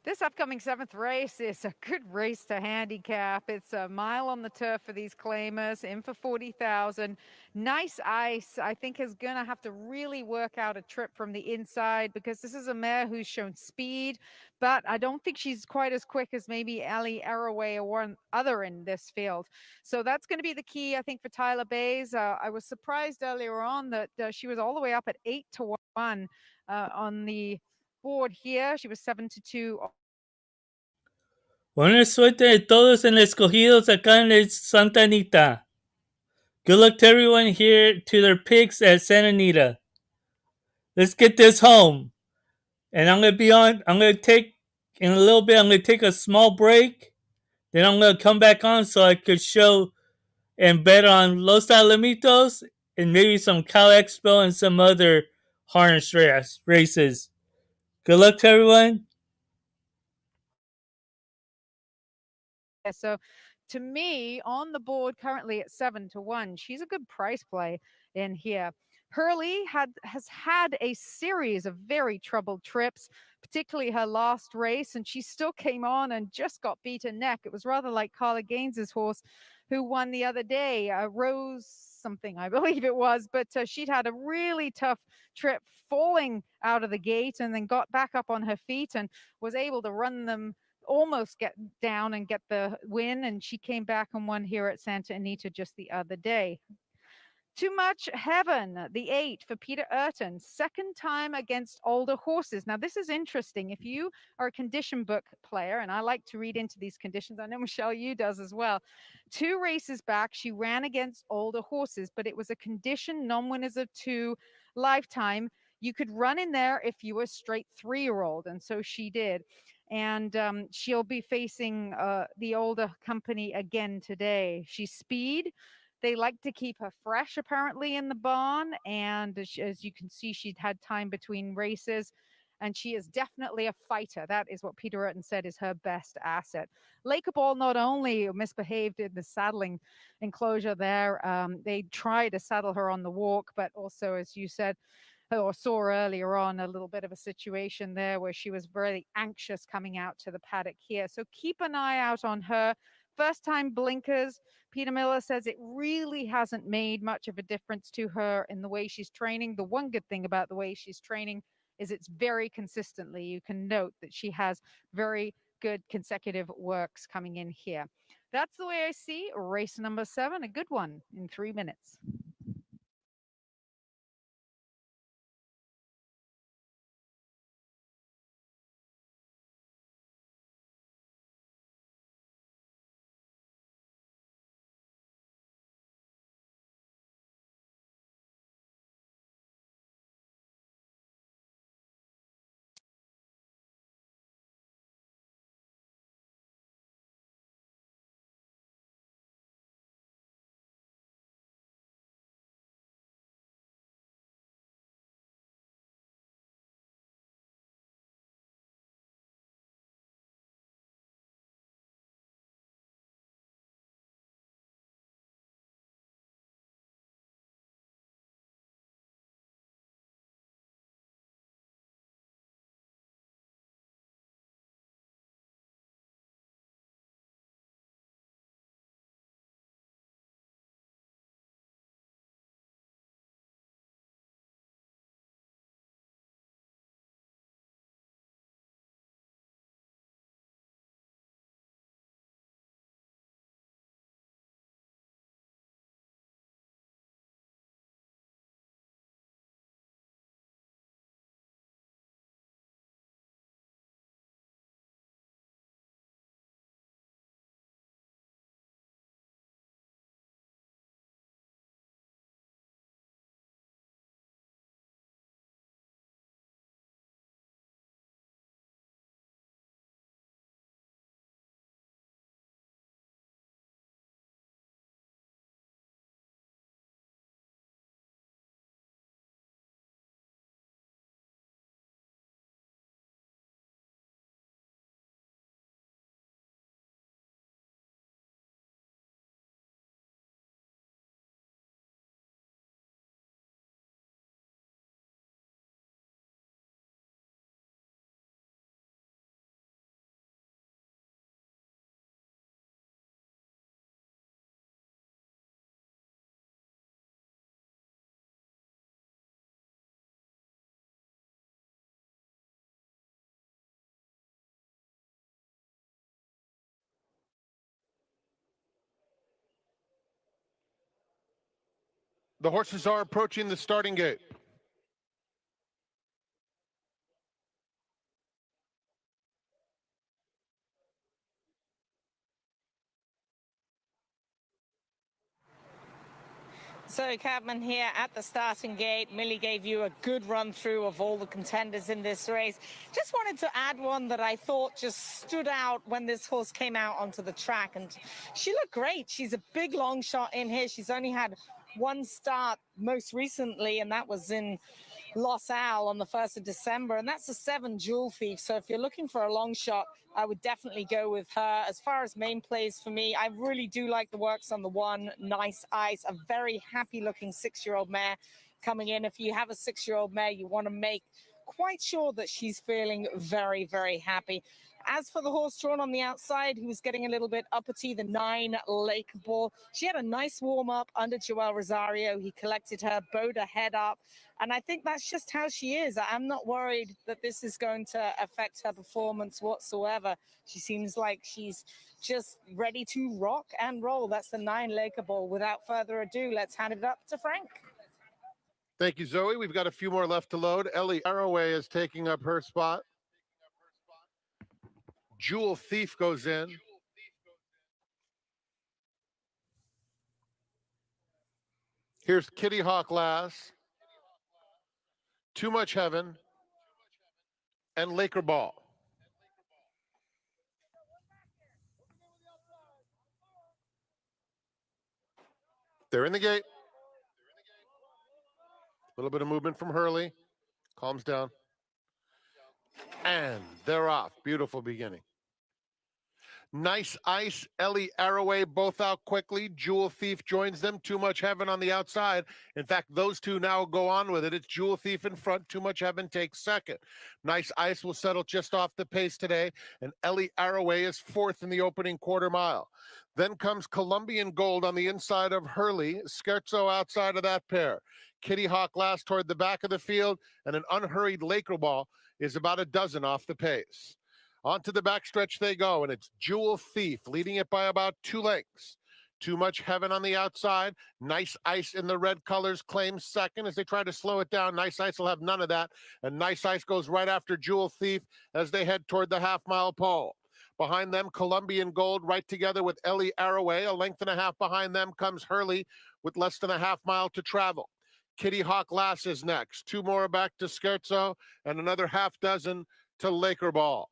This upcoming 7th race is a good race to handicap. It's a mile on the turf for these claimers, in for 40,000. Nice Ice, I think, is going to have to really work out a trip from the inside because this is a mare who's shown speed, but I don't think she's quite as quick as maybe Ellie Arroway or one other in this field. So that's going to be the key, I think, for Tyler Bays. I was surprised earlier on that she was all the way up at 8-1 on the board here. She was 7-2. Buena suerte de todos en el escogidos acá en el Santa Anita. Good luck to everyone here to their picks at Santa Anita. Let's get this home. And I'm gonna take in a little bit. I'm gonna take a small break. Then I'm gonna come back on so I could show and bet on Los Alamitos and maybe some Cal Expo and some other harness races. Good luck to everyone. Yeah, so to me, on the board currently at 7-1, she's a good price play in here. Hurley has had a series of very troubled trips, particularly her last race, and she still came on and just got beaten neck. It was rather like Carla Gaines's horse who won the other day, Rose something, I believe it was, but she'd had a really tough trip, falling out of the gate and then got back up on her feet and was able to run them, almost get down and get the win, and she came back and won here at Santa Anita just the other day. Too Much Heaven, the 8 for Peter Urton, second time against older horses. Now, this is interesting. If you are a condition book player, and I like to read into these conditions, I know Michelle, you does as well. 2 races back, she ran against older horses, but it was a condition, non-winners of 2, lifetime. You could run in there if you were a straight 3-year-old, and so she did. And she'll be facing the older company again today. She's speed. They like to keep her fresh, apparently, in the barn. And as you can see, she'd had time between races. And she is definitely a fighter. That is what Peter Urton said is her best asset. Laker Ball not only misbehaved in the saddling enclosure there, they tried to saddle her on the walk, but also, as you said, or saw earlier on, a little bit of a situation there where she was very anxious coming out to the paddock here. So keep an eye out on her. First time blinkers. Peter Miller says it really hasn't made much of a difference to her in the way she's training. The one good thing about the way she's training is it's very consistently. You can note that she has very good consecutive works coming in here. That's the way I see race number 7, a good one in 3 minutes. The horses are approaching the starting gate. So, Cadman here at the starting gate. Millie gave you a good run through of all the contenders in this race. Just wanted to add one that I thought just stood out when this horse came out onto the track, and she looked great. She's a big long shot in here. She's only had one start most recently, and that was in Los Al on the 1st of December, and that's a 7 Jewel Thief. So if you're looking for a long shot, I would definitely go with her. As far as main plays for me, I really do like the works on the 1 Nice Ice, a very happy looking 6-year-old mare coming in. If you have a 6-year-old mare, you want to make quite sure that she's feeling very, very happy. As for the horse drawn on the outside, who was getting a little bit uppity, the 9 Lake Ball, she had a nice warm-up under Joel Rosario. He collected her, bowed her head up, and I think that's just how she is. I'm not worried that this is going to affect her performance whatsoever. She seems like she's just ready to rock and roll. That's the 9 Lake Ball. Without further ado, let's hand it up to Frank. Thank you, Zoe. We've got a few more left to load. Ellie Arroway is taking up her spot. Jewel Thief goes in. Here's Kitty Hawk Lass, Too Much Heaven, and Laker Ball. They're in the gate. A little bit of movement from Hurley. Calms down. And they're off. Beautiful beginning. Nice Ice, Ellie Arroway, both out quickly. Jewel Thief joins them. Too Much Heaven on the outside. In fact, those two now go on with it. It's Jewel Thief in front. Too Much Heaven takes second. Nice Ice will settle just off the pace today. And Ellie Arroway is fourth in the opening quarter mile. Then comes Colombian Gold on the inside of Hurley. Scherzo outside of that pair. Kitty Hawk Lass toward the back of the field. And an unhurried Laker Ball is about a dozen off the pace. Onto the backstretch they go, and it's Jewel Thief leading it by about 2 lengths. Too Much Heaven on the outside. Nice Ice in the red colors claims second as they try to slow it down. Nice Ice will have none of that, and Nice Ice goes right after Jewel Thief as they head toward the half-mile pole. Behind them, Colombian Gold right together with Ellie Arroway. A length and a half behind them comes Hurley with less than a half mile to travel. Kitty Hawk Lass is next. 2 more back to Scherzo and another half dozen to Laker Ball.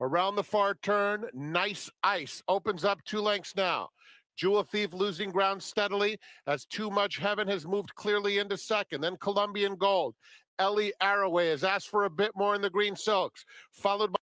Around the far turn, Nice Ice opens up 2 lengths now. Jewel Thief losing ground steadily as Too Much Heaven has moved clearly into second. Then Colombian Gold. Ellie Arroway has asked for a bit more in the green silks, followed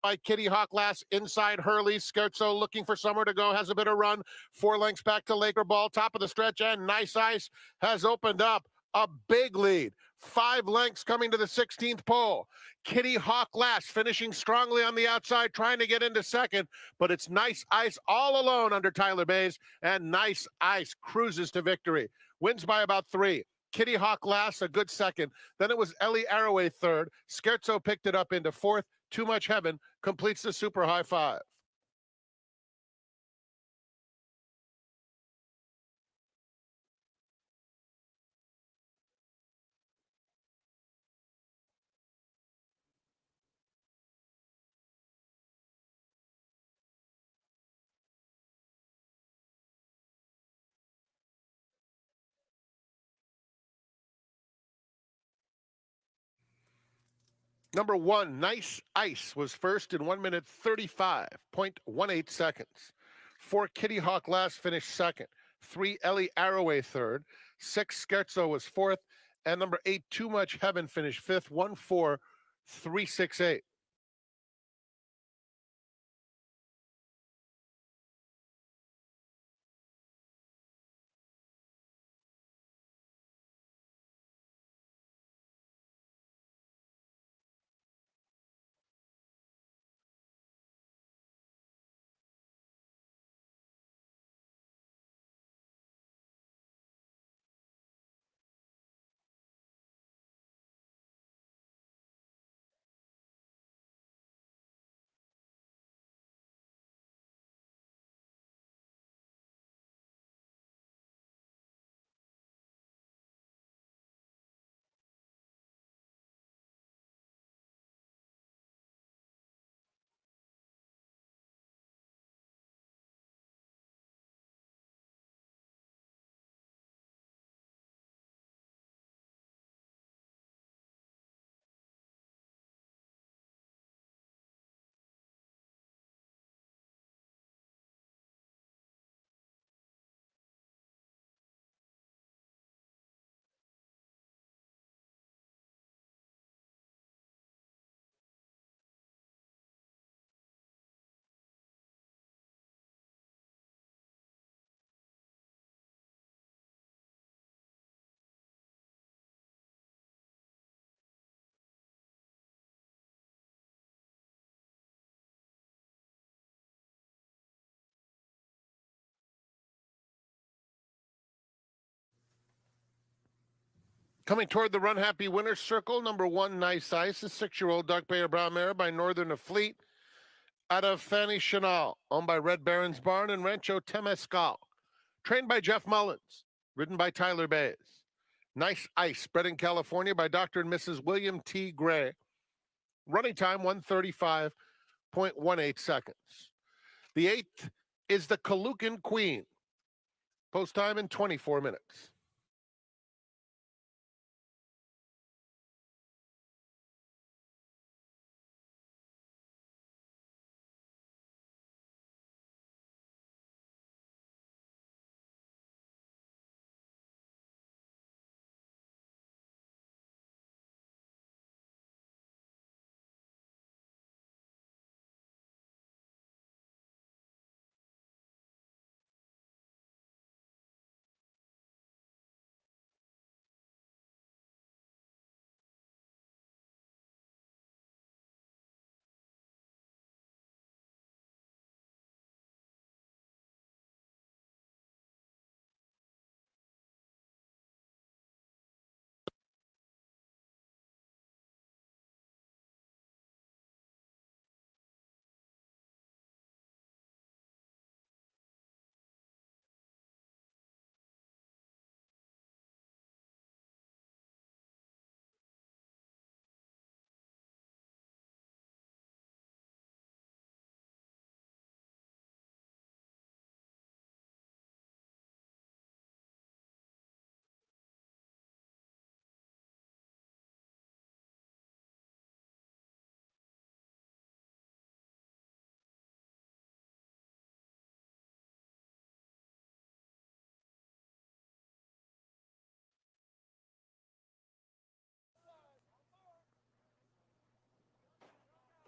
by Kitty Hawk Lass inside Hurley. Scherzo looking for somewhere to go, has a bit of run. 4 lengths back to Laker Ball, top of the stretch, and Nice Ice has opened up a big lead. 5 lengths coming to the 16th pole. Kitty Hawk Lass finishing strongly on the outside, trying to get into second, but it's Nice Ice all alone under Tyler Bays, and Nice Ice cruises to victory. Wins by about 3. Kitty Hawk Lass, a good second. Then it was Ellie Arroway third. Scherzo picked it up into fourth. Too Much Heaven completes the super high 5. Number 1, Nice Ice, was first in 1 minute 35.18 seconds. 4, Kitty Hawk Lass finished second. 3, Ellie Arroway third. 6, Scherzo was fourth. And number 8, Too Much Heaven finished fifth. 1-4-3-6-8. Coming toward the Run Happy winner's circle, number 1, Nice Ice, a 6-year-old dark bay or brown mare by Northern Fleet out of Fanny Chanel, owned by Red Baron's Barn and Rancho Temescal. Trained by Jeff Mullins, ridden by Tyler Bays. Nice Ice, bred in California by Dr. and Mrs. William T. Gray. Running time, 1:35.18 seconds. The 8th is the Kalukin Queen. Post time in 24 minutes.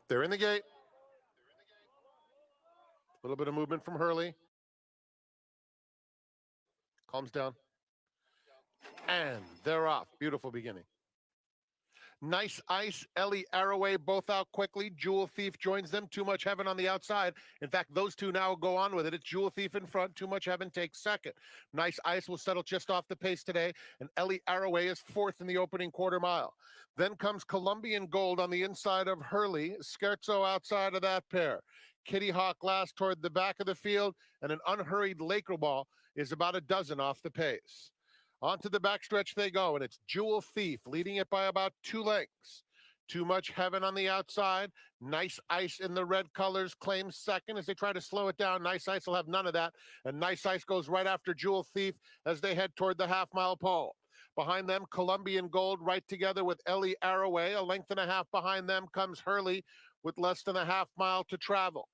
They're in the gate. A little bit of movement from Hurley. Calms down. And they're off. Beautiful beginning. Nice Ice, Ellie Arroway, both out quickly. Jewel Thief joins them. Too Much Heaven on the outside. In fact, those two now go on with it. It's Jewel Thief in front. Too Much Heaven takes second. Nice Ice will settle just off the pace today. And Ellie Arroway is 4th in the opening quarter mile. Then comes Colombian Gold on the inside of Hurley. Scherzo outside of that pair. Kitty Hawk last toward the back of the field. And an unhurried Laker Ball is about a dozen off the pace. Onto the backstretch they go, and it's Jewel Thief leading it by about 2 lengths. Too Much Heaven on the outside. Nice Ice in the red colors claims second as they try to slow it down. Nice Ice will have none of that, and Nice Ice goes right after Jewel Thief as they head toward the half-mile pole. Behind them, Colombian Gold right together with Ellie Arroway. A length and a half behind them comes Hurley with less than a half mile to travel.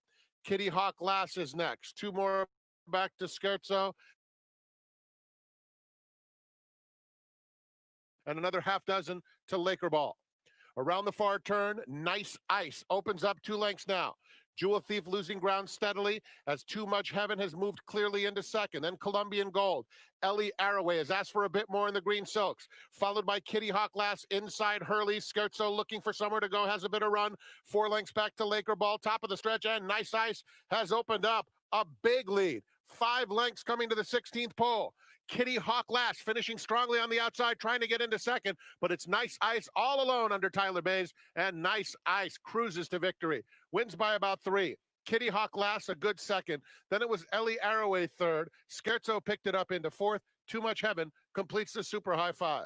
Kitty Hawk Lass is next. 2 more back to Scherzo. And another half dozen to Laker Ball. Around the far turn, Nice Ice opens up 2 lengths now. Jewel Thief losing ground steadily as Too Much Heaven has moved clearly into second. Then Colombian Gold. Ellie Arroway has asked for a bit more in the green silks, followed by Kitty Hawk Lass inside Hurley. Scherzo looking for somewhere to go, has a bit of run. 4 lengths back to Laker Ball, top of the stretch, and Nice Ice has opened up a big lead. 5 lengths coming to the 16th pole. Kitty Hawk Lass finishing strongly on the outside, trying to get into second, but it's Nice Ice all alone under Tyler Bays, and Nice Ice cruises to victory. Wins by about 3. Kitty Hawk Lass a good second. Then it was Ellie Arroway third. Scherzo picked it up into 4th. Too Much Heaven completes the super high 5.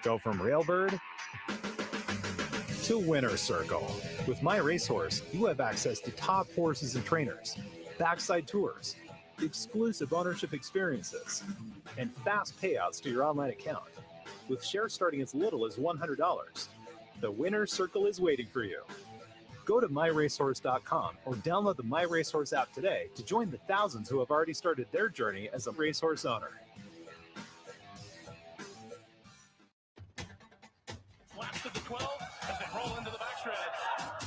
Go from Railbird to Winner Circle. With My Racehorse, you have access to top horses and trainers, backside tours, exclusive ownership experiences, and fast payouts to your online account. With shares starting as little as $100, the Winner Circle is waiting for you. Go to myracehorse.com or download the My Racehorse app today to join the thousands who have already started their journey as a racehorse owner. Last of the 12 as they roll into the backstretch.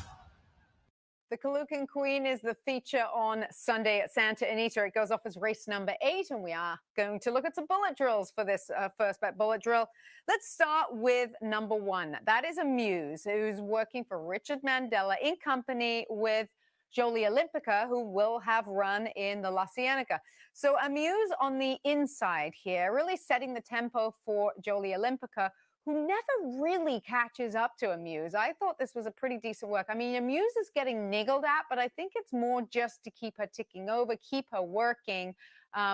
The Kalukan Queen is the feature on Sunday at Santa Anita. It goes off as race number 8, and we are going to look at some bullet drills for this first bet bullet drill. Let's start with number 1. That is Amuse, who's working for Richard Mandella in company with Jolie Olympica, who will have run in the La Cienega. So Amuse on the inside here, really setting the tempo for Jolie Olympica, who never really catches up to Amuse. I thought this was a pretty decent work. I mean, Amuse is getting niggled at, but I think it's more just to keep her ticking over, keep her working,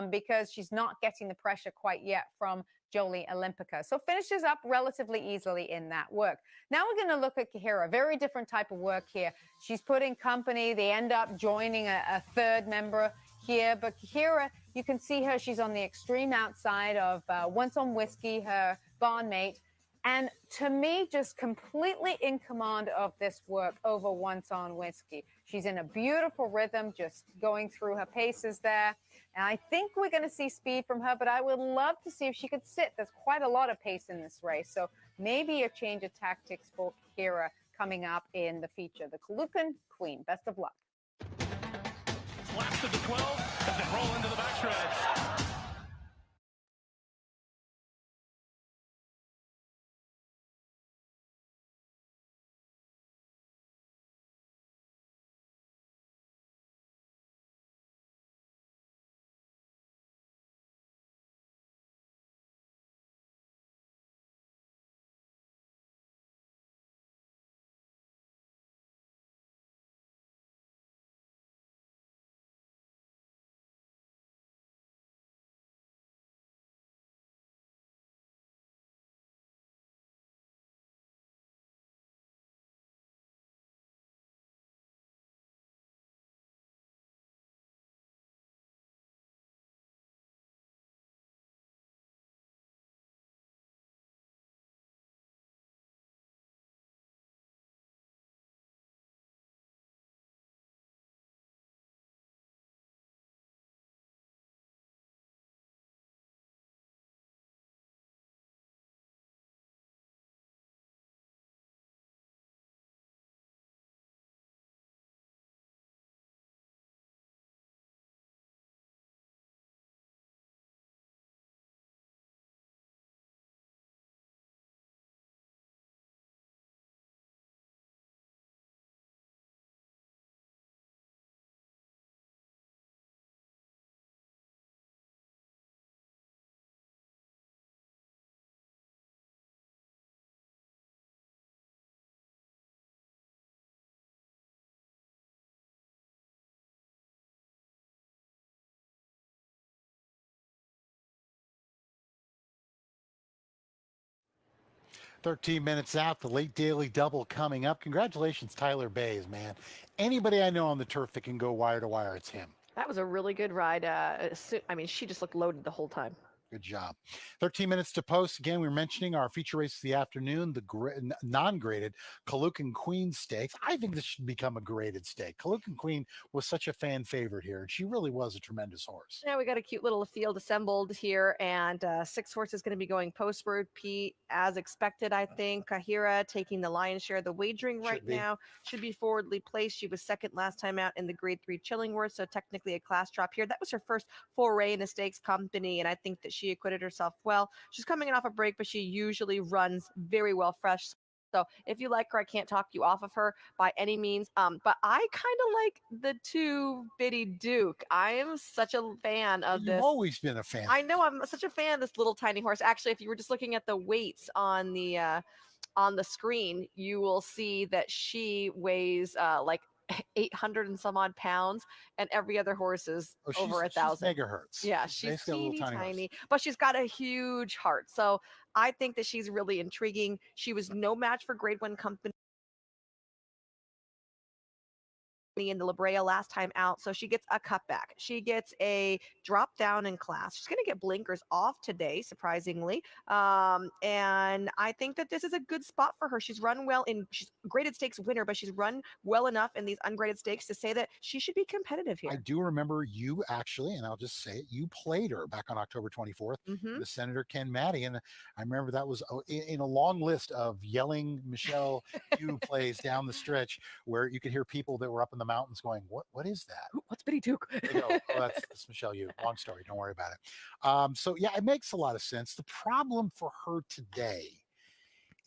because she's not getting the pressure quite yet from Jolie Olympica. So finishes up relatively easily in that work. Now we're going to look at Kahira, very different type of work here. She's put in company. They end up joining a third member here, but Kahira, you can see her. She's on the extreme outside of Once on Whiskey, her barnmate. And to me, just completely in command of this work over Once on Whiskey. She's in a beautiful rhythm, just going through her paces there. And I think we're going to see speed from her, but I would love to see if she could sit. There's quite a lot of pace in this race. So maybe a change of tactics for Kahira coming up in the feature. The Kalukan Queen. Best of luck. Last of the 12 as they roll into the backstretch. "13 minutes out, the late daily double coming up. Congratulations, Tyler Bays, man. Anybody I know on the turf that can go wire to wire, it's him. That was a really good ride. I mean, she just looked loaded the whole time. Good job. 13 minutes to post. Again, we were mentioning our feature race of the afternoon, the non-graded Kalukan Queen Stakes. I think this should become a graded stake. Kalukan Queen was such a fan favorite here, and she really was a tremendous horse. Yeah, we got a cute little field assembled here, and 6 horses going to be going postward. Pete, as expected, I think. Kahira taking the lion's share of the wagering right now. Should be forwardly placed. She was second last time out in the Grade 3 Chillingworth, so technically a class drop here. That was her first foray in a stakes company, and I think that she acquitted herself well. She's coming in off a break, but she usually runs very well fresh. So if you like her, I can't talk you off of her by any means. But I kind of like the 2 Biddy Duke. I am such a fan of this. You've always been a fan. I know, I'm such a fan of this little tiny horse. Actually, if you were just looking at the weights on the screen, you will see that she weighs like 800 and some odd pounds, and every other horse is Oh, over she's 1,000. megahertz. Yeah, She's she's basically a little teeny tiny horse. tiny, but she's got a huge heart. So I think that she's really intriguing. She was no match for Grade One Company in the La Brea last time out, so she gets a cutback. She gets a drop down in class. She's going to get blinkers off today, surprisingly, and I think that this is a good spot for her. She's run well she's a graded stakes winner, but she's run well enough in these ungraded stakes to say that she should be competitive I here. do remember you actually, and I'll just say it, you played her back on October 24th, Mhm. the Senator Ken Matty. And I remember that was in a long list of yelling Michelle Hugh plays down the stretch where you could hear people that were up in the mountains going, what is that? What's Biddy Duke? They go, oh, that's Michelle Hugh. Long story. Don't worry about it. So yeah, it makes a lot of sense. The problem for her today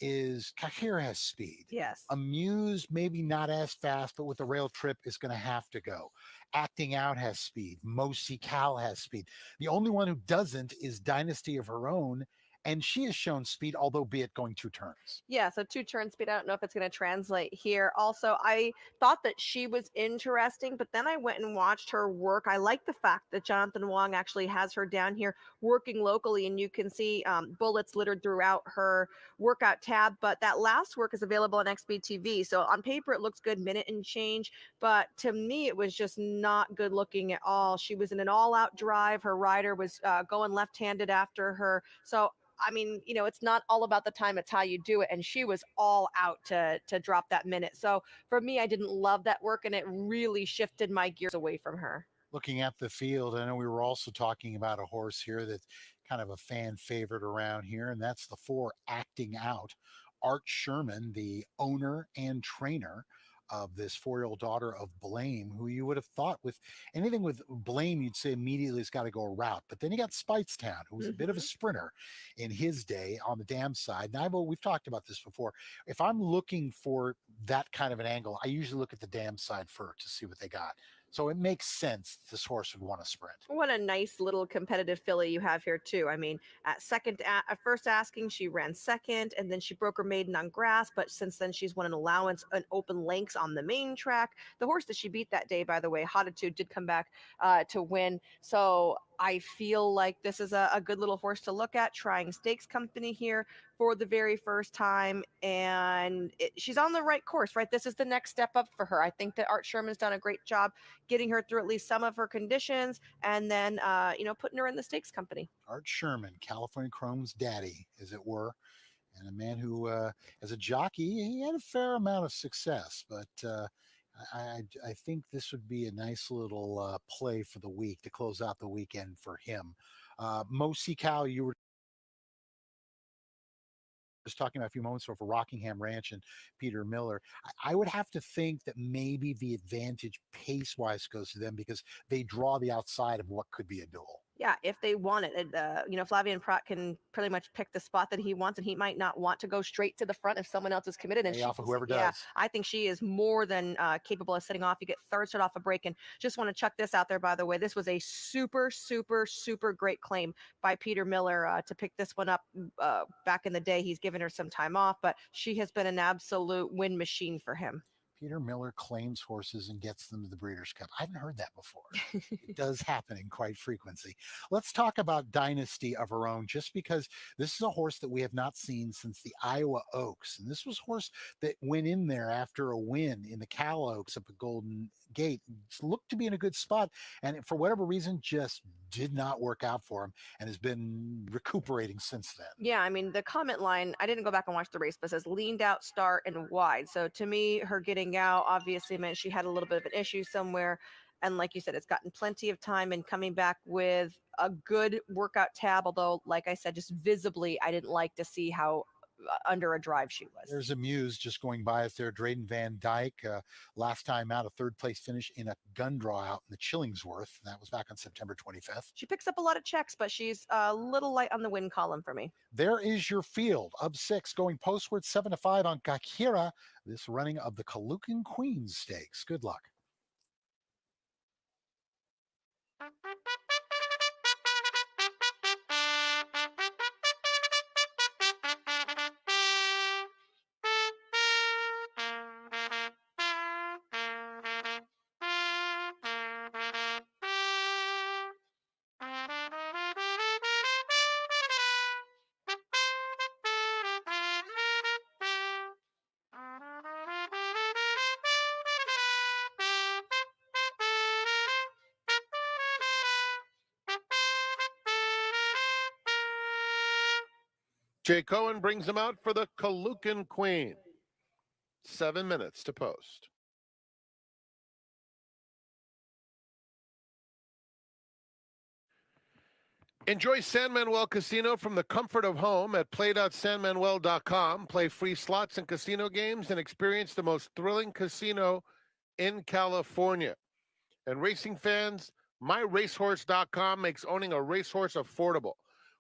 is Kahira has speed. Yes. Amuse, maybe not as fast, but with the rail trip is going to have to go. Acting Out has speed. Mosi Cal has speed. The only one who doesn't is Dynasty of Her Own, and she has shown speed, although be it going 2 turns. Yeah, so 2 turn speed. I don't know if it's going to translate here. Also, I thought that she was interesting, but then I went and watched her work. I like the fact that Jonathan Wong actually has her down here working locally, and you can see bullets littered throughout her workout tab. But that last work is available on XBTV. So on paper, it looks good, minute and change. But to me, it was just not good looking at all. She was in an all out drive. Her rider was going left handed after her. So I mean, it's not all about the time, it's how you do it. And she was all out to drop that minute. So for me, I didn't love that work, and it really shifted my gears away from her. Looking at the field, I know we were also talking about a horse here that's kind of a fan favorite around here, and that's the 4 Acting Out. Art Sherman, the owner and trainer of this 4-year-old daughter of Blame, who you would have thought with anything with Blame, you'd say immediately it's got to go a route. But then you got Spitestown, who was a bit of a sprinter in his day on the dam side. And we've talked about this before. If I'm looking for that kind of an angle, I usually look at the dam side first to see what they got. So it makes sense this horse would want to sprint. What a nice little competitive filly you have here too. I mean, at first asking, she ran second, and then she broke her maiden on grass. But since then, she's won an allowance and open lengths on the main track. The horse that she beat that day, by the way, Hoditude, did come back to win. So I feel like this is a good little horse to look at, trying Stakes Company here for the very first time. And she's on the right course, right? This is the next step up for her. I think that Art Sherman's done a great job getting her through at least some of her conditions, and then, putting her in the Stakes Company. Art Sherman, California Chrome's daddy, as it were, and a man who, as a jockey, he had a fair amount of success, but I think this would be a nice little play for the week to close out the weekend for him. Mosi Cal, you were just talking about a few moments ago for Rockingham Ranch and Peter Miller. I would have to think that maybe the advantage pace-wise goes to them because they draw the outside of what could be a duel. Yeah, if they want it, Flavian Pratt can pretty much pick the spot that he wants, and he might not want to go straight to the front if someone else is committed. And Lay off of whoever yeah, does. I think she is more than capable of setting off. You get third set off a break, and just want to chuck this out there, by the way. This was a super, super, super great claim by Peter Miller to pick this one up back in the day. He's given her some time off, but she has been an absolute win machine for him. Peter Miller claims horses and gets them to the Breeders' Cup. I haven't heard that before. It does happen in quite frequency. Let's talk about Dynasty of Her Own, just because this is a horse that we have not seen since the Iowa Oaks. And this was a horse that went in there after a win in the Cal Oaks up at Golden Gate. It's looked to be in a good spot, and for whatever reason, just did not work out for him and has been recuperating since then. Yeah, I mean, the comment line, I didn't go back and watch the race, but it says leaned out, start, and wide. So to me, her getting out obviously meant she had a little bit of an issue somewhere. And like you said, it's gotten plenty of time and coming back with a good workout tab. Although, like I said, just visibly, I didn't like to see how under a drive she was. There's a Muse just going by us there. Drayden Van Dyke, last time out, a 3rd place finish in a gun draw out in the Chillingsworth. That was back on September 25th. She picks up a lot of checks, but she's a little light on the win column for me. There is your field of 6 going postward 7-5 on Gakira, this running of the Kalukan Queens Stakes. Good luck. Jay Cohen brings them out for the Kalukin Queen. 7 minutes to post. Enjoy San Manuel Casino from the comfort of home at play.sanmanuel.com. Play free slots and casino games and experience the most thrilling casino in California. And racing fans, myracehorse.com makes owning a racehorse affordable.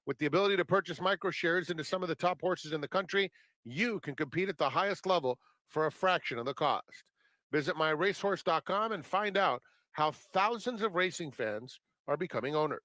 With the ability to purchase microshares into some of the top horses in the country, you can compete at the highest level for a fraction of the cost. Visit myracehorse.com and find out how thousands of racing fans are becoming owners.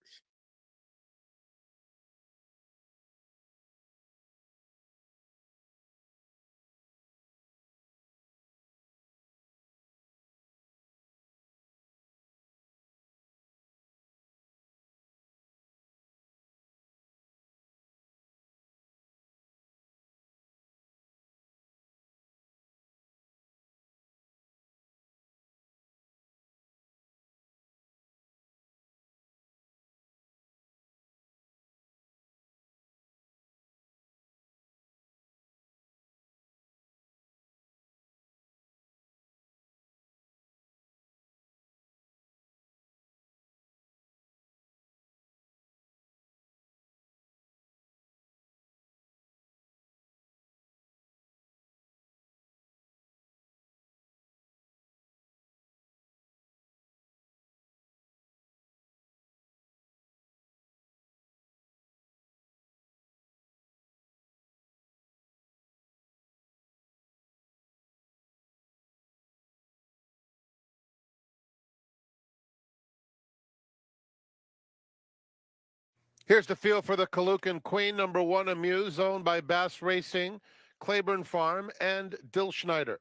Here's the feel for the Kalukin Queen, number 1 Amuse, owned by Bass Racing, Claiborne Farm, and Dill Schneider.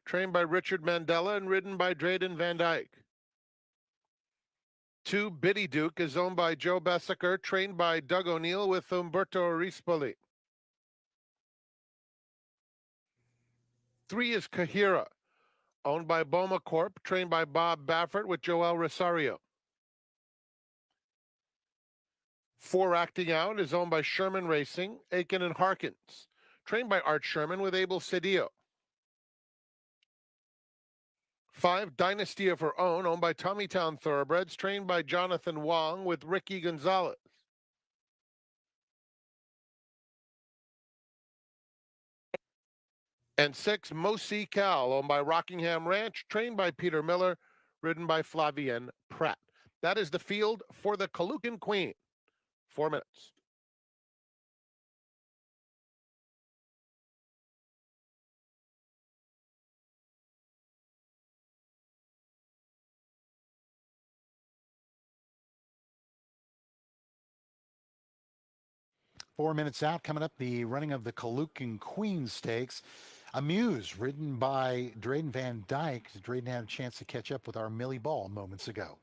Trained by Richard Mandela and ridden by Drayden Van Dyke. 2 Biddy Duke is owned by Joe Bessaker, trained by Doug O'Neill with Umberto Rispoli. 3 is Kahira, owned by Boma Corp, trained by Bob Baffert with Joel Rosario. 4 Acting Out is owned by Sherman Racing, Aiken and Harkins, trained by Art Sherman with Abel Cedillo. 5 Dynasty of Her Own, owned by Tommytown Thoroughbreds, trained by Jonathan Wong with Ricky Gonzalez. And 6 Mosi Cal, owned by Rockingham Ranch, trained by Peter Miller, ridden by Flavien Pratt. That is the field for the Kalukin Queen. 4 minutes. Four minutes out, coming up, the running of the Kalukin Queen Stakes. Amuse, ridden by Drayden Van Dyke. Drayden had a chance to catch up with our Millie Ball moments ago.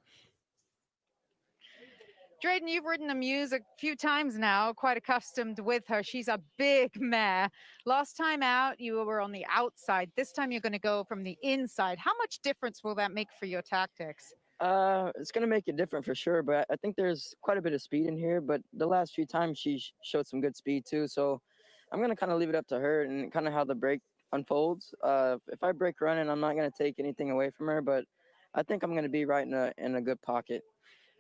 Drayden, you've ridden Amuse a few times now, quite accustomed with her. She's a big mare. Last time out, you were on the outside. This time you're going to go from the inside. How much difference will that make for your tactics? It's going to make it different for sure, but I think there's quite a bit of speed in here, but the last few times she showed some good speed too, so I'm going to kind of leave it up to her and kind of how the break unfolds. If I break running, I'm not going to take anything away from her, but I think I'm going to be right in a good pocket.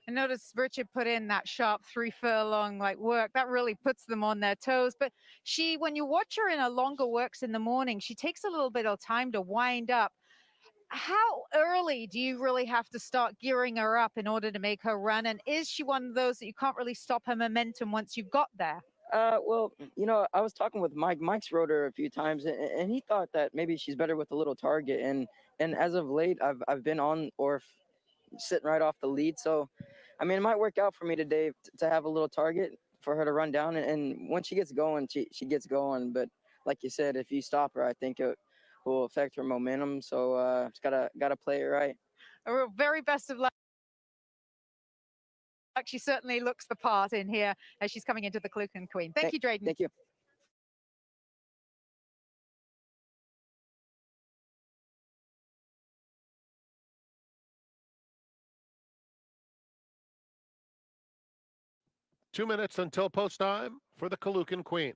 I noticed Richard put in that sharp 3 furlong like work. That really puts them on their toes. But she, when you watch her in her longer works in the morning, she takes a little bit of time to wind up. How early do you really have to start gearing her up in order to make her run? And is she one of those that you can't really stop her momentum once you've got there? Well, you know, I was talking with Mike. Mike's rode her a few times, and he thought that maybe she's better with a little target. And as of late, I've been on or sitting right off the lead. So, I mean, it might work out for me today to have a little target for her to run down. And when she gets going, she gets going. But like you said, if you stop her, I think it will affect her momentum. So just gotta play it right. Very best of luck. She certainly looks the part in here as she's coming into the Kalukin Queen. Thank you, Drayden. Thank you. Two minutes until post time for the Kalukin Queen.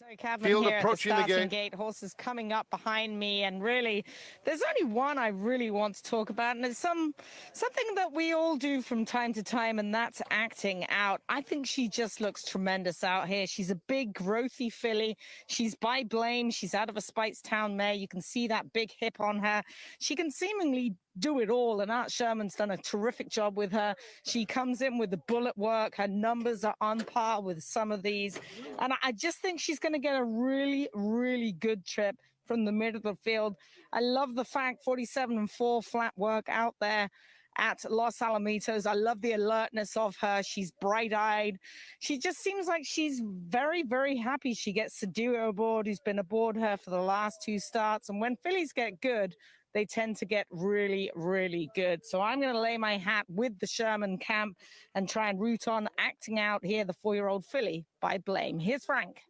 Zoe Cadman Field here at the approaching the starting gate. gate. Horses coming up behind me, and really, there's only one I really want to talk about, and it's something that we all do from time to time, and that's acting out. I think she just looks tremendous out here. She's a big, growthy filly. She's by Blame. She's out of a Speightstown mare. You can see that big hip on her. She can seemingly do it all, and Art Sherman's done a terrific job with her. She comes in with the bullet work. Her numbers are on par with some of these, and I just think she's going to get a really, really good trip from the middle of the field. I love the fact 47-4 flat work out there at Los Alamitos. I love the alertness of her. She's bright-eyed. She just seems like she's very, very happy. She gets Sadio aboard, who's been aboard her for the last 2 starts, and when fillies get good, they tend to get really, really good. So I'm going to lay my hat with the Sherman camp and try and root on Acting Out here, the 4-year-old filly by Blame. Here's Frank.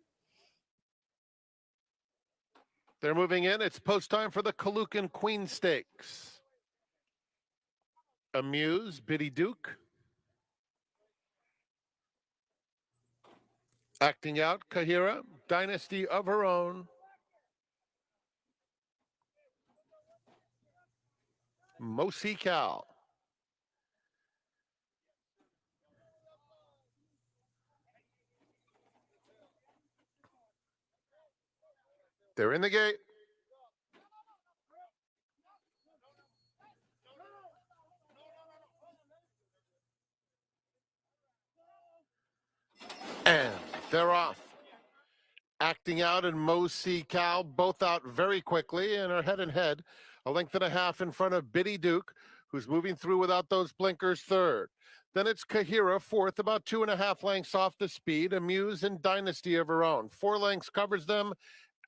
They're moving in. It's post time for the Kalukan Queen Stakes. Amuse, Biddy Duke. Acting Out, Kahira, Dynasty of Her Own. Mosi Cal. They're in the gate. And they're off. Acting Out and Mosi Cal both out very quickly and are head and head. A length and a half in front of Biddy Duke, who's moving through without those blinkers, third. Then it's Kahira, fourth, about 2.5 lengths off the speed. Amuse and Dynasty of Her Own. 4 lengths covers them.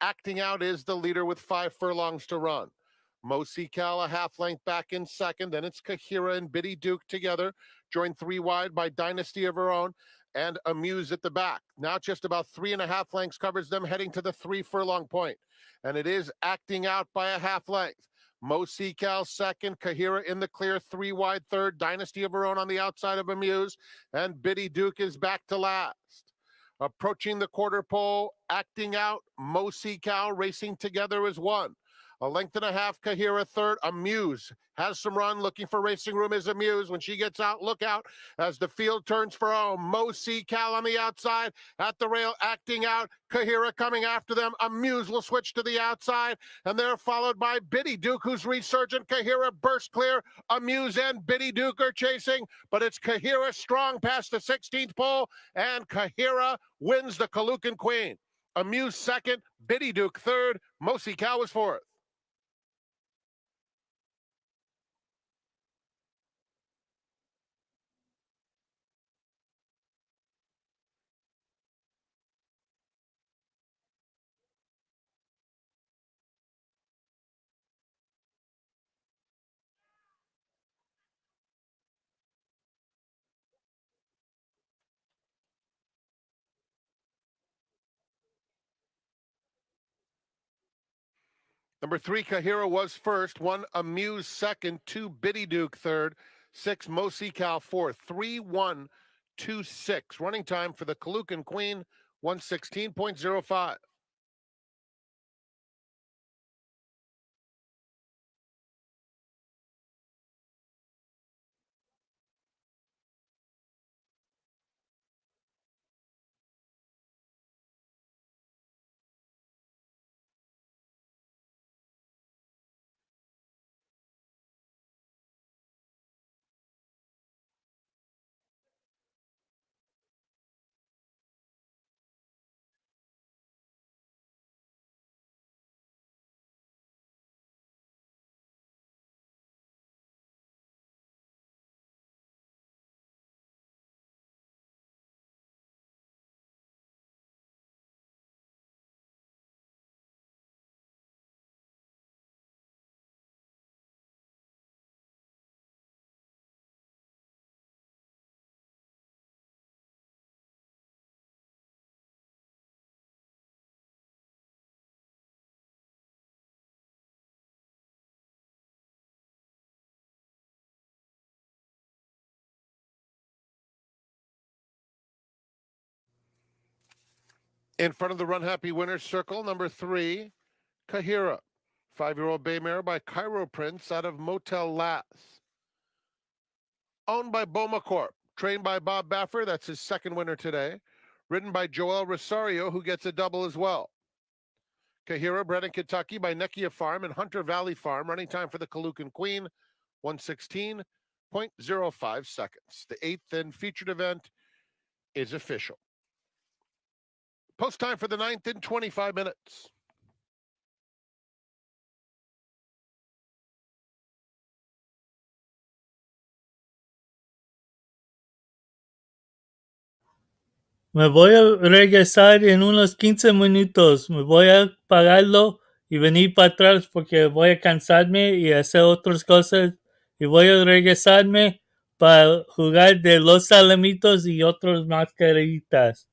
Acting Out is the leader with 5 furlongs to run. Mosi Cal a half length back in second. Then it's Kahira and Biddy Duke together, joined 3 wide by Dynasty of Her Own and Amuse at the back. Now just about 3.5 lengths covers them, heading to the 3 furlong point. And it is Acting Out by a half length. Mosi Cal second, Kahira in the clear, 3 wide third, Dynasty of Her Own on the outside of Amuse, and Biddy Duke is back to last. Approaching the quarter pole, Acting Out, Mosi Cal racing together as one. A length and a half, Kahira third. Amuse has some run, looking for racing room is Amuse. When she gets out, look out as the field turns for Mosi Cal on the outside. At the rail, Acting Out. Kahira coming after them. Amuse will switch to the outside, and they're followed by Biddy Duke, who's resurgent. Kahira burst clear. Amuse and Biddy Duke are chasing, but it's Kahira strong past the 16th pole, and Kahira wins the Kalukan Queen. Amuse second, Biddy Duke third, Mosi Cal was fourth. Number 3, Kahira was first. 1, Amuse second. 2, Biddy Duke third. 6, Mosi Cal fourth. 3-1-2-6. Running time for the Kalukan Queen, 116.05. In front of the Run Happy Winners Circle, number 3, Kahira. 5-year-old bay mare by Cairo Prince out of Motel Lass. Owned by Boma Corp. Trained by Bob Baffer. That's his second winner today. Ridden by Joel Rosario, who gets a double as well. Kahira, bred in Kentucky by Nekia Farm and Hunter Valley Farm. Running time for the Kalukan Queen, 1:16.05 seconds. The 8th and featured event is official. Post time for the 9th in 25 minutes. Me voy a regresar en unos 15 minutos. Me voy a pagarlo y venir para atrás porque voy a cansarme y hacer otras cosas. Y voy a regresarme para jugar de los Alamitos y otros mascaritas.